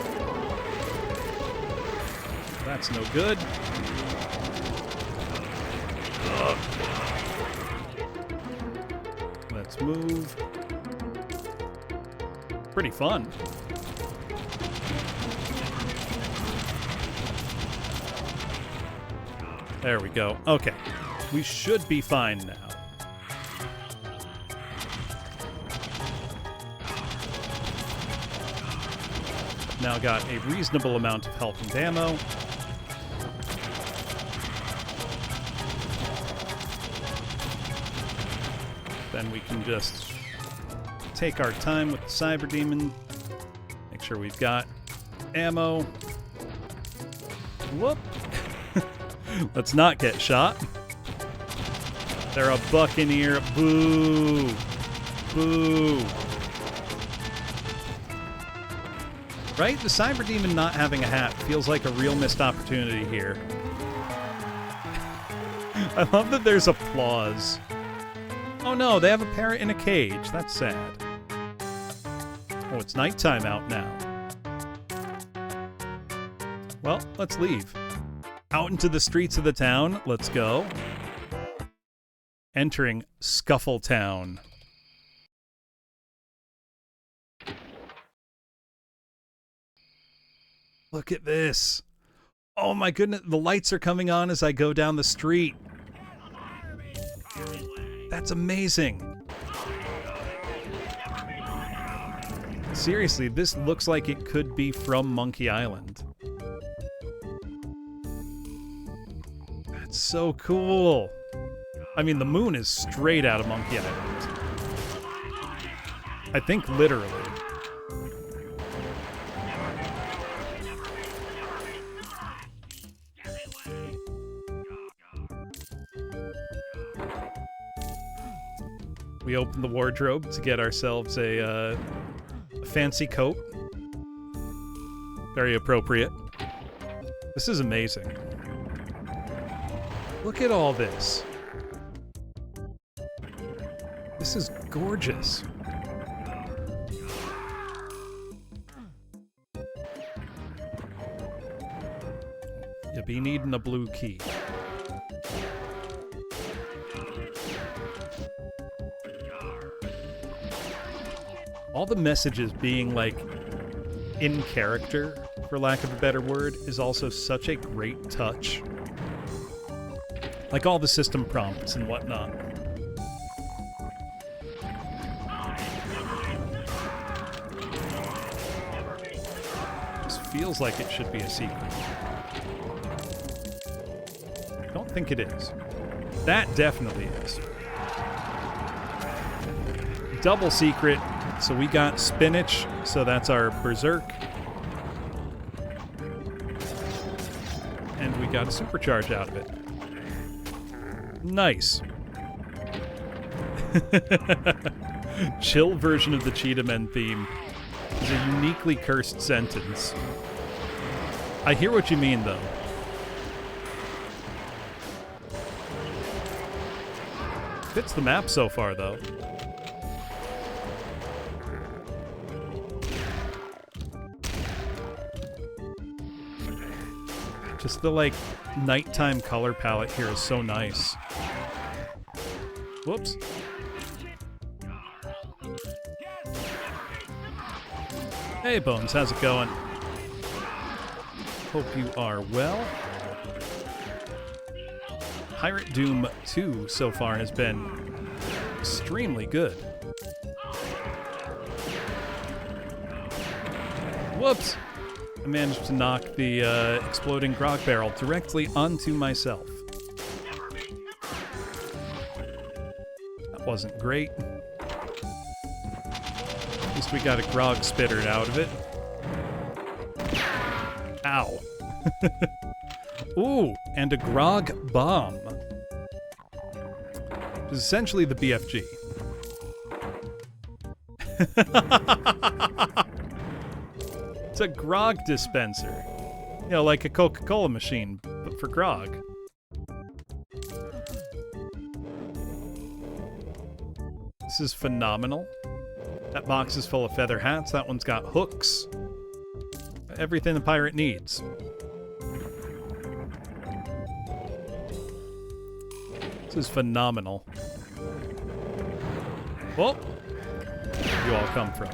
That's no good. Ugh. Let's move. Pretty fun. There we go. Okay. We should be fine now. Now got a reasonable amount of health and ammo. Then we can just take our time with the Cyber Demon. Make sure we've got ammo. Whoop. Let's not get shot. They're a buccaneer. Boo. Boo. Right? The Cyber Demon not having a hat feels like a real missed opportunity here. I love that there's applause. Oh no, they have a parrot in a cage. That's sad. Oh, it's nighttime out now. Well, let's leave. Out into the streets of the town. Let's go. Entering Scuffle Town. Look at this. Oh my goodness, the lights are coming on as I go down the street. That's amazing. Seriously, this looks like it could be from Monkey Island. That's so cool. I mean, the moon is straight out of Monkey Island. I think literally. We opened the wardrobe to get ourselves a fancy coat. Very appropriate. This is amazing. Look at all this. This is gorgeous. You be needing a blue key. All the messages being, like, in character, for lack of a better word, is also such a great touch. Like all the system prompts and whatnot. This feels like it should be a secret. I don't think it is. That definitely is. Double secret. So we got spinach, so that's our berserk. And we got a supercharge out of it. Nice. Chill version of the Cheetah Men theme is a uniquely cursed sentence. I hear what you mean, though. Fits the map so far, though. Just the, like, nighttime color palette here is so nice. Whoops. Hey, Bones, how's it going? Hope you are well. Pirate Doom 2 so far has been extremely good. Whoops! I managed to knock the exploding grog barrel directly onto myself. That wasn't great. least we got a grog spittered out of it. Ow. Ooh, and a grog bomb. Which is essentially the BFG. It's a grog dispenser. You know, like a Coca-Cola machine, but for grog. This is phenomenal. That box is full of feather hats. That one's got hooks. Everything the pirate needs. This is phenomenal. Well, where you all come from.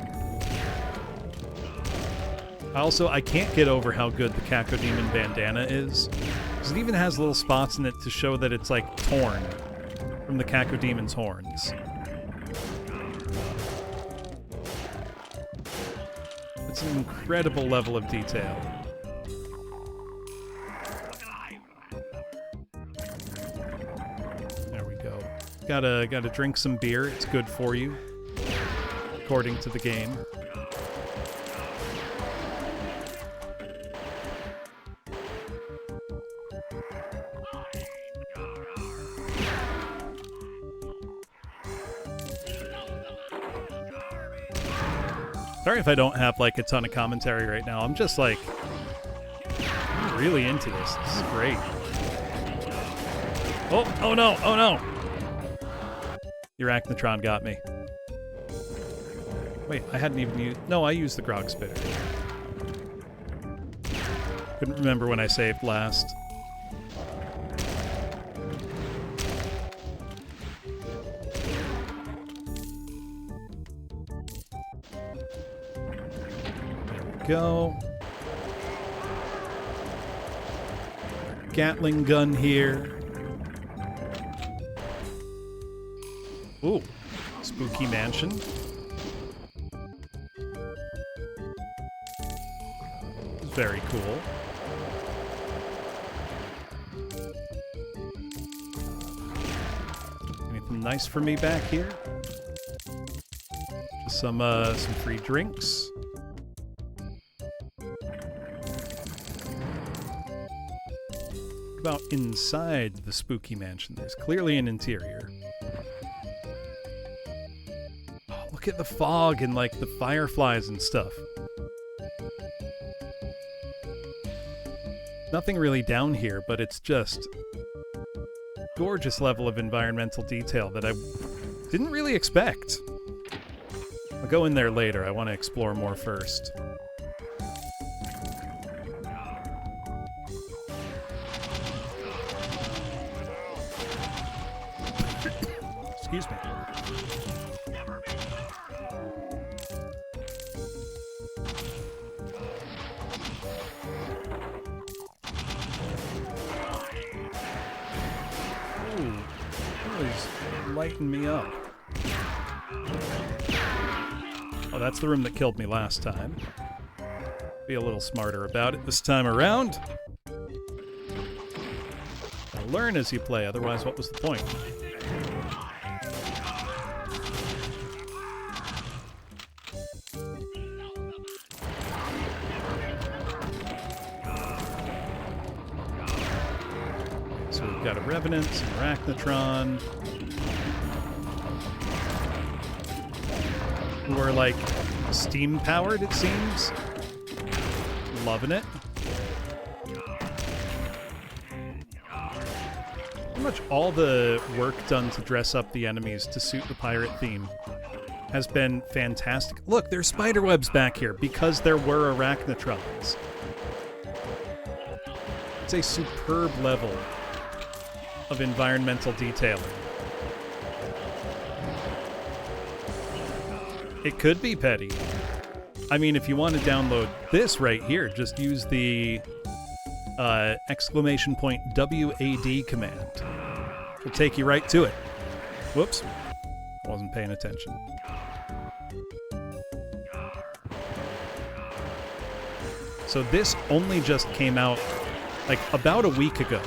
I can't get over how good the Cacodemon bandana is. Because it even has little spots in it to show that it's like torn from the Cacodemon's horns. It's an incredible level of detail. There we go. Gotta drink some beer. It's good for you, according to the game. Sorry if I don't have, like, a ton of commentary right now. I'm just, like, I'm really into this. This is great. Oh no, oh no! The Arachnotron got me. Wait, I hadn't even used... No, I used the grog spitter. Couldn't remember when I saved last. Go. Gatling gun here. Ooh, spooky mansion. Very cool. Anything nice for me back here? Just some free drinks. About inside the spooky mansion. There's clearly an interior. Oh, look at the fog and like the fireflies and stuff. Nothing really down here, but it's just gorgeous level of environmental detail that I didn't really expect. I'll go in there later. I want to explore more first. Excuse me. Ooh, really lighten me up. Oh, that's the room that killed me last time. Be a little smarter about it this time around. Now learn as you play, otherwise what was the point? Got a Revenant, some Arachnotron, who are like steam powered, it seems. Loving it. Pretty much all the work done to dress up the enemies to suit the pirate theme has been fantastic. Look, there's spiderwebs back here because there were Arachnotrons. It's a superb level of environmental detailing. It could be petty. I mean, if you want to download this right here, just use the !WAD command. It'll take you right to it. Whoops. I wasn't paying attention. So this only just came out like about a week ago.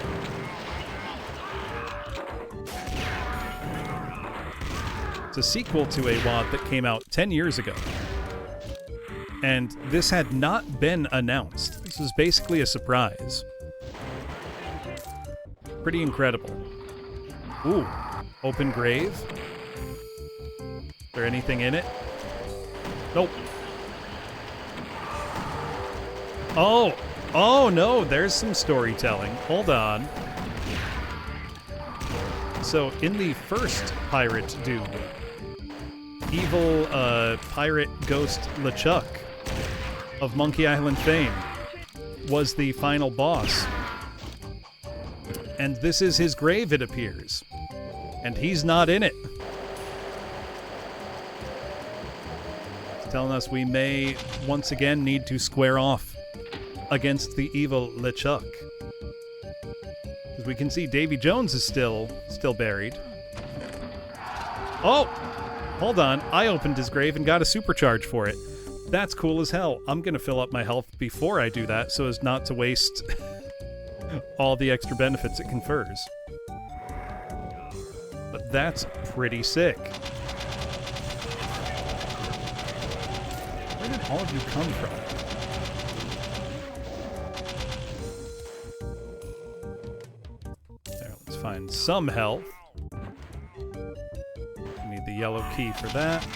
It's a sequel to a WAD that came out 10 years ago. And this had not been announced. This is basically a surprise. Pretty incredible. Ooh, open grave. Is there anything in it? Nope. Oh no, there's some storytelling. Hold on. So, in the first Pirate Doom, evil pirate ghost LeChuck of Monkey Island fame was the final boss. And this is his grave, it appears. And he's not in it. It's telling us we may once again need to square off against the evil LeChuck. As we can see, Davy Jones is still buried. Oh! Hold on. I opened his grave and got a supercharge for it. That's cool as hell. I'm going to fill up my health before I do that so as not to waste all the extra benefits it confers. But that's pretty sick. Where did all of you come from? There, let's find some health. Need the yellow key for that.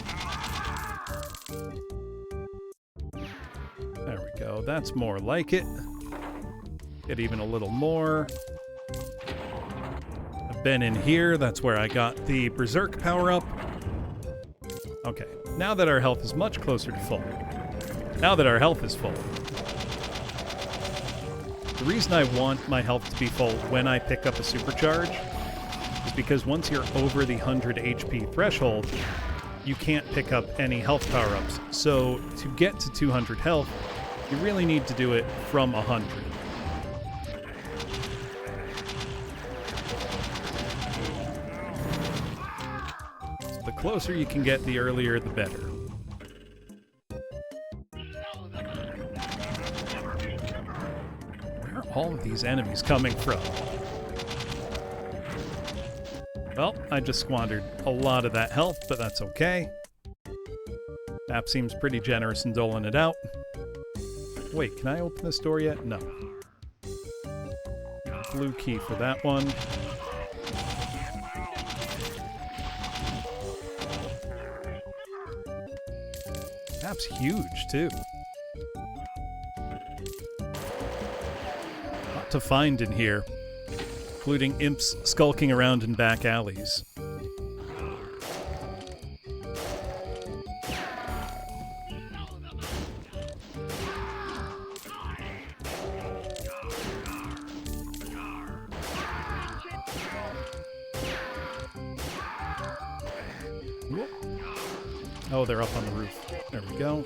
There we go. That's more like it. Get even a little more. I've been in here. That's where I got the Berserk power-up. Okay. Now that our health is much closer to full. Now that our health is full. The reason I want my health to be full when I pick up a supercharge is because once you're over the 100 HP threshold, you can't pick up any health power-ups. So to get to 200 health, you really need to do it from 100. So the closer you can get, the earlier the better. Where are all of these enemies coming from? Well, I just squandered a lot of that health, but that's okay. Map seems pretty generous in doling it out. Wait, can I open this door yet? No. Blue key for that one. Map's huge, too. Lot to find in here, including imps skulking around in back alleys. Oh, they're up on the roof. There we go.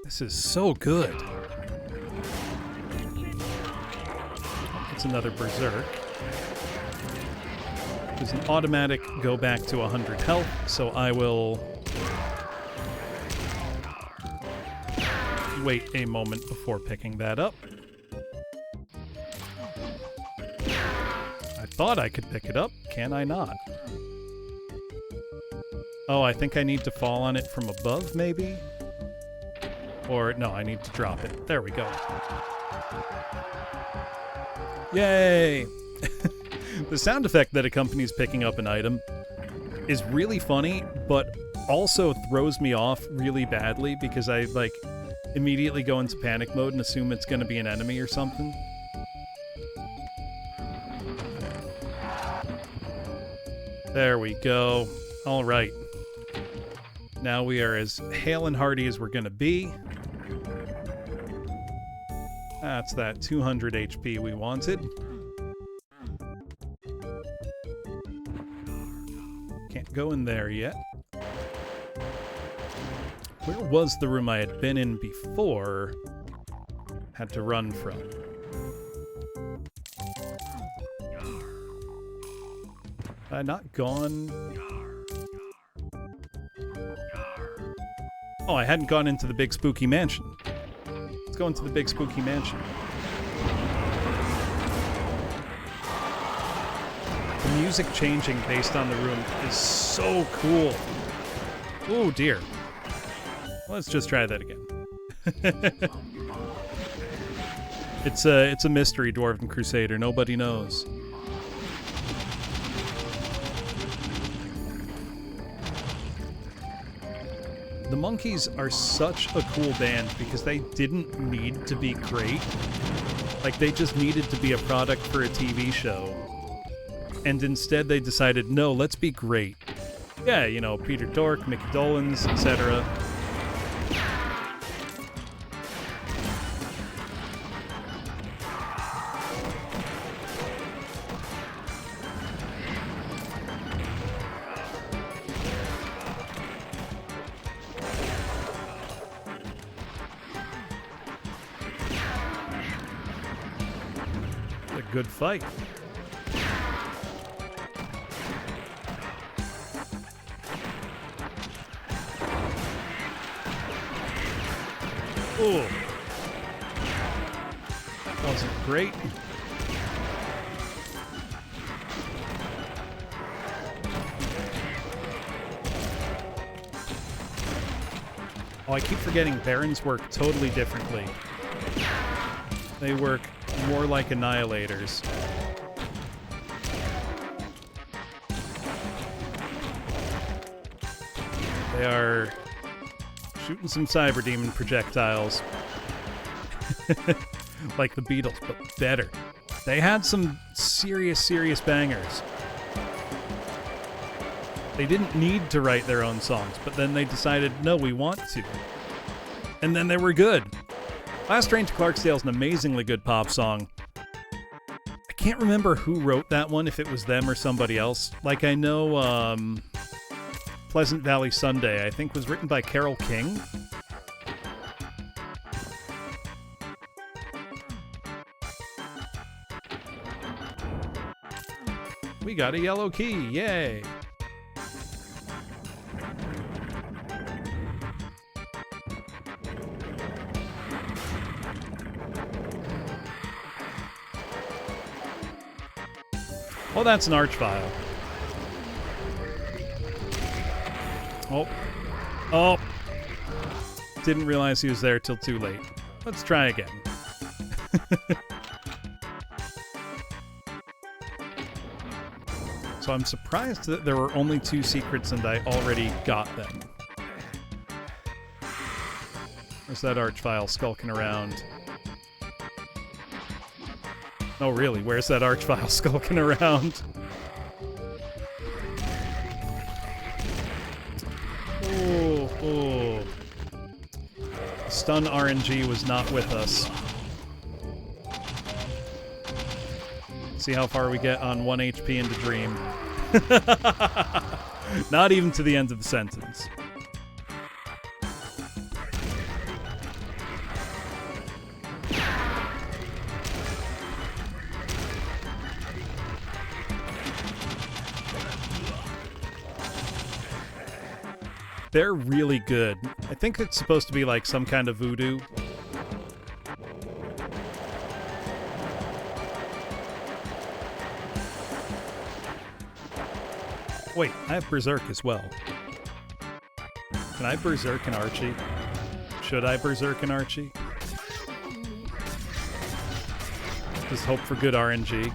This is so good. It's another Berserk. There's an automatic go back to 100 health, so I will wait a moment before picking that up. I thought I could pick it up. Can I not? Oh, I think I need to fall on it from above, maybe? Or, no, I need to drop it. There we go. Yay! The sound effect that accompanies picking up an item is really funny, but also throws me off really badly because I, like, immediately go into panic mode and assume it's going to be an enemy or something. There we go. All right. Now we are as hale and hearty as we're going to be. That's that 200 HP we wanted. Can't go in there yet. Where was the room I had been in before? Had to run from. Had I not gone? Oh, I hadn't gone into the big spooky mansion. Let's go into the big spooky mansion. The music changing based on the room is so cool. Oh dear. Let's just try that again. It's a mystery, Dwarven Crusader. Nobody knows. The Monkees are such a cool band because they didn't need to be great. Like, they just needed to be a product for a TV show. And instead they decided, no, let's be great. Yeah, you know, Peter Tork, Mickey Dolenz, etc. Good fight. Oh, that wasn't great. Oh, I keep forgetting Barons work totally differently. They work more like Annihilators. They are shooting some Cyber Demon projectiles. Like the Beatles, but better. They had some serious bangers. They didn't need to write their own songs, but then they decided, no, we want to. And then they were good. Last Train to Clarksdale is an amazingly good pop song. I can't remember who wrote that one, if it was them or somebody else. Like, I know Pleasant Valley Sunday, I think, was written by Carole King. We got a yellow key, yay! Oh, that's an Archvile. Oh. Oh. Didn't realize he was there till too late. Let's try again. So I'm surprised that there were only 2 secrets and I already got them. There's that Archvile skulking around. Oh, really? Where's that Archvile skulking around? Oh. Stun RNG was not with us. See how far we get on 1 HP into Dream. Not even to the end of the sentence. They're really good. I think it's supposed to be like some kind of voodoo. Wait, I have Berserk as well. Can I Berserk an Archie? Should I Berserk an Archie? Just hope for good RNG.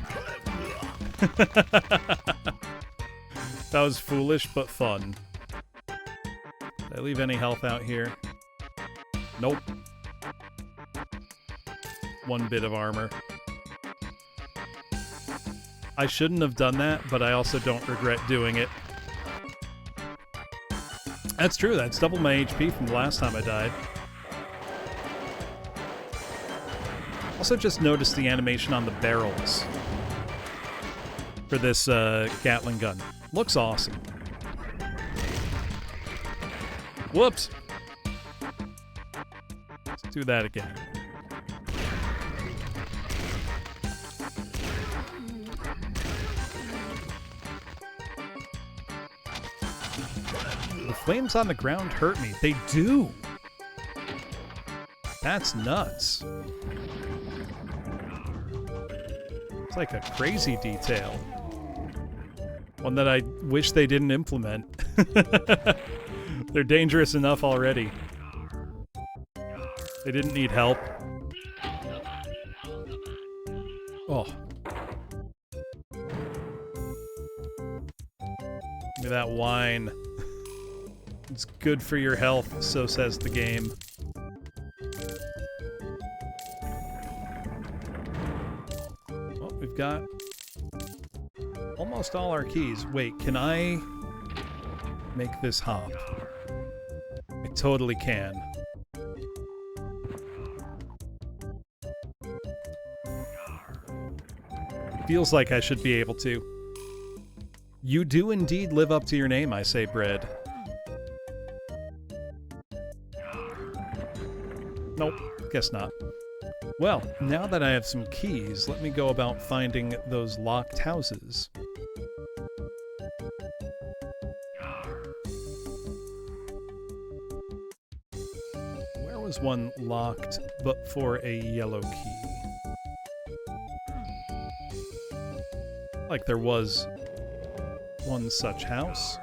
That was foolish, but fun. Did I leave any health out here? Nope. 1 bit of armor. I shouldn't have done that, but I also don't regret doing it. That's true, that's double my HP from the last time I died. Also just noticed the animation on the barrels for this Gatling gun. Looks awesome. Whoops! Let's do that again. The flames on the ground hurt me. They do! That's nuts. It's like a crazy detail. One that I wish they didn't implement. They're dangerous enough already. They didn't need help. Oh. Give me that wine. It's good for your health, so says the game. Well, we've got almost all our keys. Wait, can I make this hop? I totally can. Feels like I should be able to. You do indeed live up to your name, I say, Bread. Nope, guess not. Well, now that I have some keys, let me go about finding those locked houses. Where was one locked but for a yellow key? Like there was one such house.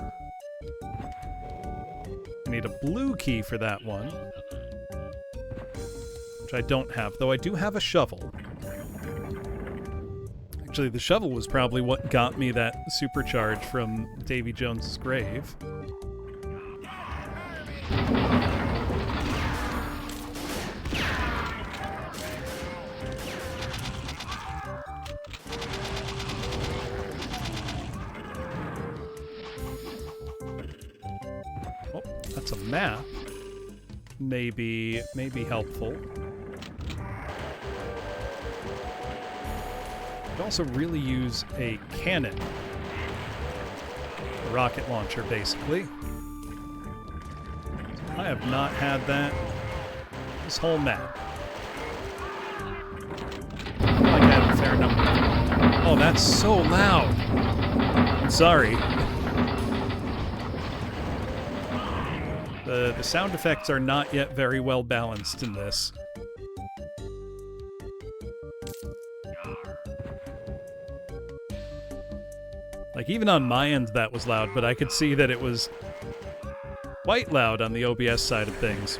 I need a blue key for that one. Which I don't have, though I do have a shovel. Actually, the shovel was probably what got me that supercharge from Davy Jones's grave. Oh, that's a map. Maybe helpful. Could also really use a cannon. A rocket launcher, basically. I have not had that this whole map. I feel like I have a fair number. Oh, that's so loud. I'm sorry. The sound effects are not yet very well balanced in this. Like, even on my end that was loud, but I could see that it was quite loud on the OBS side of things.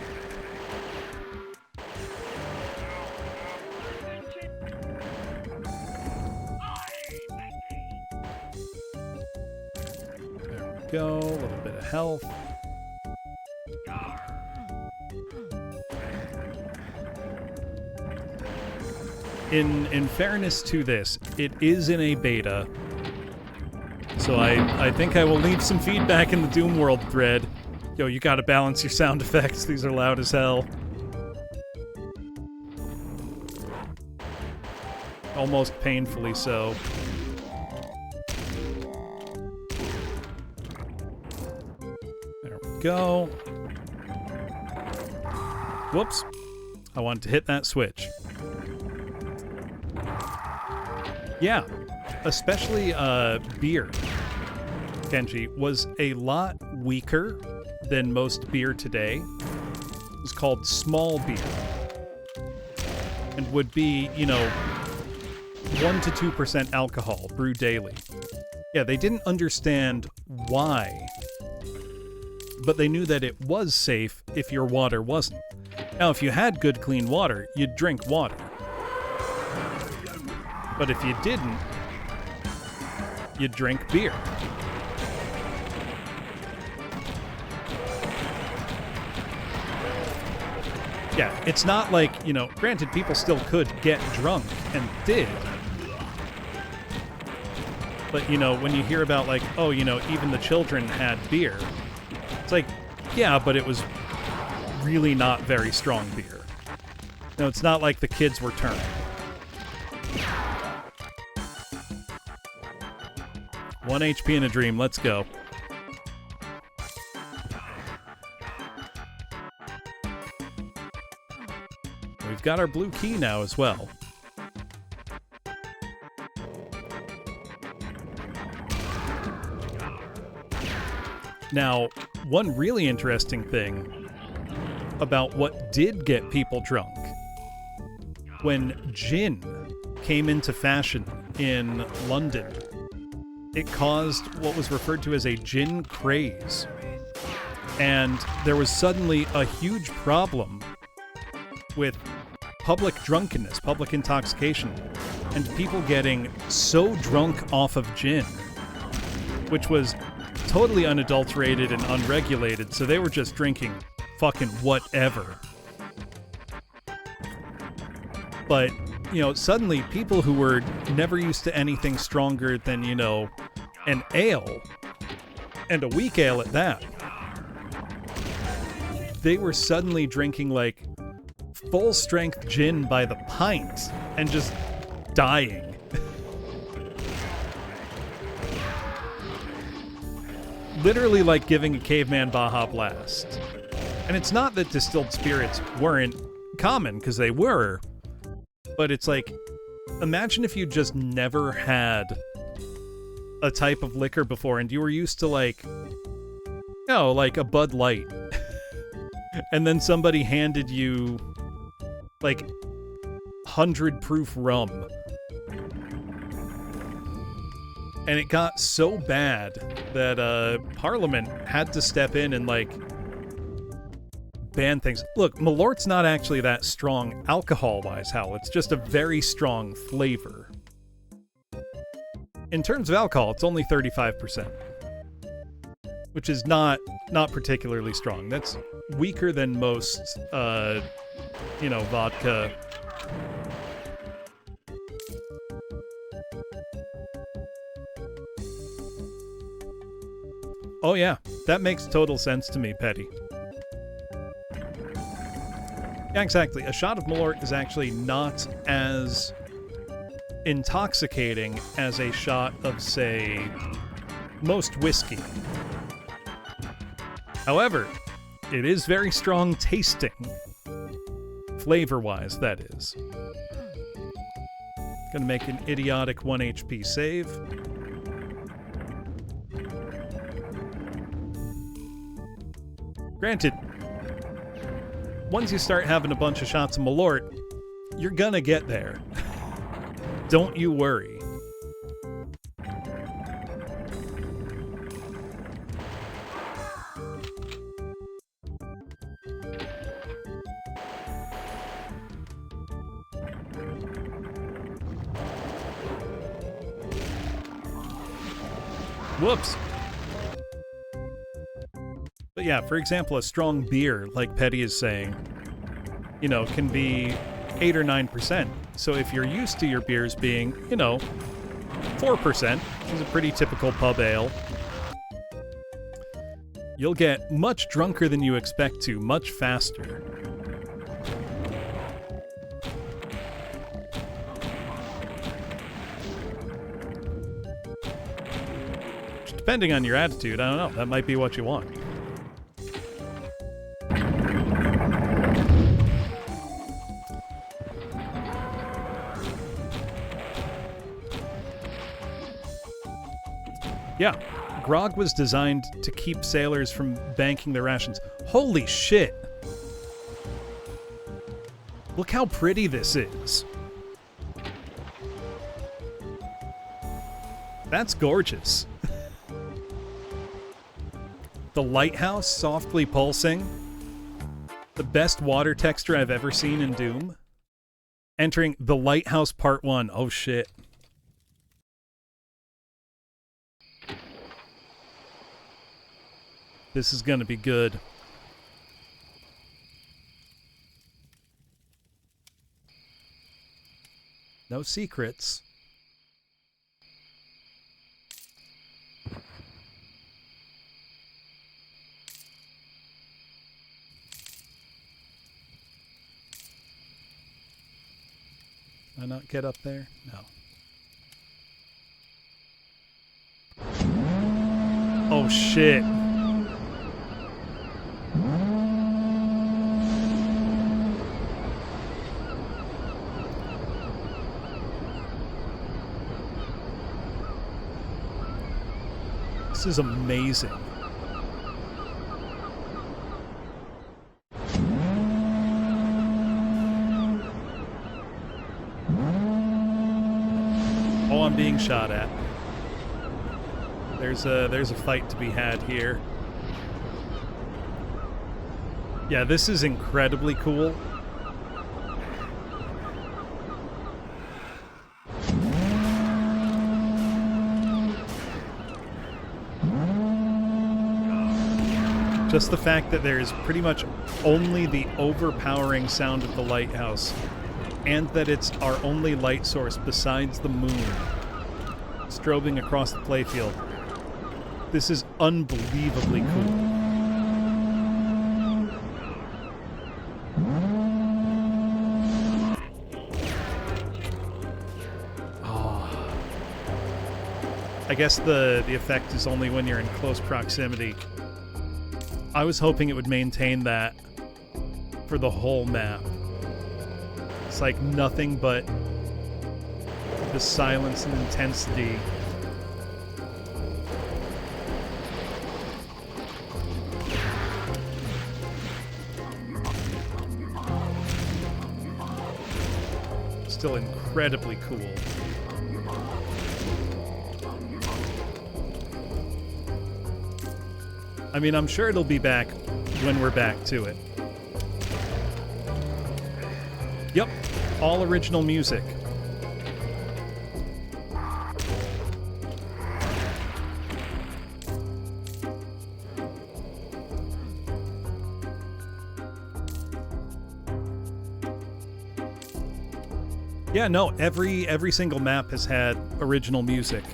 There we go, a little bit of health. In fairness to this, it is in a beta. So I think I will leave some feedback in the Doom World thread. Yo, you gotta balance your sound effects. These are loud as hell. Almost painfully so. There we go. Whoops. I wanted to hit that switch. Yeah. Especially beer, Kenji, was a lot weaker than most beer today. It was called small beer. And would be, 1 to 2% alcohol brewed daily. Yeah, they didn't understand why. But they knew that it was safe if your water wasn't. Now, if you had good, clean water, you'd drink water. But if you didn't, you drink beer. Yeah, it's not like, granted, people still could get drunk, and did. But, when you hear about, like, oh, even the children had beer, it's like, yeah, but it was really not very strong beer. No, it's not like the kids were turned. One HP in a dream. Let's go. We've got our blue key now as well. Now, one really interesting thing about what did get people drunk. When gin came into fashion in London, it caused what was referred to as a gin craze. And there was suddenly a huge problem with public drunkenness, public intoxication, and people getting so drunk off of gin, which was totally unadulterated and unregulated, so they were just drinking fucking whatever. But, suddenly people who were never used to anything stronger than, an ale, and a weak ale at that, they were suddenly drinking, like, full-strength gin by the pint and just dying. Literally like giving a caveman Baja Blast. And it's not that distilled spirits weren't common, because they were, but it's like, imagine if you just never had a type of liquor before and you were used to like a Bud Light. And then somebody handed you like 100 proof rum. And it got so bad that Parliament had to step in and like ban things. Look, Malort's not actually that strong alcohol-wise, Hal. It's just a very strong flavor. In terms of alcohol, it's only 35%. Which is not particularly strong. That's weaker than most, vodka. Oh yeah, that makes total sense to me, Petty. Yeah, exactly. A shot of Malort is actually not as intoxicating as a shot of, say, most whiskey. However, it is very strong tasting. Flavor-wise, that is. Gonna make an idiotic 1 HP save. Granted, once you start having a bunch of shots of Malort, you're gonna get there. Don't you worry. Whoops. But yeah, for example, a strong beer, like Petty is saying, can be 8 or 9%. So if you're used to your beers being, 4%, which is a pretty typical pub ale, you'll get much drunker than you expect to, much faster. Depending on your attitude, I don't know, that might be what you want. Yeah, grog was designed to keep sailors from banking their rations. Holy shit! Look how pretty this is. That's gorgeous. The lighthouse softly pulsing. The best water texture I've ever seen in Doom. Entering the Lighthouse Part 1. Oh shit. This is gonna be good. No secrets. Can I not get up there? No. Oh shit. This is amazing. Oh, I'm being shot at. There's a fight to be had here. Yeah, this is incredibly cool. Just the fact that there's pretty much only the overpowering sound of the lighthouse, and that it's our only light source besides the moon, strobing across the playfield. This is unbelievably cool. Oh. I guess the effect is only when you're in close proximity. I was hoping it would maintain that for the whole map. It's like nothing but the silence and intensity. Still incredibly cool. I mean, I'm sure it'll be back when we're back to it. Yep, all original music. Yeah, no, every single map has had original music.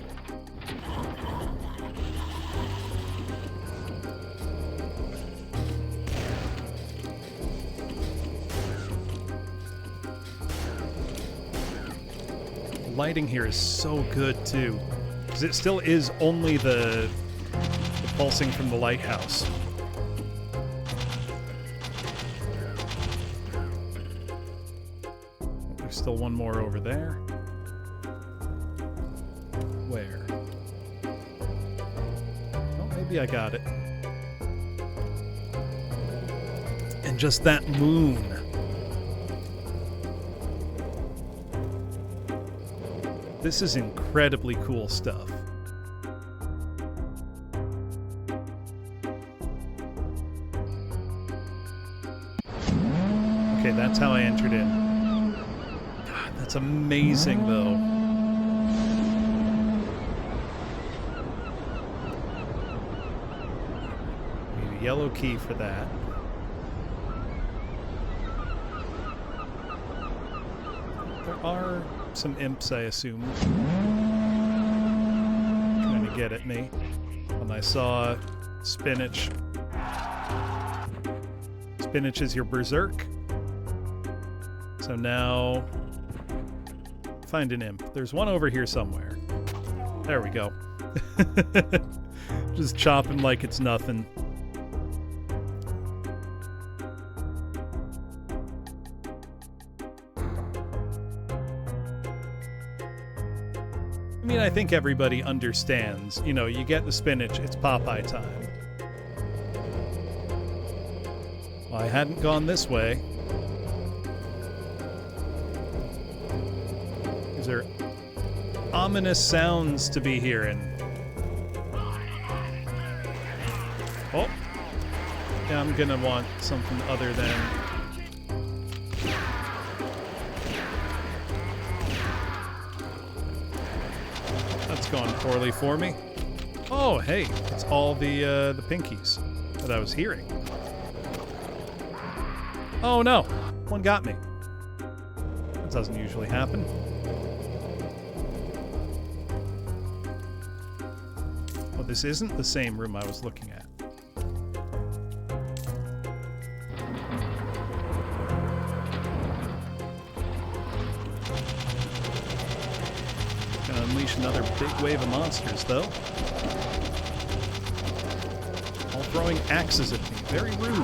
Lighting here is so good too, because it still is only the pulsing from the lighthouse. There's still one more over there. Where? Oh, maybe I got it. And just that moon. This is incredibly cool stuff. Okay, that's how I entered in. God, that's amazing, though. Need a yellow key for that. There are some imps, I assume, trying to get at me when I saw spinach. Spinach is your berserk. So now find an imp. There's one over here somewhere. There we go. Just chopping like it's nothing. I mean, I think everybody understands. You know, you get the spinach, it's Popeye time. Well, I hadn't gone this way. These are ominous sounds to be hearing. Oh. Yeah, I'm gonna want something other than... Gone poorly for me. Oh, hey, it's all the pinkies that I was hearing. Oh no, one got me. That doesn't usually happen. Oh, this isn't the same room I was looking at. Unleash another big wave of monsters, though. All throwing axes at me. Very rude.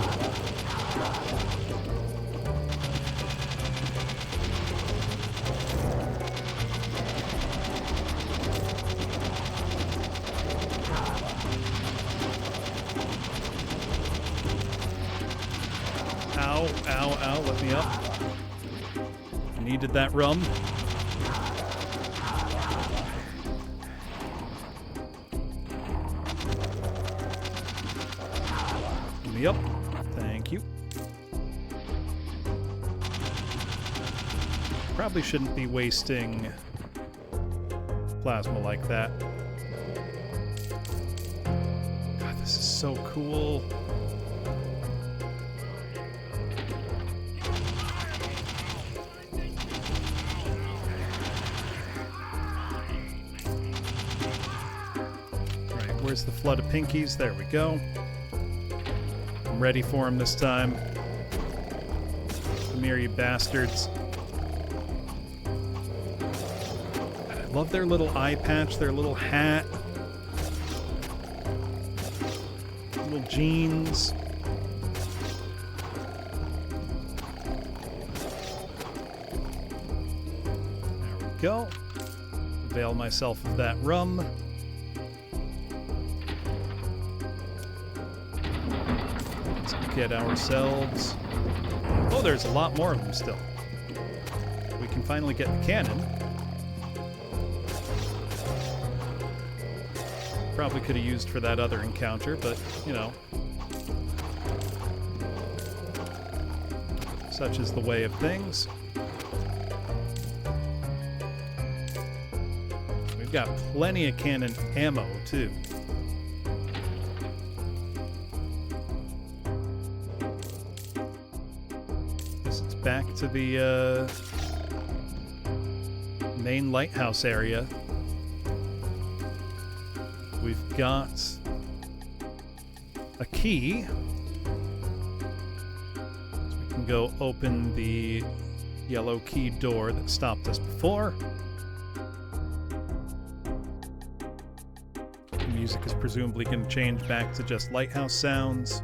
Ow, ow, ow. Let me up. I needed that rum. me up. Thank you. Probably shouldn't be wasting plasma like that. God, this is so cool. Alright, where's the flood of pinkies? There we go. I'm ready for him this time. Come here, you bastards. I love their little eye patch, their little hat. Little jeans. There we go. Avail myself of that rum. Let's get ourselves... Oh, there's a lot more of them still. We can finally get the cannon. Probably could have used for that other encounter, but, you know. Such is the way of things. We've got plenty of cannon ammo, too. Guess it's back to the main lighthouse area. We've got a key. So we can go open the yellow key door that stopped us before. The music is presumably going to change back to just lighthouse sounds.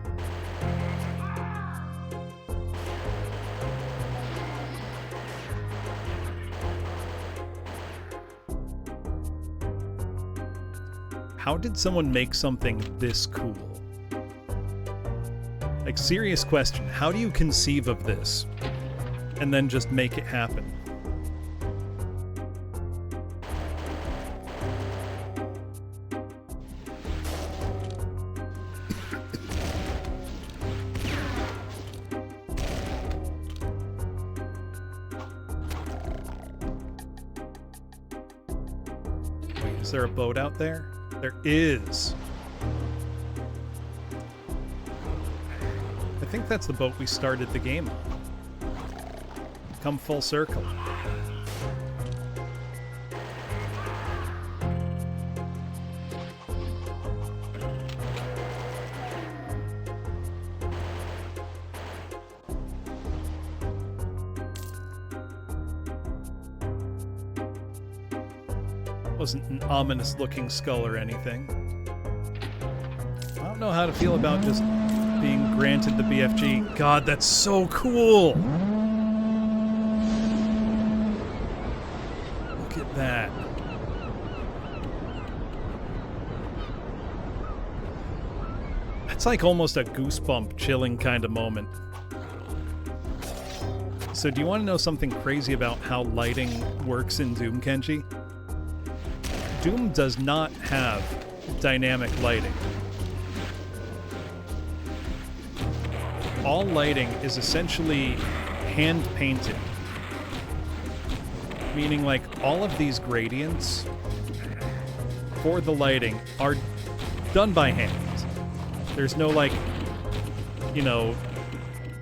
How did someone make something this cool? Like, serious question. How do you conceive of this and then just make it happen? Wait, is there a boat out there? There is. I think that's the boat we started the game on. Come full circle. Wasn't an ominous looking skull or anything. I don't know how to feel about just being granted the BFG. God, that's so cool! Look at that. That's like almost a goosebump chilling kind of moment. So do you want to know something crazy about how lighting works in Doom, Kenji? Doom does not have dynamic lighting. All lighting is essentially hand-painted. Meaning, like, all of these gradients for the lighting are done by hand. There's no, like, you know,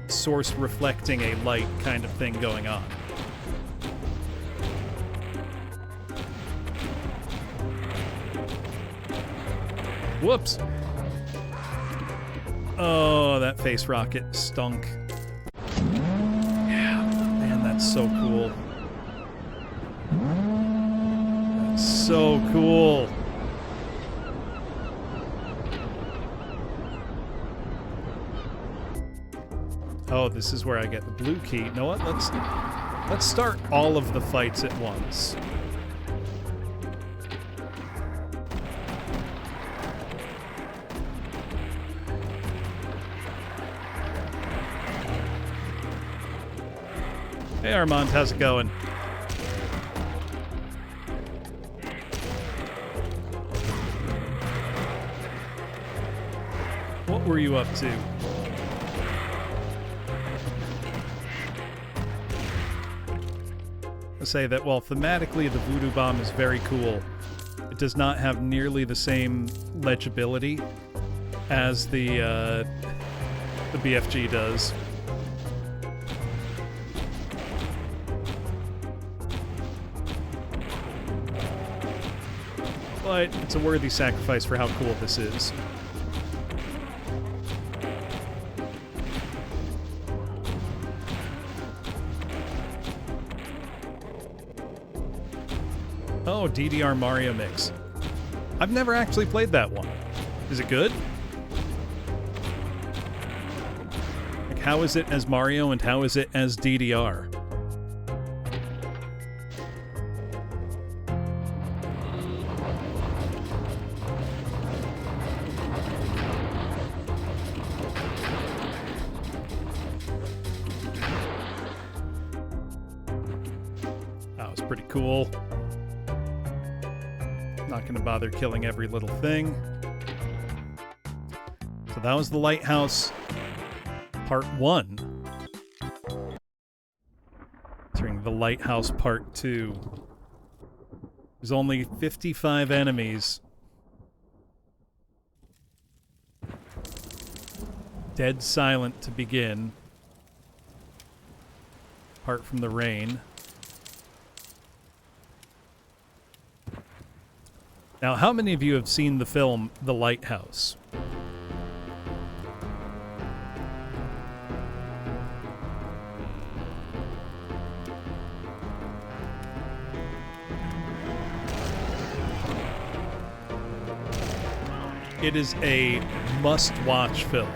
source reflecting a light kind of thing going on. Whoops. Oh, that face rocket stunk. Yeah, man, that's so cool. That's so cool. Oh, this is where I get the blue key. You know what? Let's start all of the fights at once. Hey Armand, how's it going? What were you up to? say that while thematically the Voodoo Bomb is very cool, it does not have nearly the same legibility as the BFG does. But it's a worthy sacrifice for how cool this is. Oh, DDR Mario Mix. I've never actually played that one. Is it good? Like, how is it as Mario and how is it as DDR? That was pretty cool. Not going to bother killing every little thing. So that was the Lighthouse Part 1. Entering the Lighthouse Part 2. There's only 55 enemies. Dead silent to begin. Apart from the rain. Now, how many of you have seen the film The Lighthouse? It is a must-watch film.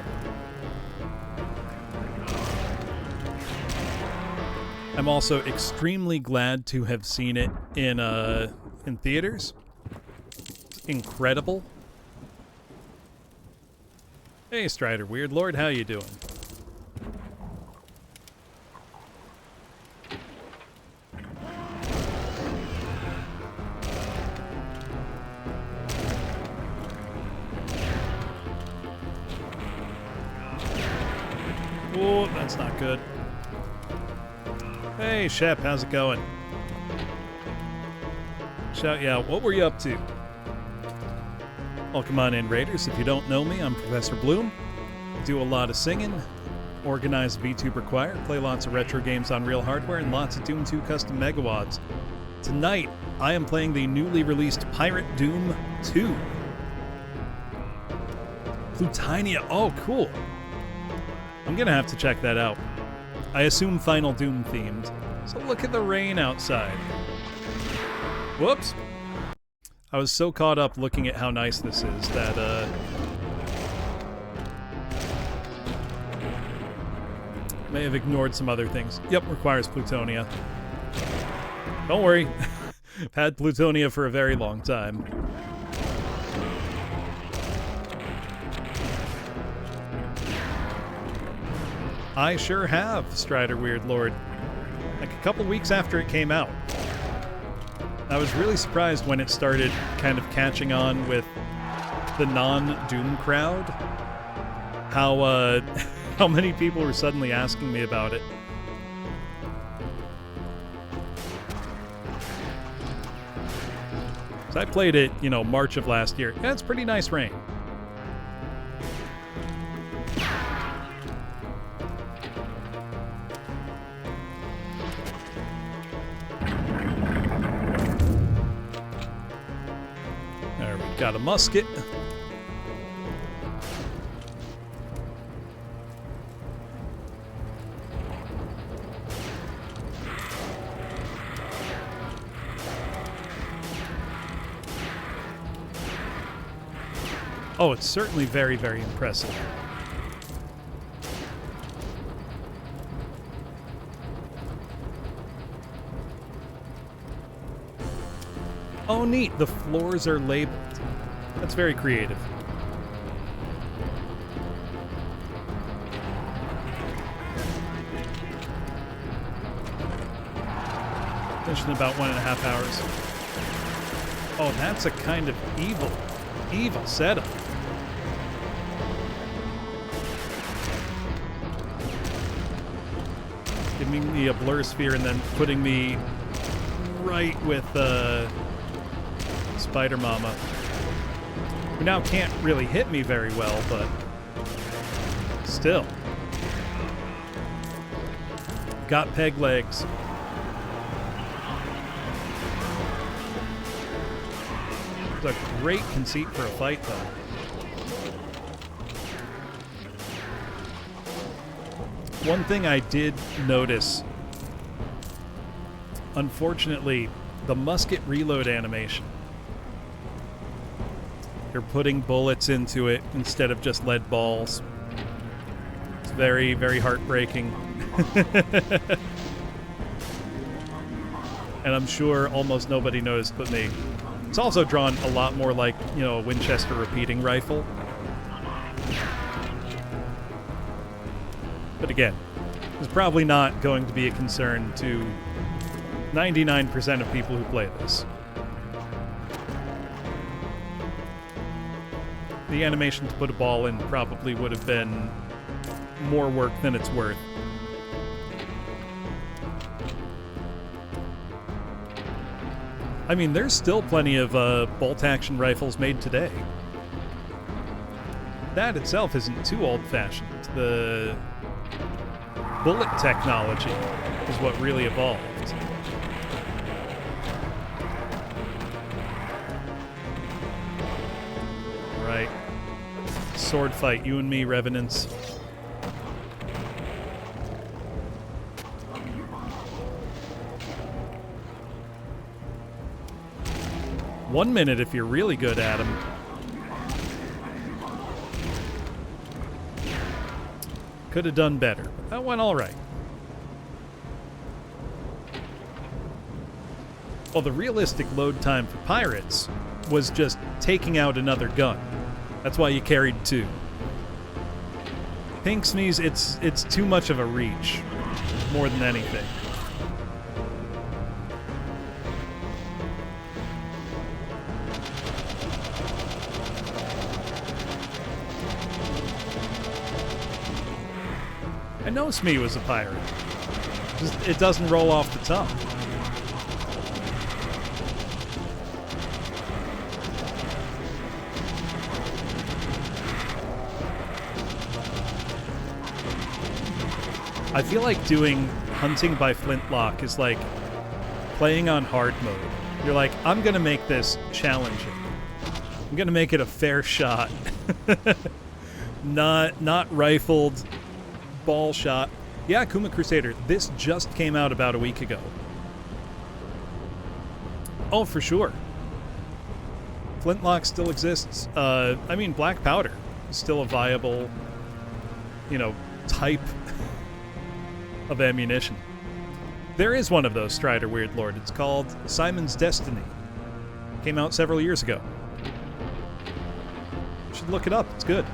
I'm also extremely glad to have seen it in theaters. Incredible. Hey, Strider Weird Lord, how you doing? Oh, that's not good. Hey, Shep, how's it going? Shout you out. What were you up to? Welcome on in, Raiders. If you don't know me, I'm Professor Bloom. I do a lot of singing, organize VTuber choir, play lots of retro games on real hardware, and lots of Doom 2 custom megawads. Tonight, I am playing the newly released Pirate Doom 2. Plutania. Oh, cool. I'm gonna have to check that out. I assume Final Doom themed. So look at the rain outside. Whoops. I was so caught up looking at how nice this is that, may have ignored some other things. Yep, requires Plutonia. Don't worry. I've had Plutonia for a very long time. I sure have, Strider Weird Lord. Like a couple weeks after it came out. I was really surprised when it started kind of catching on with the non-Doom crowd. How many people were suddenly asking me about it. So I played it, March of last year. Yeah, it's pretty nice rain. Got a musket. Oh, it's certainly very, very impressive. Oh, neat. The floors are labeled. That's very creative. Finished in about 1.5 hours. Oh, that's a kind of evil setup. Giving me a blur sphere and then putting me right with Spider Mama, who now can't really hit me very well, but still. Got peg legs. It's a great conceit for a fight, though. One thing I did notice, unfortunately, the musket reload animation. You're putting bullets into it instead of just lead balls. It's very, very heartbreaking. And I'm sure almost nobody noticed but me. It's also drawn a lot more like, you know, a Winchester repeating rifle. But again, it's probably not going to be a concern to 99% of people who play this. The animation to put a ball in probably would have been more work than it's worth. I mean, there's still plenty of bolt-action rifles made today. That itself isn't too old-fashioned. The bullet technology is what really evolved. Right. Sword fight, you and me, Revenants. One minute if you're really good at them. Could have done better, but that went all right. Well, the realistic load time for pirates was just taking out another gun. That's why you carried two. Pinksmees, it's too much of a reach, more than anything. I know Smee was a pirate. Just, it doesn't roll off the tongue. I feel like doing hunting by flintlock is like playing on hard mode. You're like, I'm gonna make this challenging. I'm gonna make it a fair shot. Not rifled. Ball shot. Yeah, Kuma Crusader. This just came out about a week ago. Oh, for sure. Flintlock still exists. I mean, black powder is still a viable, you know, type of ammunition. There is one of those, Strider Weirdlord. It's called Simon's Destiny. Came out several years ago. You should look it up. It's good.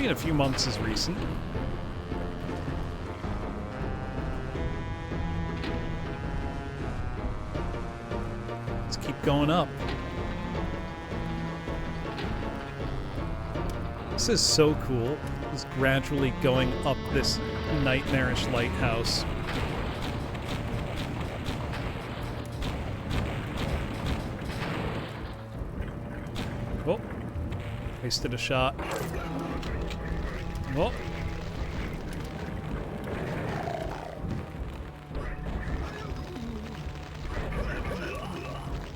A few months is recent. Let's keep going up. This is so cool. Just gradually going up this nightmarish lighthouse. Oh, wasted a shot. Oh.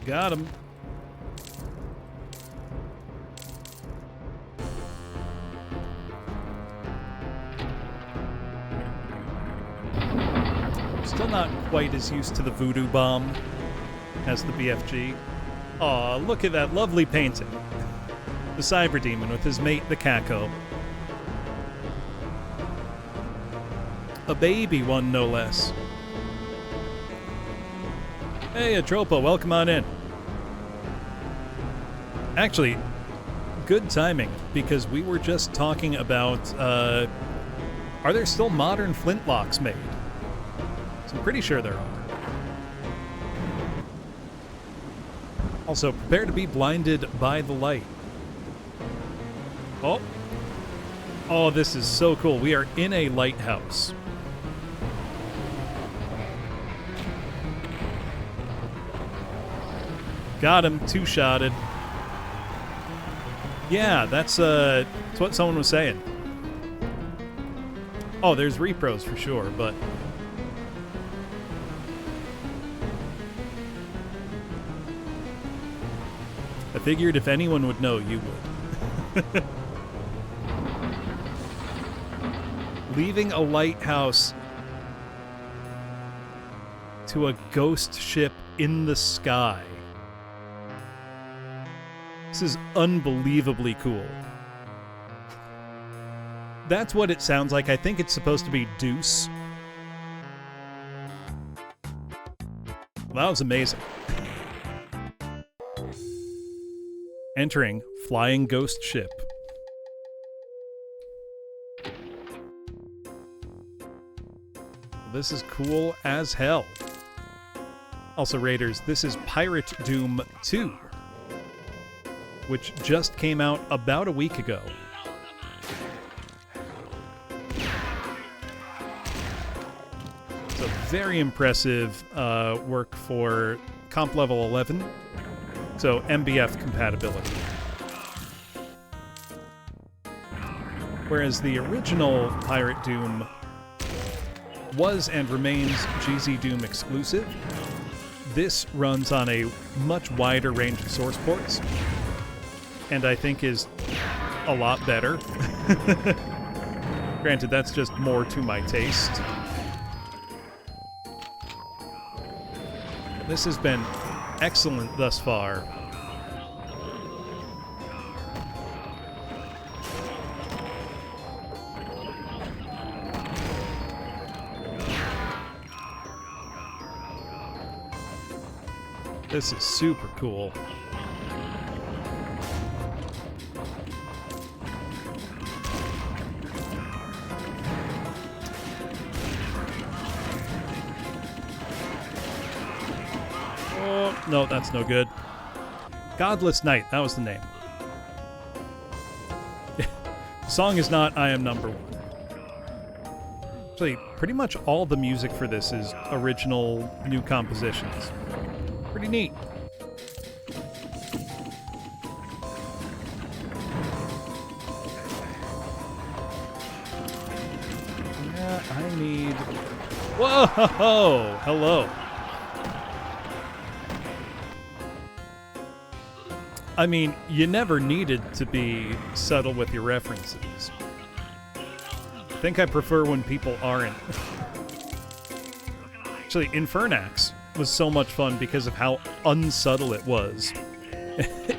Got him. Still not quite as used to the voodoo bomb as the BFG. Aw, look at that lovely painting. The Cyber Demon with his mate, the Kako. A baby one, no less. Hey, Atropo, welcome on in. Actually, good timing, because we were just talking about, are there still modern flintlocks made? So I'm pretty sure there are. Also, prepare to be blinded by the light. Oh. Oh, this is so cool. We are in a lighthouse. Got him. Two-shotted. Yeah, that's what someone was saying. Oh, there's repros for sure, but... I figured if anyone would know, you would. Leaving a lighthouse to a ghost ship in the sky. This is unbelievably cool. That's what it sounds like. I think it's supposed to be Deuce. That was amazing. Entering flying ghost ship. This is cool as hell. Also, Raiders, this is Pirate Doom 2, which just came out about a week ago. So very impressive work for comp level 11. So MBF compatibility. Whereas the original Pirate Doom was and remains GZ Doom exclusive, this runs on a much wider range of source ports, and I think is a lot better. Granted, that's just more to my taste. This has been excellent thus far. This is super cool. Oh, no, that's no good. Godless Knight, that was the name. The song is not I Am Number One. Actually, pretty much all the music for this is original new compositions. Pretty neat. Yeah, I need... Whoa! Hello. I mean, you never needed to be subtle with your references. I think I prefer when people aren't. Actually, Infernax was so much fun because of how unsubtle it was.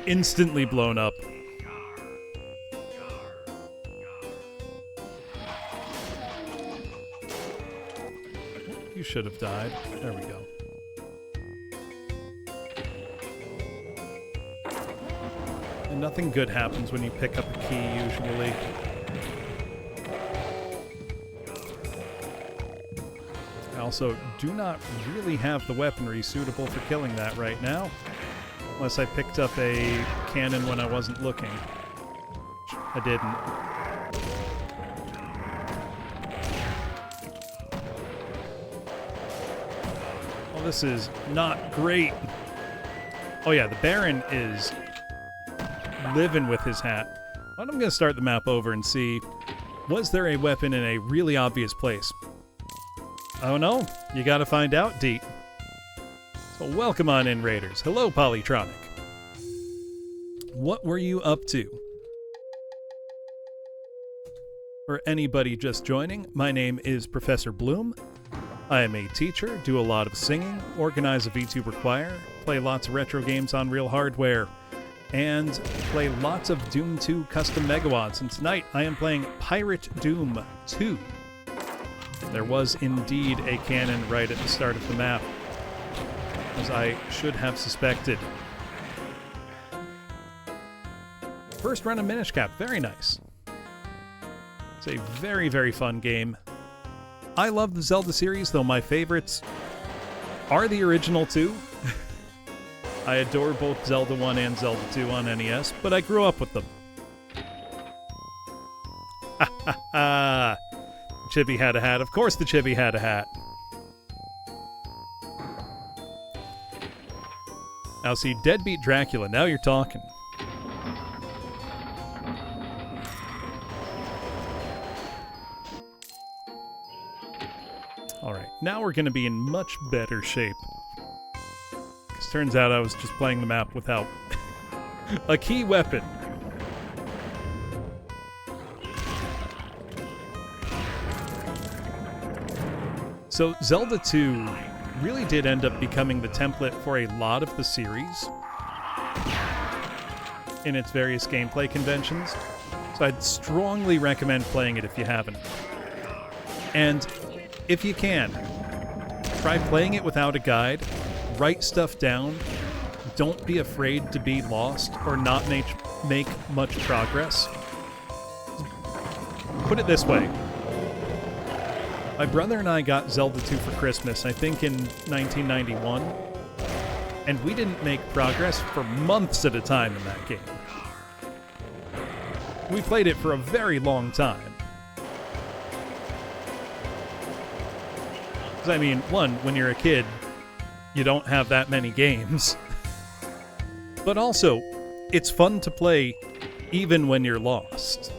Instantly blown up. You should have died. There we go. And nothing good happens when you pick up a key, usually. I also do not really have the weaponry suitable for killing that right now. Unless I picked up a cannon when I wasn't looking. I didn't. Well, this is not great. Oh yeah, the Baron is living with his hat. But I'm going to start the map over and see, was there a weapon in a really obvious place? Oh no, you gotta find out, Deet. So welcome on in, Raiders. Hello, Polytronic. What were you up to? For anybody just joining, my name is Professor Bloom. I am a teacher, do a lot of singing, organize a VTuber choir, play lots of retro games on real hardware, and play lots of Doom 2 custom megawatts. And tonight I am playing Pirate Doom 2. There was indeed a cannon right at the start of the map, as I should have suspected. First run of Minish Cap, very nice. It's a very, very fun game. I love the Zelda series, though my favorites are the original two. I adore both Zelda 1 and Zelda 2 on NES, but I grew up with them. Ha ha ha! Chibi had a hat. Of course the Chibi had a hat. Now see, Deadbeat Dracula, now you're talking. Alright, now we're going to be in much better shape. Because turns out I was just playing the map without a key weapon. So Zelda 2 really did end up becoming the template for a lot of the series in its various gameplay conventions. So I'd strongly recommend playing it if you haven't. And if you can, try playing it without a guide, write stuff down, don't be afraid to be lost or not make much progress. Put it this way. My brother and I got Zelda 2 for Christmas, I think in 1991, and we didn't make progress for months at a time in that game. We played it for a very long time. I mean, one, when you're a kid, you don't have that many games. But also, it's fun to play even when you're lost.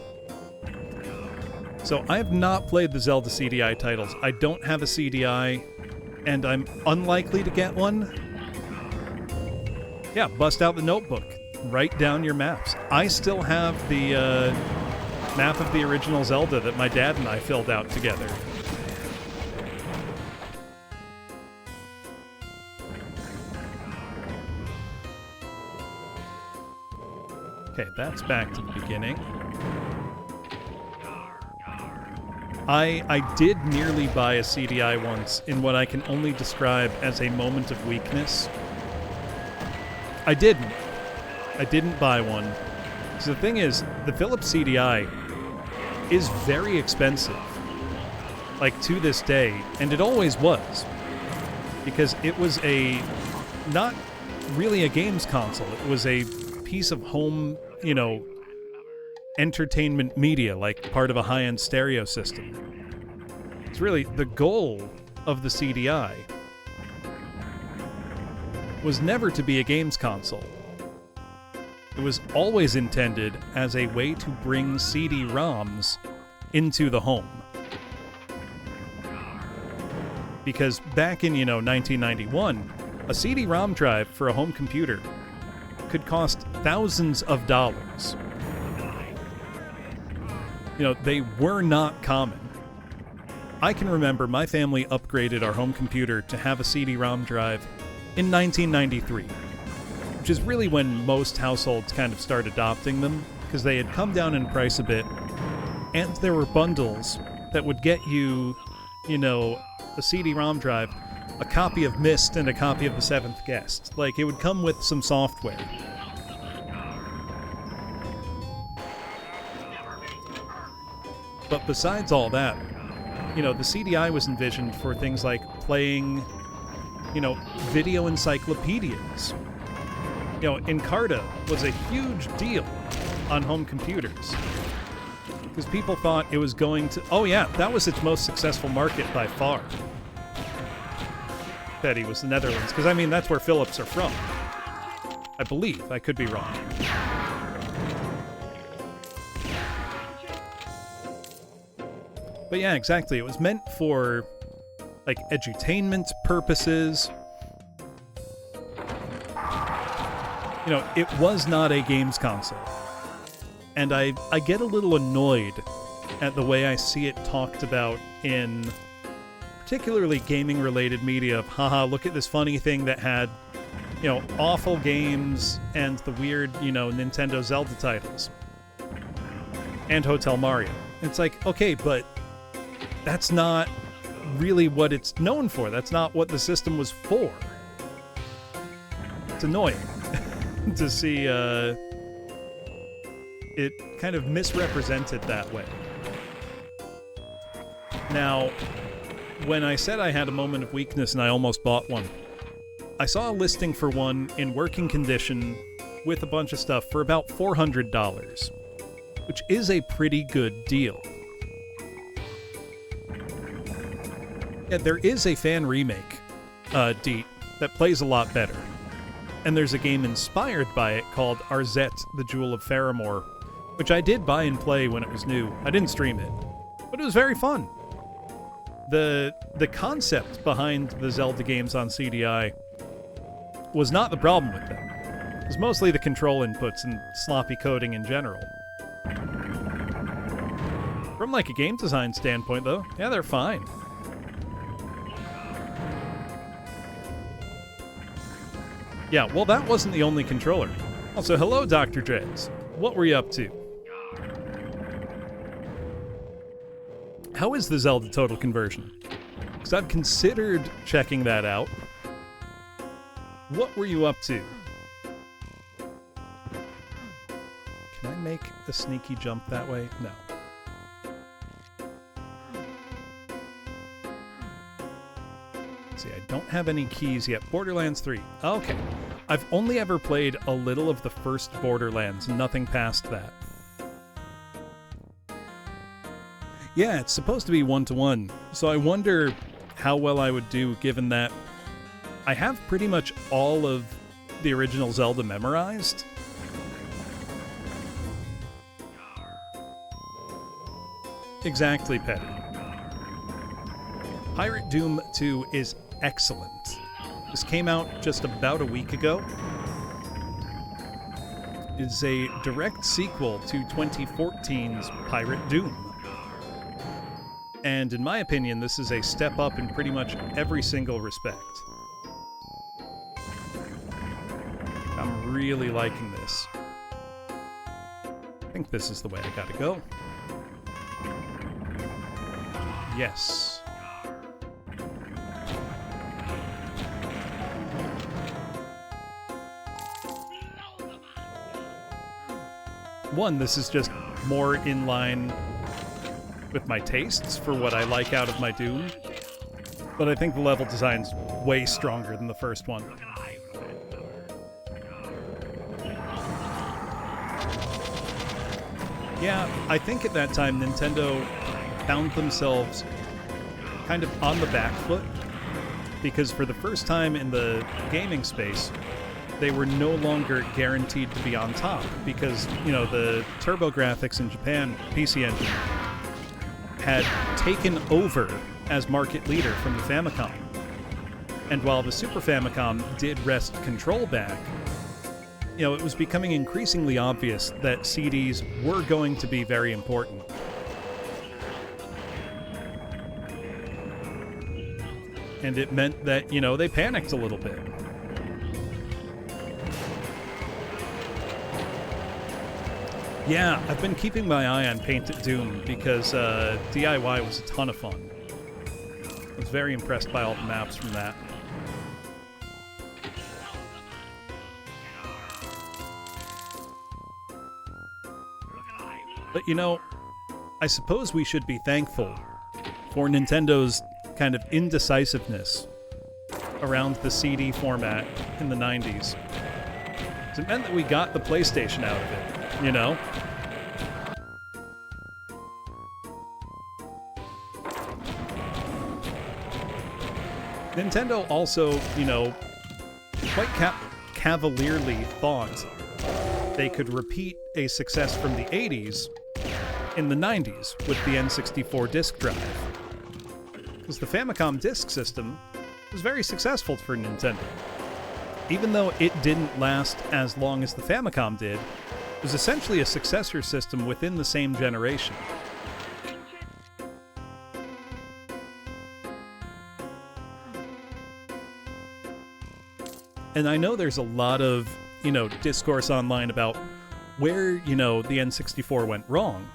So I have not played the Zelda CDI titles. I don't have a CDI, and I'm unlikely to get one. Yeah, bust out the notebook. Write down your maps. I still have the map of the original Zelda that my dad and I filled out together. Okay, that's back to the beginning. I did nearly buy a CDI once in what I can only describe as a moment of weakness. I didn't buy one. So the thing is, the Philips CDI is very expensive. Like, to this day, and it always was. Because it was not really a games console. It was a piece of home, entertainment media, like part of a high-end stereo system. It's really the goal of the CDI was never to be a games console. It was always intended as a way to bring CD-ROMs into the home. Because back in, 1991, a CD-ROM drive for a home computer could cost thousands of dollars. They were not common. I can remember my family upgraded our home computer to have a CD-ROM drive in 1993, which is really when most households kind of start adopting them, because they had come down in price a bit, and there were bundles that would get you, a CD-ROM drive, a copy of Myst, and a copy of The Seventh Guest. Like, it would come with some software. But besides all that, the CDI was envisioned for things like playing, video encyclopedias. Encarta was a huge deal on home computers. Because people thought it was going to... Oh yeah, that was its most successful market by far. Betty was the Netherlands, because that's where Philips are from. I believe. I could be wrong. But yeah, exactly. It was meant for, edutainment purposes. It was not a games console. And I get a little annoyed at the way I see it talked about in particularly gaming-related media of, haha, look at this funny thing that had, awful games and the weird, Nintendo Zelda titles. And Hotel Mario. It's like, okay, but that's not really what it's known for. That's not what the system was for. It's annoying to see, it kind of misrepresented that way. Now, when I said I had a moment of weakness and I almost bought one, I saw a listing for one in working condition with a bunch of stuff for about $400, which is a pretty good deal. Yeah, there is a fan remake, Deet, that plays a lot better. And there's a game inspired by it called Arzette, the Jewel of Faramore, which I did buy and play when it was new. I didn't stream it, but it was very fun. The concept behind the Zelda games on CDI was not the problem with them. It was mostly the control inputs and sloppy coding in general. From like a game design standpoint, though, yeah, they're fine. Yeah, well, that wasn't the only controller. Also, hello, Dr. Dreads. What were you up to? How is the Zelda total conversion? Because I've considered checking that out. What were you up to? Can I make a sneaky jump that way? No. See, I don't have any keys yet. Borderlands 3. Okay. I've only ever played a little of the first Borderlands, nothing past that. Yeah, it's supposed to be 1-to-1, so I wonder how well I would do given that I have pretty much all of the original Zelda memorized. Exactly, Petty. Pirate Doom 2 is excellent. This came out just about a week ago. It is a direct sequel to 2014's Pirate Doom. And in my opinion, this is a step up in pretty much every single respect. I'm really liking this. I think this is the way I gotta go. Yes. One, this is just more in line with my tastes for what I like out of my Doom, but I think the level design's way stronger than the first one. Yeah, I think at that time Nintendo found themselves kind of on the back foot, because for the first time in the gaming space, they were no longer guaranteed to be on top, because, you know, the TurboGrafx in Japan, PC Engine, had taken over as market leader from the Famicom. And while the Super Famicom did wrest control back, you know, it was becoming increasingly obvious that CDs were going to be very important. And it meant that, you know, they panicked a little bit. Yeah, I've been keeping my eye on Painted Doom because DIY was a ton of fun. I was very impressed by all the maps from that. But you know, I suppose we should be thankful for Nintendo's kind of indecisiveness around the CD format in the 90s. It meant that we got the PlayStation out of it, you know? Nintendo also, you know, quite cavalierly thought they could repeat a success from the 80s in the 90s with the N64 disk drive. Because the Famicom disk system was very successful for Nintendo. Even though it didn't last as long as the Famicom did, it was essentially a successor system within the same generation. And I know there's a lot of, you know, discourse online about where, you know, the N64 went wrong.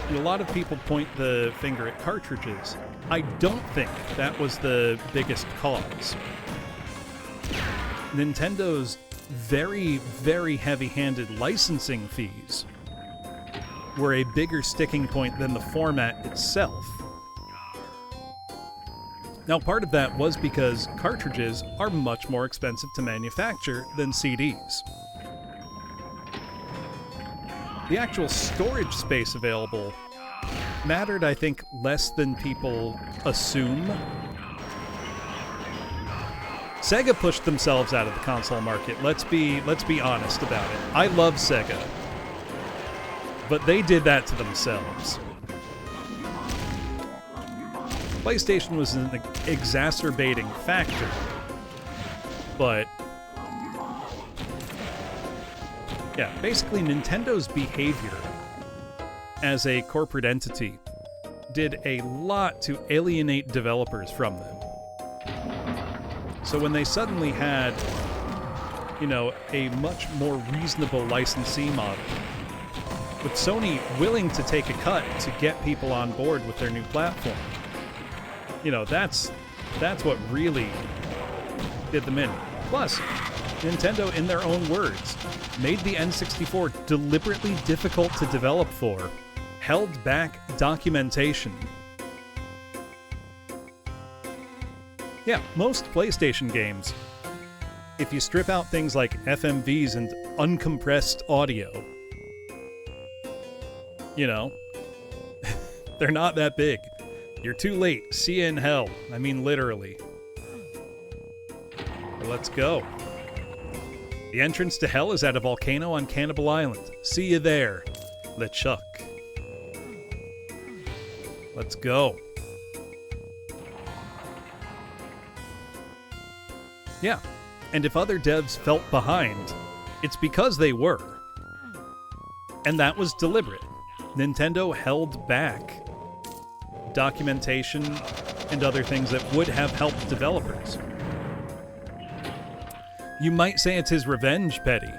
And a lot of people point the finger at cartridges. I don't think that was the biggest cause. Nintendo's very, very heavy-handed licensing fees were a bigger sticking point than the format itself. Now, part of that was because cartridges are much more expensive to manufacture than CDs. The actual storage space available mattered, I think, less than people assume. Sega pushed themselves out of the console market. Let's be honest about it. I love Sega, but they did that to themselves. PlayStation was an exacerbating factor, but yeah, basically Nintendo's behavior as a corporate entity did a lot to alienate developers from them. So when they suddenly had, a much more reasonable licensee model, with Sony willing to take a cut to get people on board with their new platform, that's what really did them in. Plus, Nintendo, in their own words, made the N64 deliberately difficult to develop for, held back documentation. Yeah, most PlayStation games, if you strip out things like FMVs and uncompressed audio, they're not that big. You're too late. See you in hell. I mean, literally. But let's go. The entrance to hell is at a volcano on Cannibal Island. See you there. LeChuck. Let's go. Yeah, and if other devs felt behind, it's because they were. And that was deliberate. Nintendo held back documentation and other things that would have helped developers. You might say it's his revenge, Petty.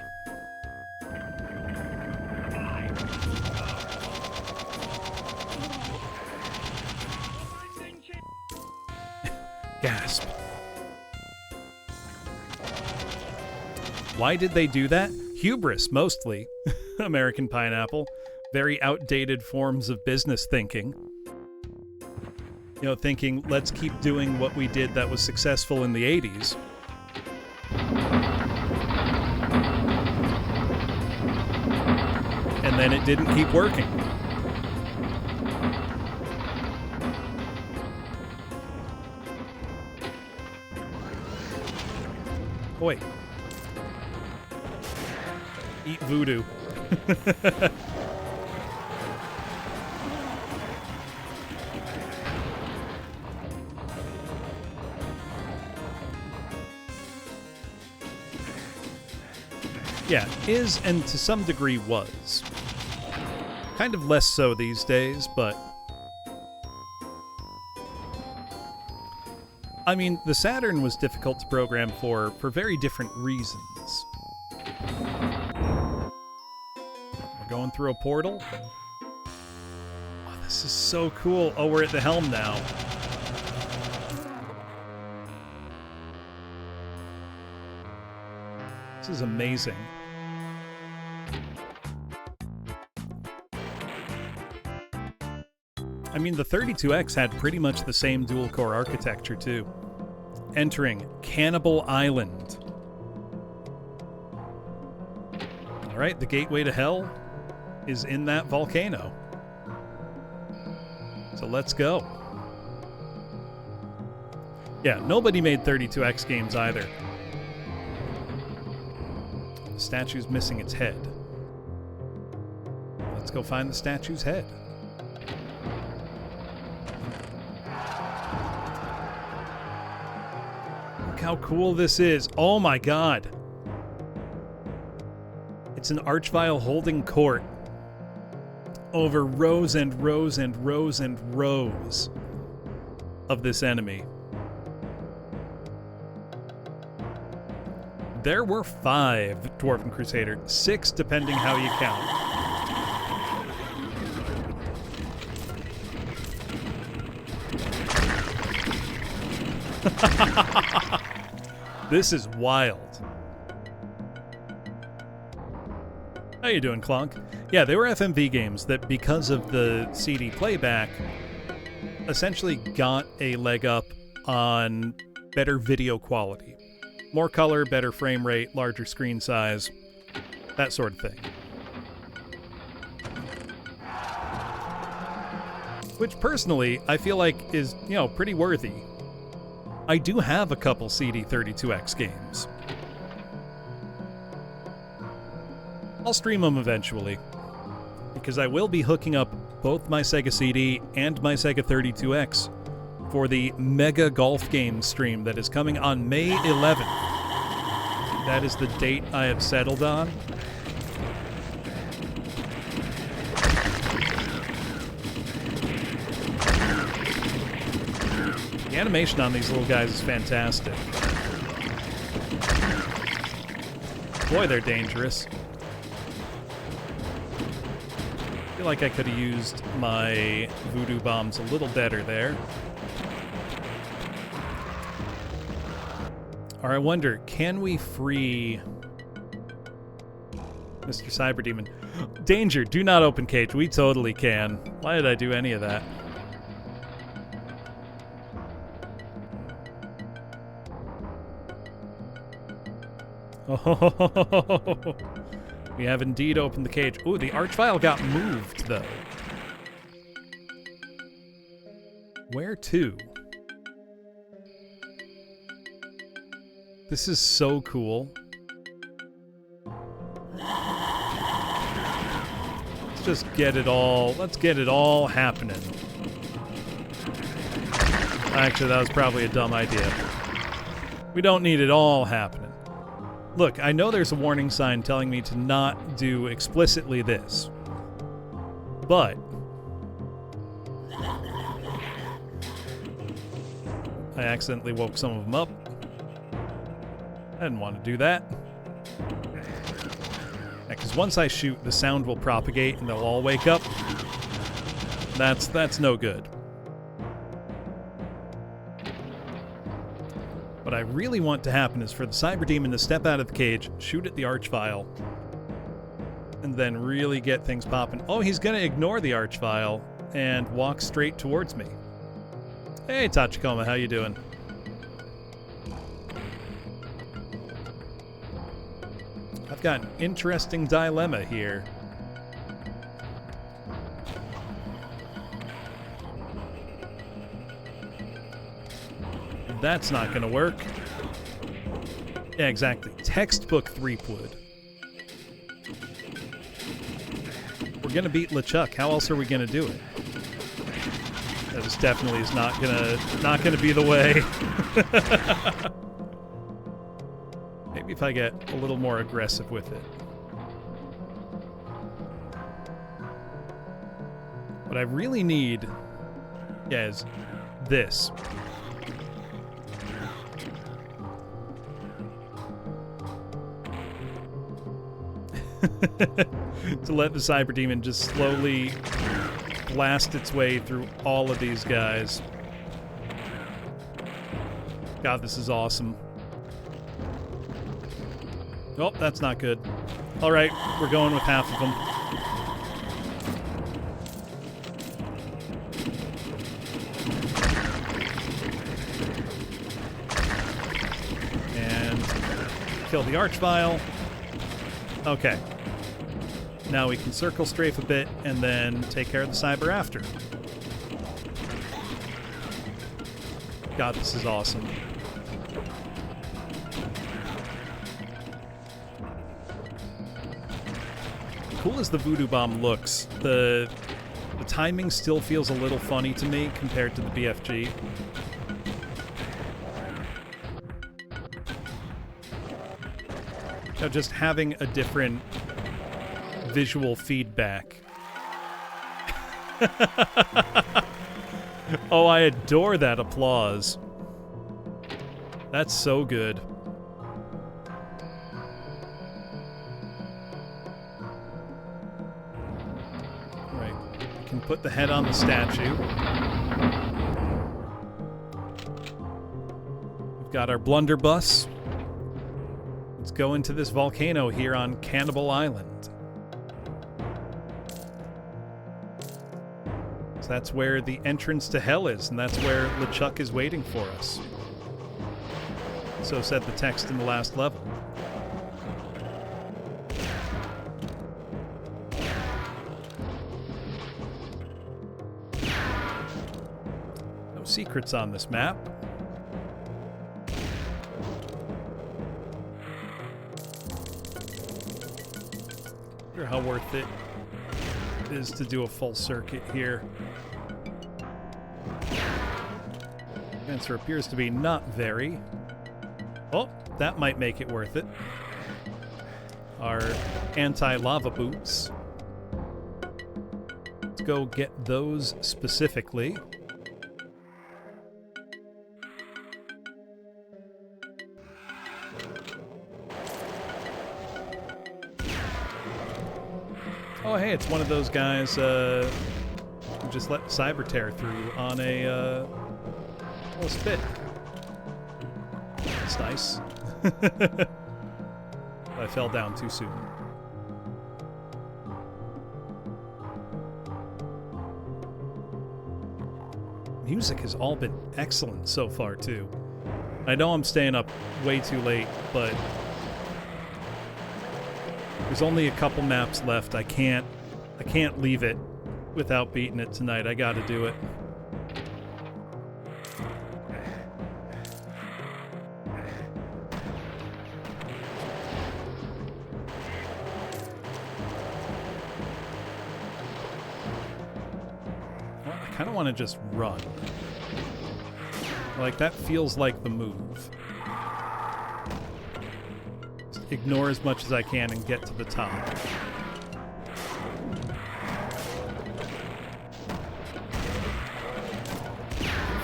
Gasp. Why did they do that? Hubris, mostly. American Pineapple. Very outdated forms of business thinking. Thinking, let's keep doing what we did that was successful in the 80s. And then it didn't keep working. Oh, wait. Eat voodoo. Yeah, is and to some degree was. Kind of less so these days, but... I mean, the Saturn was difficult to program for very different reasons. We're going through a portal? Oh, this is so cool. Oh, we're at the helm now. This is amazing. I mean, the 32X had pretty much the same dual-core architecture, too. Entering Cannibal Island. Alright, the gateway to hell is in that volcano. So let's go. Yeah, nobody made 32X games either. The statue's missing its head. Let's go find the statue's head. Look how cool this is. Oh my god. It's an Archvile holding court over rows and rows and rows and rows of this enemy. There were 5 Dwarven Crusader, 6 depending how you count. This is wild. How you doing, Clonk? Yeah, they were FMV games that, because of the CD playback, essentially got a leg up on better video quality. More color, better frame rate, larger screen size, that sort of thing. Which, personally, I feel like is, pretty worthy. I do have a couple CD32X games. I'll stream them eventually, because I will be hooking up both my Sega CD and my Sega 32X for the Mega Golf Games stream that is coming on May 11th. That is the date I have settled on. The animation on these little guys is fantastic. Boy, they're dangerous. I feel like I could have used my voodoo bombs a little better there. Or I wonder, can we free Mr. Cyberdemon? Danger, do not open cage. We totally can. Why did I do any of that? Oh, we have indeed opened the cage. Ooh, the archvile got moved, though. Where to? This is so cool. Let's just get it all. Let's get it all happening. Actually, that was probably a dumb idea. We don't need it all happening. Look, I know there's a warning sign telling me to not do explicitly this, but I accidentally woke some of them up. I didn't want to do that. Because once I shoot, the sound will propagate and they'll all wake up. That's no good. What I really want to happen is for the Cyberdemon to step out of the cage, shoot at the Archvile, and then really get things popping. Oh, he's going to ignore the Archvile and walk straight towards me. Hey, Tachikoma, how you doing? I've got an interesting dilemma here. That's not going to work. Yeah, exactly. Textbook threepwood. We're going to beat LeChuck. How else are we going to do it? That is definitely not gonna be the way. Maybe if I get a little more aggressive with it. What I really need, is this. To let the Cyberdemon just slowly blast its way through all of these guys. God, this is awesome. Oh, that's not good. Alright, we're going with half of them. And kill the Archvile. Okay. Now we can circle strafe a bit and then take care of the Cyber after. God, this is awesome. Cool as the Voodoo Bomb looks, the timing still feels a little funny to me compared to the BFG. Just having a different visual feedback. Oh, I adore that applause. That's so good. Right. We can put the head on the statue. We've got our blunderbuss. Let's go into this volcano here on Cannibal Island. So that's where the entrance to hell is, and that's where LeChuck is waiting for us. So said the text in the last level. No secrets on this map. I wonder how worth it is to do a full circuit here. Answer appears to be not very. Oh, that might make it worth it. Our anti-lava boots. Let's go get those specifically. Oh, hey, it's one of those guys who just let Cyber Tear through on a little spit. That's nice. I fell down too soon. Music has all been excellent so far, too. I know I'm staying up way too late, but there's only a couple maps left. I can't leave it without beating it tonight. I gotta do it. Well, I kind of want to just run. Like, that feels like the move. Just ignore as much as I can and get to the top.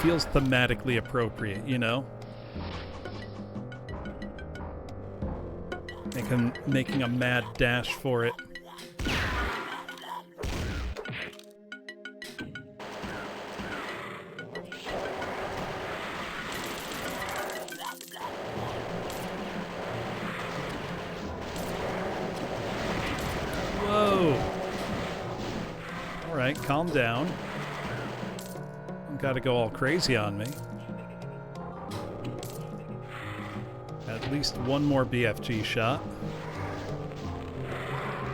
Feels thematically appropriate, you know? Making a mad dash for it. Whoa! Alright, calm down. Gotta go all crazy on me. At least one more BFG shot.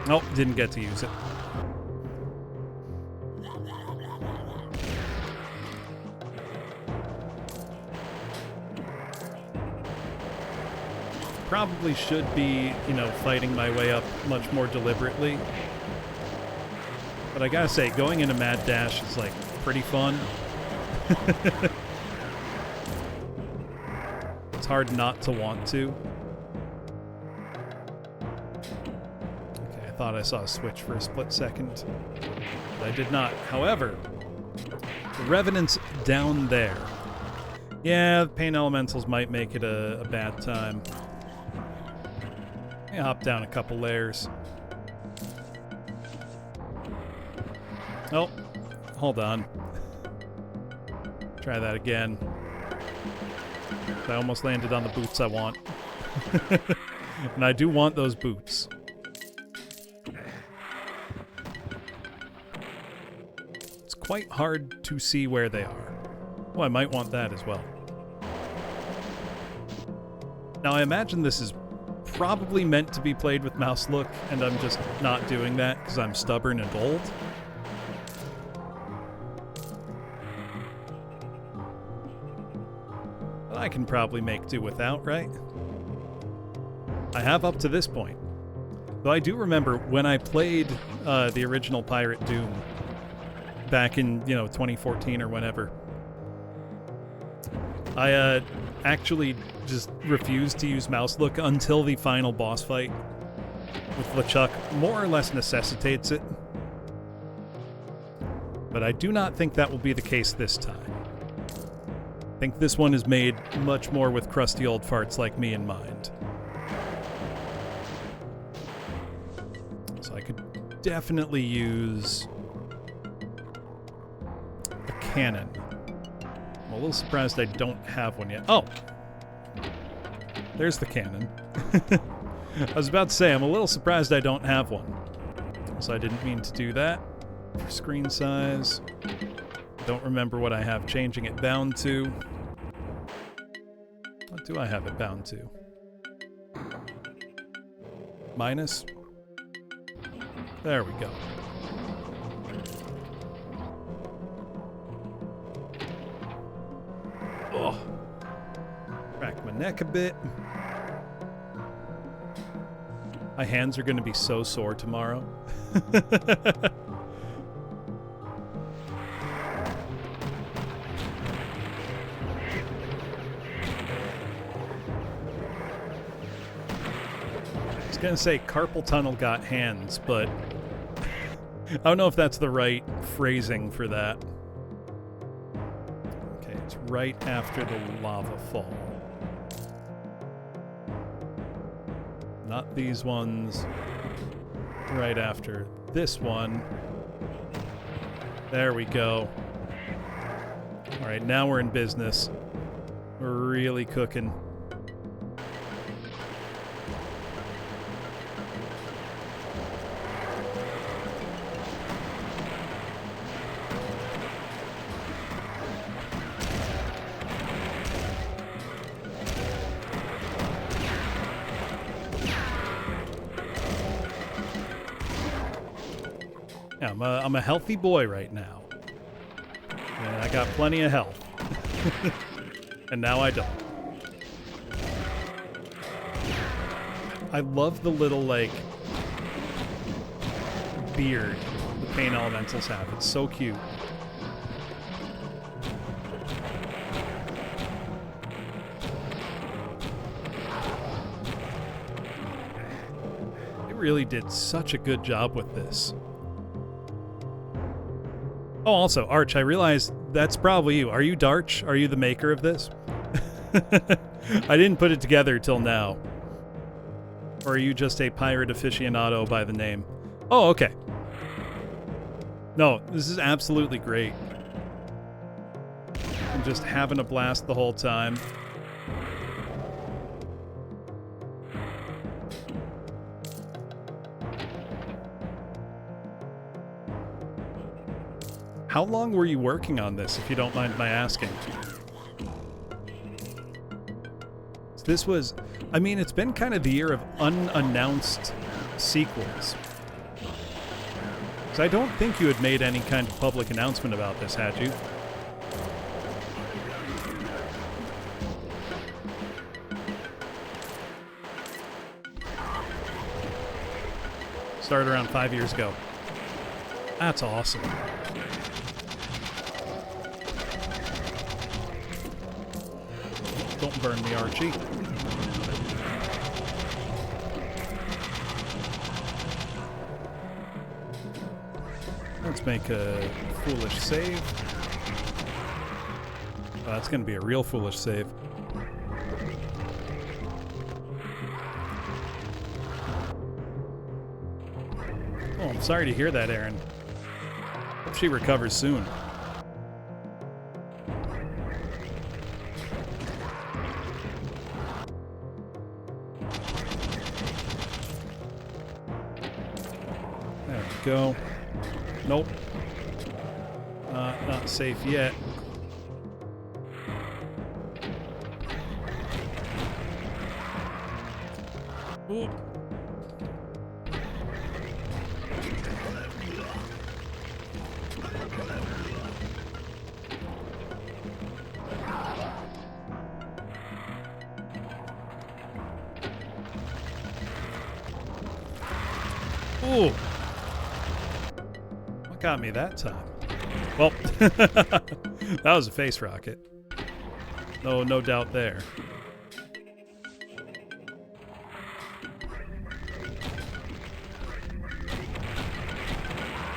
Nope, didn't get to use it. Probably should be, you know, fighting my way up much more deliberately. But I gotta say, going into Mad Dash is, like, pretty fun. It's hard not to want to. Okay, I thought I saw a switch for a split second, but I did not. However, the Revenant's down there. Yeah, the Pain Elementals might make it a bad time. Let me hop down a couple layers. Oh, hold on. Try that again. I almost landed on the boots I want. And I do want those boots. It's quite hard to see where they are. Oh, I might want that as well. Now, I imagine this is probably meant to be played with mouse look, and I'm just not doing that because I'm stubborn and old. I can probably make do without, right? I have up to this point. Though I do remember when I played the original Pirate Doom back in, 2014 or whenever, I actually just refused to use mouse look until the final boss fight with LeChuck more or less necessitates it. But I do not think that will be the case this time. I think this one is made much more with crusty old farts like me in mind. So I could definitely use a cannon. I'm a little surprised I don't have one yet. Oh! There's the cannon. I was about to say, I'm a little surprised I don't have one. So I didn't mean to do that. For screen size. don't remember what I have changing it bound to. What do I have it bound to? Minus? There we go. Oh. Crack my neck a bit. My hands are going to be so sore tomorrow. I was going to say carpal tunnel got hands, but I don't know if that's the right phrasing for that. Okay, it's right after the lava fall. Not these ones. Right after this one. There we go. Alright, now we're in business. We're really cooking. Yeah, I'm a healthy boy right now. And I got plenty of health. And now I don't. I love the little, like, beard the pain elementals have. It's so cute. They really did such a good job with this. Oh, also, Arch, I realized that's probably you. Are you Darch? Are you the maker of this? I didn't put it together till now. Or are you just a pirate aficionado by the name? Oh, okay. No, this is absolutely great. I'm just having a blast the whole time. How long were you working on this, if you don't mind my asking? This was, I mean, it's been kind of the year of unannounced sequels. So I don't think you had made any kind of public announcement about this, had you? Started around 5 years ago. That's awesome. Don't burn me, Archie. Let's make a foolish save. Oh, that's going to be a real foolish save. Oh, I'm sorry to hear that, Aaron. Hope she recovers soon. There we go. Nope. Not safe yet. Ooh. Ooh. What got me that time? Well, that was a face rocket. No doubt there.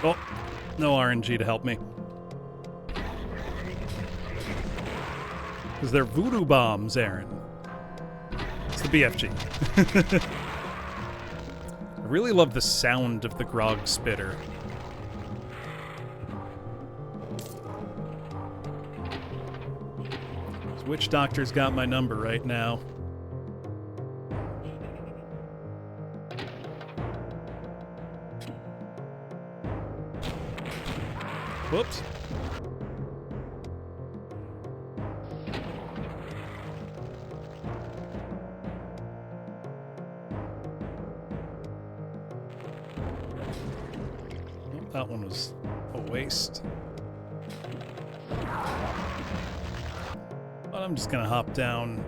Oh, no RNG to help me. Because they're voodoo bombs, Aaron. It's the BFG. I really love the sound of the grog spitter. This witch doctor's got my number right now. Whoops. Oh, that one was a waste. But I'm just gonna hop down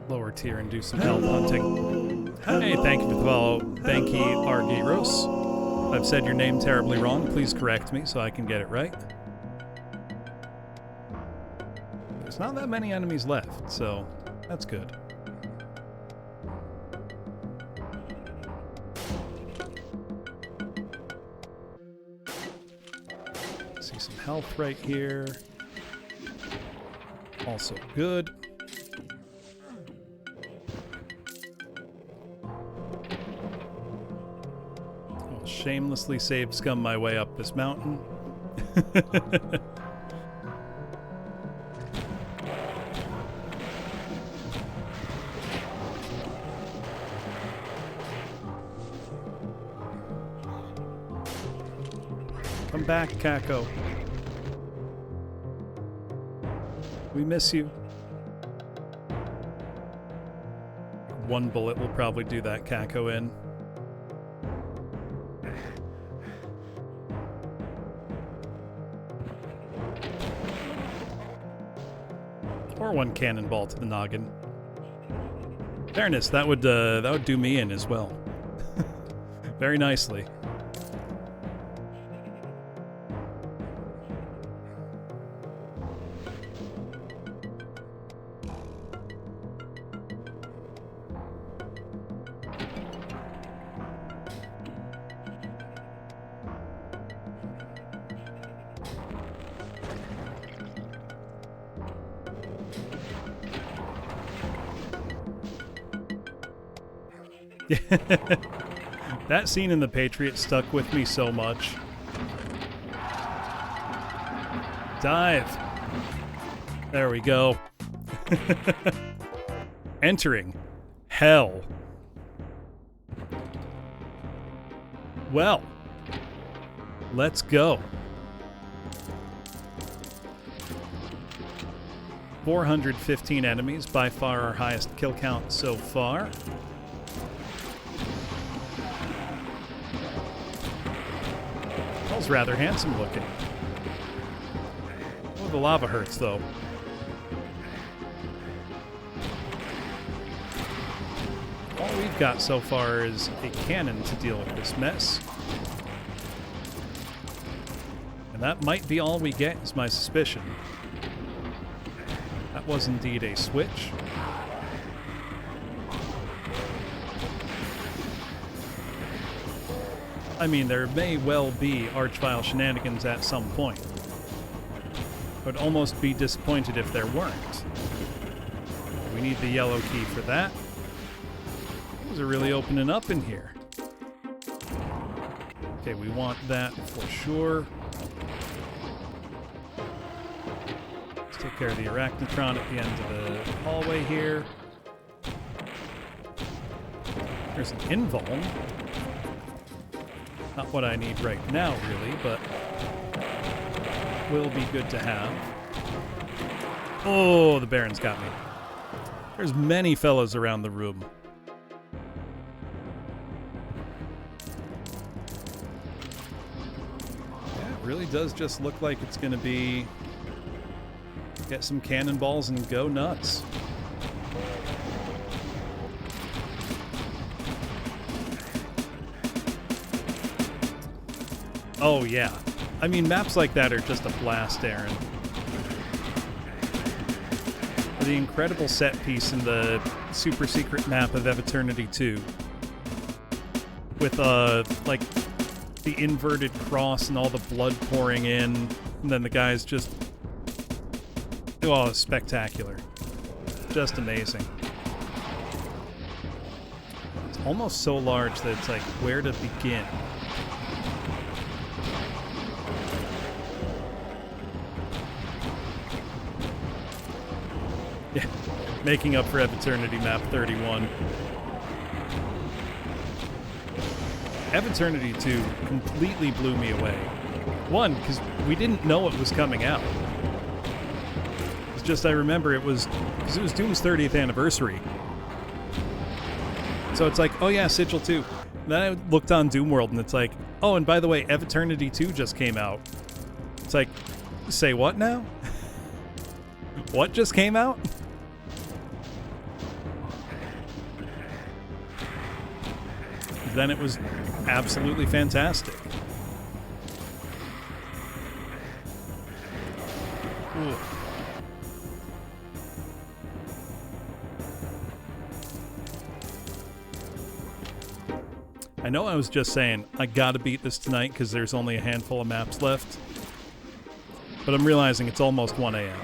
lower tier and do some health hunting. Hey, thank you for the follow, Banky Argyros. I've said your name terribly wrong. Please correct me so I can get it right. There's not that many enemies left, so that's good. See some health right here. Also good. I'll shamelessly save scum my way up this mountain. Come back, Kako. We miss you. One bullet will probably do that Kako in. Or one cannonball to the noggin. Fairness, that would do me in as well. Very nicely. That scene in The Patriot stuck with me so much. Dive. There we go. Entering hell. Well, let's go. 415 enemies, by far our highest kill count so far. Hell's rather handsome looking. Oh, the lava hurts though. All we've got so far is a cannon to deal with this mess. And that might be all we get, is my suspicion. That was indeed a switch. I mean, there may well be Archvile shenanigans at some point. I would almost be disappointed if there weren't. We need the yellow key for that. Things are really opening up in here. Okay, we want that for sure. Let's take care of the Arachnotron at the end of the hallway here. There's an invuln. Not what I need right now, really, but will be good to have. Oh, the Baron's got me. There's many fellows around the room. Yeah, it really does just look like it's going to be get some cannonballs and go nuts. Oh, yeah. I mean, maps like that are just a blast, Aaron. The incredible set piece in the super secret map of Eternity 2. With, like, the inverted cross and all the blood pouring in, and then the guys just... Oh, it's spectacular. Just amazing. It's almost so large that it's like, where to begin? Yeah, making up for Eternity Map 31. Eternity 2 completely blew me away. One, because we didn't know it was coming out. It's just I remember it was because it was Doom's 30th anniversary. So it's like, oh yeah, Sigil 2. Then I looked on Doom World, and it's like, oh, and by the way, Ev Eternity 2 just came out. It's like, say what now? What just came out? Then it was absolutely fantastic. Ooh. I know I was just saying, I gotta beat this tonight because there's only a handful of maps left. But I'm realizing it's almost 1 a.m.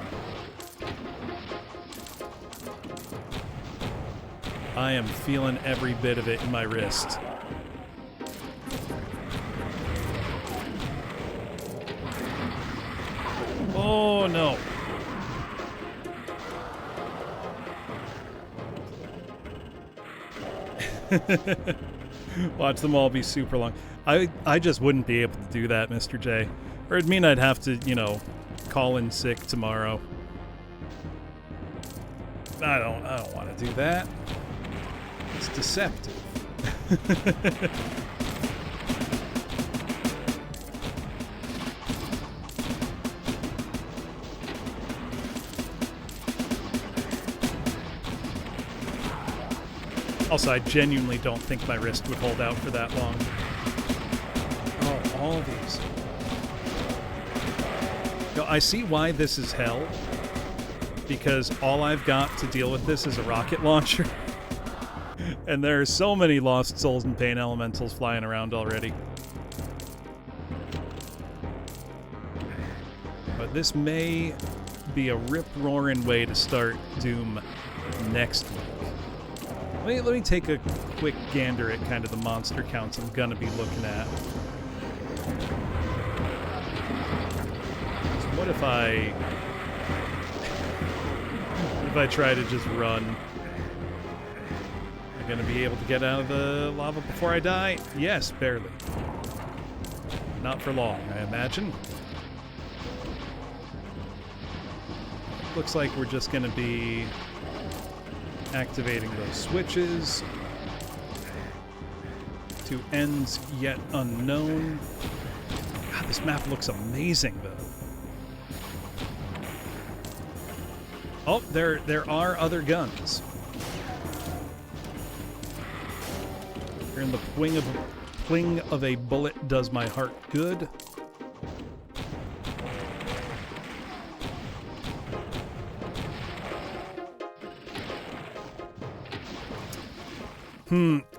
I am feeling every bit of it in my wrist. Oh, no. Watch them all be super long. I just wouldn't be able to do that, Mr. J. Or it'd mean I'd have to, you know, call in sick tomorrow. I don't want to do that. It's deceptive. Also, I genuinely don't think my wrist would hold out for that long. Oh, all these. Yo, I see why this is hell. Because all I've got to deal with this is a rocket launcher. And there are so many Lost Souls and Pain Elementals flying around already. But this may be a rip-roaring way to start Doom next week. Let me take a quick gander at kind of the monster counts I'm gonna be looking at. So what if I try to just run? Am I gonna be able to get out of the lava before I die? Yes, barely. Not for long, I imagine. Looks like we're just gonna be activating those switches to ends yet unknown. God, this map looks amazing, though. Oh, there are other guns. Hearing the pling of a bullet does my heart good.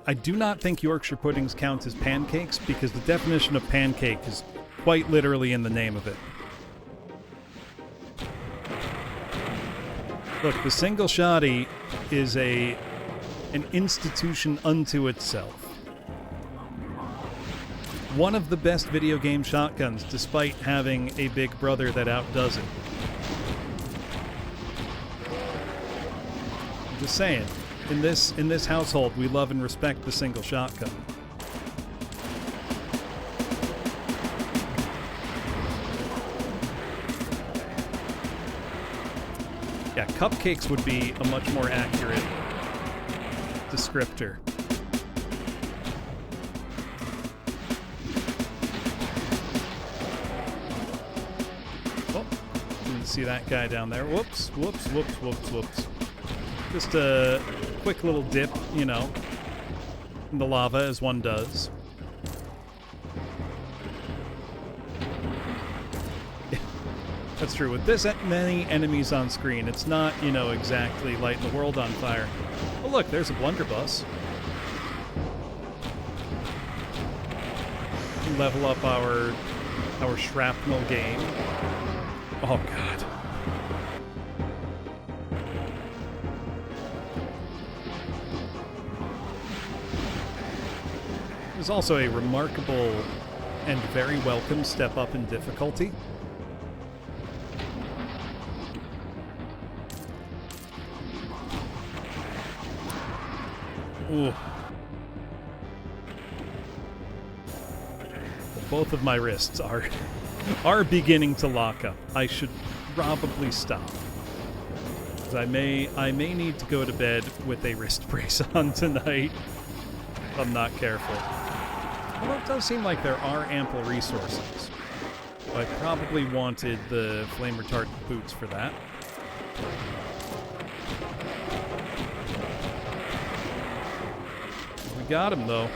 I do not think Yorkshire puddings count as pancakes because the definition of pancake is quite literally in the name of it. Look, the single shotty is an institution unto itself. One of the best video game shotguns, despite having a big brother that outdoes it. I'm just saying. In this household, we love and respect the single shotgun. Yeah, cupcakes would be a much more accurate descriptor. Oh, didn't see that guy down there. Whoops, whoops, whoops, whoops, whoops. Just a quick little dip, you know, in the lava, as one does. That's true. With this many enemies on screen, it's not, you know, exactly lighting the world on fire. Oh, look, there's a blunderbuss. Level up our shrapnel game. Oh, God. There's also a remarkable and very welcome step up in difficulty. Ooh. Both of my wrists are beginning to lock up. I should probably stop. 'Cause I may need to go to bed with a wrist brace on tonight. if I'm not careful. Although it does seem like there are ample resources. I probably wanted the flame retardant boots for that. We got him, though.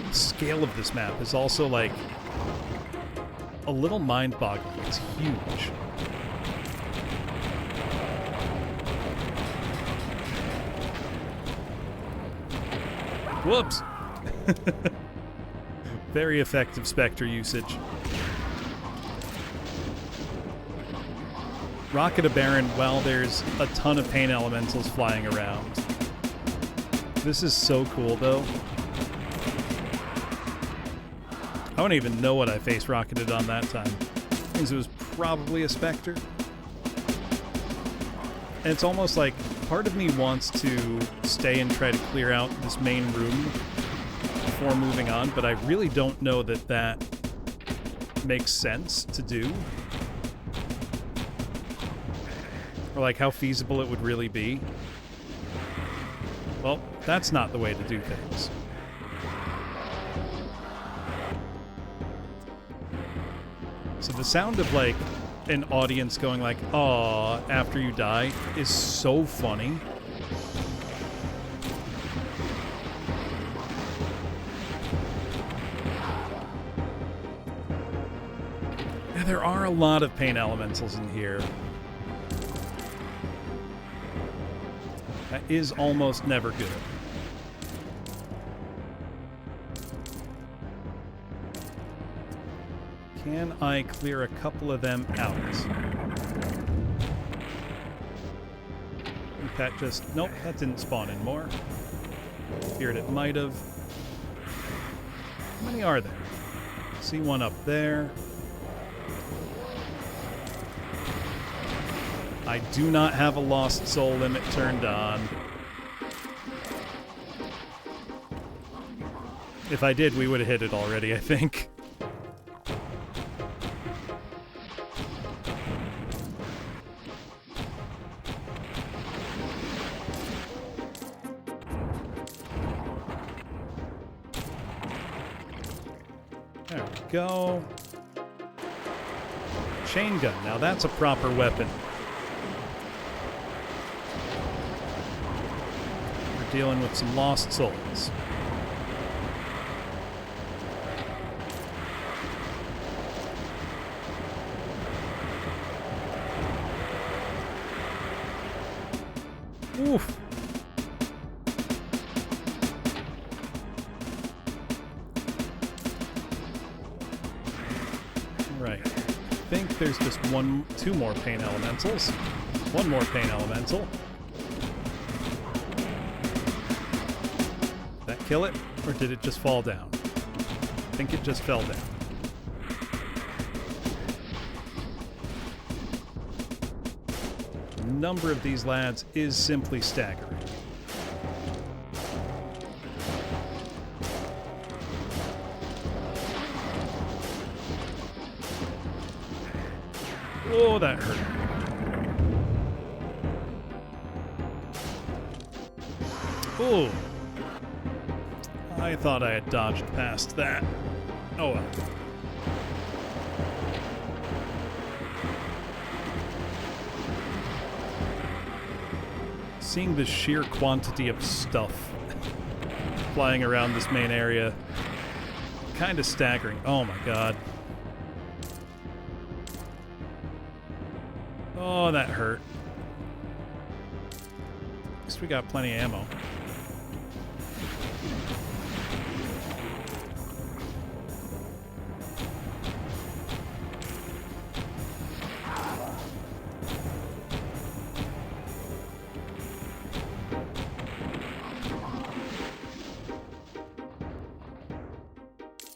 The scale of this map is also, like, a little mind-boggling. It's huge. Whoops! Very effective Spectre usage. Rocket a Baron while there's a ton of pain elementals flying around. This is so cool, though. I don't even know what I face rocketed on that time. Because it was probably a Spectre. And it's almost like part of me wants to stay and try to clear out this main room before moving on, but I really don't know that that makes sense to do. Or like how feasible it would really be. Well, that's not the way to do things. So the sound of like an audience going like, "Aw," after you die is so funny. Yeah, there are a lot of pain elementals in here. That is almost never good. Can I clear a couple of them out? That just... Nope, that didn't spawn in more. Feared it might have. How many are there? See one up there. I do not have a lost soul limit turned on. If I did, we would have hit it already, I think. There we go. Chain gun. Now that's a proper weapon. We're dealing with some lost souls. Oof. Right. I think there's just two more pain elementals. One more pain elemental. Did that kill it? Or did it just fall down? I think it just fell down. The number of these lads is simply staggering. Oh, that hurt. Oh. I thought I had dodged past that. Oh well. Seeing the sheer quantity of stuff flying around this main area, kind of staggering. Oh my god. Oh, that hurt. At least we got plenty of ammo.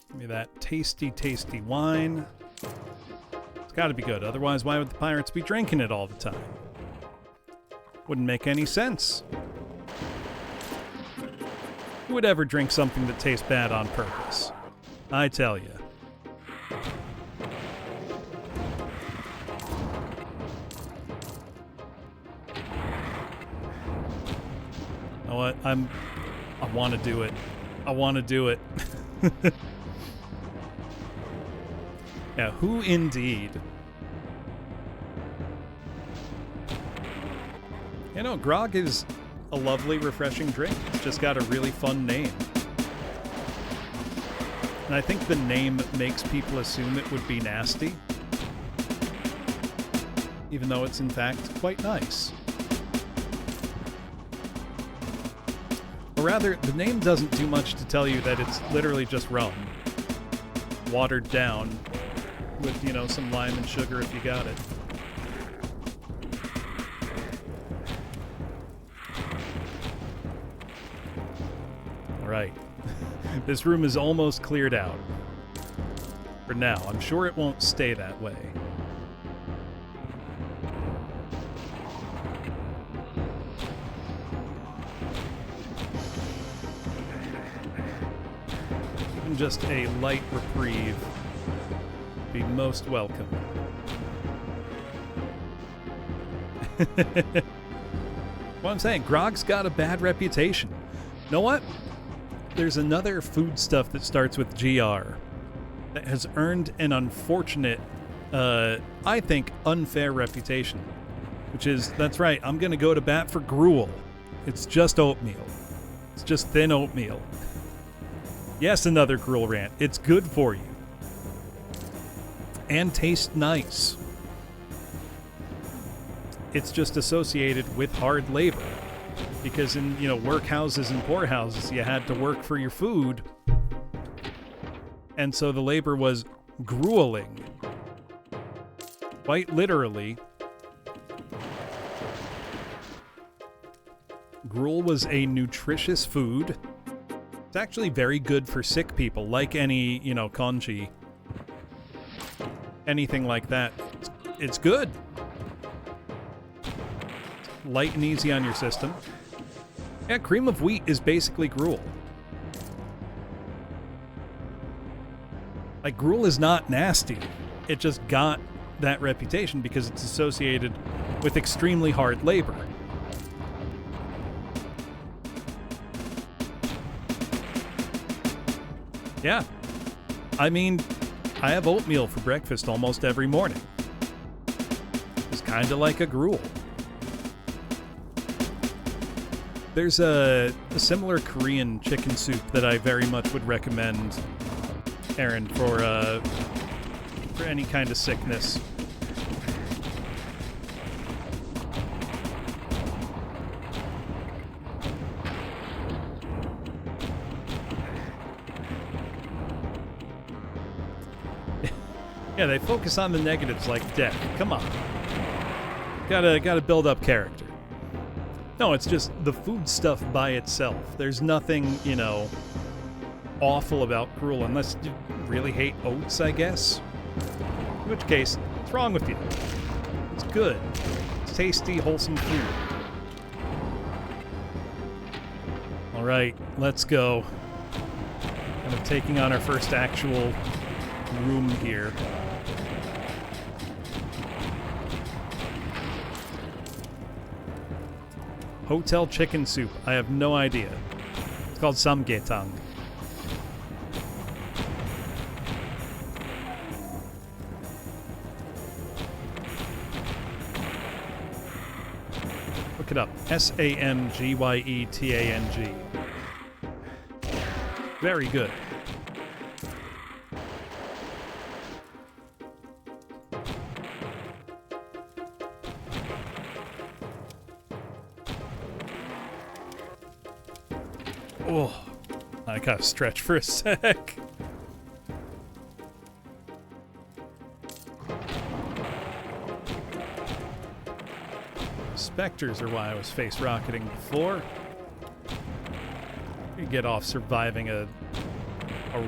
Give me that tasty, tasty wine. It's got to be good, otherwise why would the pirates be drinking it all the time? Wouldn't make any sense. Who would ever drink something that tastes bad on purpose? I tell you. what? I want to do it. I want to do it. Yeah, who indeed? You know, grog is a lovely, refreshing drink. It's just got a really fun name. And I think the name makes people assume it would be nasty, even though it's in fact quite nice. Or rather, the name doesn't do much to tell you that it's literally just rum, watered down with, you know, some lime and sugar if you got it. All right. This room is almost cleared out. For now. I'm sure it won't stay that way. Even just a light reprieve would be most welcome. What I'm saying, grog's got a bad reputation. You know what? There's another foodstuff that starts with GR that has earned an unfortunate, I think, unfair reputation. Which is, that's right, I'm going to go to bat for gruel. It's just oatmeal. It's just thin oatmeal. Yes, another gruel rant. It's good for you. And tastes nice. It's just associated with hard labor. Because in, you know, workhouses and poorhouses, you had to work for your food. And so the labor was grueling. Quite literally. Gruel was a nutritious food. It's actually very good for sick people, like any, you know, congee. Anything like that. It's good. Light and easy on your system. Yeah, cream of wheat is basically gruel. Like, gruel is not nasty. It just got that reputation because it's associated with extremely hard labor. Yeah. I mean, I have oatmeal for breakfast almost every morning. It's kind of like a gruel. There's a similar Korean chicken soup that I very much would recommend, Aaron, for any kind of sickness. Yeah, they focus on the negatives like death. Come on. Gotta build up character. No, it's just the food stuff by itself. There's nothing, you know, awful about gruel unless you really hate oats, I guess. In which case, what's wrong with you? It's good. It's tasty, wholesome food. All right, let's go. Kind of taking on our first actual room here. Hotel chicken soup. I have no idea. It's called samgyetang. Look it up. Samgyetang. Very good. Oh, I gotta stretch for a sec. Spectres are why I was face rocketing before. You get off surviving a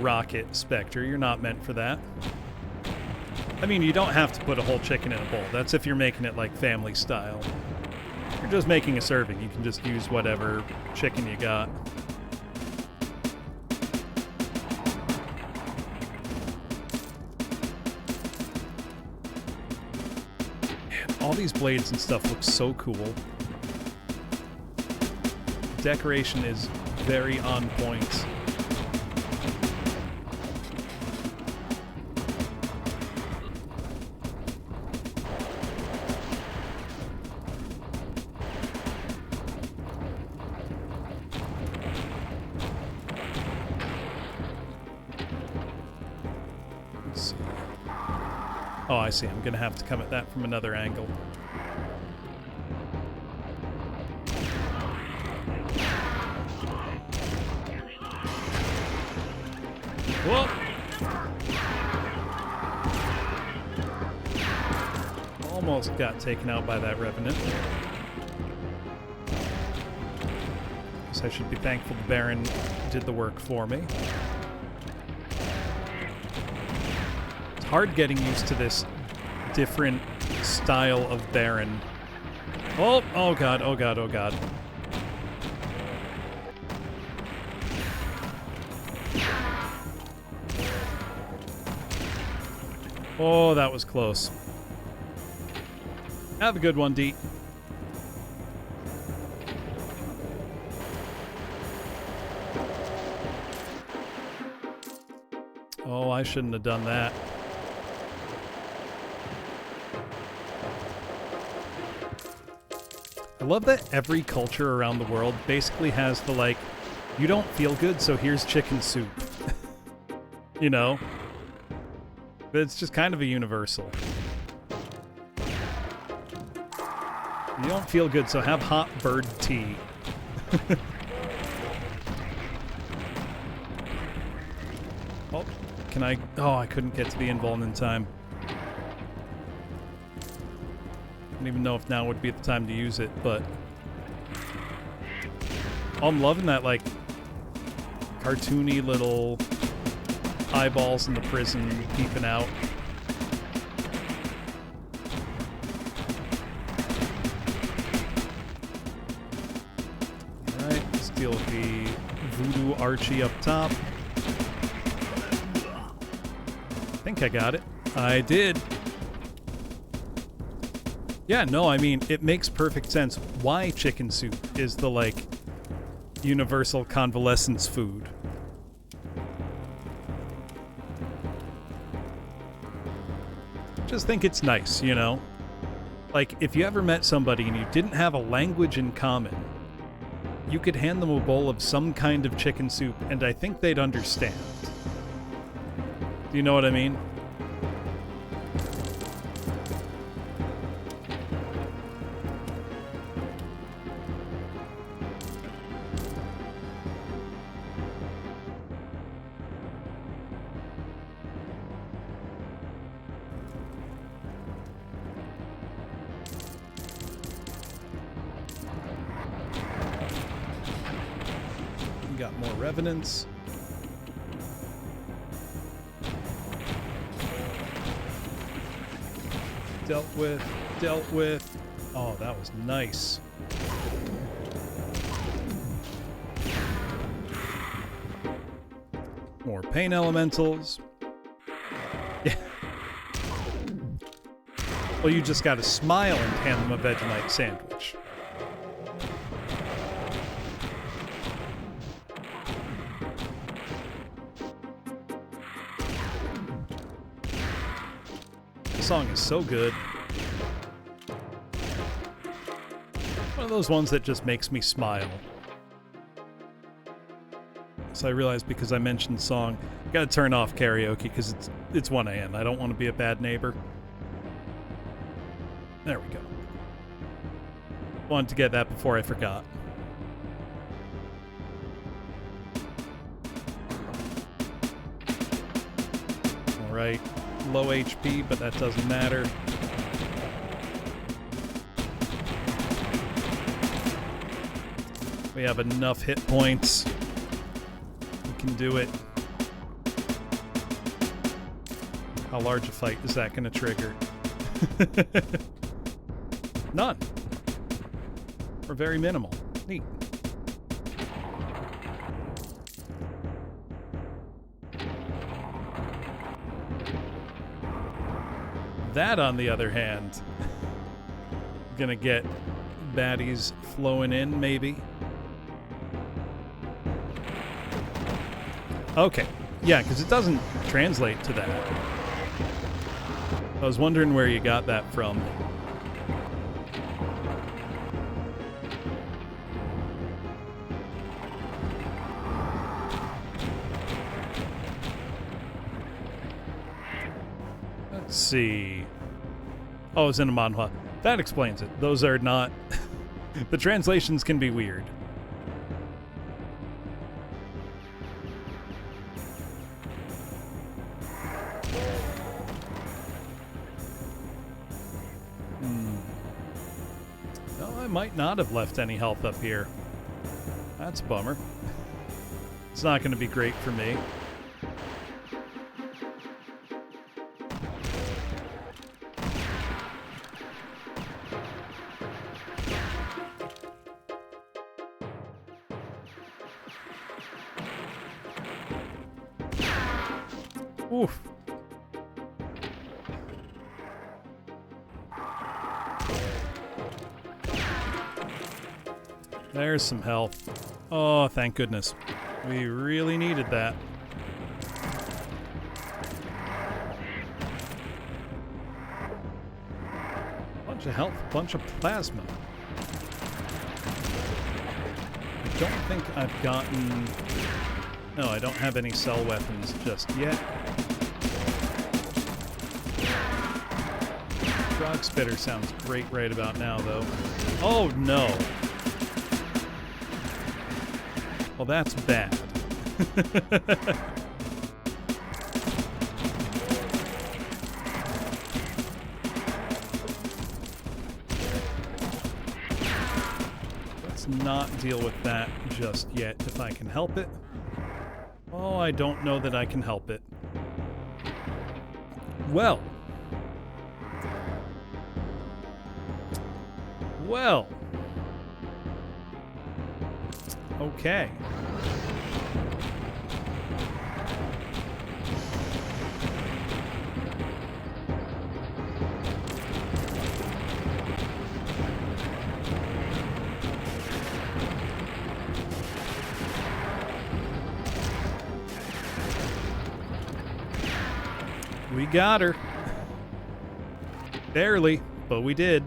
rocket, Spectre. You're not meant for that. I mean, you don't have to put a whole chicken in a bowl. That's if you're making it like family style. If you're just making a serving, you can just use whatever chicken you got. All these blades and stuff look so cool. decoration is very on point. Let's see. Oh, I see. I'm going to have to come at that from another angle. Whoa! Almost got taken out by that Revenant. Guess I should be thankful the Baron did the work for me. It's hard getting used to this different style of Baron. Oh! Oh god, oh god, oh god. Oh, that was close. Have a good one, D. Oh, I shouldn't have done that. I love that every culture around the world basically has the, like, you don't feel good, so here's chicken soup. You know? But it's just kind of a universal. You don't feel good, so have hot bird tea. Oh, can I... Oh, I couldn't get to the invuln in time. I don't even know if now would be the time to use it, but... Oh, I'm loving that, like, cartoony little... eyeballs in the prison peeping out. Alright, let's deal with the Voodoo Archie up top. I think I got it. I did. Yeah, no, I mean, it makes perfect sense why chicken soup is the, like, universal convalescence food. Just think it's nice, you know? Like, if you ever met somebody and you didn't have a language in common, you could hand them a bowl of some kind of chicken soup, and I think they'd understand. Do you know what I mean? Got more revenants. Dealt with. Oh, that was nice. More pain elementals. Yeah. Well, you just gotta smile and hand them a Vegemite sandwich. The song is so good. One of those ones that just makes me smile. So I realized because I mentioned song, I gotta turn off karaoke because it's 1 a.m. I don't want to be a bad neighbor. There we go. Wanted to get that before I forgot. Alright. Low HP, but that doesn't matter. We have enough hit points. We can do it. How large a fight is that going to trigger? None. Or very minimal. Neat. That, on the other hand, gonna get baddies flowing in, maybe. Okay. Yeah, because it doesn't translate to that. I was wondering where you got that from. Let's see. Oh, it's in a manhwa. That explains it. Those are not... the translations can be weird. No, I might not have left any health up here. That's a bummer. It's not going to be great for me. Oof. There's some health. Oh, thank goodness. We really needed that. Bunch of health, bunch of plasma. I don't think I've gotten... No, I don't have any cell weapons just yet. Frog Spitter sounds great right about now, though. Oh, no. Well, that's bad. Let's not deal with that just yet, if I can help it. Oh, I don't know that I can help it. Well. Well. Okay. We got her. Barely, but we did.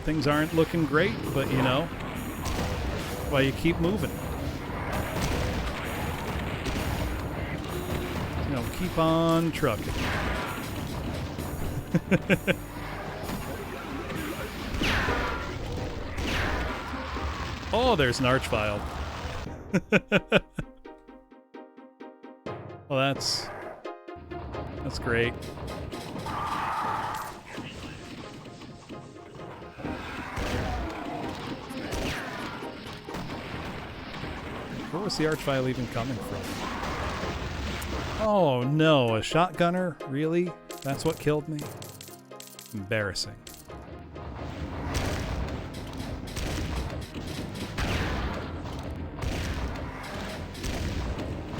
Things aren't looking great, but you know, why you keep moving. You know, keep on trucking. Oh, there's an archvile. Well, that's great. Where was the archvile even coming from? Oh no, a shotgunner? Really? That's what killed me? Embarrassing.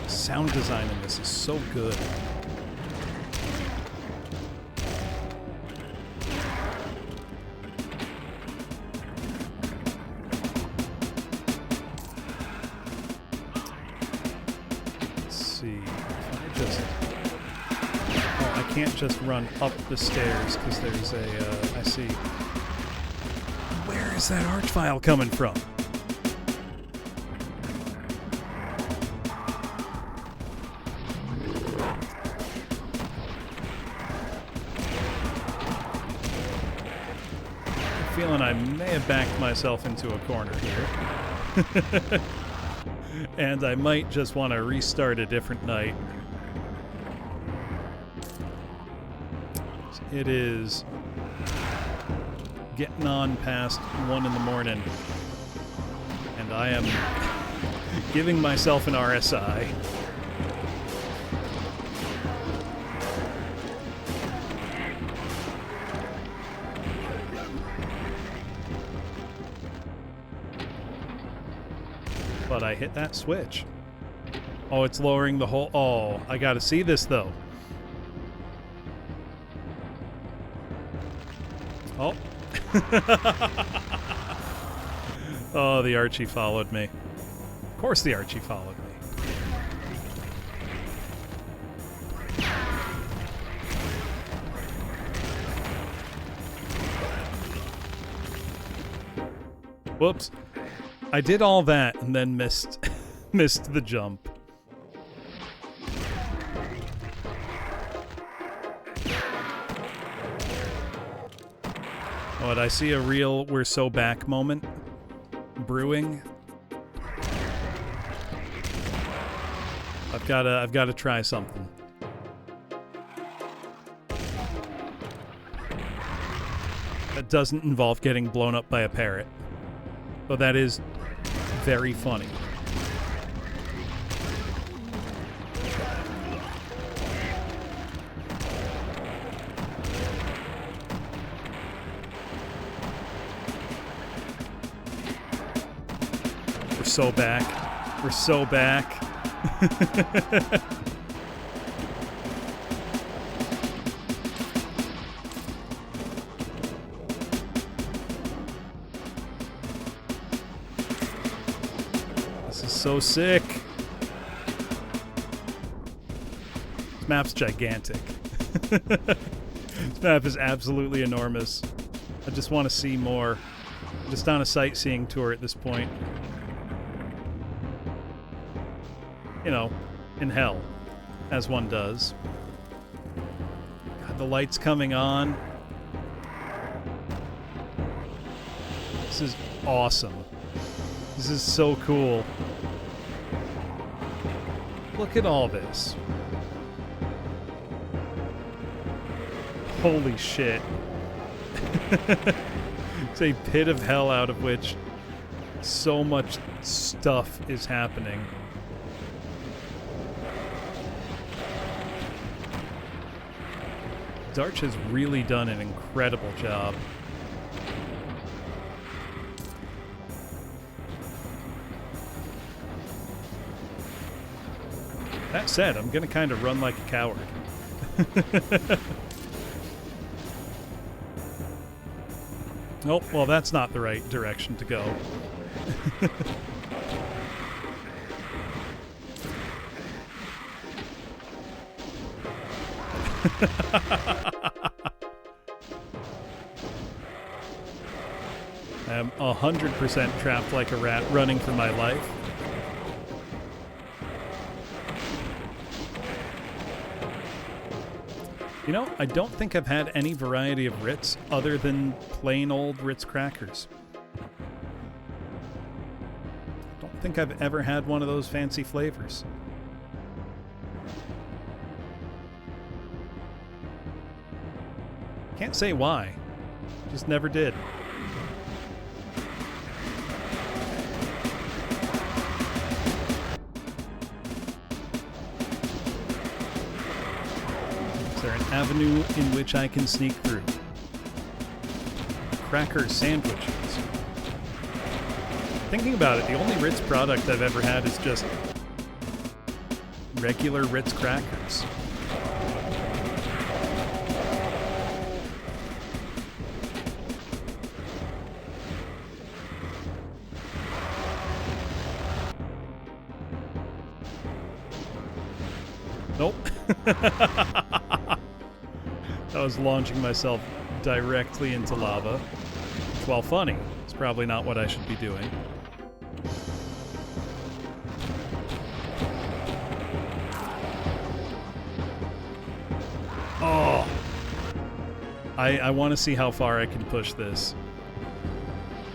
Sound design in this is so good. Let's see. I can't just run up the stairs because there's a. I see. Where is that archvile coming from? Feeling I may have backed myself into a corner here. And I might just want to restart a different night. It is getting on past 1 in the morning, and I am giving myself an RSI. But I hit that switch. Oh, it's lowering the whole... Oh, I gotta see this, though. Oh. Oh, the Archie followed me. Of course the Archie followed me. Whoops. I did all that and then missed missed the jump. Oh, and I see a real we're so back moment brewing. I've gotta try something. That doesn't involve getting blown up by a parrot. But that is very funny. We're so back. We're so back. This is so sick. This map's gigantic. This map is absolutely enormous. I just want to see more. I'm just on a sightseeing tour at this point. You know, in hell, as one does. God, the light's coming on. This is awesome. This is so cool. Look at all this. Holy shit. It's a pit of hell out of which so much stuff is happening. Darch has really done an incredible job. That said, I'm gonna kind of run like a coward. Oh, well, that's not the right direction to go. I'm 100% trapped like a rat, running for my life. You know, I don't think I've had any variety of Ritz other than plain old Ritz crackers. Don't think I've ever had one of those fancy flavors. Can't say why. Just never did. Is there an avenue in which I can sneak through? Cracker sandwiches. Thinking about it, the only Ritz product I've ever had is just regular Ritz crackers. Nope. I was launching myself directly into lava. While funny, it's probably not what I should be doing. Oh! I want to see how far I can push this.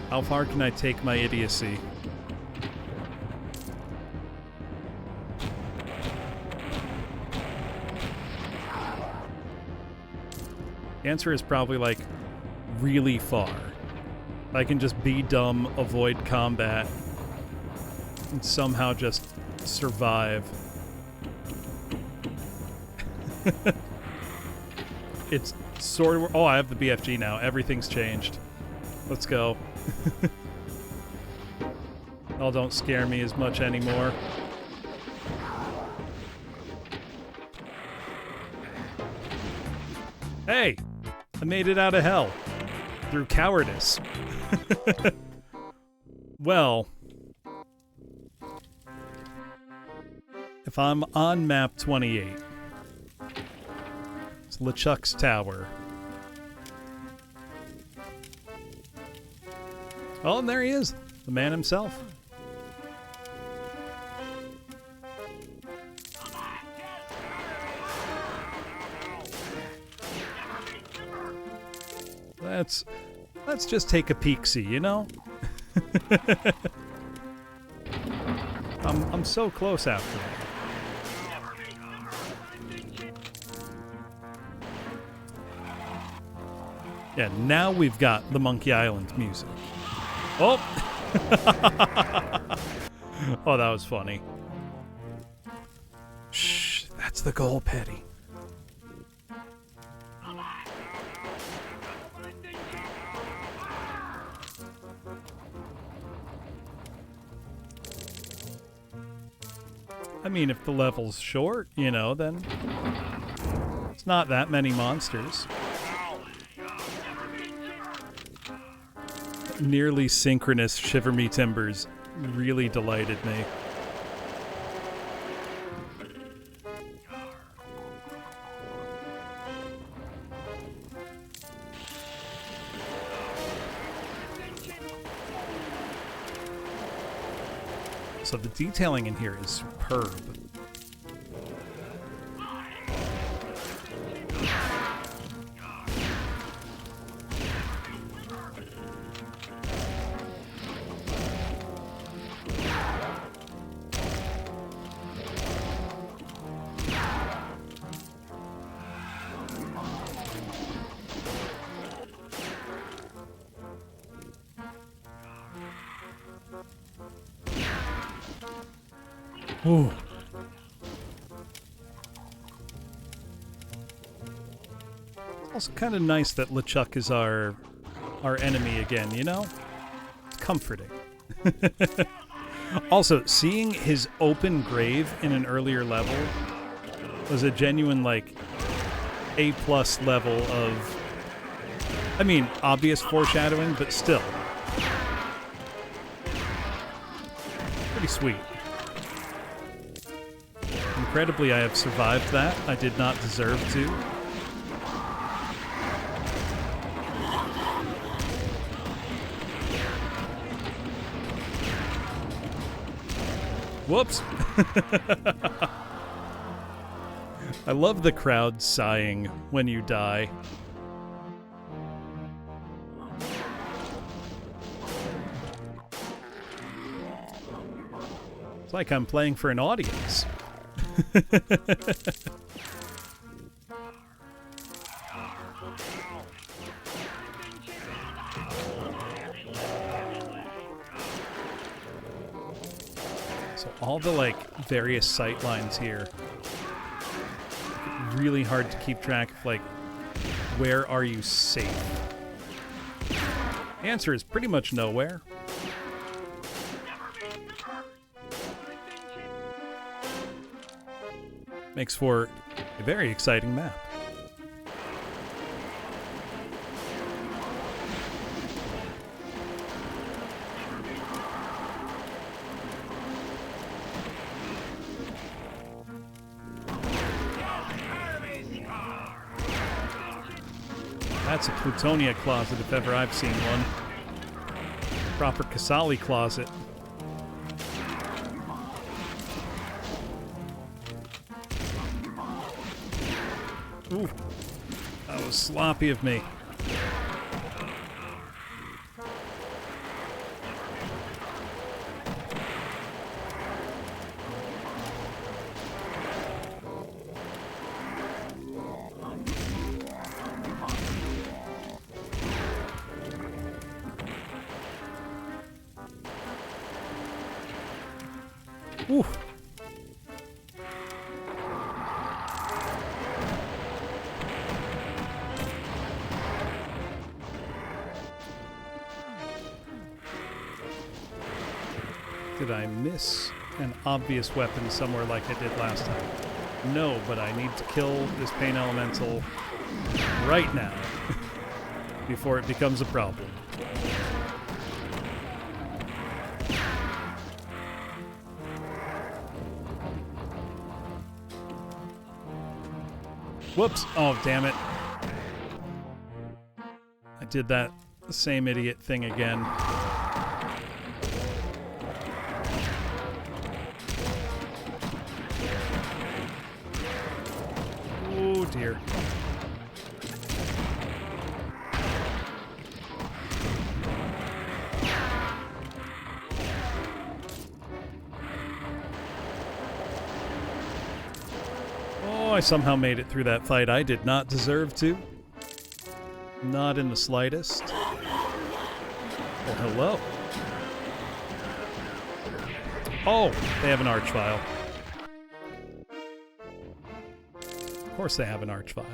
How far can I take my idiocy? The answer is probably, like, really far. I can just be dumb, avoid combat, and somehow just survive. It's sort of... Oh, I have the BFG now. Everything's changed. Let's go. Oh, don't scare me as much anymore. Hey! I made it out of hell. through cowardice. Well, if I'm on map 28, it's LeChuck's Tower. Oh, and there he is, the man himself. Let's just take a peek-see, you know? I'm so close after that. Yeah, now we've got the Monkey Island music. Oh! Oh, that was funny. Shh, that's the goal, Petty. I mean, if the level's short, you know, then it's not that many monsters. Nearly synchronous Shiver Me Timbers really delighted me. So the detailing in here is superb. Ooh. It's also kind of nice that LeChuck is our enemy again, you know? It's comforting. Also, seeing his open grave in an earlier level was a genuine, like, A+ level of, I mean, obvious foreshadowing, but still. Pretty sweet. Incredibly, I have survived that. I did not deserve to. Whoops! I love the crowd sighing when you die. It's like I'm playing for an audience. So all the like various sight lines here, really hard to keep track of like where are you safe. The answer is pretty much nowhere. Makes for a very exciting map. That's a Plutonia closet if ever I've seen one. Proper Kasali closet. Ooh, that was sloppy of me. Ooh. Did I miss an obvious weapon somewhere like I did last time? No, but I need to kill this pain elemental right now. before it becomes a problem. Whoops. Oh, damn it. I did that same idiot thing again. Oh, dear. Oh, I somehow made it through that fight. I did not deserve to. Not in the slightest. Well, hello. Oh, they have an archvile. Of course they have an archvile.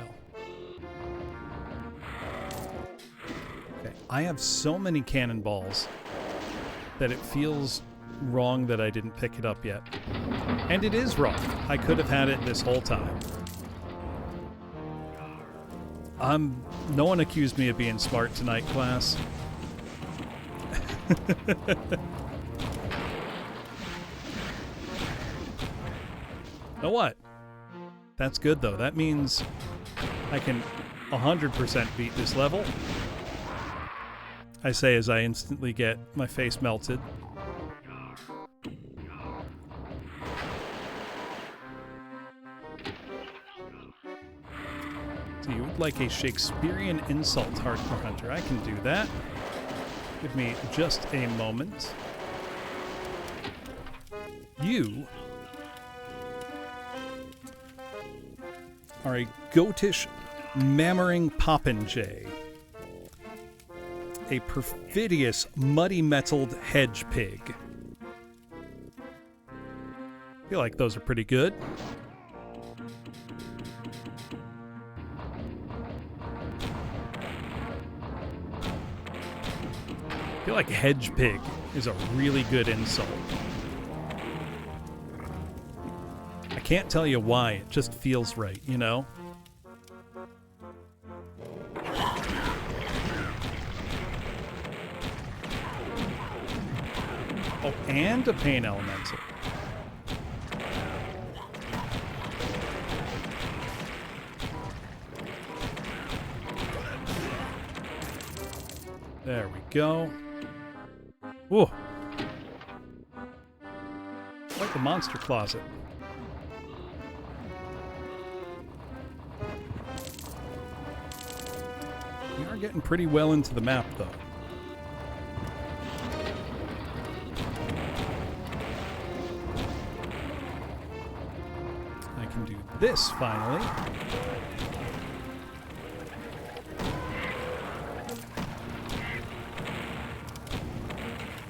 Okay, I have so many cannonballs that it feels wrong that I didn't pick it up yet. And it is wrong. I could have had it this whole time. No one accused me of being smart tonight, class. Know what? That's good, though. That means I can 100% beat this level. I say as I instantly get my face melted. So you would like a Shakespearean insult, Hardcore Hunter. I can do that. Give me just a moment. You are a goatish, mammering popinjay. A perfidious, muddy-metalled hedge pig. I feel like those are pretty good. I feel like hedge pig is a really good insult. I can't tell you why, it just feels right, you know? Oh, and a pain elemental. There we go. Whoa. Like the monster closet. We are getting pretty well into the map, though. I can do this, finally.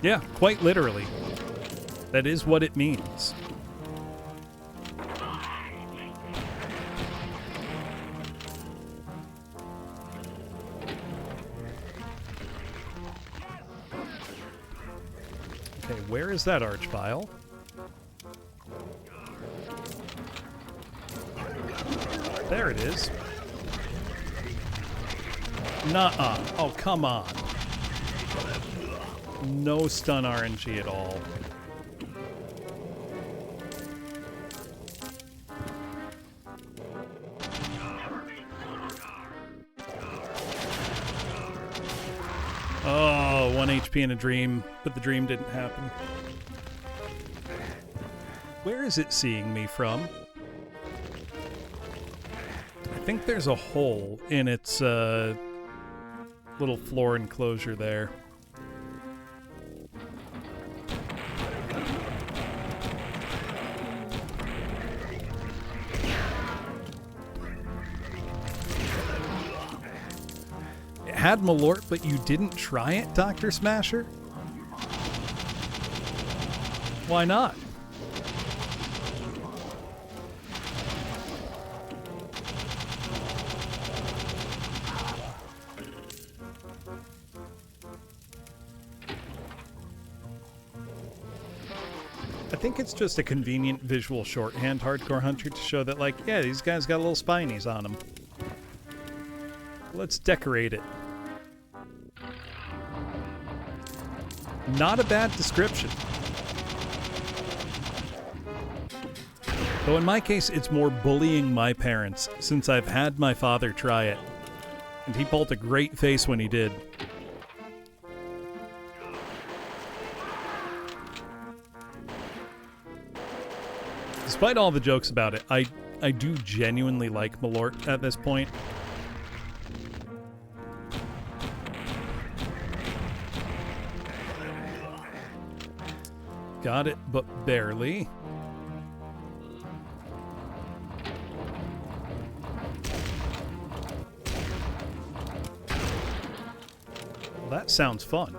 Yeah, quite literally. That is what it means. Okay, where is that archvile? There it is. Nuh-uh. Oh, come on. No stun RNG at all. Oh, 1 HP in a dream, but the dream didn't happen. Where is it seeing me from? I think there's a hole in its little floor enclosure there. Had Malort, but you didn't try it, Dr. Smasher? Why not? I think it's just a convenient visual shorthand, Hardcore Hunter, to show that, like, yeah, these guys got little spinies on them. Let's decorate it. Not a bad description. Though in my case, it's more bullying my parents, since I've had my father try it. And he pulled a great face when he did. Despite all the jokes about it, I do genuinely like Malort at this point. Got it, but barely. Well, that sounds fun.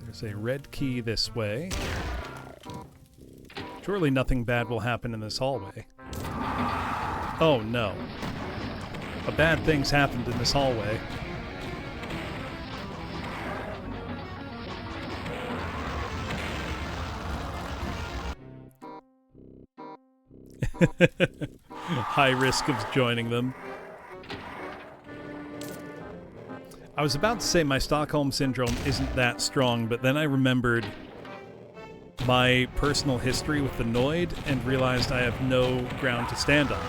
There's a red key this way. Surely nothing bad will happen in this hallway. Oh no. A bad thing's happened in this hallway. High risk of joining them. I was about to say my Stockholm Syndrome isn't that strong, but then I remembered my personal history with the Noid and realized I have no ground to stand on.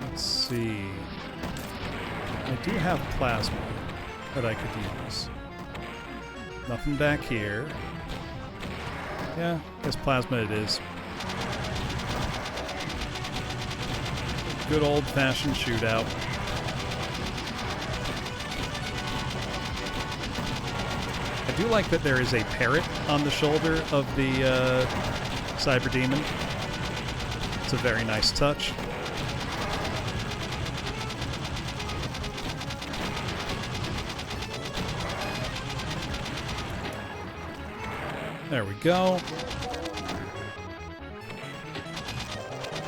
Let's see. I do have plasma that I could use. Nothing back here. Yeah, guess plasma it is. Good old-fashioned shootout. I do like that there is a parrot on the shoulder of the Cyber Demon. It's a very nice touch. There we go.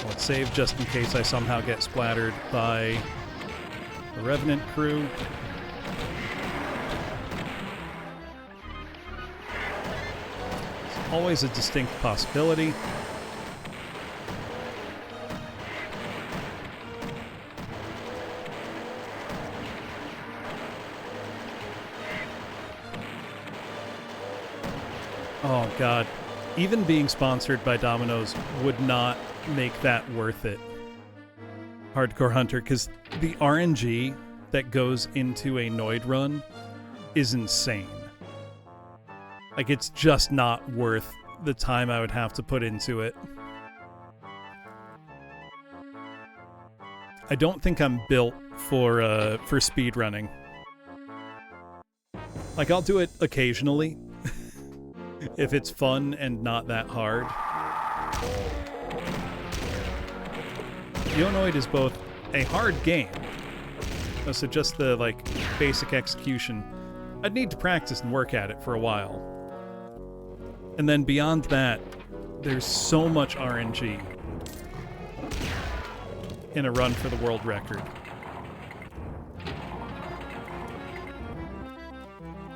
Let's save just in case I somehow get splattered by the Revenant crew. It's always a distinct possibility. Oh god, even being sponsored by Domino's would not make that worth it, Hardcore Hunter, because the RNG that goes into a Noid run is insane. Like, it's just not worth the time I would have to put into it. I don't think I'm built for speedrunning. Like, I'll do it occasionally, if it's fun and not that hard. Geonoid is both a hard game, so just the, like, basic execution, I'd need to practice and work at it for a while. And then beyond that, there's so much RNG in a run for the world record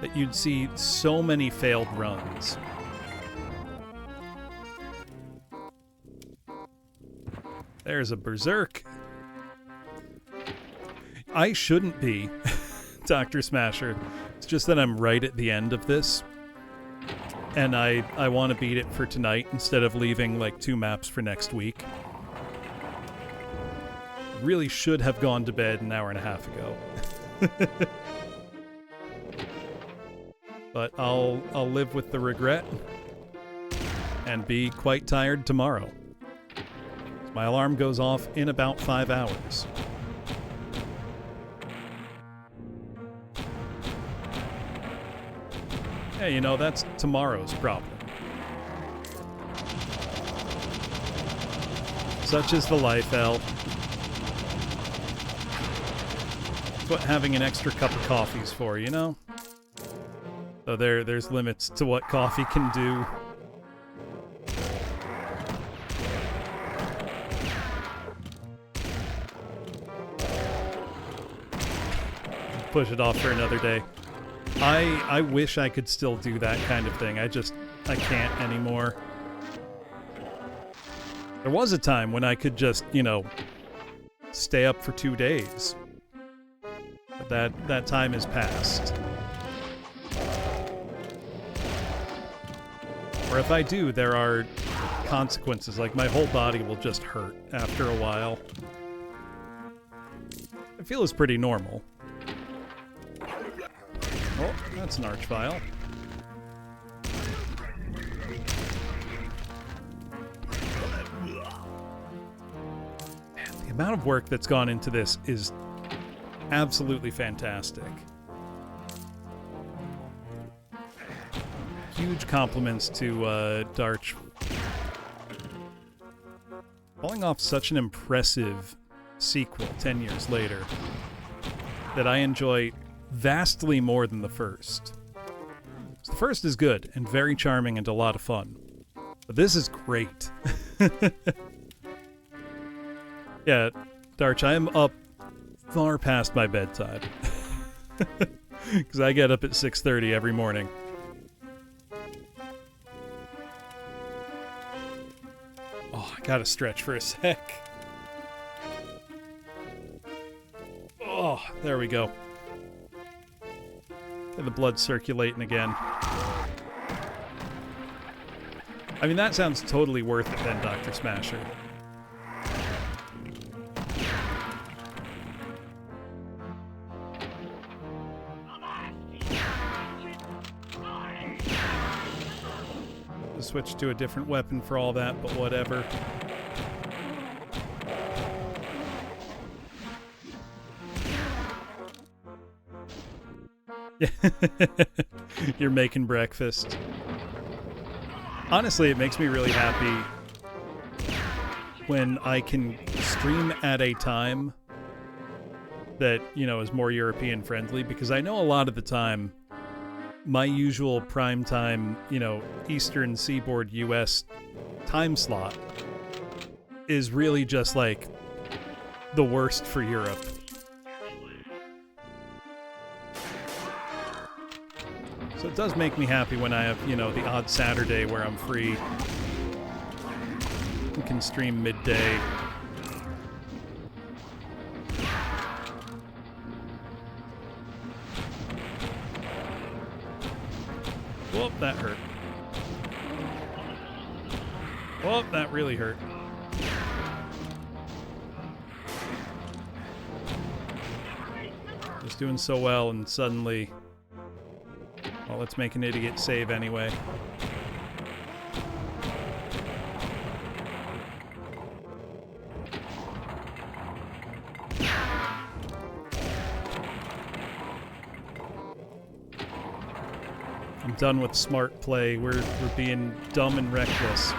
that you'd see so many failed runs. There's a Berserk. I shouldn't be Dr. Smasher. It's just that I'm right at the end of this. And I want to beat it for tonight instead of leaving like 2 maps for next week. Really should have gone to bed an hour and a half ago. But I'll live with the regret and be quite tired tomorrow. My alarm goes off in about 5 hours. Yeah, you know, that's tomorrow's problem. Such is the life, El. It's what having an extra cup of coffee's for, you know? So there's limits to what coffee can do. Push it off for another day. I wish I could still do that kind of thing. I can't anymore. There was a time when I could just, you know, stay up for 2 days. But that time is past. Or if I do, there are consequences. Like, my whole body will just hurt after a while. I feel it's pretty normal. Oh, that's an archvile. Man, the amount of work that's gone into this is absolutely fantastic. Huge compliments to Darch. Pulling off such an impressive sequel 10 years later that I enjoy vastly more than the first. So the first is good and very charming and a lot of fun. But this is great. Yeah, Darch, I am up far past my bedtime. Because I get up at 6:30 every morning. Oh, I gotta stretch for a sec. Oh, there we go. Get the blood circulating again. I mean, that sounds totally worth it then, Dr. Smasher. Switch to a different weapon for all that, but whatever. You're making breakfast. Honestly, it makes me really happy when I can stream at a time that, you know, is more European friendly, because I know a lot of the time my usual prime time, you know, Eastern Seaboard US time slot is really just like the worst for Europe. So it does make me happy when I have, you know, the odd Saturday where I'm free and can stream midday. Whoop, that hurt. Whoop, that really hurt. Just doing so well, and suddenly... Well, let's make an idiot save anyway. I'm done with smart play. We're being dumb and reckless.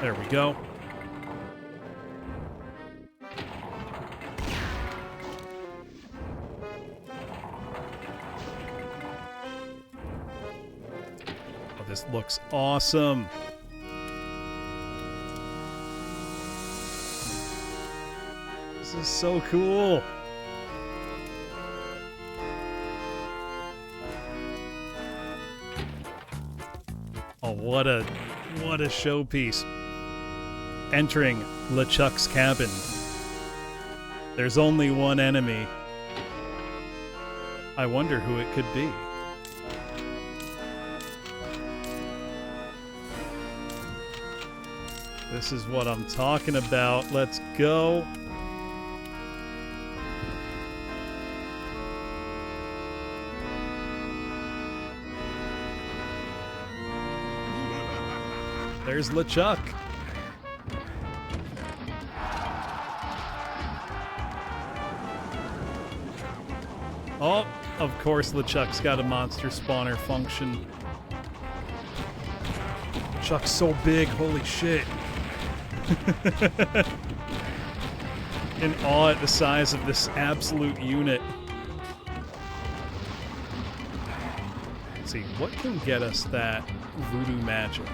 There we go. Oh, this looks awesome. This is so cool. Oh, what a showpiece. Entering LeChuck's cabin. There's only one enemy. I wonder who it could be. This is what I'm talking about. Let's go. There's LeChuck. Oh, of course LeChuck's got a monster spawner function. LeChuck's so big, holy shit. In awe at the size of this absolute unit. Let's see, what can get us that voodoo magic?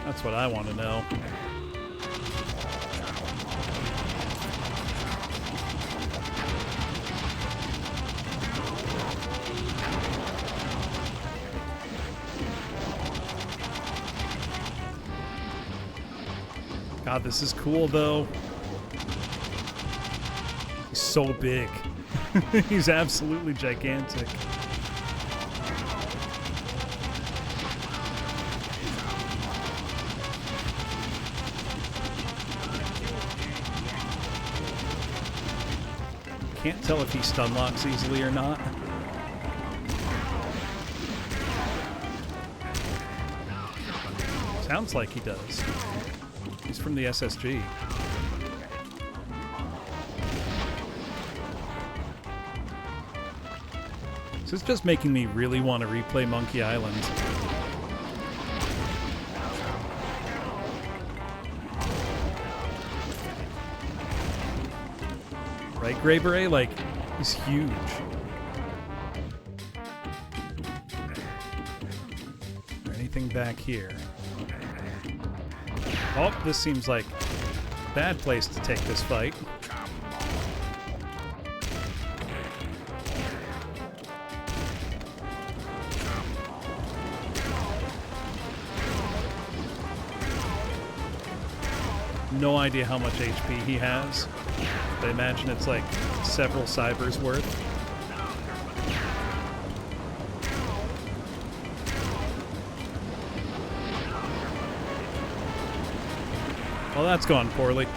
That's what I want to know. God, this is cool, though. He's so big. He's absolutely gigantic. Can't tell if he stun locks easily or not. Sounds like he does. He's from the SSG. This is just making me really want to replay Monkey Island. Right, Grey Beret? Like, he's huge. Is there anything back here? Oh, this seems like a bad place to take this fight. No idea how much HP he has. I imagine it's like several cybers worth. Well, that's gone poorly.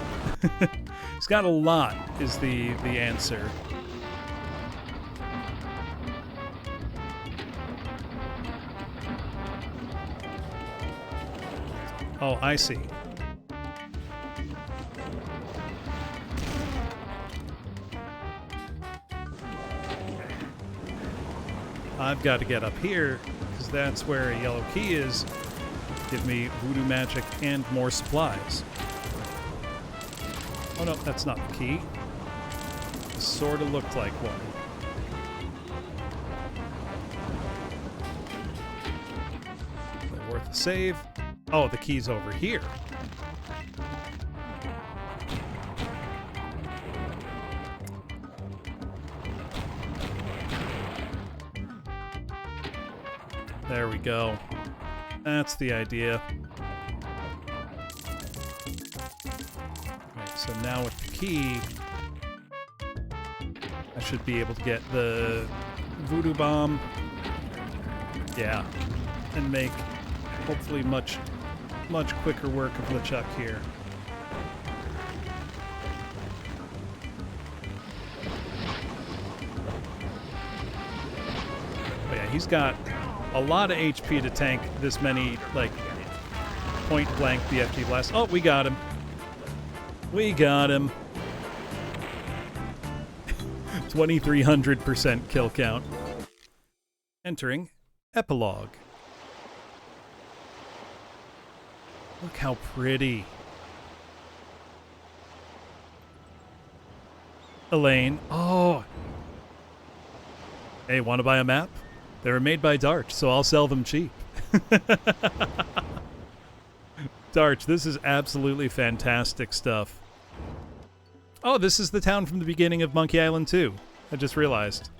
He's got a lot, is the answer. Oh, I see. I've got to get up here, because that's where a yellow key is. Give me voodoo magic and more supplies. Oh no, that's not the key. This sort of looked like one. Is that worth a save? Oh, the key's over here. There we go. That's the idea. Right, so now with the key, I should be able to get the voodoo bomb. Yeah. And make, hopefully, much quicker work of LeChuck here. Oh yeah, he's got a lot of HP to tank this many, like, point-blank BFG blasts. Oh, we got him. We got him. 2,300% kill count. Entering Epilogue. Look how pretty. Elaine. Oh. Hey, want to buy a map? They were made by Darch, so I'll sell them cheap. Darch, this is absolutely fantastic stuff. Oh, this is the town from the beginning of Monkey Island 2. I just realized.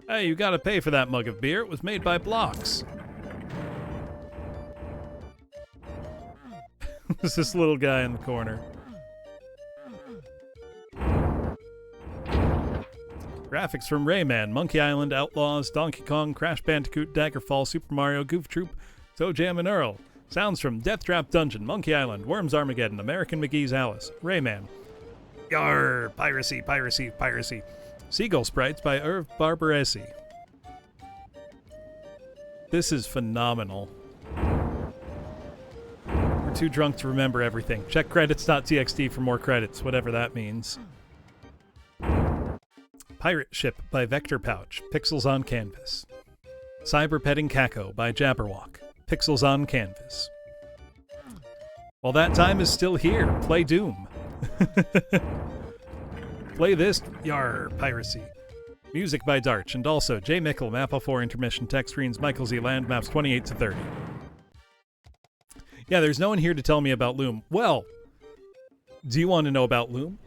Hey, you gotta pay for that mug of beer. It was made by Blocks. There's this little guy in the corner. Graphics from Rayman, Monkey Island, Outlaws, Donkey Kong, Crash Bandicoot, Daggerfall, Super Mario, Goof Troop, Toe Jam and Earl. Sounds from Death Trap Dungeon, Monkey Island, Worms Armageddon, American McGee's Alice, Rayman. Yarr! Piracy, piracy, piracy. Seagull Sprites by Irv Barbaresi. This is phenomenal. We're too drunk to remember everything. Check credits.txt for more credits, whatever that means. Pirate Ship by Vector Pouch, Pixels on Canvas. Cyber Petting Kako by Jabberwock, Pixels on Canvas. While that time is still here, play Doom. Play this, yar, piracy. Music by Darch, and also J. Mickle, Mappa 4 intermission text screens, Michael Z. Land, maps 28 to 30. Yeah, there's no one here to tell me about Loom. Well, do you want to know about Loom?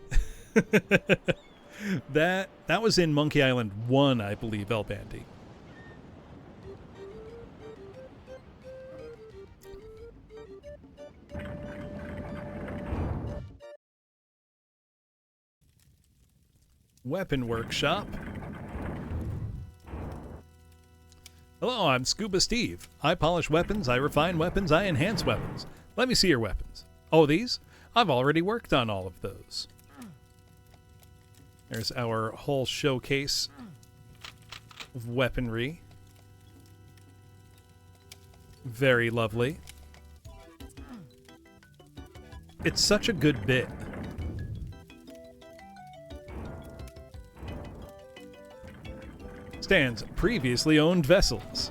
That was in Monkey Island 1, I believe, El Bandy. Weapon Workshop. Hello, I'm Scuba Steve. I polish weapons, I refine weapons, I enhance weapons. Let me see your weapons. Oh, these? I've already worked on all of those. There's our whole showcase of weaponry. Very lovely. It's such a good bit. Stan's previously owned vessels.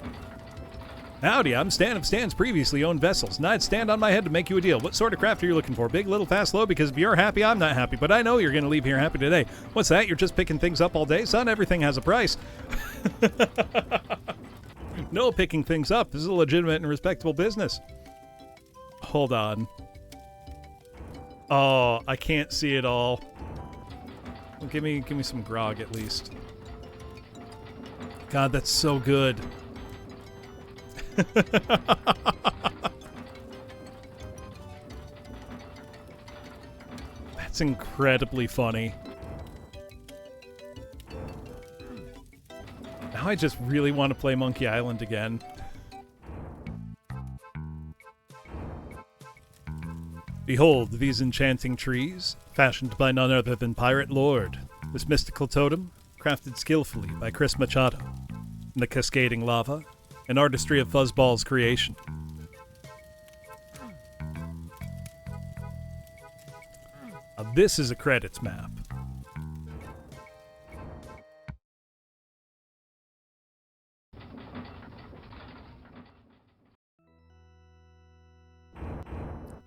Howdy, I'm Stan of Stan's previously owned vessels, and I'd stand on my head to make you a deal. What sort of craft are you looking for? Big, little, fast, low? Because if you're happy, I'm not happy, but I know you're going to leave here happy today. What's that? You're just picking things up all day? Son, everything has a price. No picking things up. This is a legitimate and respectable business. Hold on. Oh, I can't see it all. Well, give me some grog at least. God, that's so good. That's incredibly funny. Now I just really want to play Monkey Island again. Behold these enchanting trees, fashioned by none other than Pirate Lord. This mystical totem, crafted skillfully by Chris Machado. And the cascading lava, an artistry of Fuzzball's creation. Now this is a credits map.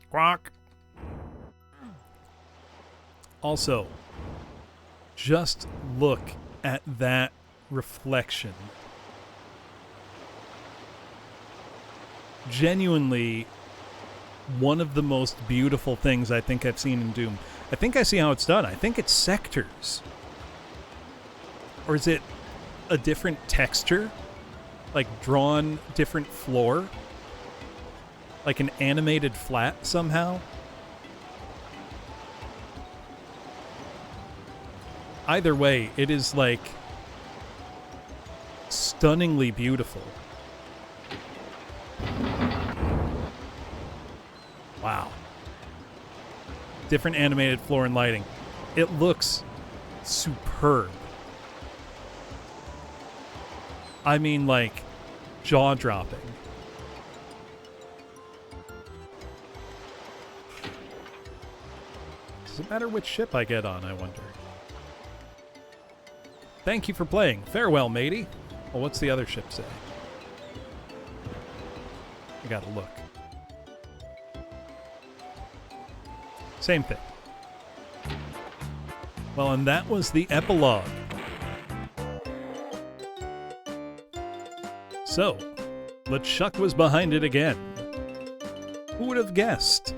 Quack. Also, just look at that reflection. Genuinely one of the most beautiful things I think I've seen in Doom. I think I see how it's done. I think it's sectors. Or is it a different texture? Like drawn different floor? Like an animated flat somehow? Either way, it is like stunningly beautiful. Wow. Different animated floor and lighting. It looks superb. I mean, like, jaw-dropping. Does it matter which ship I get on, I wonder? Thank you for playing. Farewell, matey. Well, what's the other ship say? I gotta look. Same thing. Well, and that was the epilogue. So, LeChuck was behind it again. Who would have guessed?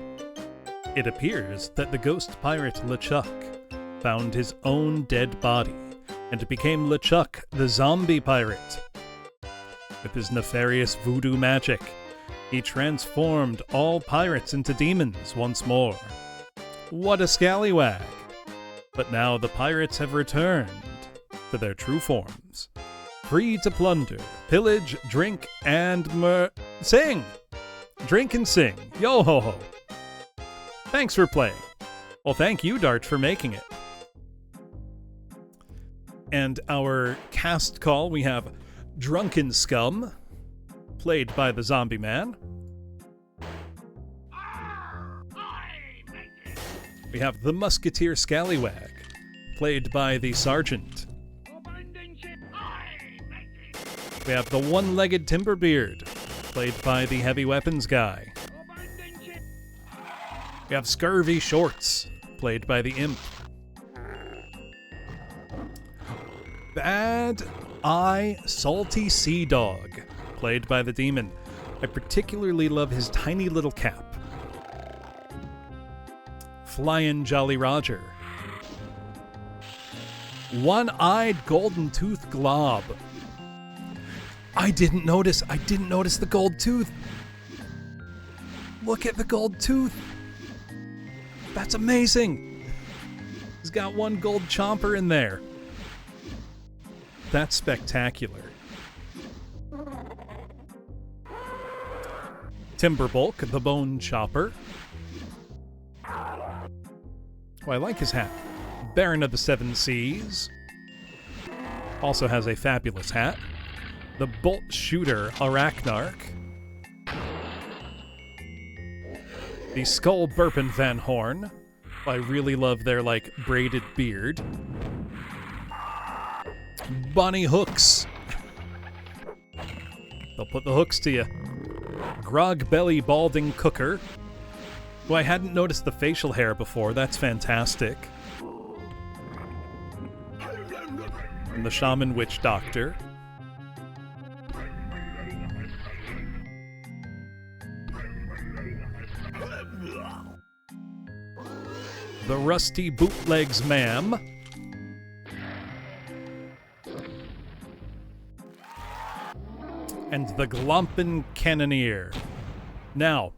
It appears that the ghost pirate LeChuck found his own dead body and became LeChuck, the zombie pirate. With his nefarious voodoo magic, he transformed all pirates into demons once more. What a scallywag! But now the pirates have returned to their true forms. Free to plunder, pillage, drink, and sing! Drink and sing. Yo ho ho! Thanks for playing. Well, thank you, Darch, for making it. And our cast call, we have Drunken Scum, played by the Zombie Man. We have the Musketeer Scallywag, played by the Sergeant. We have the One-Legged Timberbeard, played by the Heavy Weapons Guy. We have Scurvy Shorts, played by the Imp. Bad Eye Salty Sea Dog, played by the Demon. I particularly love his tiny little cap. Flyin' Jolly Roger. One-Eyed Golden Tooth Glob. I didn't notice the gold tooth. Look at the gold tooth. That's amazing. He's got one gold chomper in there. That's spectacular. Timberbulk, the Bone Chopper. Oh, I like his hat. Baron of the Seven Seas. Also has a fabulous hat. The Bolt Shooter, Arachnarch. The Skull Burpen Van Horn. I really love their, like, braided beard. Bonnie Hooks. They'll put the hooks to you. Grog Belly Balding Cooker. Oh, I hadn't noticed the facial hair before. That's fantastic. And the Shaman Witch Doctor. The Rusty Bootlegs Ma'am. And the Glompen Cannoneer. Now,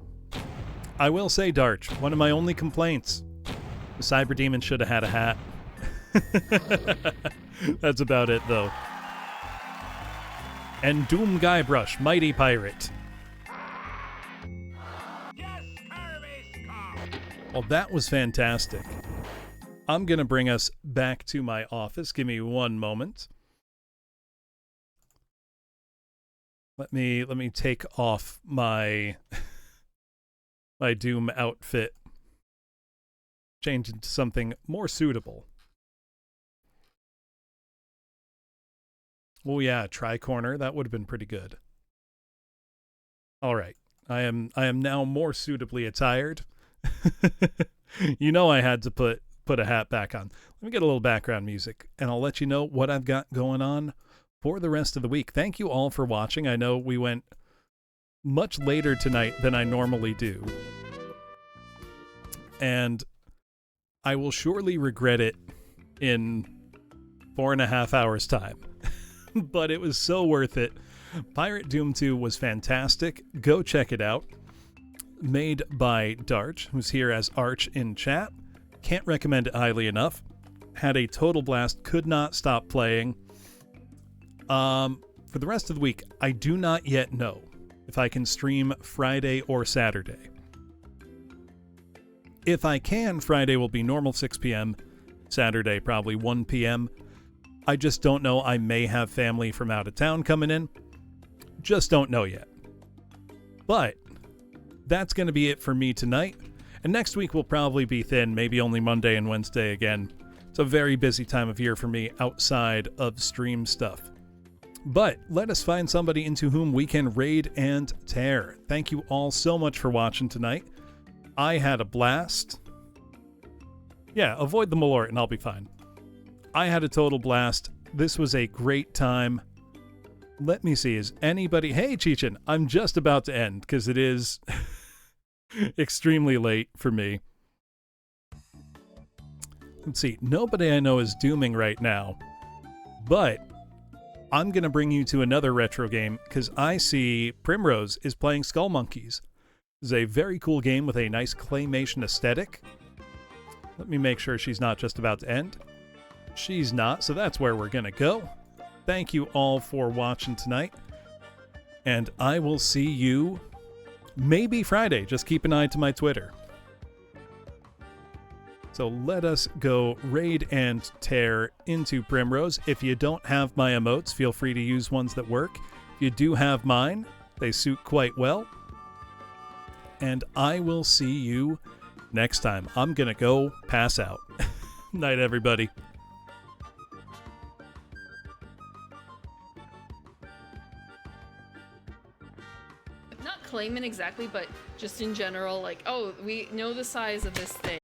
I will say, Darch, one of my only complaints, the Cyber Demon should have had a hat. That's about it, though. And Doom Guybrush, Mighty Pirate. Well, that was fantastic. I'm going to bring us back to my office. Give me one moment. Let me take off my my Doom outfit. Change into something more suitable. Oh yeah, Tri-Corner, that would have been pretty good. All right. I am now more suitably attired. You know I had to put a hat back on. Let me get a little background music and I'll let you know what I've got going on for the rest of the week. Thank you all for watching. I know we went much later tonight than I normally do. And I will surely regret it in 4.5 hours time. But it was so worth it. Pirate Doom 2 was fantastic. Go check it out. Made by Darch, who's here as Arch in chat. Can't recommend it highly enough. Had a total blast. Could not stop playing. For the rest of the week, I do not yet know if I can stream Friday or Saturday. If I can, Friday will be normal 6 p.m. Saturday probably 1 p.m. I just don't know. I may have family from out of town coming in. Just don't know yet. But that's going to be it for me tonight. And next week will probably be thin, maybe only Monday and Wednesday again. It's a very busy time of year for me outside of stream stuff. But let us find somebody into whom we can raid and tear. Thank you all so much for watching tonight. I had a blast. Yeah, avoid the Malort and I'll be fine. I had a total blast. This was a great time. Let me see, is anybody... Hey, Cheechin, I'm just about to end because it is extremely late for me. Let's see, nobody I know is dooming right now, but I'm going to bring you to another retro game because I see Primrose is playing Skull Monkeys. It's a very cool game with a nice claymation aesthetic. Let me make sure she's not just about to end. She's not, so that's where we're going to go. Thank you all for watching tonight. And I will see you maybe Friday. Just keep an eye to my Twitter. So let us go raid and tear into Primrose. If you don't have my emotes, feel free to use ones that work. If you do have mine, they suit quite well. And I will see you next time. I'm going to go pass out. Night, everybody. Not claiming exactly, but just in general, like, oh, we know the size of this thing.